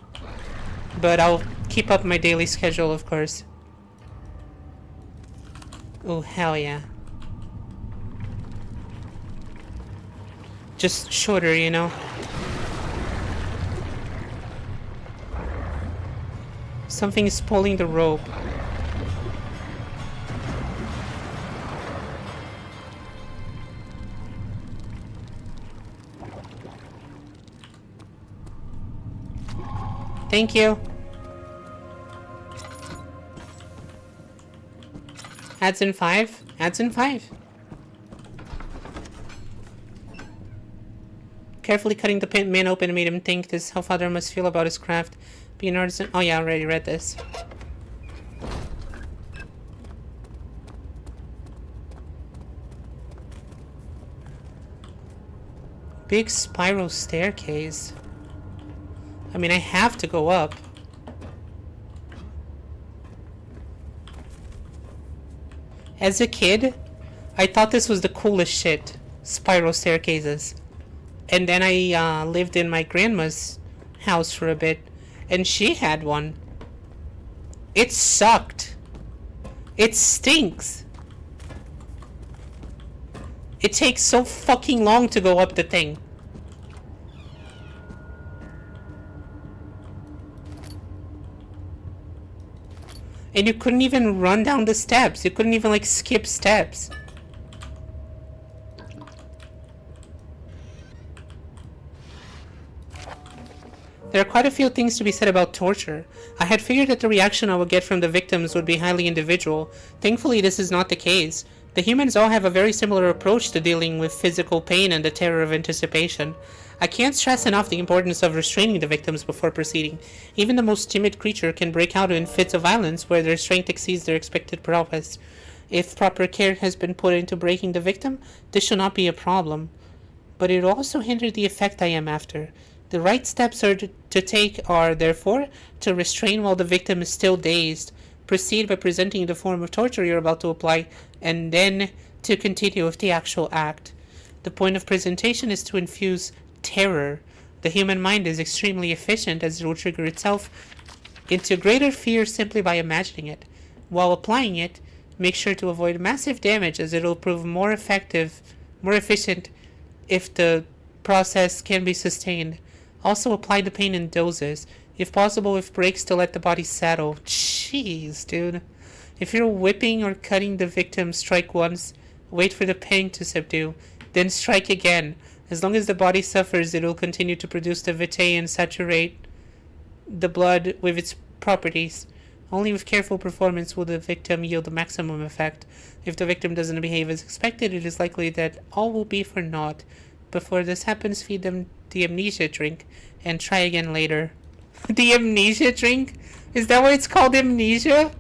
But I'll keep up my daily schedule, of course. Oh, hell yeah. Just shorter, you know? Something is pulling the rope. Thank you. Adds in 5. Adds in 5. Carefully cutting the man open made him think this how father must feel about his craft. Being an artisan. Oh yeah, I already read this. Big spiral staircase. I mean, I have to go up. As a kid, I thought this was the coolest shit. Spiral staircases. And then I lived in my grandma's house for a bit. And she had one. It sucked. It stinks. It takes so fucking long to go up the thing. And you couldn't even run down the steps. You couldn't even, like, skip steps. There are quite a few things to be said about torture. I had figured that the reaction I would get from the victims would be highly individual. Thankfully, this is not the case. The humans all have a very similar approach to dealing with physical pain and the terror of anticipation. I can't stress enough the importance of restraining the victims before proceeding. Even the most timid creature can break out in fits of violence where their strength exceeds their expected prowess. If proper care has been put into breaking the victim, this should not be a problem. But it will also hinder the effect I am after. The right steps to take are, therefore, to restrain while the victim is still dazed, proceed by presenting the form of torture you're about to apply, and then to continue with the actual act. The point of presentation is to infuse terror. The human mind is extremely efficient, as it will trigger itself into greater fear simply by imagining it. While applying it, make sure to avoid massive damage, as it will prove more efficient if the process can be sustained. Also apply the pain in doses, if possible with breaks to let the body settle. Jeez, dude. If you're whipping or cutting the victim, strike once, wait for the pain to subdue, then strike again. As long as the body suffers, it will continue to produce the vitae and saturate the blood with its properties. Only with careful performance will the victim yield the maximum effect. If the victim doesn't behave as expected, it is likely that all will be for naught. Before this happens, feed them the amnesia drink and try again later. The amnesia drink? Is that why it's called amnesia?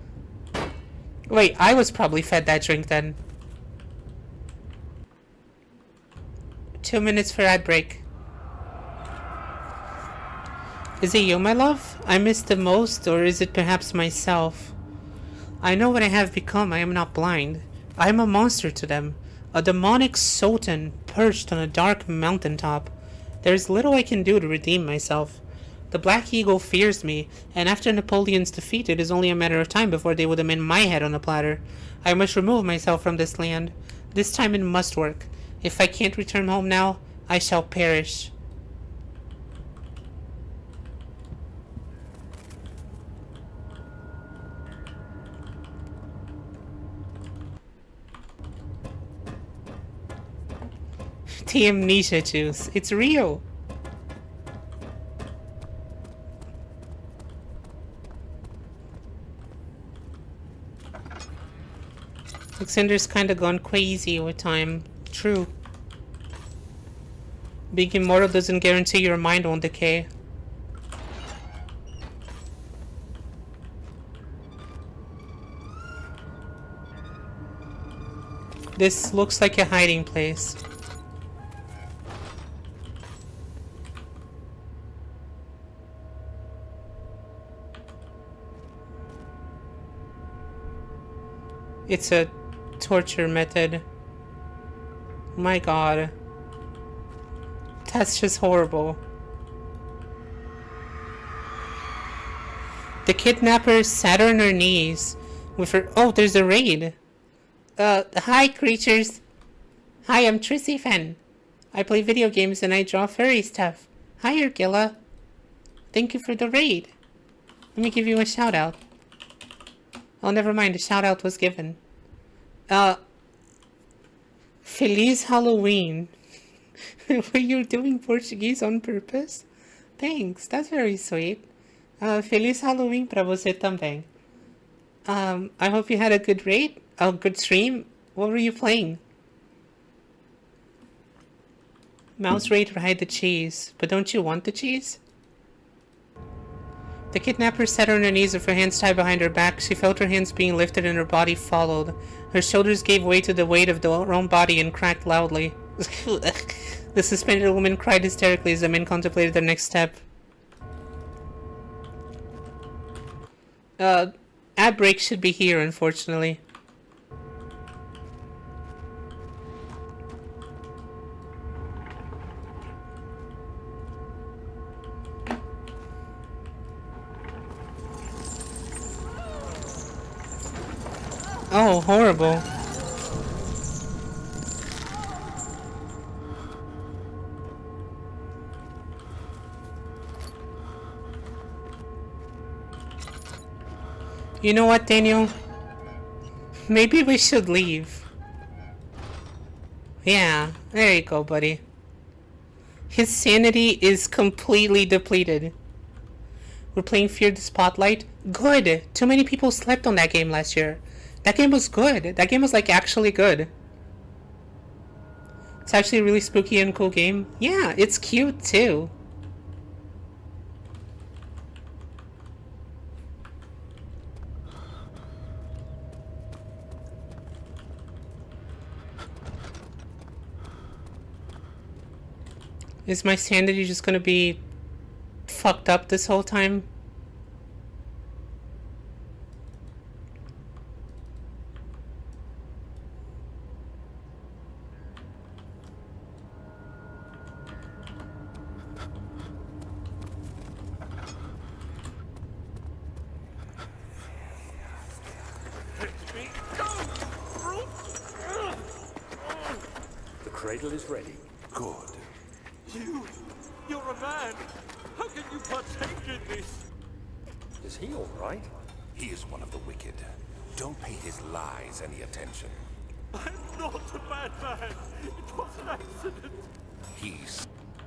Wait, I was probably fed that drink then. 2 minutes for ad break. Is it you, my love? I miss the most, or is it perhaps myself? I know what I have become. I am not blind. I am a monster to them. A demonic sultan perched on a dark mountaintop. There is little I can do to redeem myself. The Black Eagle fears me, and after Napoleon's defeat, it is only a matter of time before they would amend my head on a platter. I must remove myself from this land. This time it must work. If I can't return home now, I shall perish. The amnesia juice. It's real. Alexander's kinda gone crazy with time. True. Being immortal doesn't guarantee your mind won't decay. This looks like a hiding place. It's a torture method. My god. That's just horrible. The kidnapper sat on her knees with her... Oh, there's a raid. Hi, creatures. Hi, I'm Trissy Fen. I play video games and I draw furry stuff. Hi, Urgilla. Thank you for the raid. Let me give you a shout out. Oh, never mind. A shout out was given. Feliz Halloween. Were you doing Portuguese on purpose? Thanks. That's very sweet. Feliz Halloween pra você também. I hope you had a good raid. A good stream. What were you playing? Mouse raid ride the cheese. But don't you want the cheese? The kidnapper sat on her knees with her hands tied behind her back. She felt her hands being lifted and her body followed. Her shoulders gave way to the weight of her own body and cracked loudly. The suspended woman cried hysterically as the men contemplated their next step. Ad break should be here, unfortunately. Oh, horrible. You know what, Daniel? Maybe we should leave. Yeah, there you go, buddy. His sanity is completely depleted. We're playing Fear the Spotlight. Good! Too many people slept on that game last year. That game was good. That game was, like, actually good. It's actually a really spooky and cool game. Yeah, it's cute, too. Is my sanity just gonna be fucked up this whole time? The cradle is ready. Good. You're a man. How can you partake in this? Is he all right? He is one of the wicked. Don't pay his lies any attention. I'm not a bad man. It was an accident. He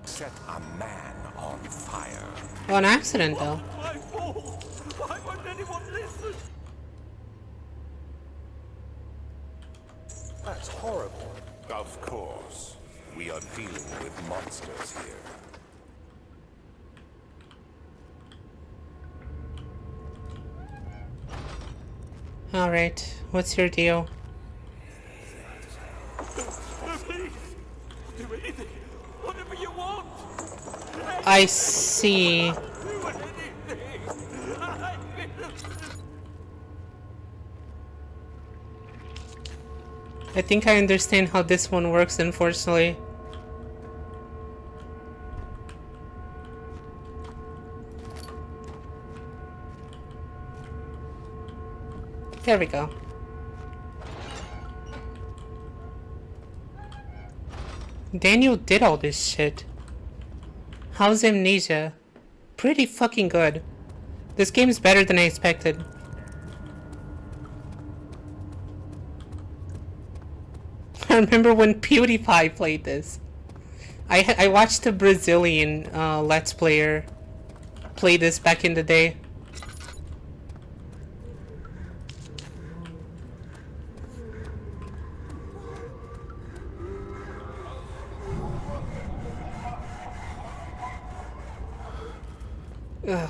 set a man on fire. Oh, an accident, though. My fault. Why won't anyone listen? That's horrible. Of course. We are dealing with monsters here. Alright, what's your deal? No, please. Do anything. Whatever you want. I see. Do anything. I think I understand how this one works, unfortunately. There we go. Daniel did all this shit. How's Amnesia? Pretty fucking good. This game is better than I expected. I remember when PewDiePie played this. I watched a Brazilian Let's Player play this back in the day. Ugh.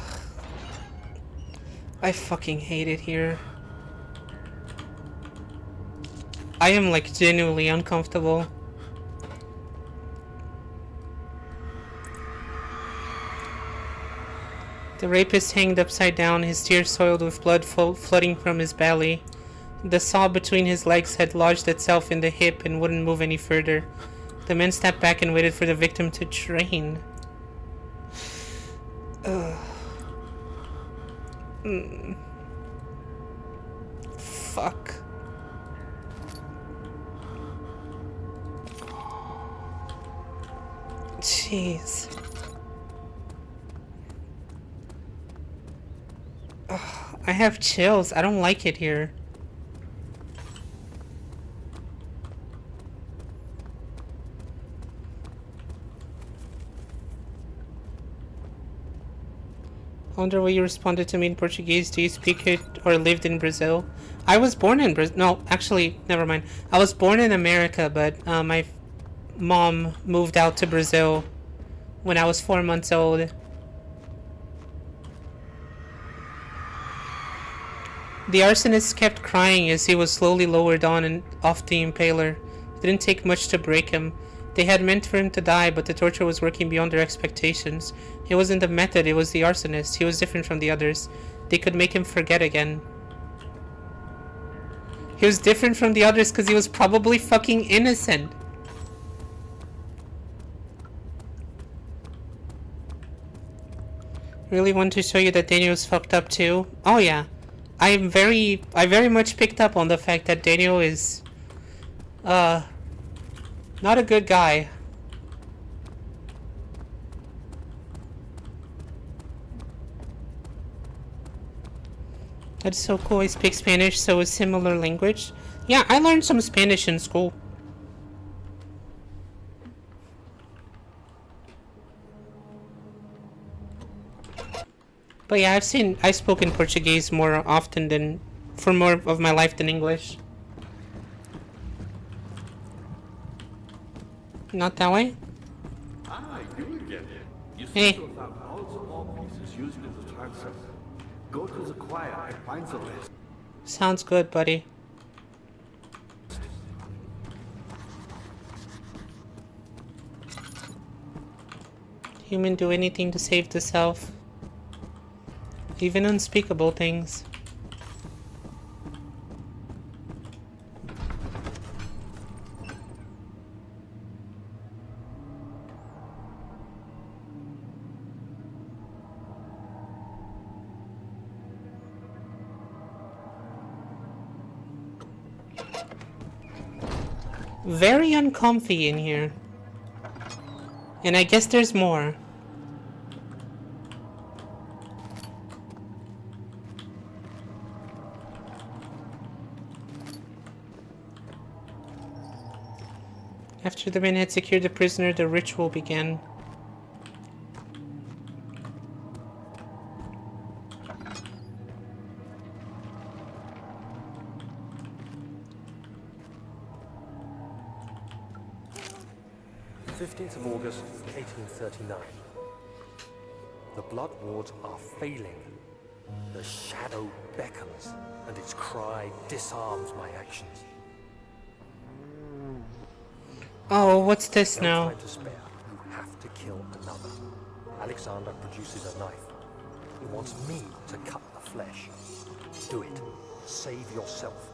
I fucking hate it here. I am like genuinely uncomfortable. The rapist hanged upside down, his tears soiled with blood flooding from his belly. The saw between his legs had lodged itself in the hip and wouldn't move any further. The men stepped back and waited for the victim to drain. Fuck. Jeez. Ugh, I have chills. I don't like it here. I wonder why you responded to me in Portuguese. Do you speak it or lived in Brazil? I was born in Brazil. No, actually, never mind. I was born in America, but my mom moved out to Brazil when I was 4 months old. The arsonist kept crying as he was slowly lowered on and off the impaler. It didn't take much to break him. They had meant for him to die, but the torture was working beyond their expectations. It wasn't the method, it was the arsonist. He was different from the others. They could make him forget again. He was different from the others because he was probably fucking innocent. Really want to show you that Daniel's fucked up too. Oh yeah. I very much picked up on the fact that Daniel is not a good guy. That's so cool. He speaks Spanish, so a similar language. Yeah, I learned some Spanish in school. But yeah, I've spoken Portuguese more often than, for more of my life than English. Not that way? Ah, you again. You Hey. seem to have found all the ore pieces used in the transfer. Go to the choir and find the rest. Sounds good, buddy. Human do anything to save the self. Even unspeakable things. Very uncomfy in here. And I guess there's more. After the men had secured the prisoner, the ritual began. Of August 1839. The blood wards are failing. The shadow beckons, and its cry disarms my actions. Oh, what's this No now? time to spare. You have to kill another. Alexander produces a knife. He wants me to cut the flesh. Do it. Save yourself.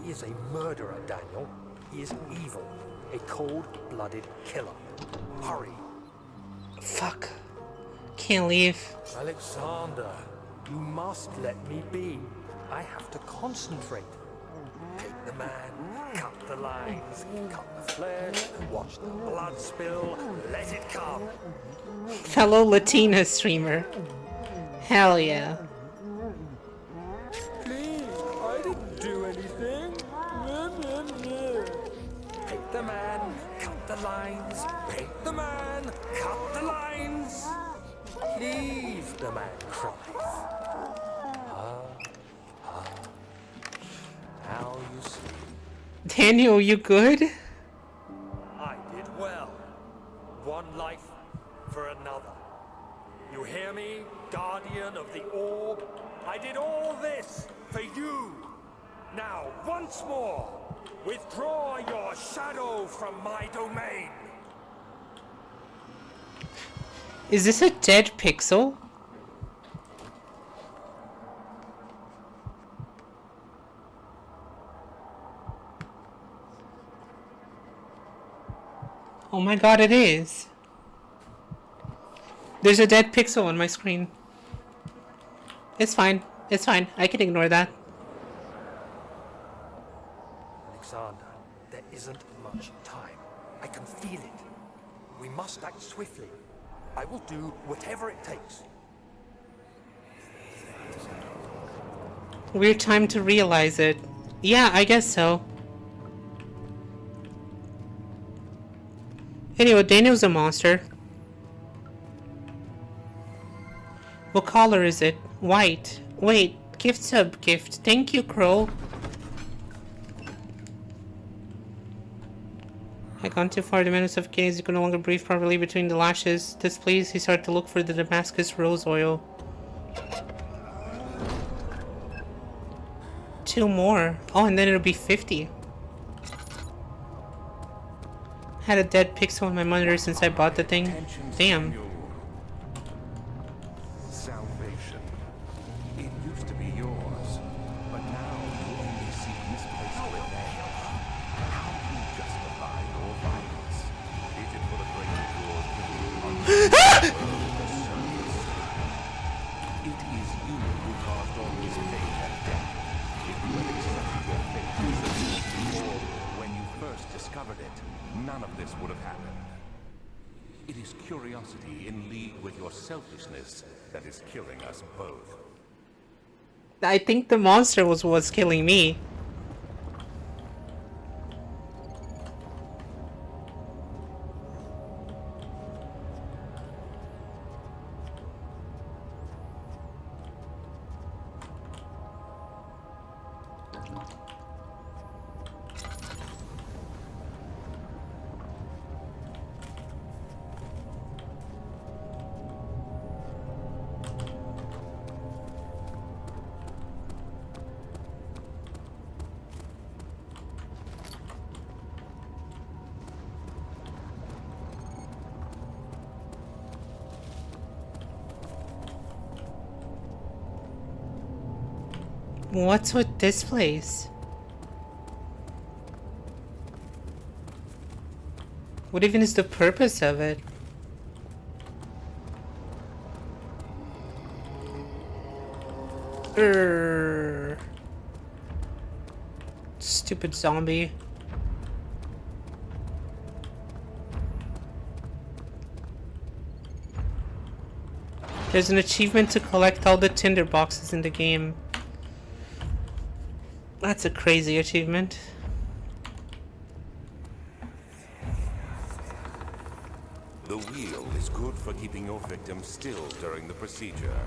He is a murderer, Daniel. He is evil. A cold-blooded killer. Hurry. Fuck. Can't leave. Alexander, you must let me be. I have to concentrate. Take the man, cut the lines, cut the flesh, watch the blood spill, let it come. Fellow Latina streamer. Hell yeah. Please, I didn't do anything. Take the man, cut the lines. Paint the man, cut the lines. Leave the man cries. Now you see. Daniel, you good? I did well. One life for another. You hear me, guardian of the orb? I did all this for you. Now, once more, withdraw your shadow from my domain. Is this a dead pixel? Oh my god, it is. There's a dead pixel on my screen. It's fine. It's fine. I can ignore that. Alexander, there isn't much time. I can feel it. We must act swiftly. I will do whatever it takes. Weird time to realize it. Yeah, I guess so. Anyway, Daniel's a monster. What color is it? White. Wait, gift sub gift. Thank you, Crow. I gone too far. The man of suffocating. He could no longer breathe properly between the lashes. Displeased, he started to look for the Damascus rose oil. 2 more. Oh, and then it'll be 50. Had a dead pixel on my monitor since I bought the thing. Damn. Salvation. It used to be yours, but now you only seek misplaced revenge. How do you justify your violence? Is it for the greater good on the surface? It is you who caused all this pain and death. If you had accepted your fate, or when you first discovered it, none of this would have happened. It is curiosity in league with your selfishness that is killing us both. I think the monster was what's killing me. What's with this place? What even is the purpose of it? Stupid zombie. There's an achievement to collect all the tinder boxes in the game. That's a crazy achievement. The wheel is good for keeping your victims still during the procedure.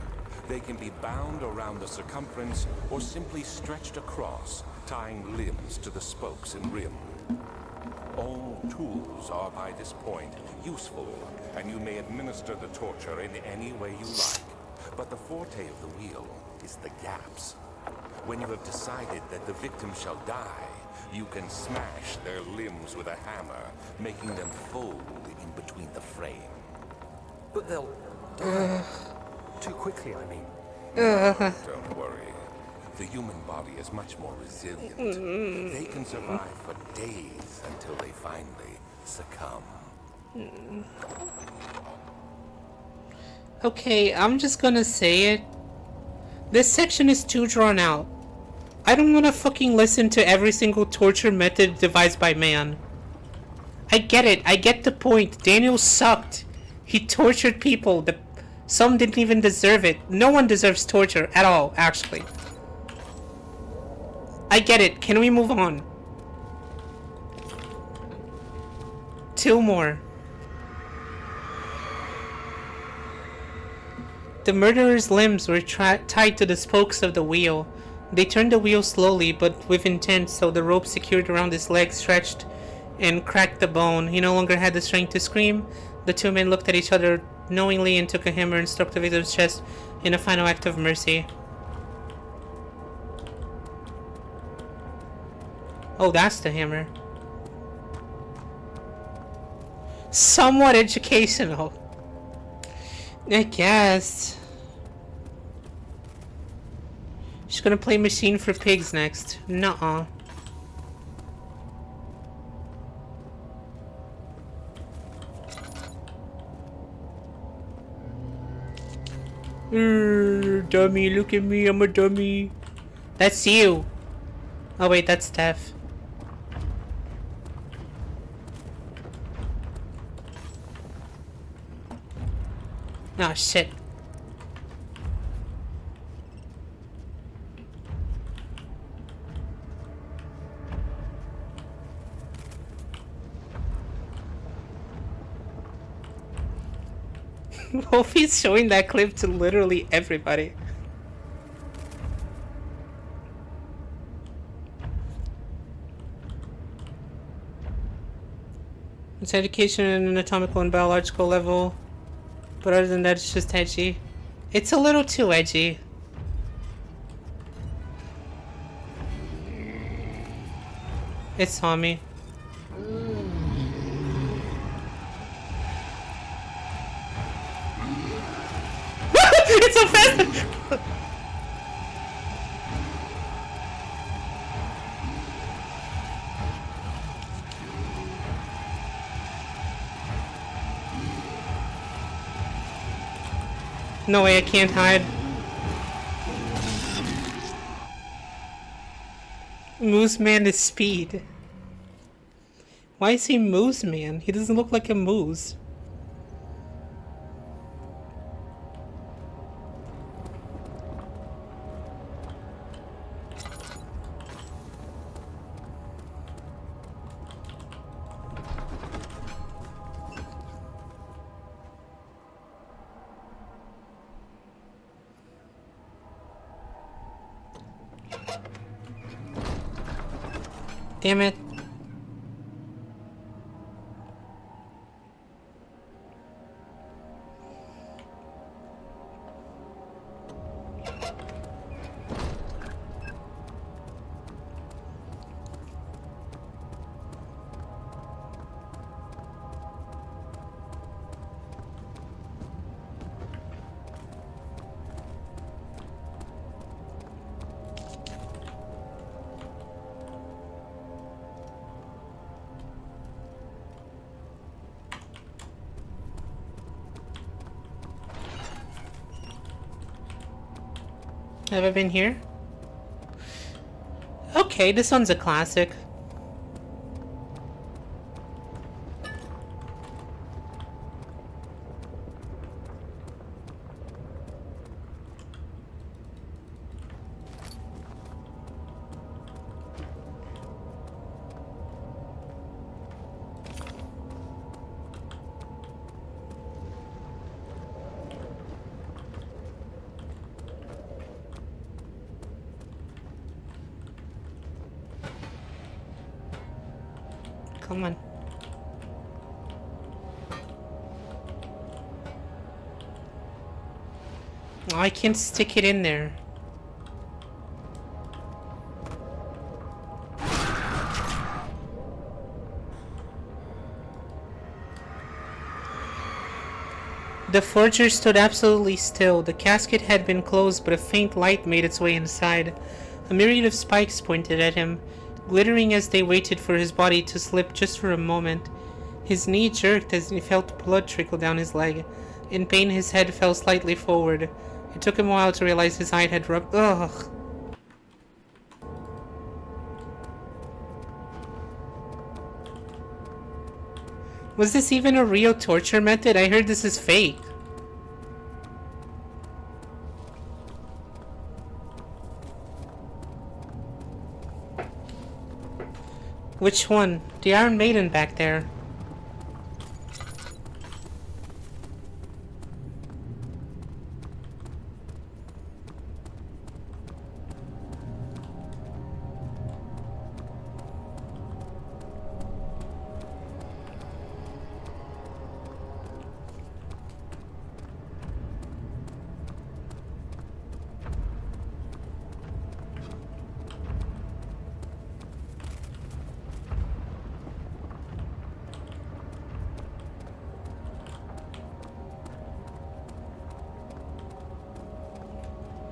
They can be bound around the circumference or simply stretched across, tying limbs to the spokes and rim. All tools are by this point useful, and you may administer the torture in any way you like. But the forte of the wheel is the gaps. When you have decided that the victim shall die, you can smash their limbs with a hammer, making them fold in between the frame. But they'll die too quickly, I mean. Don't worry. The human body is much more resilient. They can survive for days until they finally succumb. Okay, I'm just gonna say it. This section is too drawn out. I don't wanna fucking listen to every single torture method devised by man. I get it. I get the point. Daniel sucked. He tortured people. Some didn't even deserve it. No one deserves torture at all, actually. I get it. Can we move on? 2 more. The murderer's limbs were tied to the spokes of the wheel. They turned the wheel slowly, but with intent, so the rope secured around his leg stretched and cracked the bone. He no longer had the strength to scream. The 2 men looked at each other knowingly and took a hammer and struck the victim's chest in a final act of mercy. Oh, that's the hammer. Somewhat educational, I guess. She's gonna play Machine for Pigs next. Nuh-uh. Dummy, look at me, I'm a dummy. That's you. Oh wait, that's Steph. Oh shit. Wolfie's showing that clip to literally everybody. It's education at an anatomical and biological level. But other than that, it's just edgy. It's a little too edgy. It saw me. It's so fast! No way, I can't hide. Moose Man is speed. Why is he Moose Man? He doesn't look like a moose. Damn it. Have I been here? Okay, this one's a classic. Come on. Oh, I can't stick it in there. The forger stood absolutely still. The casket had been closed, but a faint light made its way inside. A myriad of spikes pointed at him, glittering as they waited for his body to slip just for a moment. His knee jerked as he felt blood trickle down his leg. In pain, his head fell slightly forward. It took him a while to realize his eye had rubbed. Ugh. Was this even a real torture method? I heard this is fake. Which one? The Iron Maiden back there.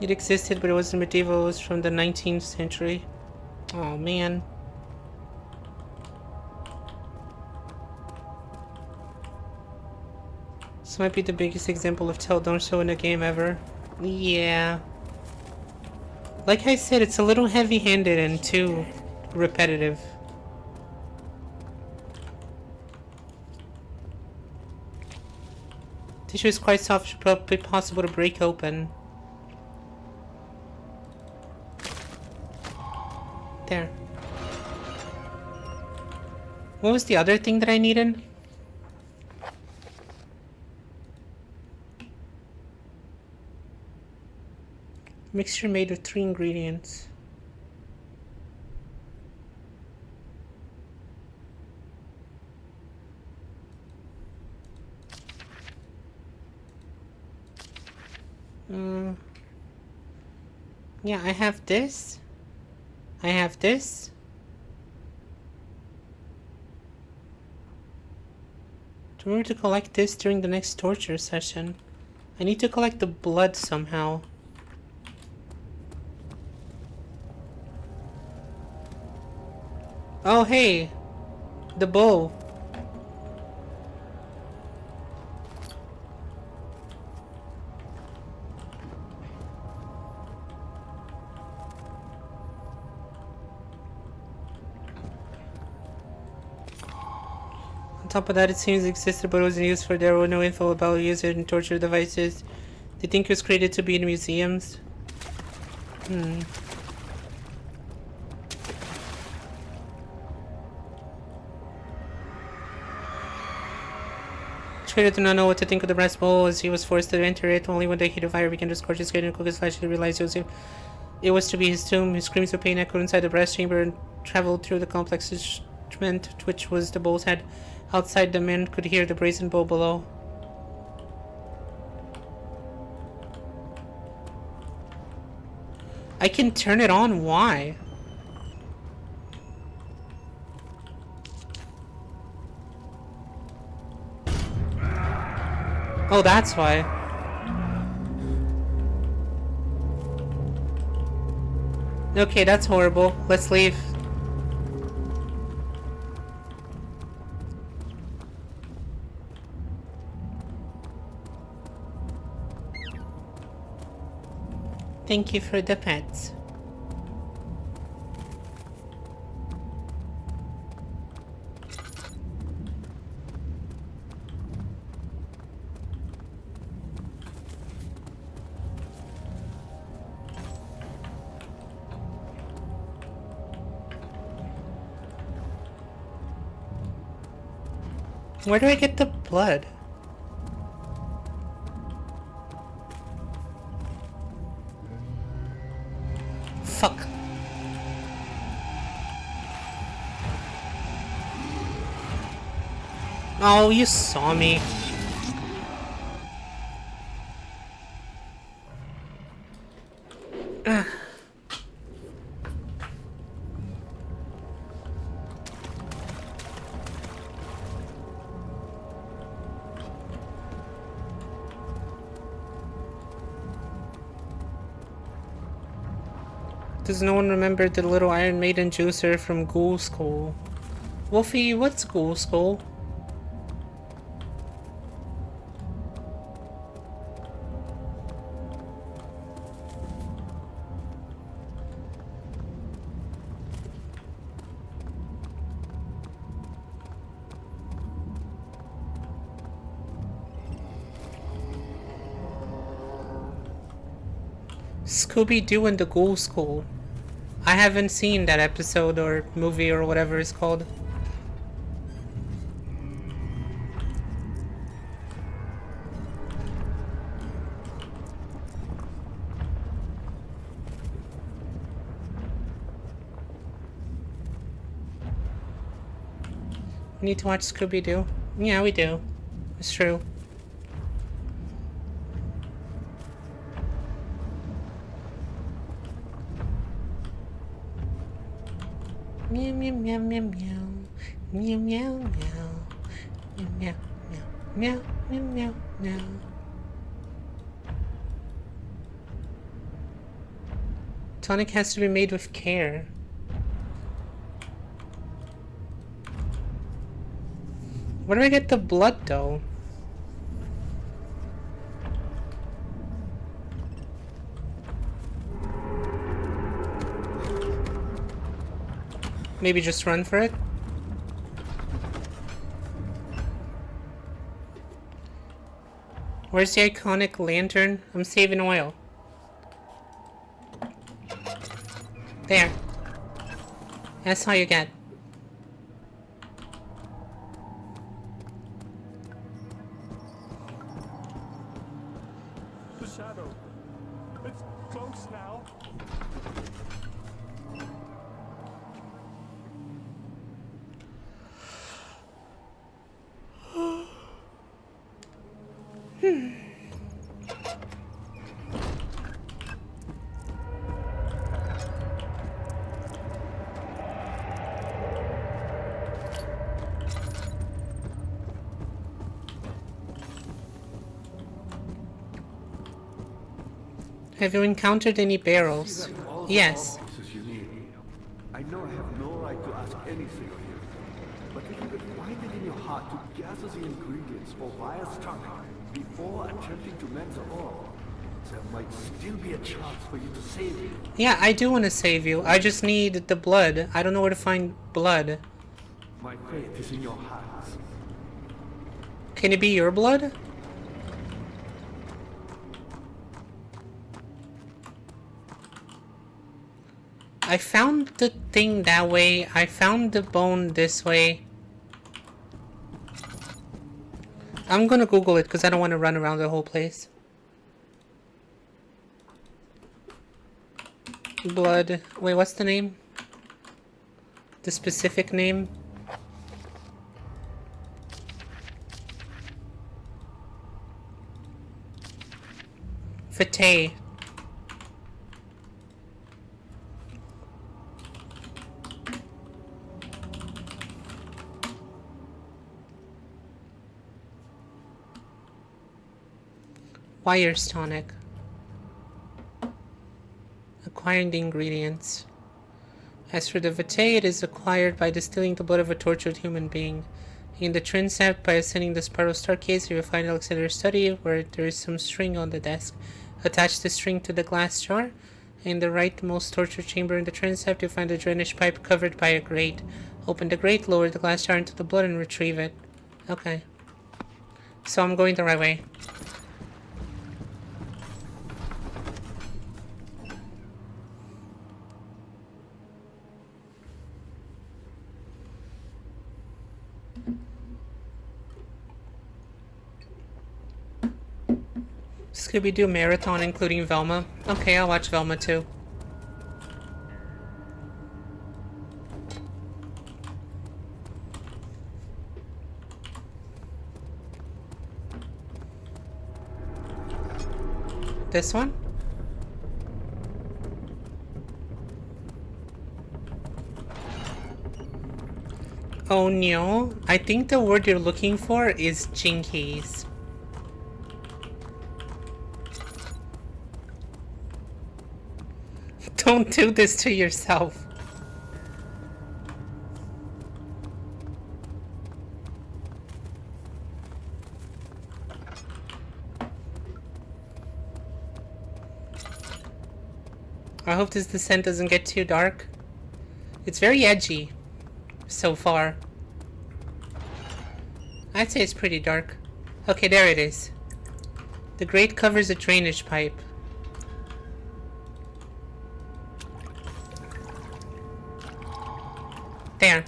It existed, but it wasn't medieval. It was from the 19th century. Oh, man. This might be the biggest example of tell don't show in a game ever. Yeah. Like I said, it's a little heavy-handed and too repetitive. Tissue is quite soft, should probably be possible to break open. There. What was the other thing that I needed? Mixture made of 3 ingredients. Yeah, I have this. I have this. Remember to collect this during the next torture session. I need to collect the blood somehow. Oh, hey! The bow. On top of that, it seems it existed but wasn't used for. There was no info about user and torture devices. They think it was created to be in museums. Trader did not know what to think of the brass bowl as he was forced to enter it. Only when the heat of fire began to scorch his skin and cook his flesh, he realized it was to be his tomb. His screams of pain echoed inside the brass chamber and traveled through the complex instrument, which was the bowl's head. Outside, the men could hear the brazen bowl below. I can turn it on? Why? Oh, that's why. Okay, that's horrible. Let's leave. Thank you for the pets. Where do I get the blood? Fuck. Oh, you saw me. Does no one remember the little Iron Maiden juicer from Ghoul School? Wolfie, what's Ghoul School? Scooby-Doo and the Ghoul School. I haven't seen that episode or movie or whatever it's called. We need to watch Scooby-Doo. Yeah, we do. It's true. Meow meow meow meow meow meow meow meow meow meow meow meow meow. Tonic has to be made with care. Where do I get the blood though? Maybe just run for it? Where's the iconic lantern? I'm saving oil. There. That's all you get. The shadow. It's close now. Have you encountered any barrels? Yes. I know I have no right to ask anything of you, but if you could find it in your heart to gather the ingredients for Vire's tonic before attempting to make the ore, there might still be a chance for you to save you. Yeah, I do want to save you. I just need the blood. I don't know where to find blood. My faith is in your hands. Can it be your blood? I found the thing that way. I found the bone this way. I'm gonna Google it because I don't want to run around the whole place. Blood. Wait, what's the name? The specific name? Vitae. Wire's tonic. Acquiring the ingredients. As for the vitae, it is acquired by distilling the blood of a tortured human being. In the transept, by ascending the spiral staircase, you will find Alexander's study, where there is some string on the desk. Attach the string to the glass jar. In the rightmost torture chamber in the transept, you find a drainage pipe covered by a grate. Open the grate, lower the glass jar into the blood, and retrieve it. Okay. So I'm going the right way. Scooby-Doo marathon including Velma. Okay, I'll watch Velma too. This one? Oh no, I think the word you're looking for is jinkies. Don't do this to yourself. I hope this descent doesn't get too dark. It's very edgy so far. I'd say it's pretty dark. Okay, there it is. The grate covers a drainage pipe. There.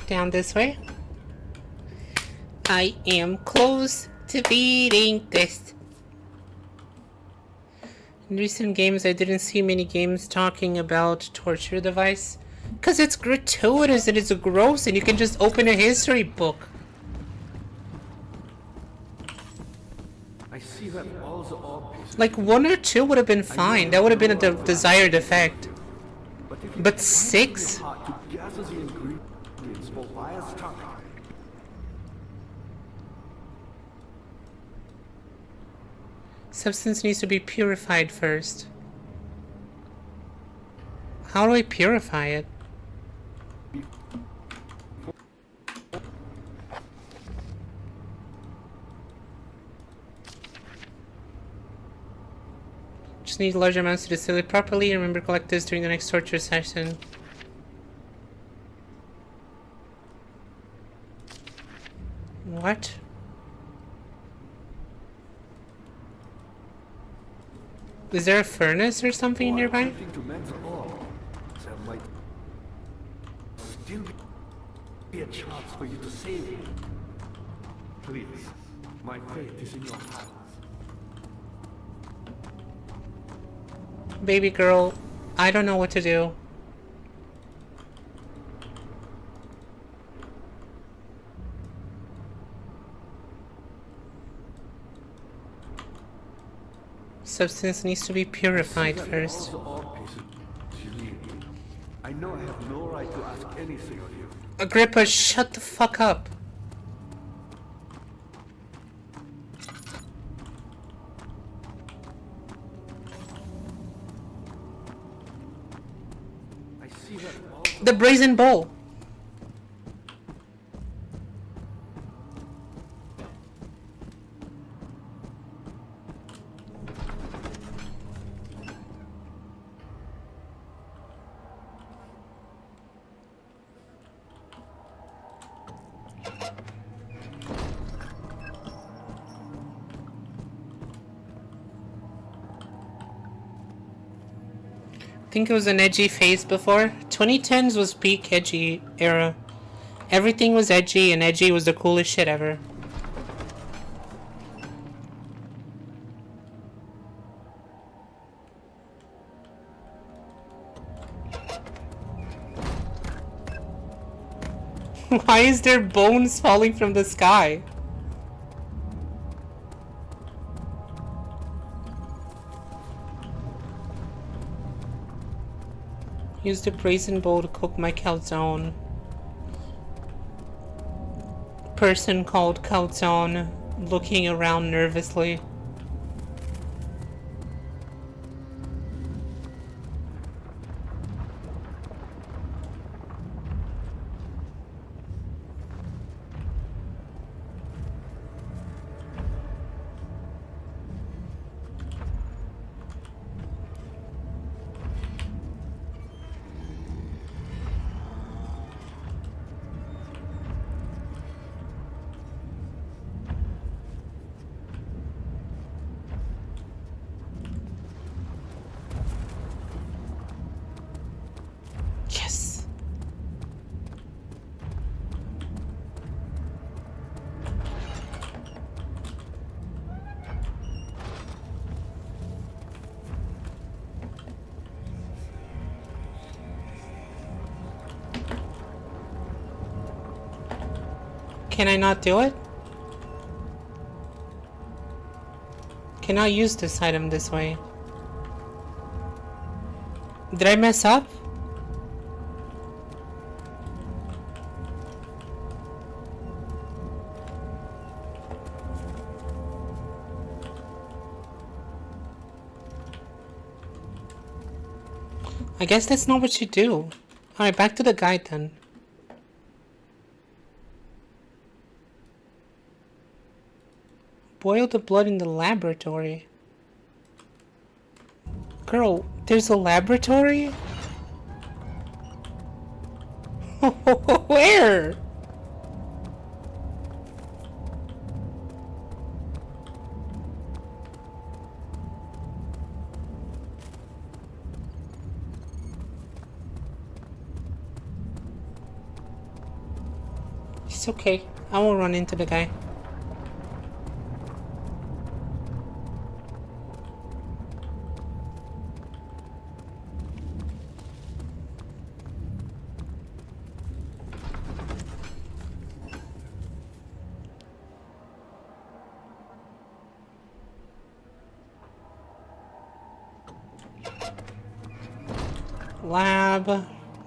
Down this way. I am close to beating this. In recent games, I didn't see many games talking about torture device. Because it's gratuitous and it's gross and you can just open a history book. I see that all the orb pieces. Like 1 or 2 would have been fine. That would have been a desired effect. But 6? To gather the ingredients for Vire's tonic. Substance needs to be purified first. How do I purify it? Just need large amounts to distill it properly. Remember, collect this during the next torture session. What? Is there a furnace or something nearby? Attempting to mend the ore, there might still be a chance for you to save him. Please, my fate is in your hands. Baby girl, I don't know what to do. Substance needs to be purified first. I know I have no right to ask anything of you. Agrippa, shut the fuck up. I see that all The brazen bowl. I think it was an edgy phase before. 2010s was peak edgy era. Everything was edgy, and edgy was the coolest shit ever. Why is there bones falling from the sky? Use the brazen bowl to cook my calzone. Person called calzone, looking around nervously. Yes. Can I not do it? Cannot use this item this way. Did I mess up? I guess that's not what you do. Alright, back to the guide then. Boil the blood in the laboratory. Girl, there's a laboratory? Where? It's okay. I won't run into the guy.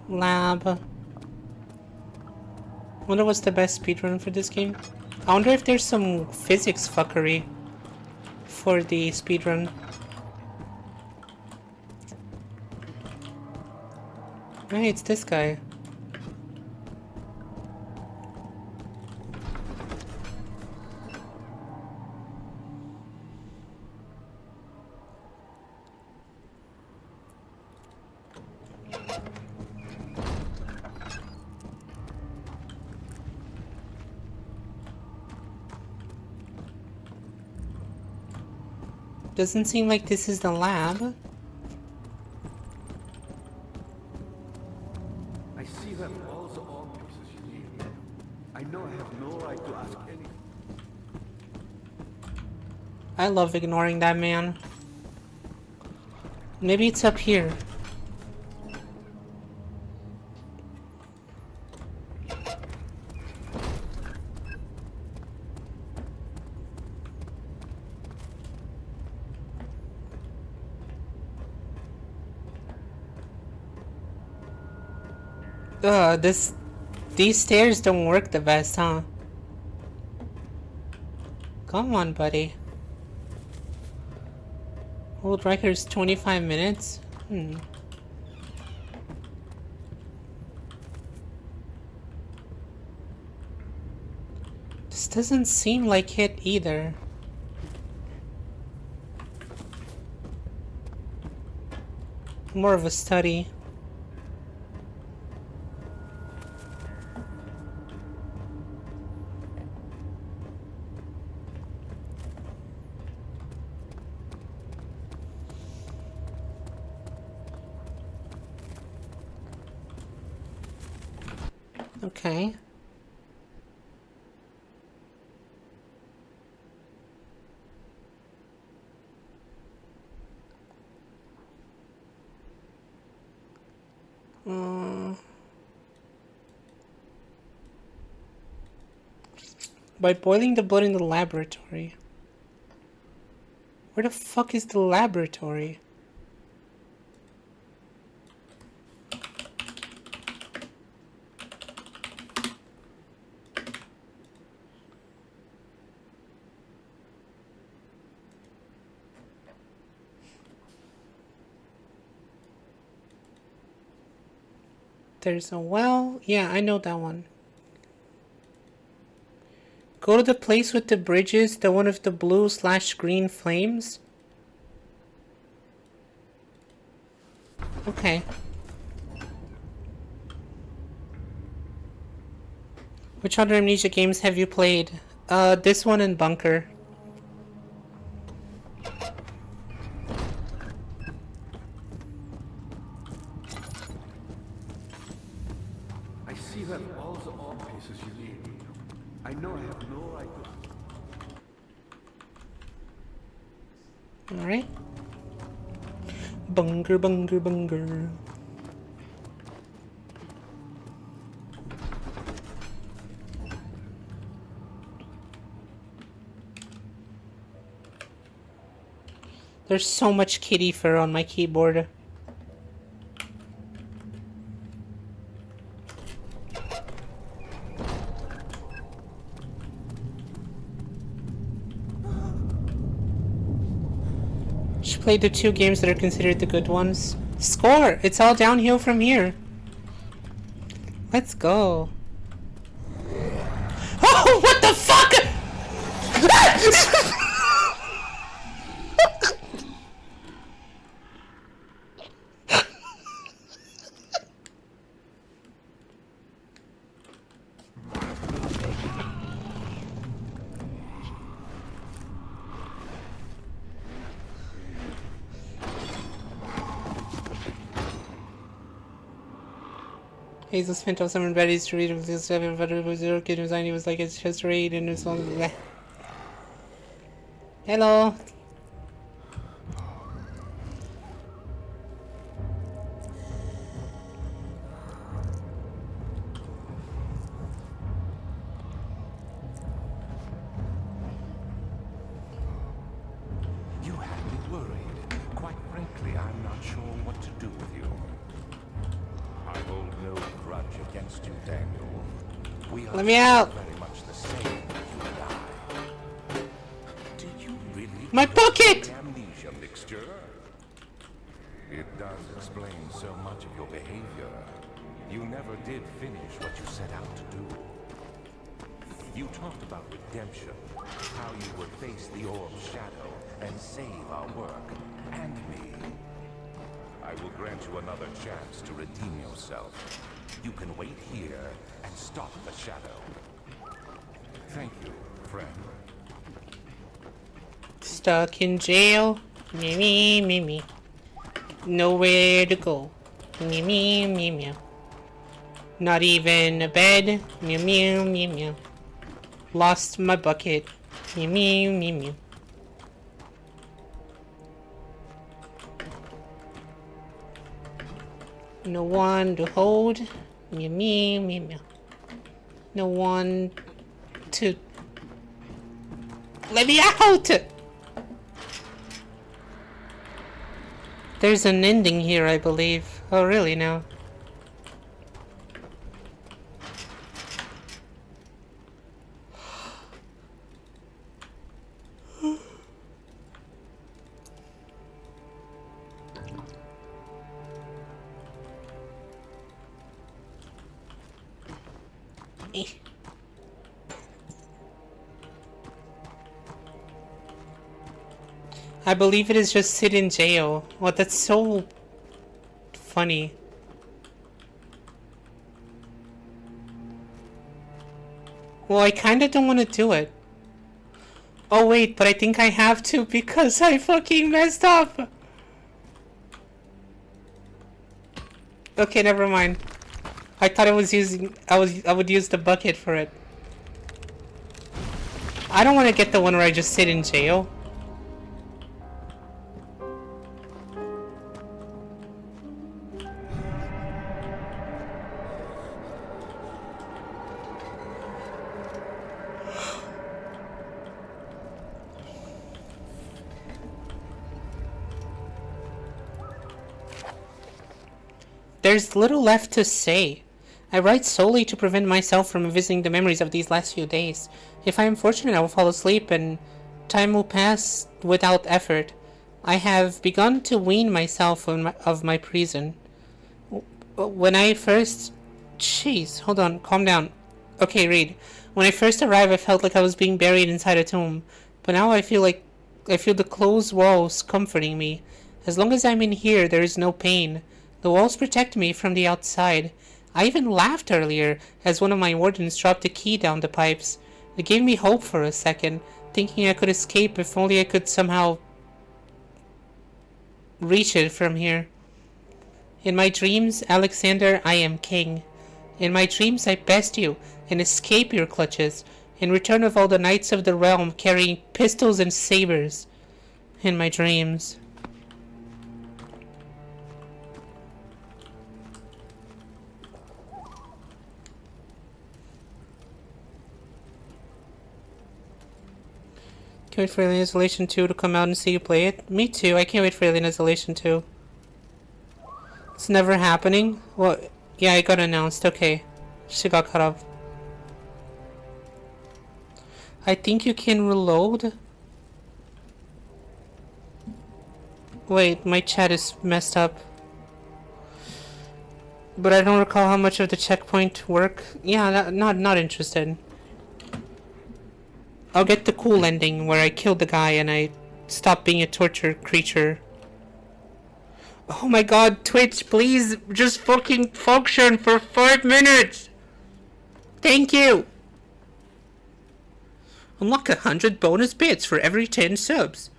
Lab. Wonder what's the best speedrun for this game? I wonder if there's some physics fuckery for the speedrun. Hey, it's this guy. Doesn't seem like this is the lab. I see that all the ore pieces you need. I know I have no right to ask any. I love ignoring that man. Maybe it's up here. These stairs don't work the best, huh? Come on, buddy. Hold records 25 minutes? This doesn't seem like it either. More of a study. Okay. By boiling the blood in the laboratory. Where the fuck is the laboratory? There's a well. Yeah, I know that one. Go to the place with the bridges, the one with the blue/green flames. Okay. Which other Amnesia games have you played? This one and Bunker. I see that all the ore pieces you need. I know I have no right to. Alright. Bunker, bunker, bunker. There's so much kitty fur on my keyboard. Should play the 2 games that are considered the good ones. Score! It's all downhill from here. Let's go. Oh, what the fuck? Hazel spent all summer in baddies to read of this seven, but it was zero kid design. He was like it's just read and it's all. Bleh. Hello. You had me worried. Quite frankly, I'm not sure what to do with you. I hold no grudge against you, Daniel. We are Let me out. very much the same, you and I. Did you really My bucket! the amnesia mixture? It does explain so much of your behavior. You never did finish what you set out to do. You talked about redemption, how you would face the orb's shadow and save our work, and me. I will grant you another chance to redeem yourself. You can wait here and stop the shadow. Thank you, friend. Stuck in jail. Me, me, me, me. Nowhere to go. Me, me, me, me. Not even a bed. Mew, mew, mew, mew. Lost my bucket. Mew, mew, mew, mew. No one to hold. Mew, mew, mew, mew. No one to... Let me out! There's an ending here, I believe. Oh, really now? I believe it is just sit in jail. Well, that's so funny. Well, I kinda don't want to do it. Oh wait, but I think I have to because I fucking messed up. Okay, never mind. I thought I was using I would use the bucket for it. I don't want to get the one where I just sit in jail. There's little left to say. I write solely to prevent myself from revisiting the memories of these last few days. If I am fortunate, I will fall asleep and time will pass without effort. I have begun to wean myself of my prison. When I first... Jeez, hold on, calm down. Okay, read. When I first arrived, I felt like I was being buried inside a tomb. But now I feel the closed walls comforting me. As long as I'm in here, there is no pain. The walls protect me from the outside. I even laughed earlier as one of my wardens dropped a key down the pipes. It gave me hope for a second, thinking I could escape if only I could somehow reach it from here. In my dreams, Alexander, I am king. In my dreams, I best you and escape your clutches, in return of all the knights of the realm carrying pistols and sabers. In my dreams. Can't wait for Alien Isolation 2 to come out and see you play it. Me too, I can't wait for Alien Isolation 2. It's never happening? Well, yeah, it got announced, okay. She got cut off. I think you can reload? Wait, my chat is messed up. But I don't recall how much of the checkpoint work. Yeah, not interested. I'll get the cool ending where I killed the guy and I stop being a tortured creature. Oh my god, Twitch, please just fucking function for 5 minutes! Thank you! Unlock 100 bonus bits for every 10 subs.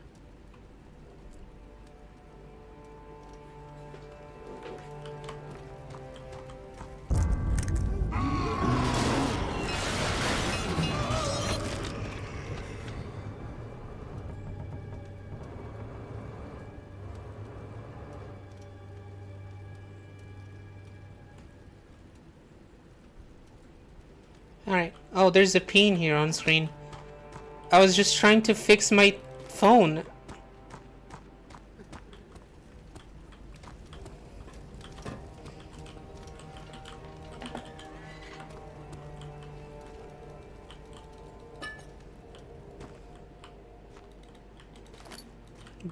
Alright. Oh, there's a ping here on screen. I was just trying to fix my phone.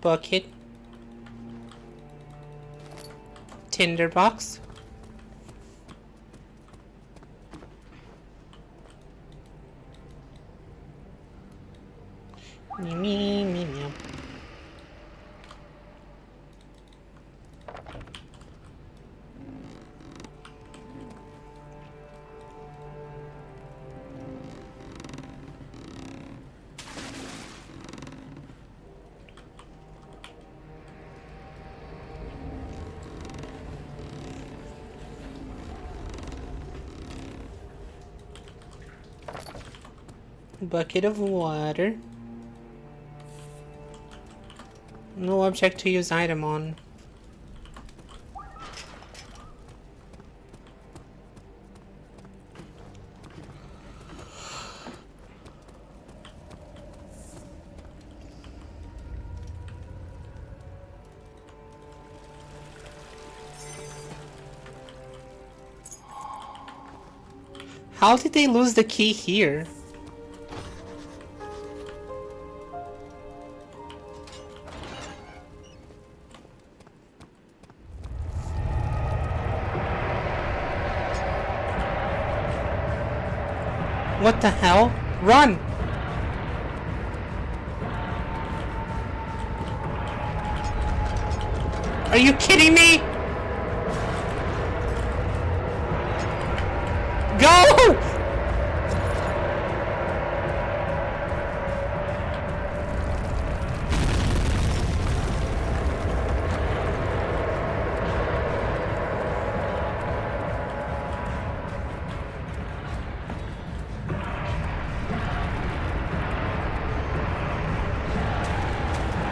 Bucket. Tinderbox. Me, me, me, me. Bucket of water. No object to use item on. How did they lose the key here? What the hell? Run! Are you kidding me? Go!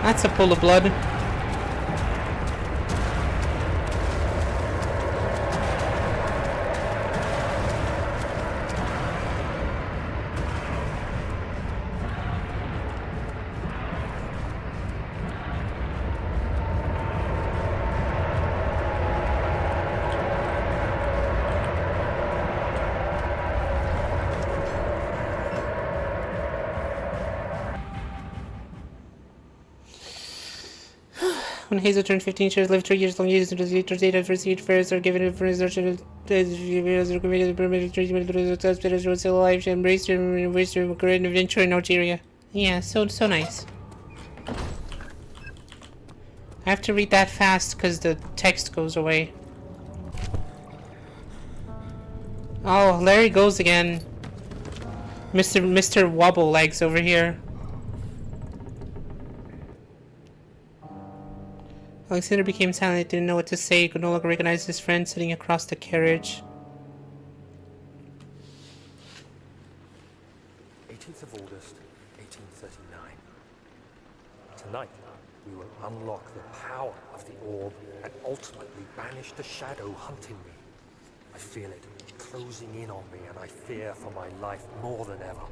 That's a pool of blood. When Hazel turned 15, she was lived 3 years long. Years into the data for each fairs are given for research and she was still alive. She embraced her and wished her a great adventure in Algeria. Yeah, so nice. I have to read that fast because the text goes away. Oh, Larry goes again. Mr. Wobble Legs over here. Alexander became silent, didn't know what to say, could no longer recognize his friend sitting across the carriage. 18th of August, 1839. Tonight, we will unlock the power of the orb and ultimately banish the shadow hunting me. I feel it closing in on me and I fear for my life more than ever.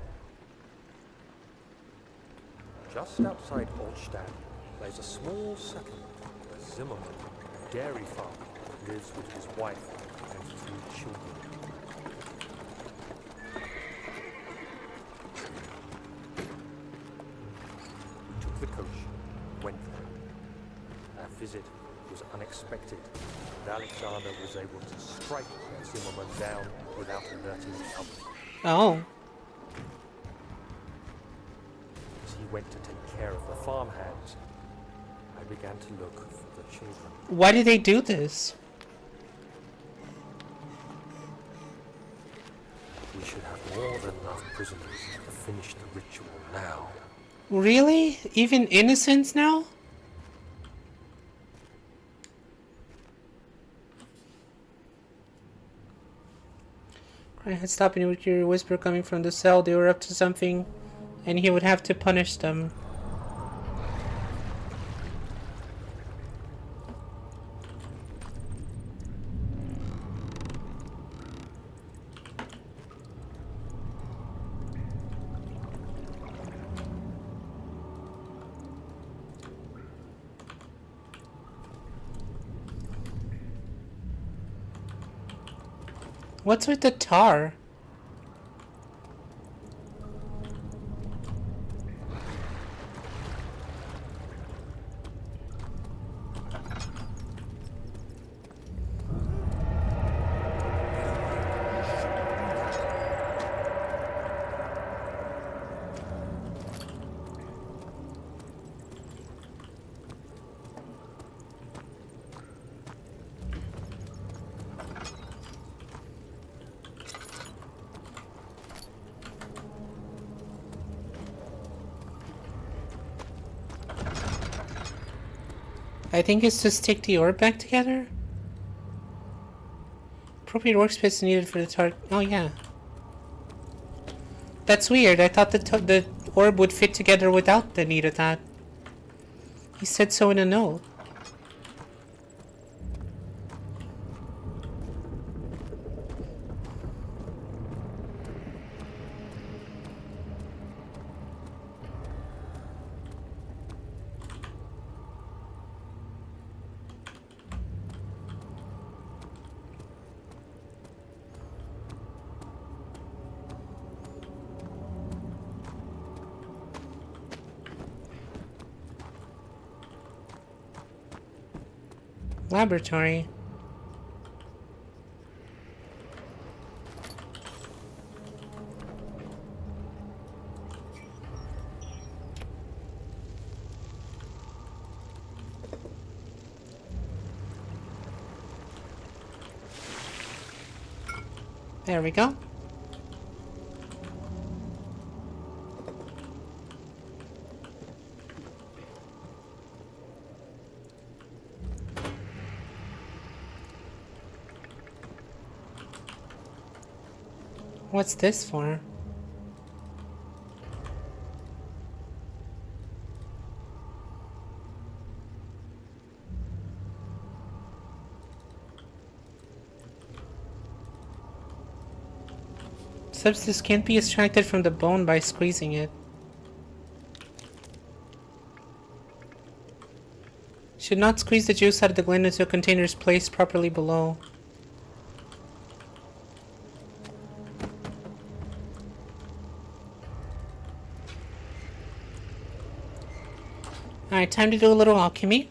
Just outside Altstadt, there's a small settlement. Zimmerman, a dairy farmer, lives with his wife and 3 children. We took the coach, went there. Our visit was unexpected, and Alexander was able to strike Zimmerman down without alerting the others. Oh. As he went to take care of the farmhands, I began to look for the children. Why did they do this? We should have more than enough prisoners to finish the ritual now. Really? Even innocents now? Cry had stopped and he would hear a whisper coming from the cell. They were up to something, and he would have to punish them. What's with the tar? I think it's to stick the orb back together. Appropriate workspace needed for the target. Oh yeah. That's weird. I thought the orb would fit together without the need of that. He said so in a note. Laboratory. There we go. What's this for? Substance can't be extracted from the bone by squeezing it. Should not squeeze the juice out of the gland until a container is placed properly below. Alright, time to do a little alchemy.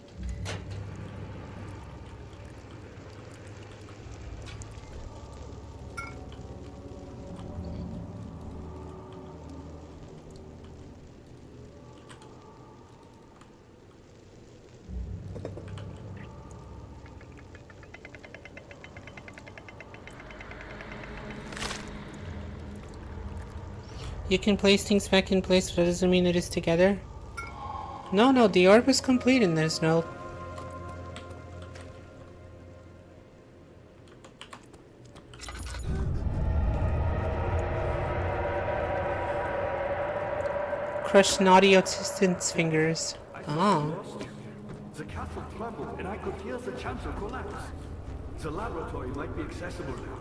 You can place things back in place, but that doesn't mean it is together. No, the orb is complete in this note. Crushed naughty assistant's fingers. Oh. The castle trembled and I could hear the chancel collapse. The laboratory might be accessible now.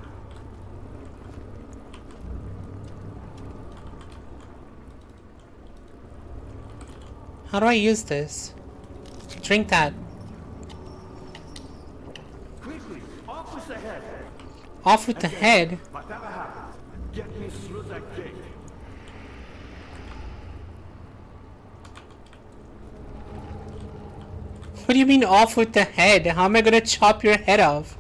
How do I use this? Drink that. Quickly, off with the head. Off with the head? Whatever happens, get me through that gate. What do you mean off with the head? How am I gonna chop your head off?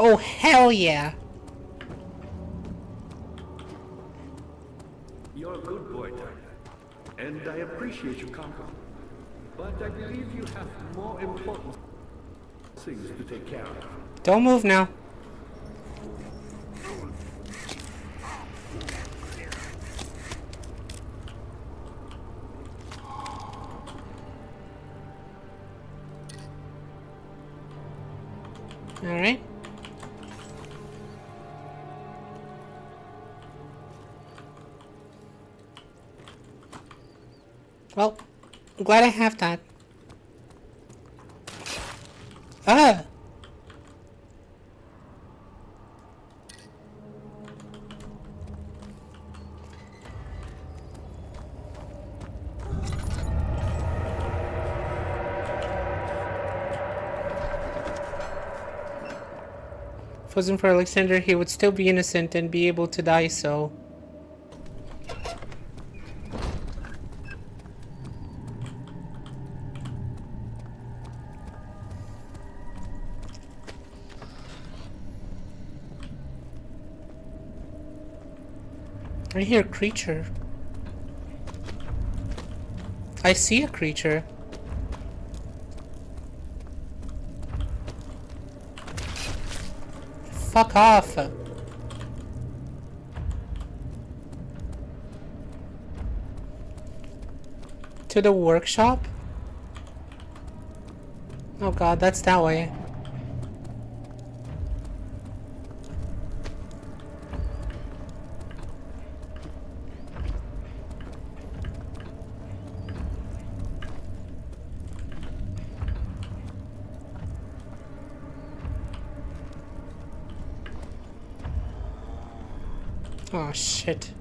Oh, hell yeah. You're a good boy, Tyler. And I appreciate your confidence. But I believe you have more important things to take care of. Don't move now. Alright. Well, I'm glad I have that. Ah! If it wasn't for Alexander, he would still be innocent and be able to die, so... I hear a creature. I see a creature. Fuck off. To the workshop? Oh god, that's that way. Oh shit.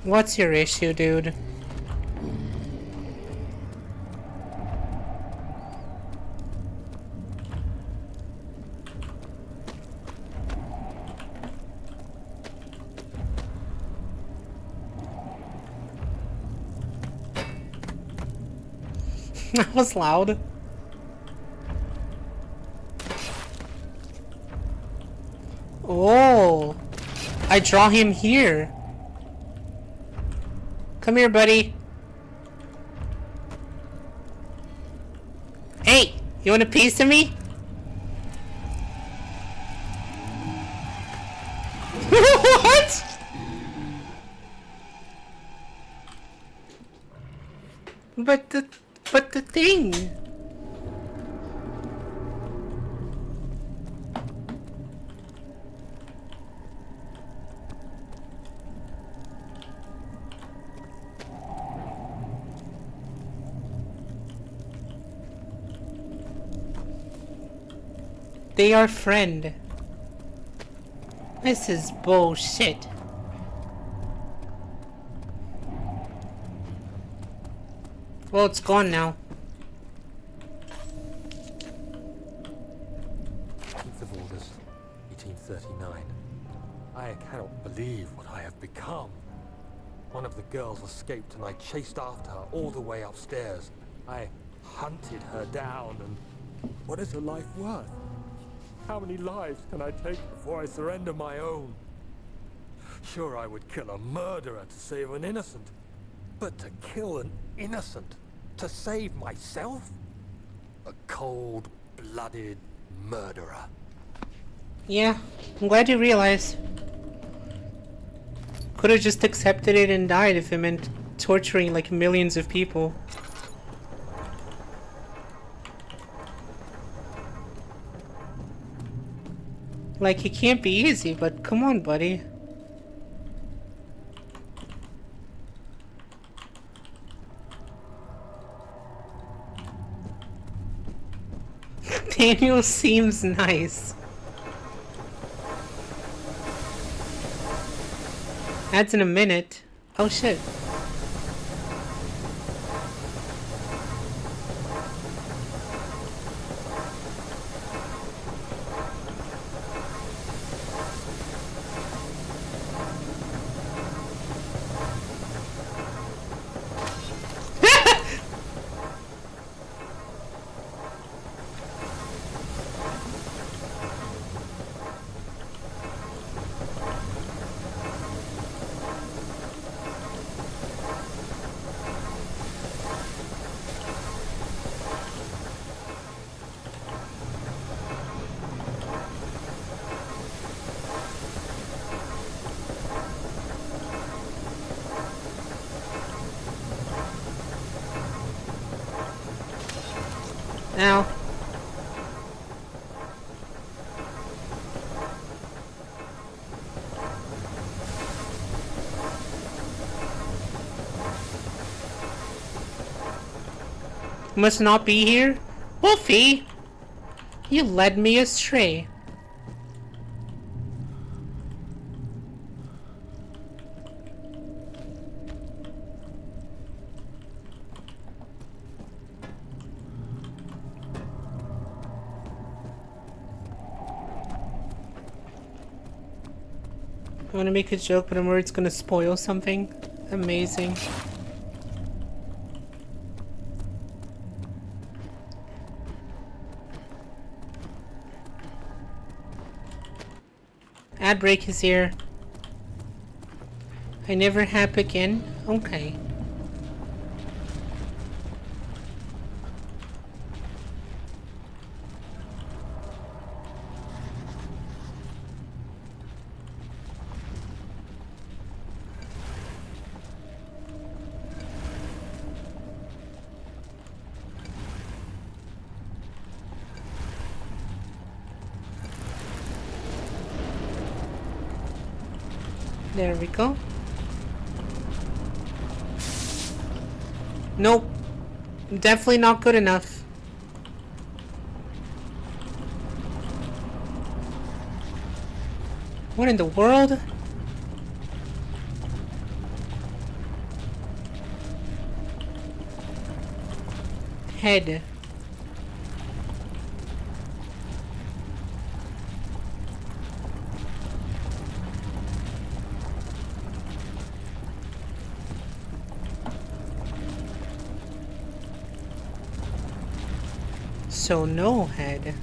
What's your issue, dude? That was loud. Oh, I draw him here. Come here, buddy. Hey, you want a piece of me? What? But the thing. They are friend. This is bullshit. Well, it's gone now. 10th of August, 1839. I cannot believe what I have become. One of the girls escaped and I chased after her all the way upstairs. I hunted her down and... what is a life worth? How many lives can I take before I surrender my own? Sure, I would kill a murderer to save an innocent. But to kill an innocent to save myself? A cold-blooded murderer. Yeah, I'm glad you realized. Could have just accepted it and died if it meant torturing like millions of people. Like, it can't be easy, but come on, buddy. Daniel seems nice. That's in a minute. Oh shit. Now. Must not be here? Wolfie! You led me astray. I want to make a joke, but I'm worried it's gonna spoil something amazing. Ad break is here. I never hap again. Okay. There we go. Nope. Definitely not good enough. What in the world? Head. So no head.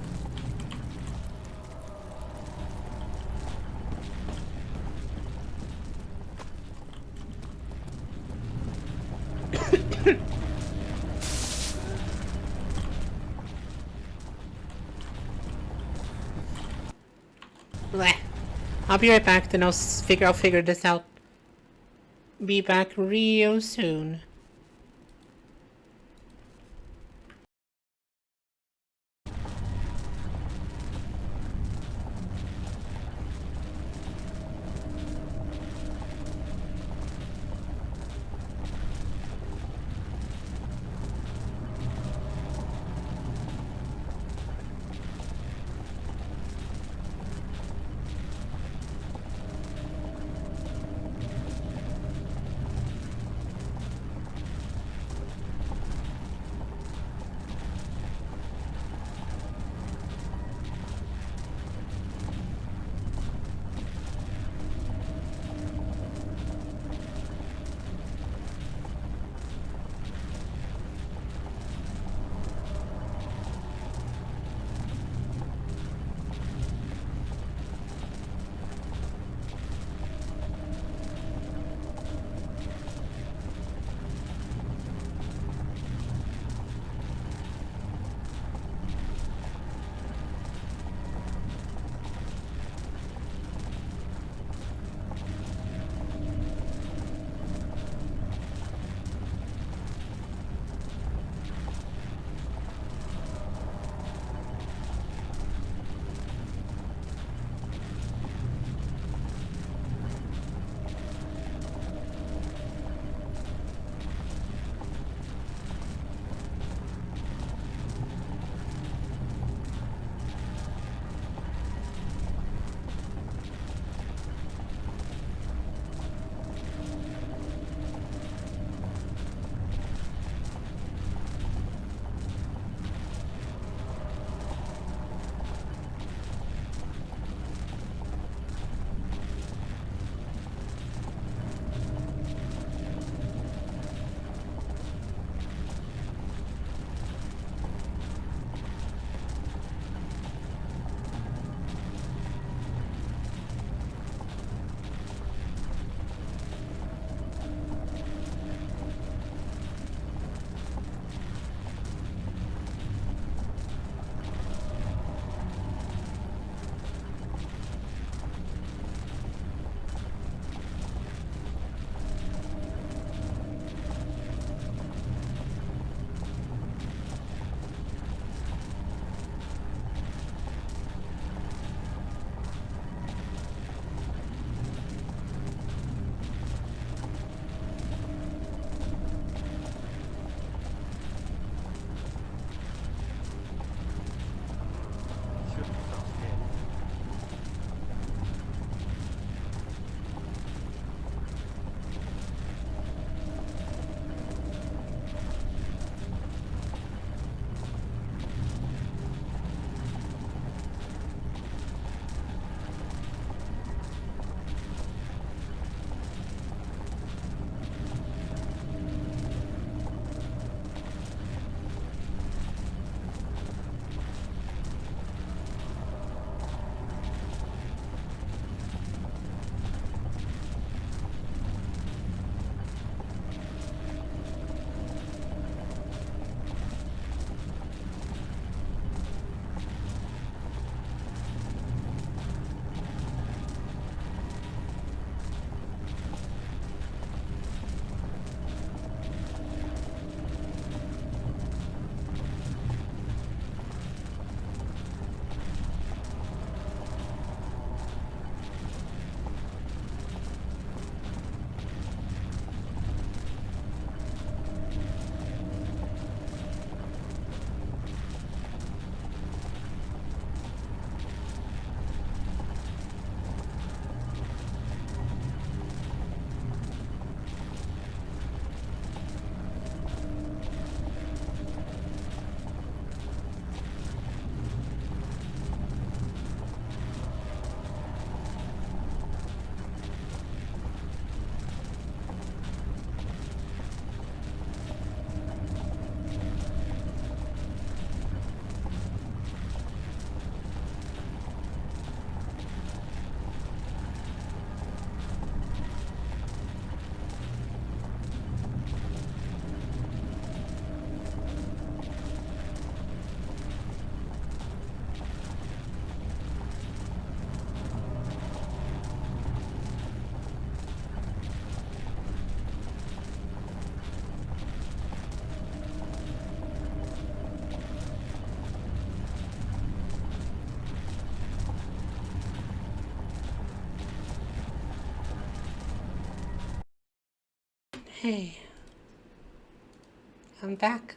Bleh. I'll be right back, then I'll figure this out. Be back real soon. Okay. I'm back.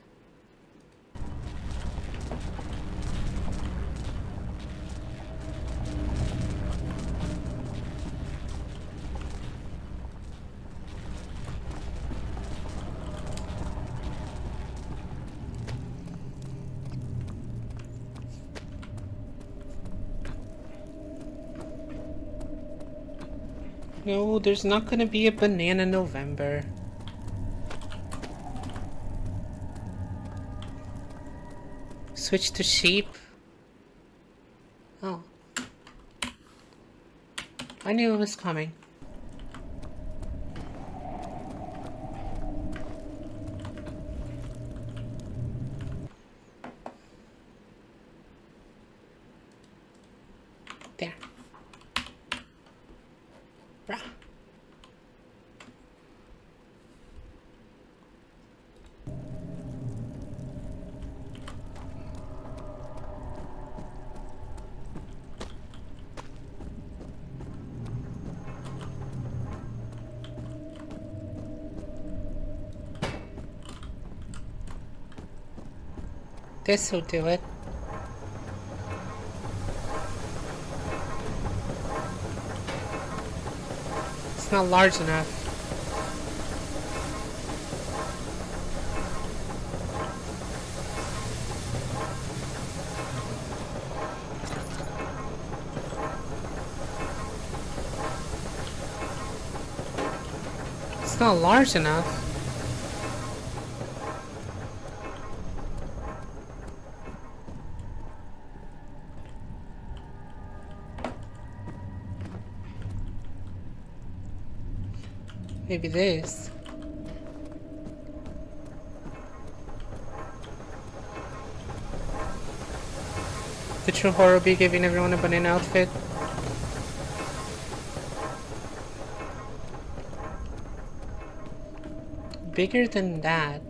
No, there's not gonna be a banana November. Switch to sheep. Oh. I knew it was coming. There. Rah. This'll do it. It's not large enough. It's not large enough. Maybe this. The true horror be giving everyone a banana outfit. Bigger than that.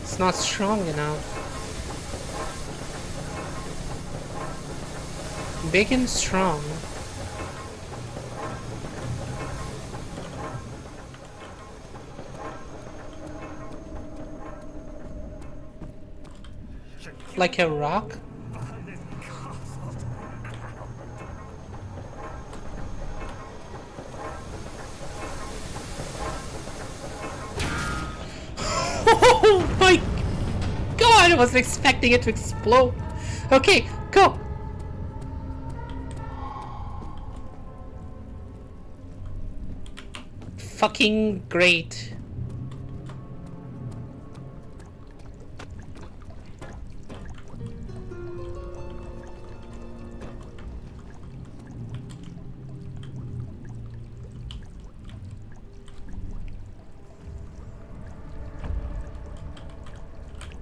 It's not strong enough. Big and strong. Like a rock? Oh my god, I wasn't expecting it to explode. Okay, go! Fucking great.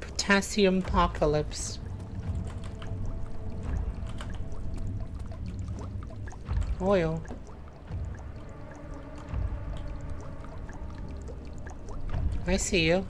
Potassium apocalypse. Oil. I see you.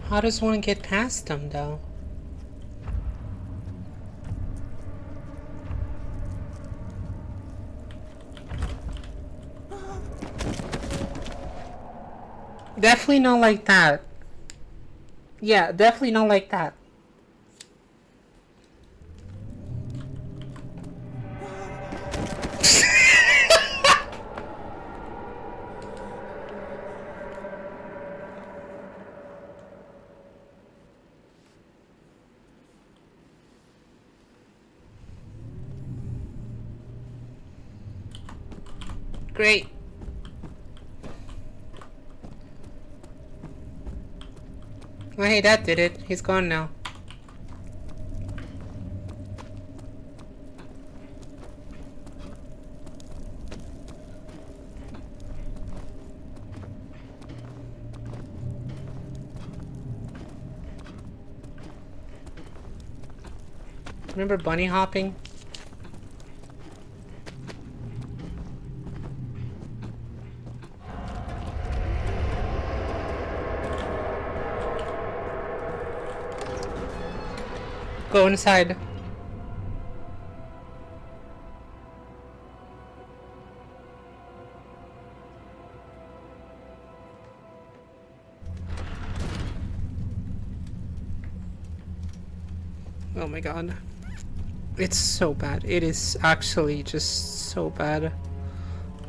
How does one get past them, though? Definitely not like that. Yeah, definitely not like that. Great. Oh, hey, that did it. He's gone now. Remember bunny hopping? Go inside. Oh my god. It's so bad. It is actually just so bad.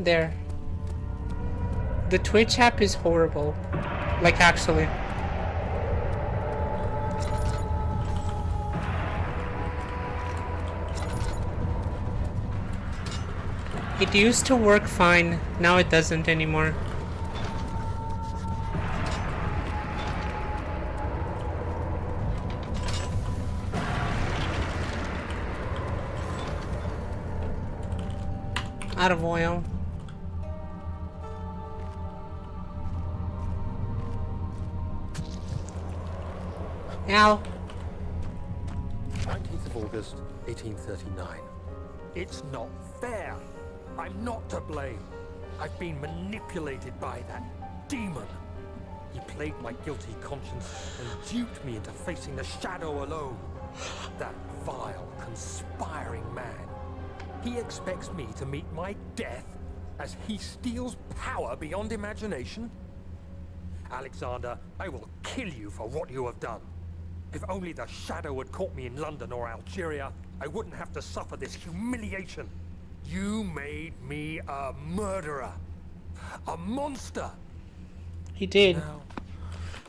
There. The Twitch app is horrible. Like, actually. It used to work fine. Now it doesn't anymore. Out of oil. Ow. 19th of August, 1839. It's not fair. I'm not to blame. I've been manipulated by that demon. He played my guilty conscience and duped me into facing the shadow alone. That vile, conspiring man. He expects me to meet my death as he steals power beyond imagination? Alexander, I will kill you for what you have done. If only the shadow had caught me in London or Algeria, I wouldn't have to suffer this humiliation. You made me a murderer. A monster. He did. Now,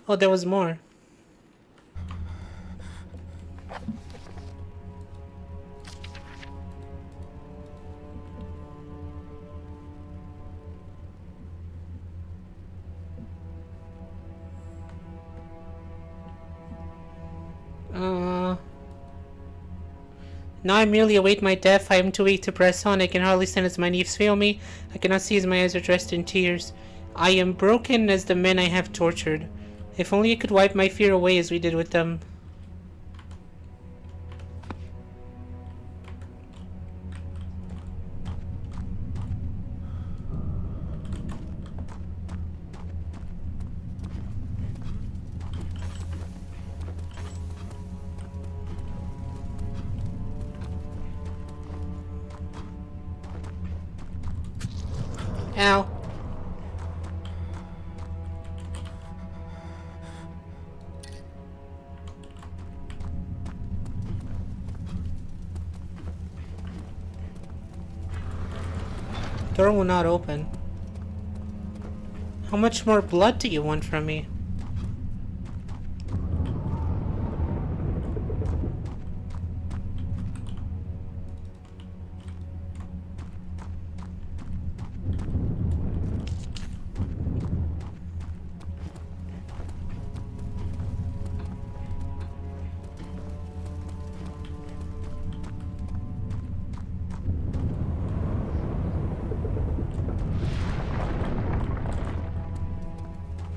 oh, there was more. Now I merely await my death. I am too weak to press on. I can hardly stand as my knees fail me. I cannot see as my eyes are dressed in tears. I am broken as the men I have tortured. If only I could wipe my fear away as we did with them. Ow. Door will not open. How much more blood do you want from me?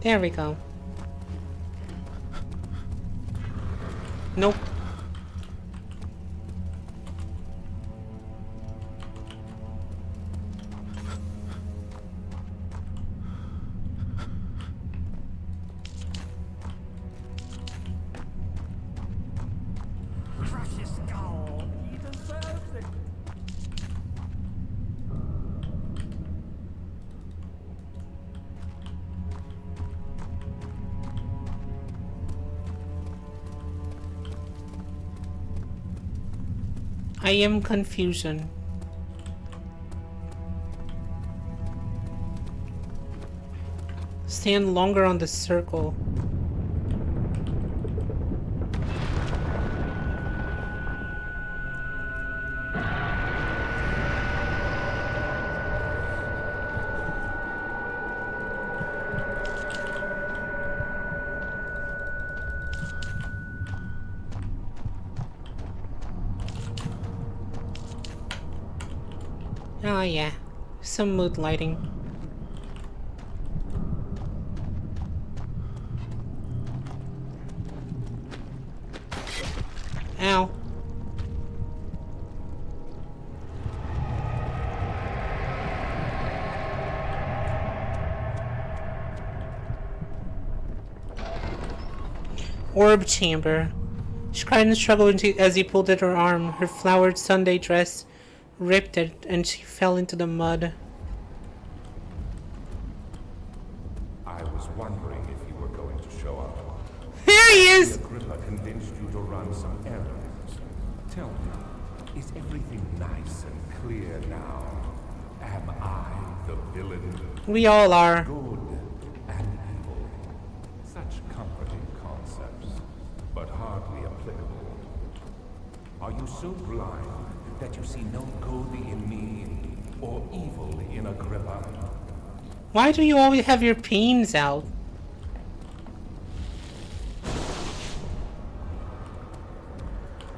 There we go. Nope. crush his skull. He deserves it. I am confusion. Stand longer on the circle. Oh yeah, some mood lighting. Ow. Orb chamber. She cried and struggled as he pulled at her arm. Her flowered Sunday dress ripped it, and she fell into the mud. I was wondering if you were going to show up. There he is! Agrippa convinced you to run some errands. Tell me, is everything nice and clear now? Am I the villain? We all are. Good and evil. Such comforting concepts, but hardly applicable. Are you so blind that you see no good in me or evil in Agrippa? Why do you always have your pains out?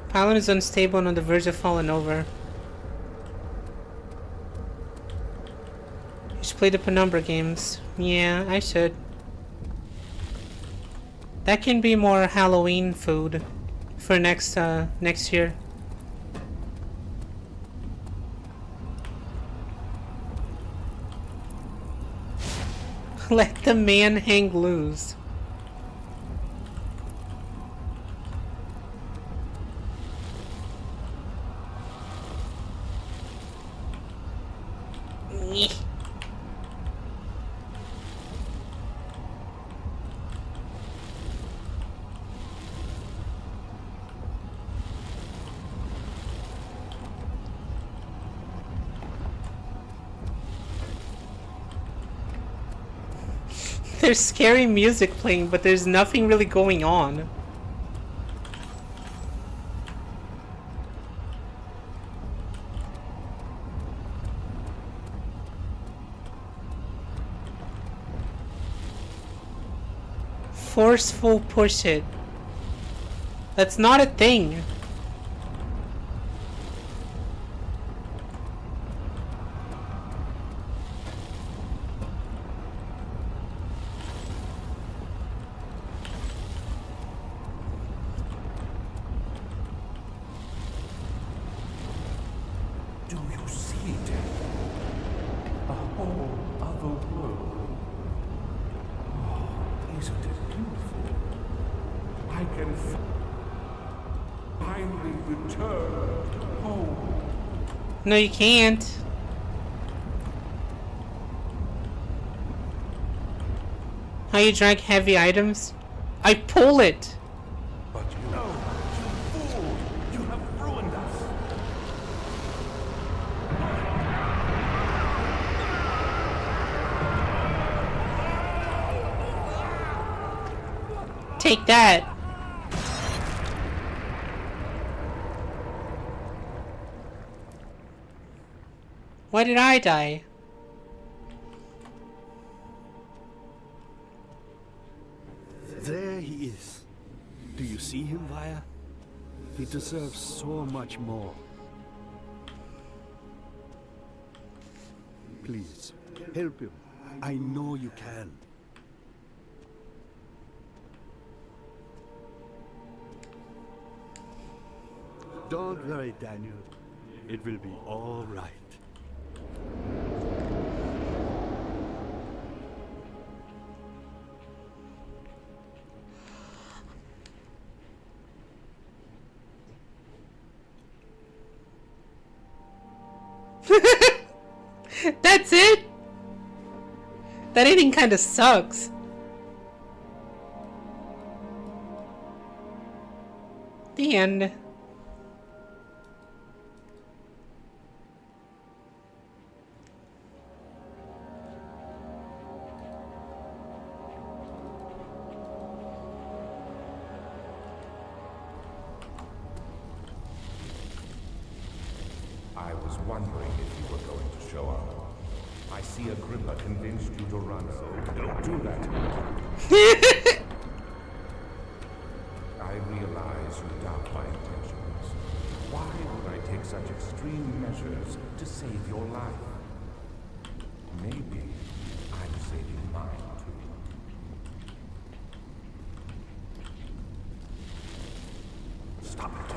Paladin is unstable and on the verge of falling over. You should play the Penumbra games. Yeah, I should. That can be more Halloween food for next year. Let the man hang loose. There's scary music playing, but there's nothing really going on. Forceful push it. That's not a thing. Do you see it? A whole other world. Oh, isn't it beautiful? I can finally return home. No, you can't. How you drag heavy items? I pull it. But you know, you fool! You have ruined us. Take that. Why did I die? There he is. Do you see him, Vaya? He deserves so much more. Please, help him. I know you can. Don't worry, Daniel. It will be all right. That's it? That ending kind of sucks. The end. I was wondering if you were going to show up. I see Agrippa convinced you to run, so don't do that. I realize you doubt my intentions. Why would I take such extreme measures to save your life? Maybe I'm saving mine too. Stop it.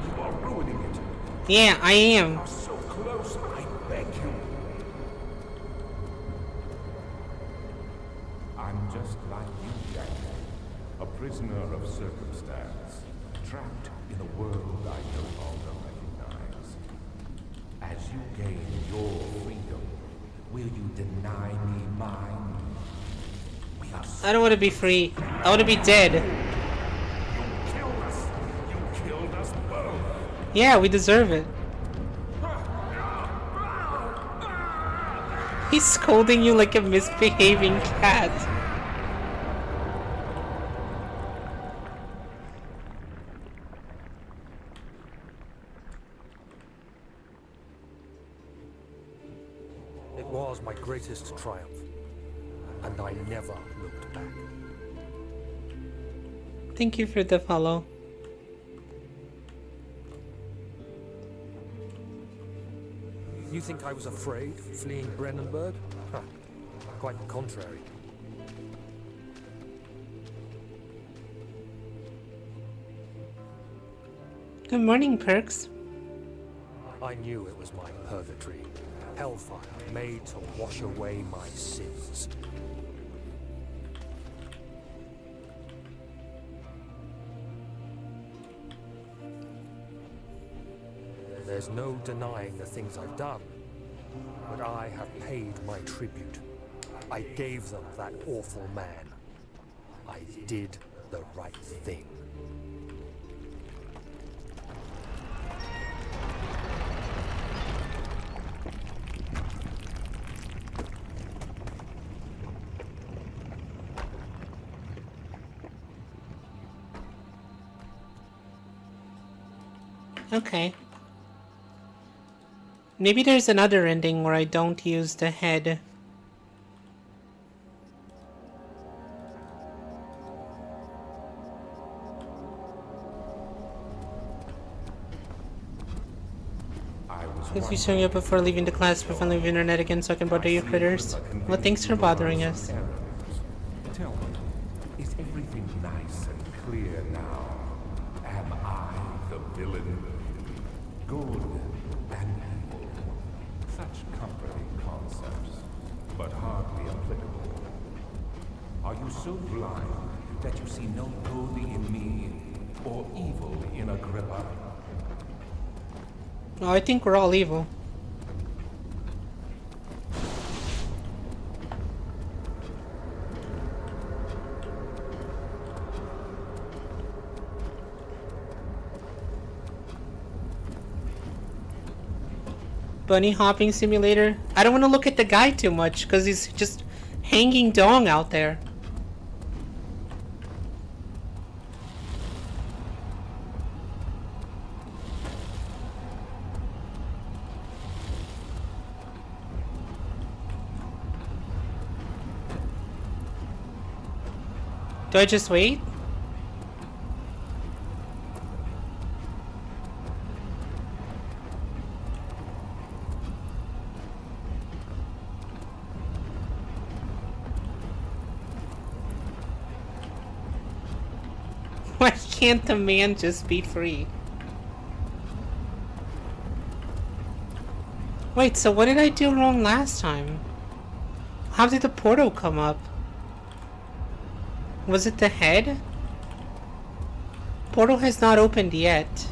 You are ruining it. Yeah, I am. You're so close, I beg you. I'm just like you, Jack. A prisoner of circumstance, trapped in a world I no longer recognize. As you gain your freedom, will you deny me mine? We are I don't want to be free. I want to be dead. You killed us. You killed us both. Yeah, we deserve it. He's scolding you like a misbehaving cat. It was my greatest triumph, and I never looked back. Thank you for the follow. You think I was afraid fleeing Brennenburg? Huh. Quite the contrary. Good morning, Perks. I knew it was my purgatory. Hellfire made to wash away my sins. There's no denying the things I've done, but I have paid my tribute. I gave them that awful man. I did the right thing. Okay. Maybe there's another ending where I don't use the head. Please be showing up before leaving the class before leaving internet again so I can bother you critters. Well, thanks for bothering us. Tell me, is everything nice and clear now? Am I the villain? Good and evil. Such comforting concepts, but hardly applicable. Are you so blind that you see no good in me or evil in Agrippa? Oh, I think we're all evil. Bunny hopping simulator. I don't want to look at the guy too much because he's just hanging dong out there. Do I just wait? Why can't the man just be free? Wait, so what did I do wrong last time? How did the portal come up? Was it the head? Portal has not opened yet.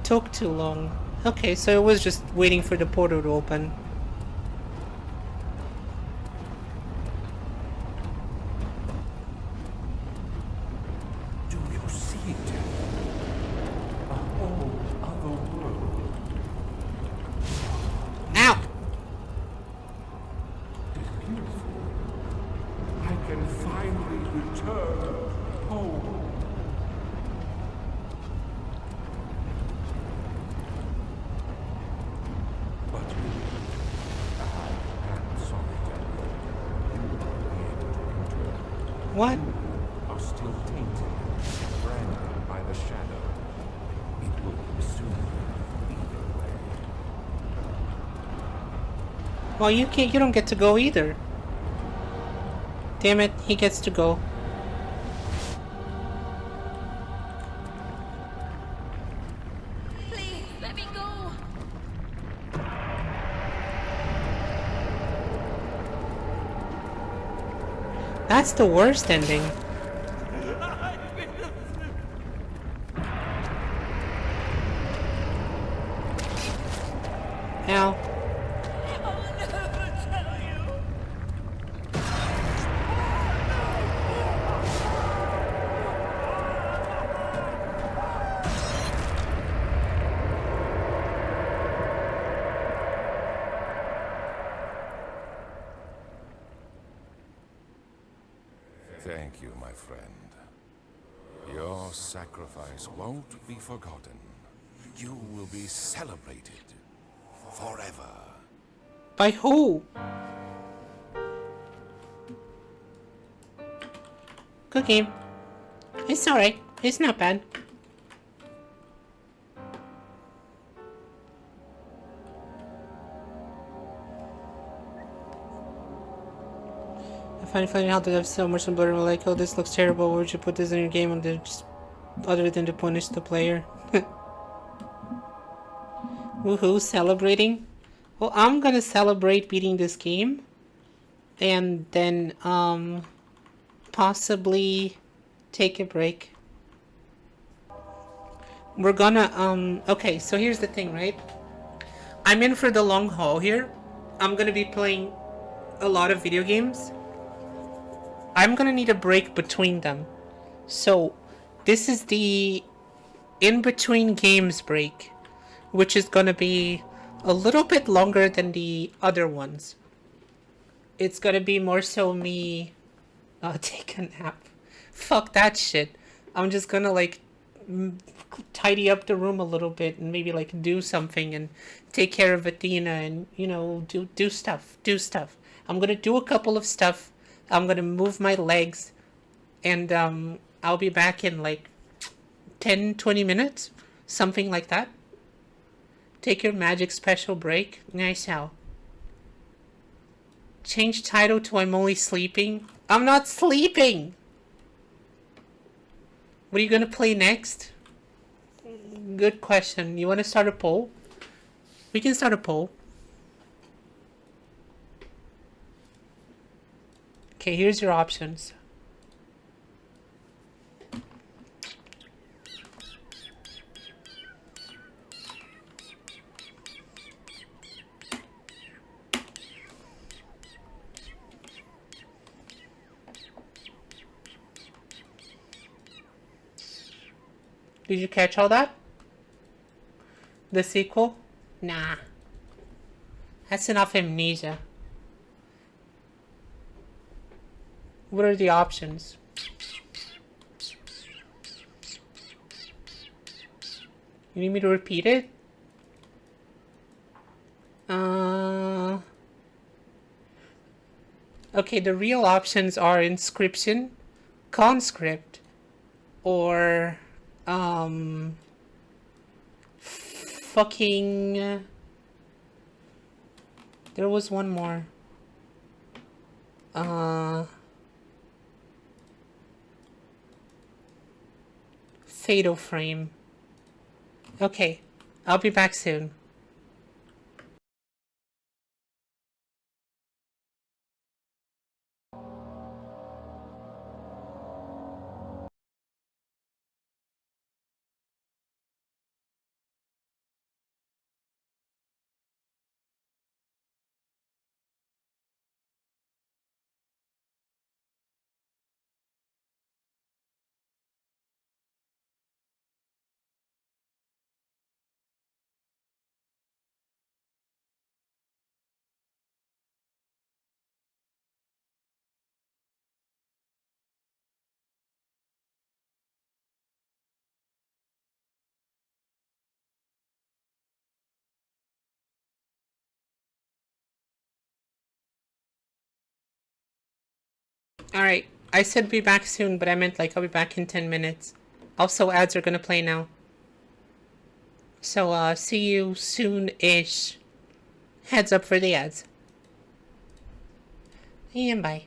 Took too long. Okay, so it was just waiting for the portal to open. What? Are still tainted, branded by the shadow. It will consume either way. Well, you don't get to go either. Damn it, he gets to go. That's the worst ending. Ow. Thank you, my friend. Your sacrifice won't be forgotten. You will be celebrated forever. By who? Good game. It's alright. It's not bad. I find it funny how the devs so much blur and like, oh, this looks terrible. Why would you put this in your game other than to punish the player? Woohoo, celebrating? Well, I'm gonna celebrate beating this game. And then, possibly take a break. We're gonna, okay, so here's the thing, right? I'm in for the long haul here. I'm gonna be playing a lot of video games. I'm gonna need a break between them. So, this is the in-between games break, which is gonna be a little bit longer than the other ones. It's gonna be more so me take a nap. Fuck that shit. I'm just gonna like tidy up the room a little bit and maybe like do something and take care of Athena and, you know, do stuff. I'm gonna do a couple of stuff. I'm gonna move my legs and I'll be back in like 10-20 minutes, something like that. Take your magic special break. Nice how. Change title to I'm only sleeping. I'm not sleeping! What are you gonna play next? Good question. You wanna start a poll? We can start a poll. Okay, here's your options. Did you catch all that? The sequel? Nah. That's enough Amnesia. What are the options? You need me to repeat it? Okay, the real options are Inscription, Conscript, or fucking there was one more. Fatal Frame. Okay, I'll be back soon. Alright, I said be back soon, but I meant like I'll be back in 10 minutes. Also, ads are gonna play now. So, see you soon-ish. Heads up for the ads. And bye.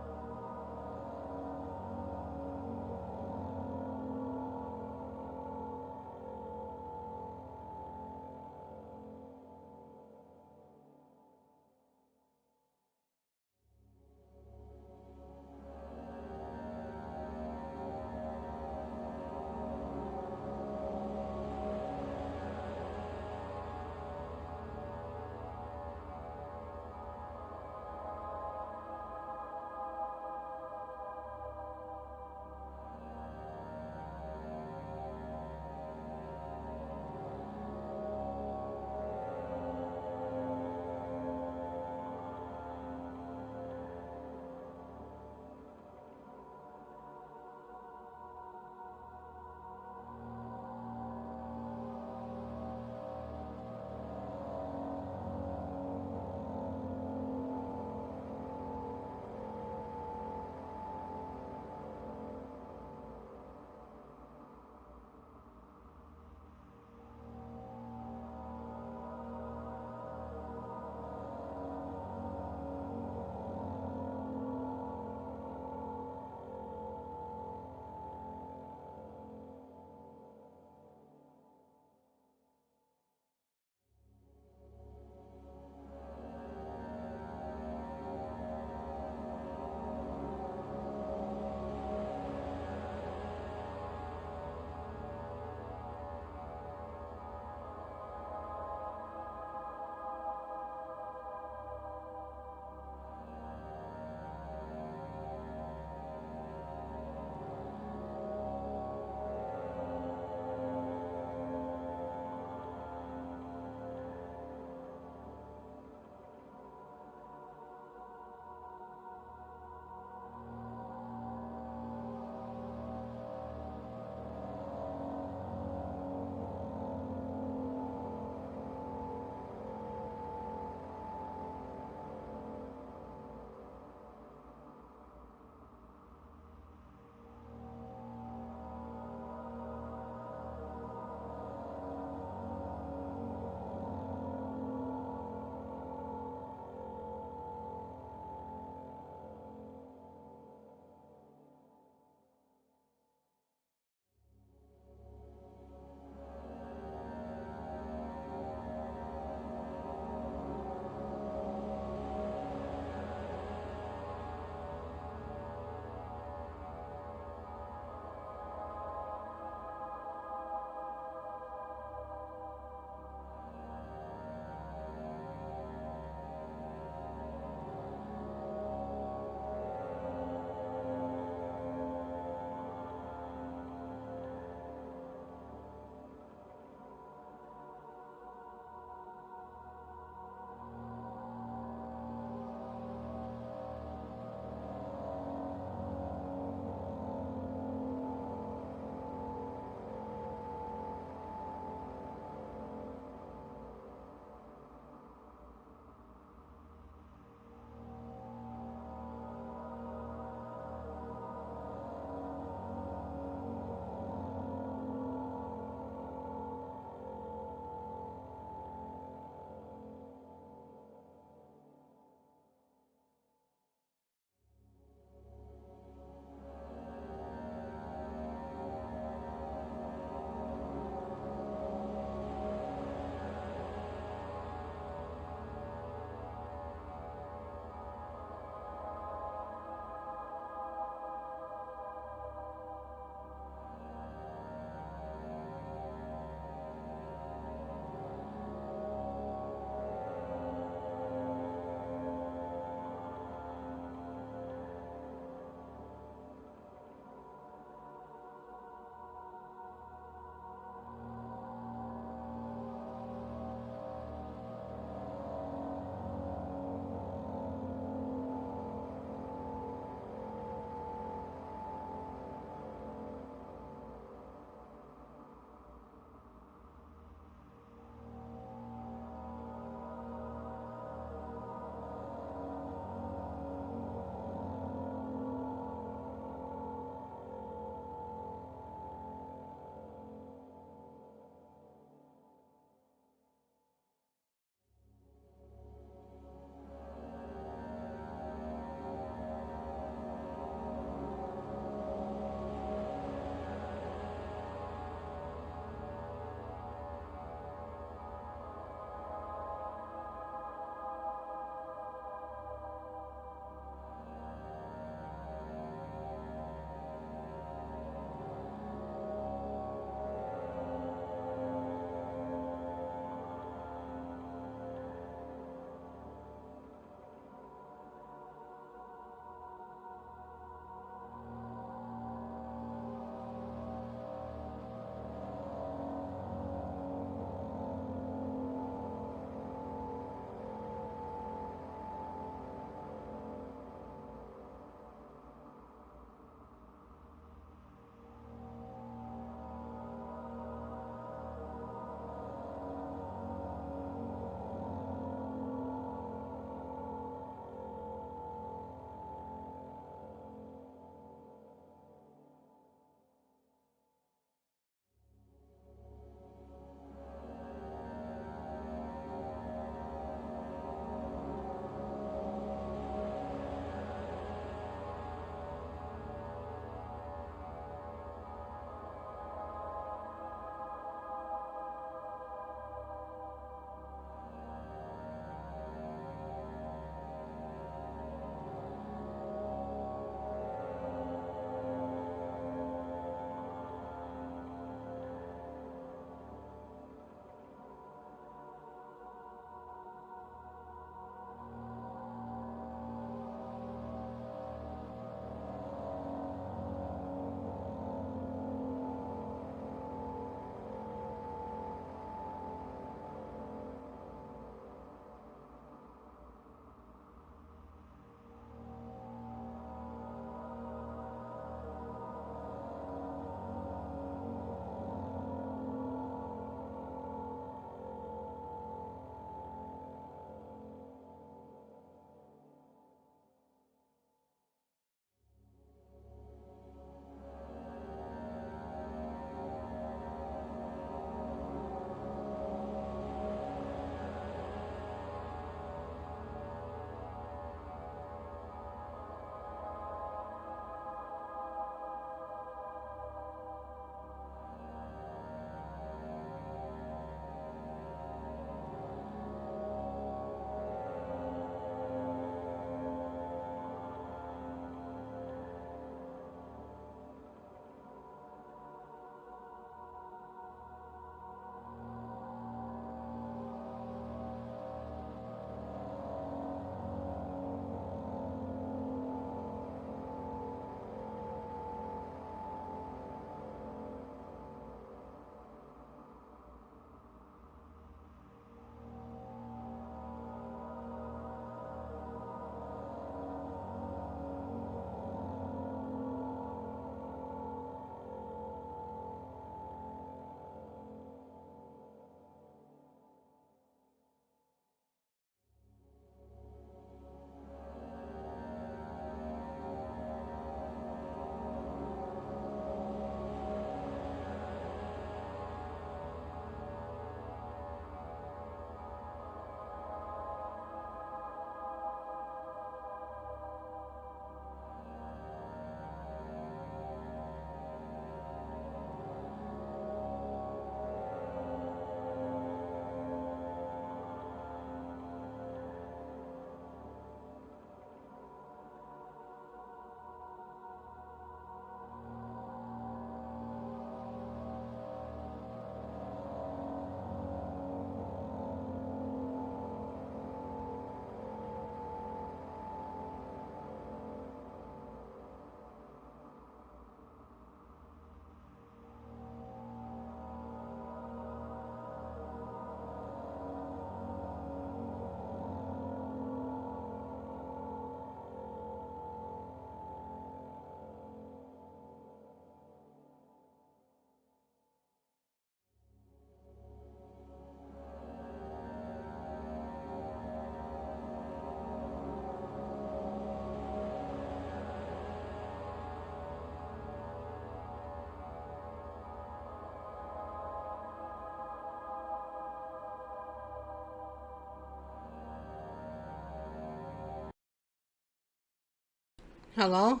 Hello?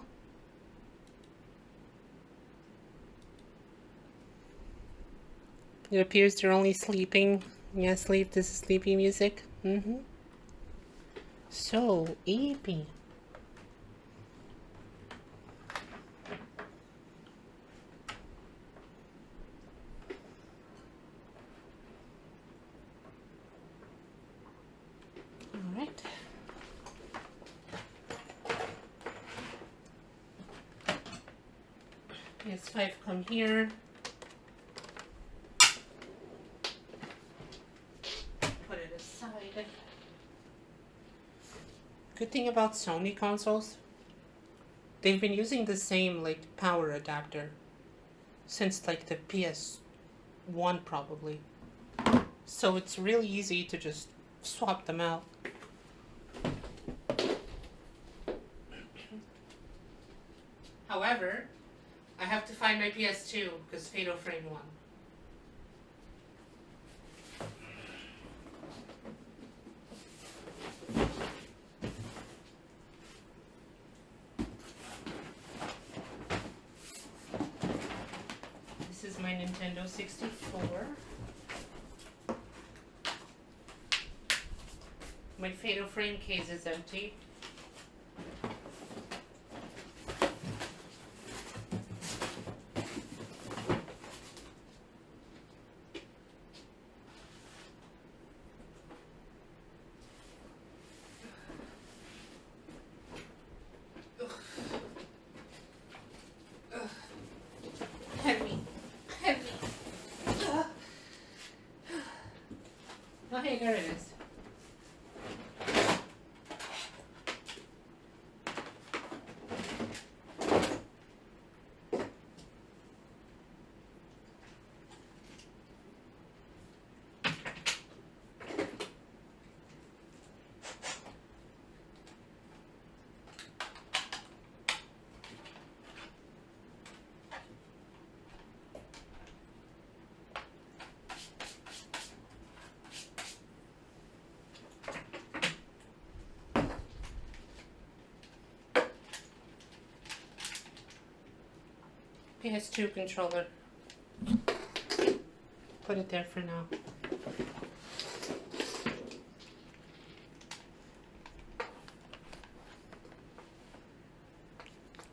It appears they're only sleeping. Yeah, sleep. This is sleepy music. So, EP. Alright. PS5 come here. Put it aside. Good thing about Sony consoles, they've been using the same like power adapter since like the PS1 probably. So it's really easy to just swap them out. However, I have to find my PS2 because Fatal Frame won. This is my Nintendo 64. My Fatal Frame case is empty. Heavy. Oh, hey, there it is. PS2 controller. Put it there for now.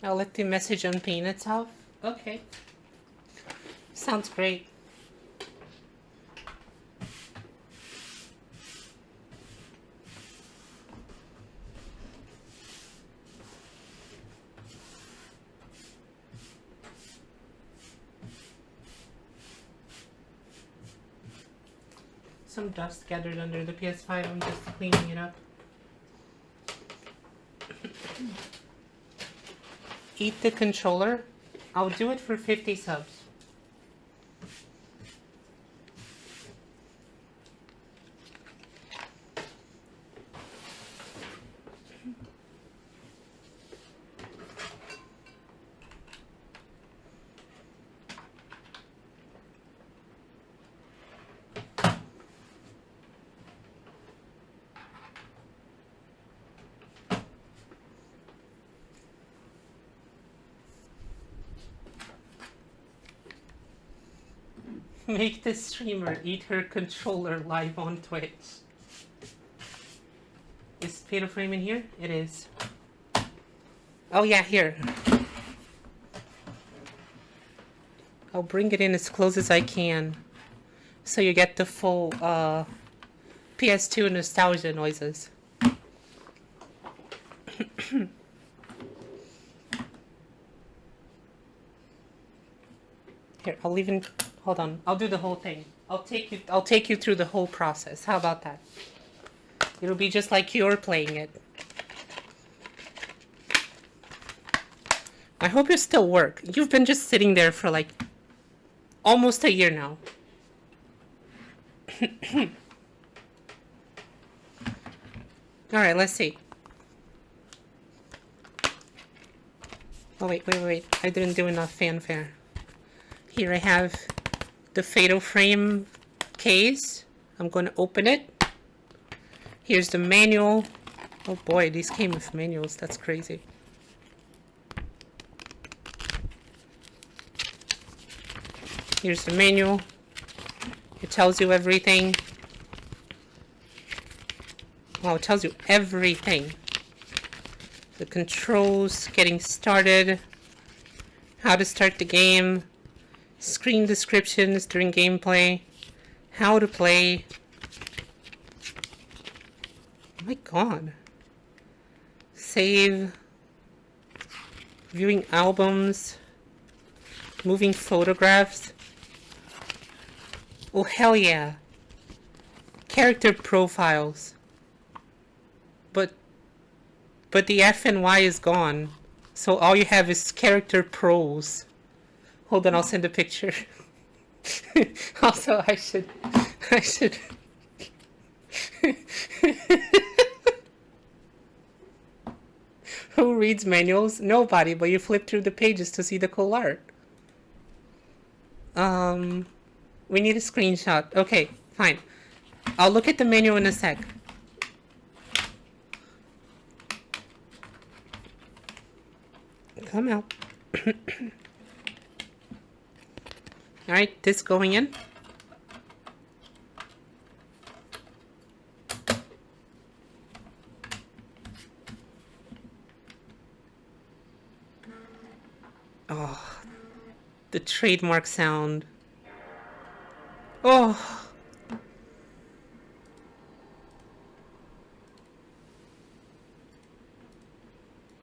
I'll let the message unpin itself. Okay. Sounds great. Some dust gathered under the PS5. I'm just cleaning it up. Eat the controller. I'll do it for 50 subs. Make the streamer eat her controller live on Twitch. Is Fatal Frame in here? It is. Oh yeah, here. I'll bring it in as close as I can, so you get the full PS2 nostalgia noises. Here, I'll even hold on. I'll do the whole thing. I'll take you through the whole process. How about that? It'll be just like you're playing it. I hope you still work. You've been just sitting there for like almost a year now. Alright, let's see. Oh, wait. I didn't do enough fanfare. Here I have the Fatal Frame case. I'm going to open it. Here's the manual. Oh boy, these came with manuals. That's crazy. Here's the manual. It tells you everything. Well, it tells you everything. The controls, getting started, how to start the game, screen descriptions during gameplay, how to play. Oh my god. Save, viewing albums, moving photographs. Oh hell yeah. Character profiles. But the F and Y is gone. So all you have is character pros. Hold on, I'll send a picture. Also, I should Who reads manuals? Nobody, but you flip through the pages to see the cool art. We need a screenshot. Okay, fine. I'll look at the manual in a sec. Come out. Alright, this going in. Oh, the trademark sound. Oh.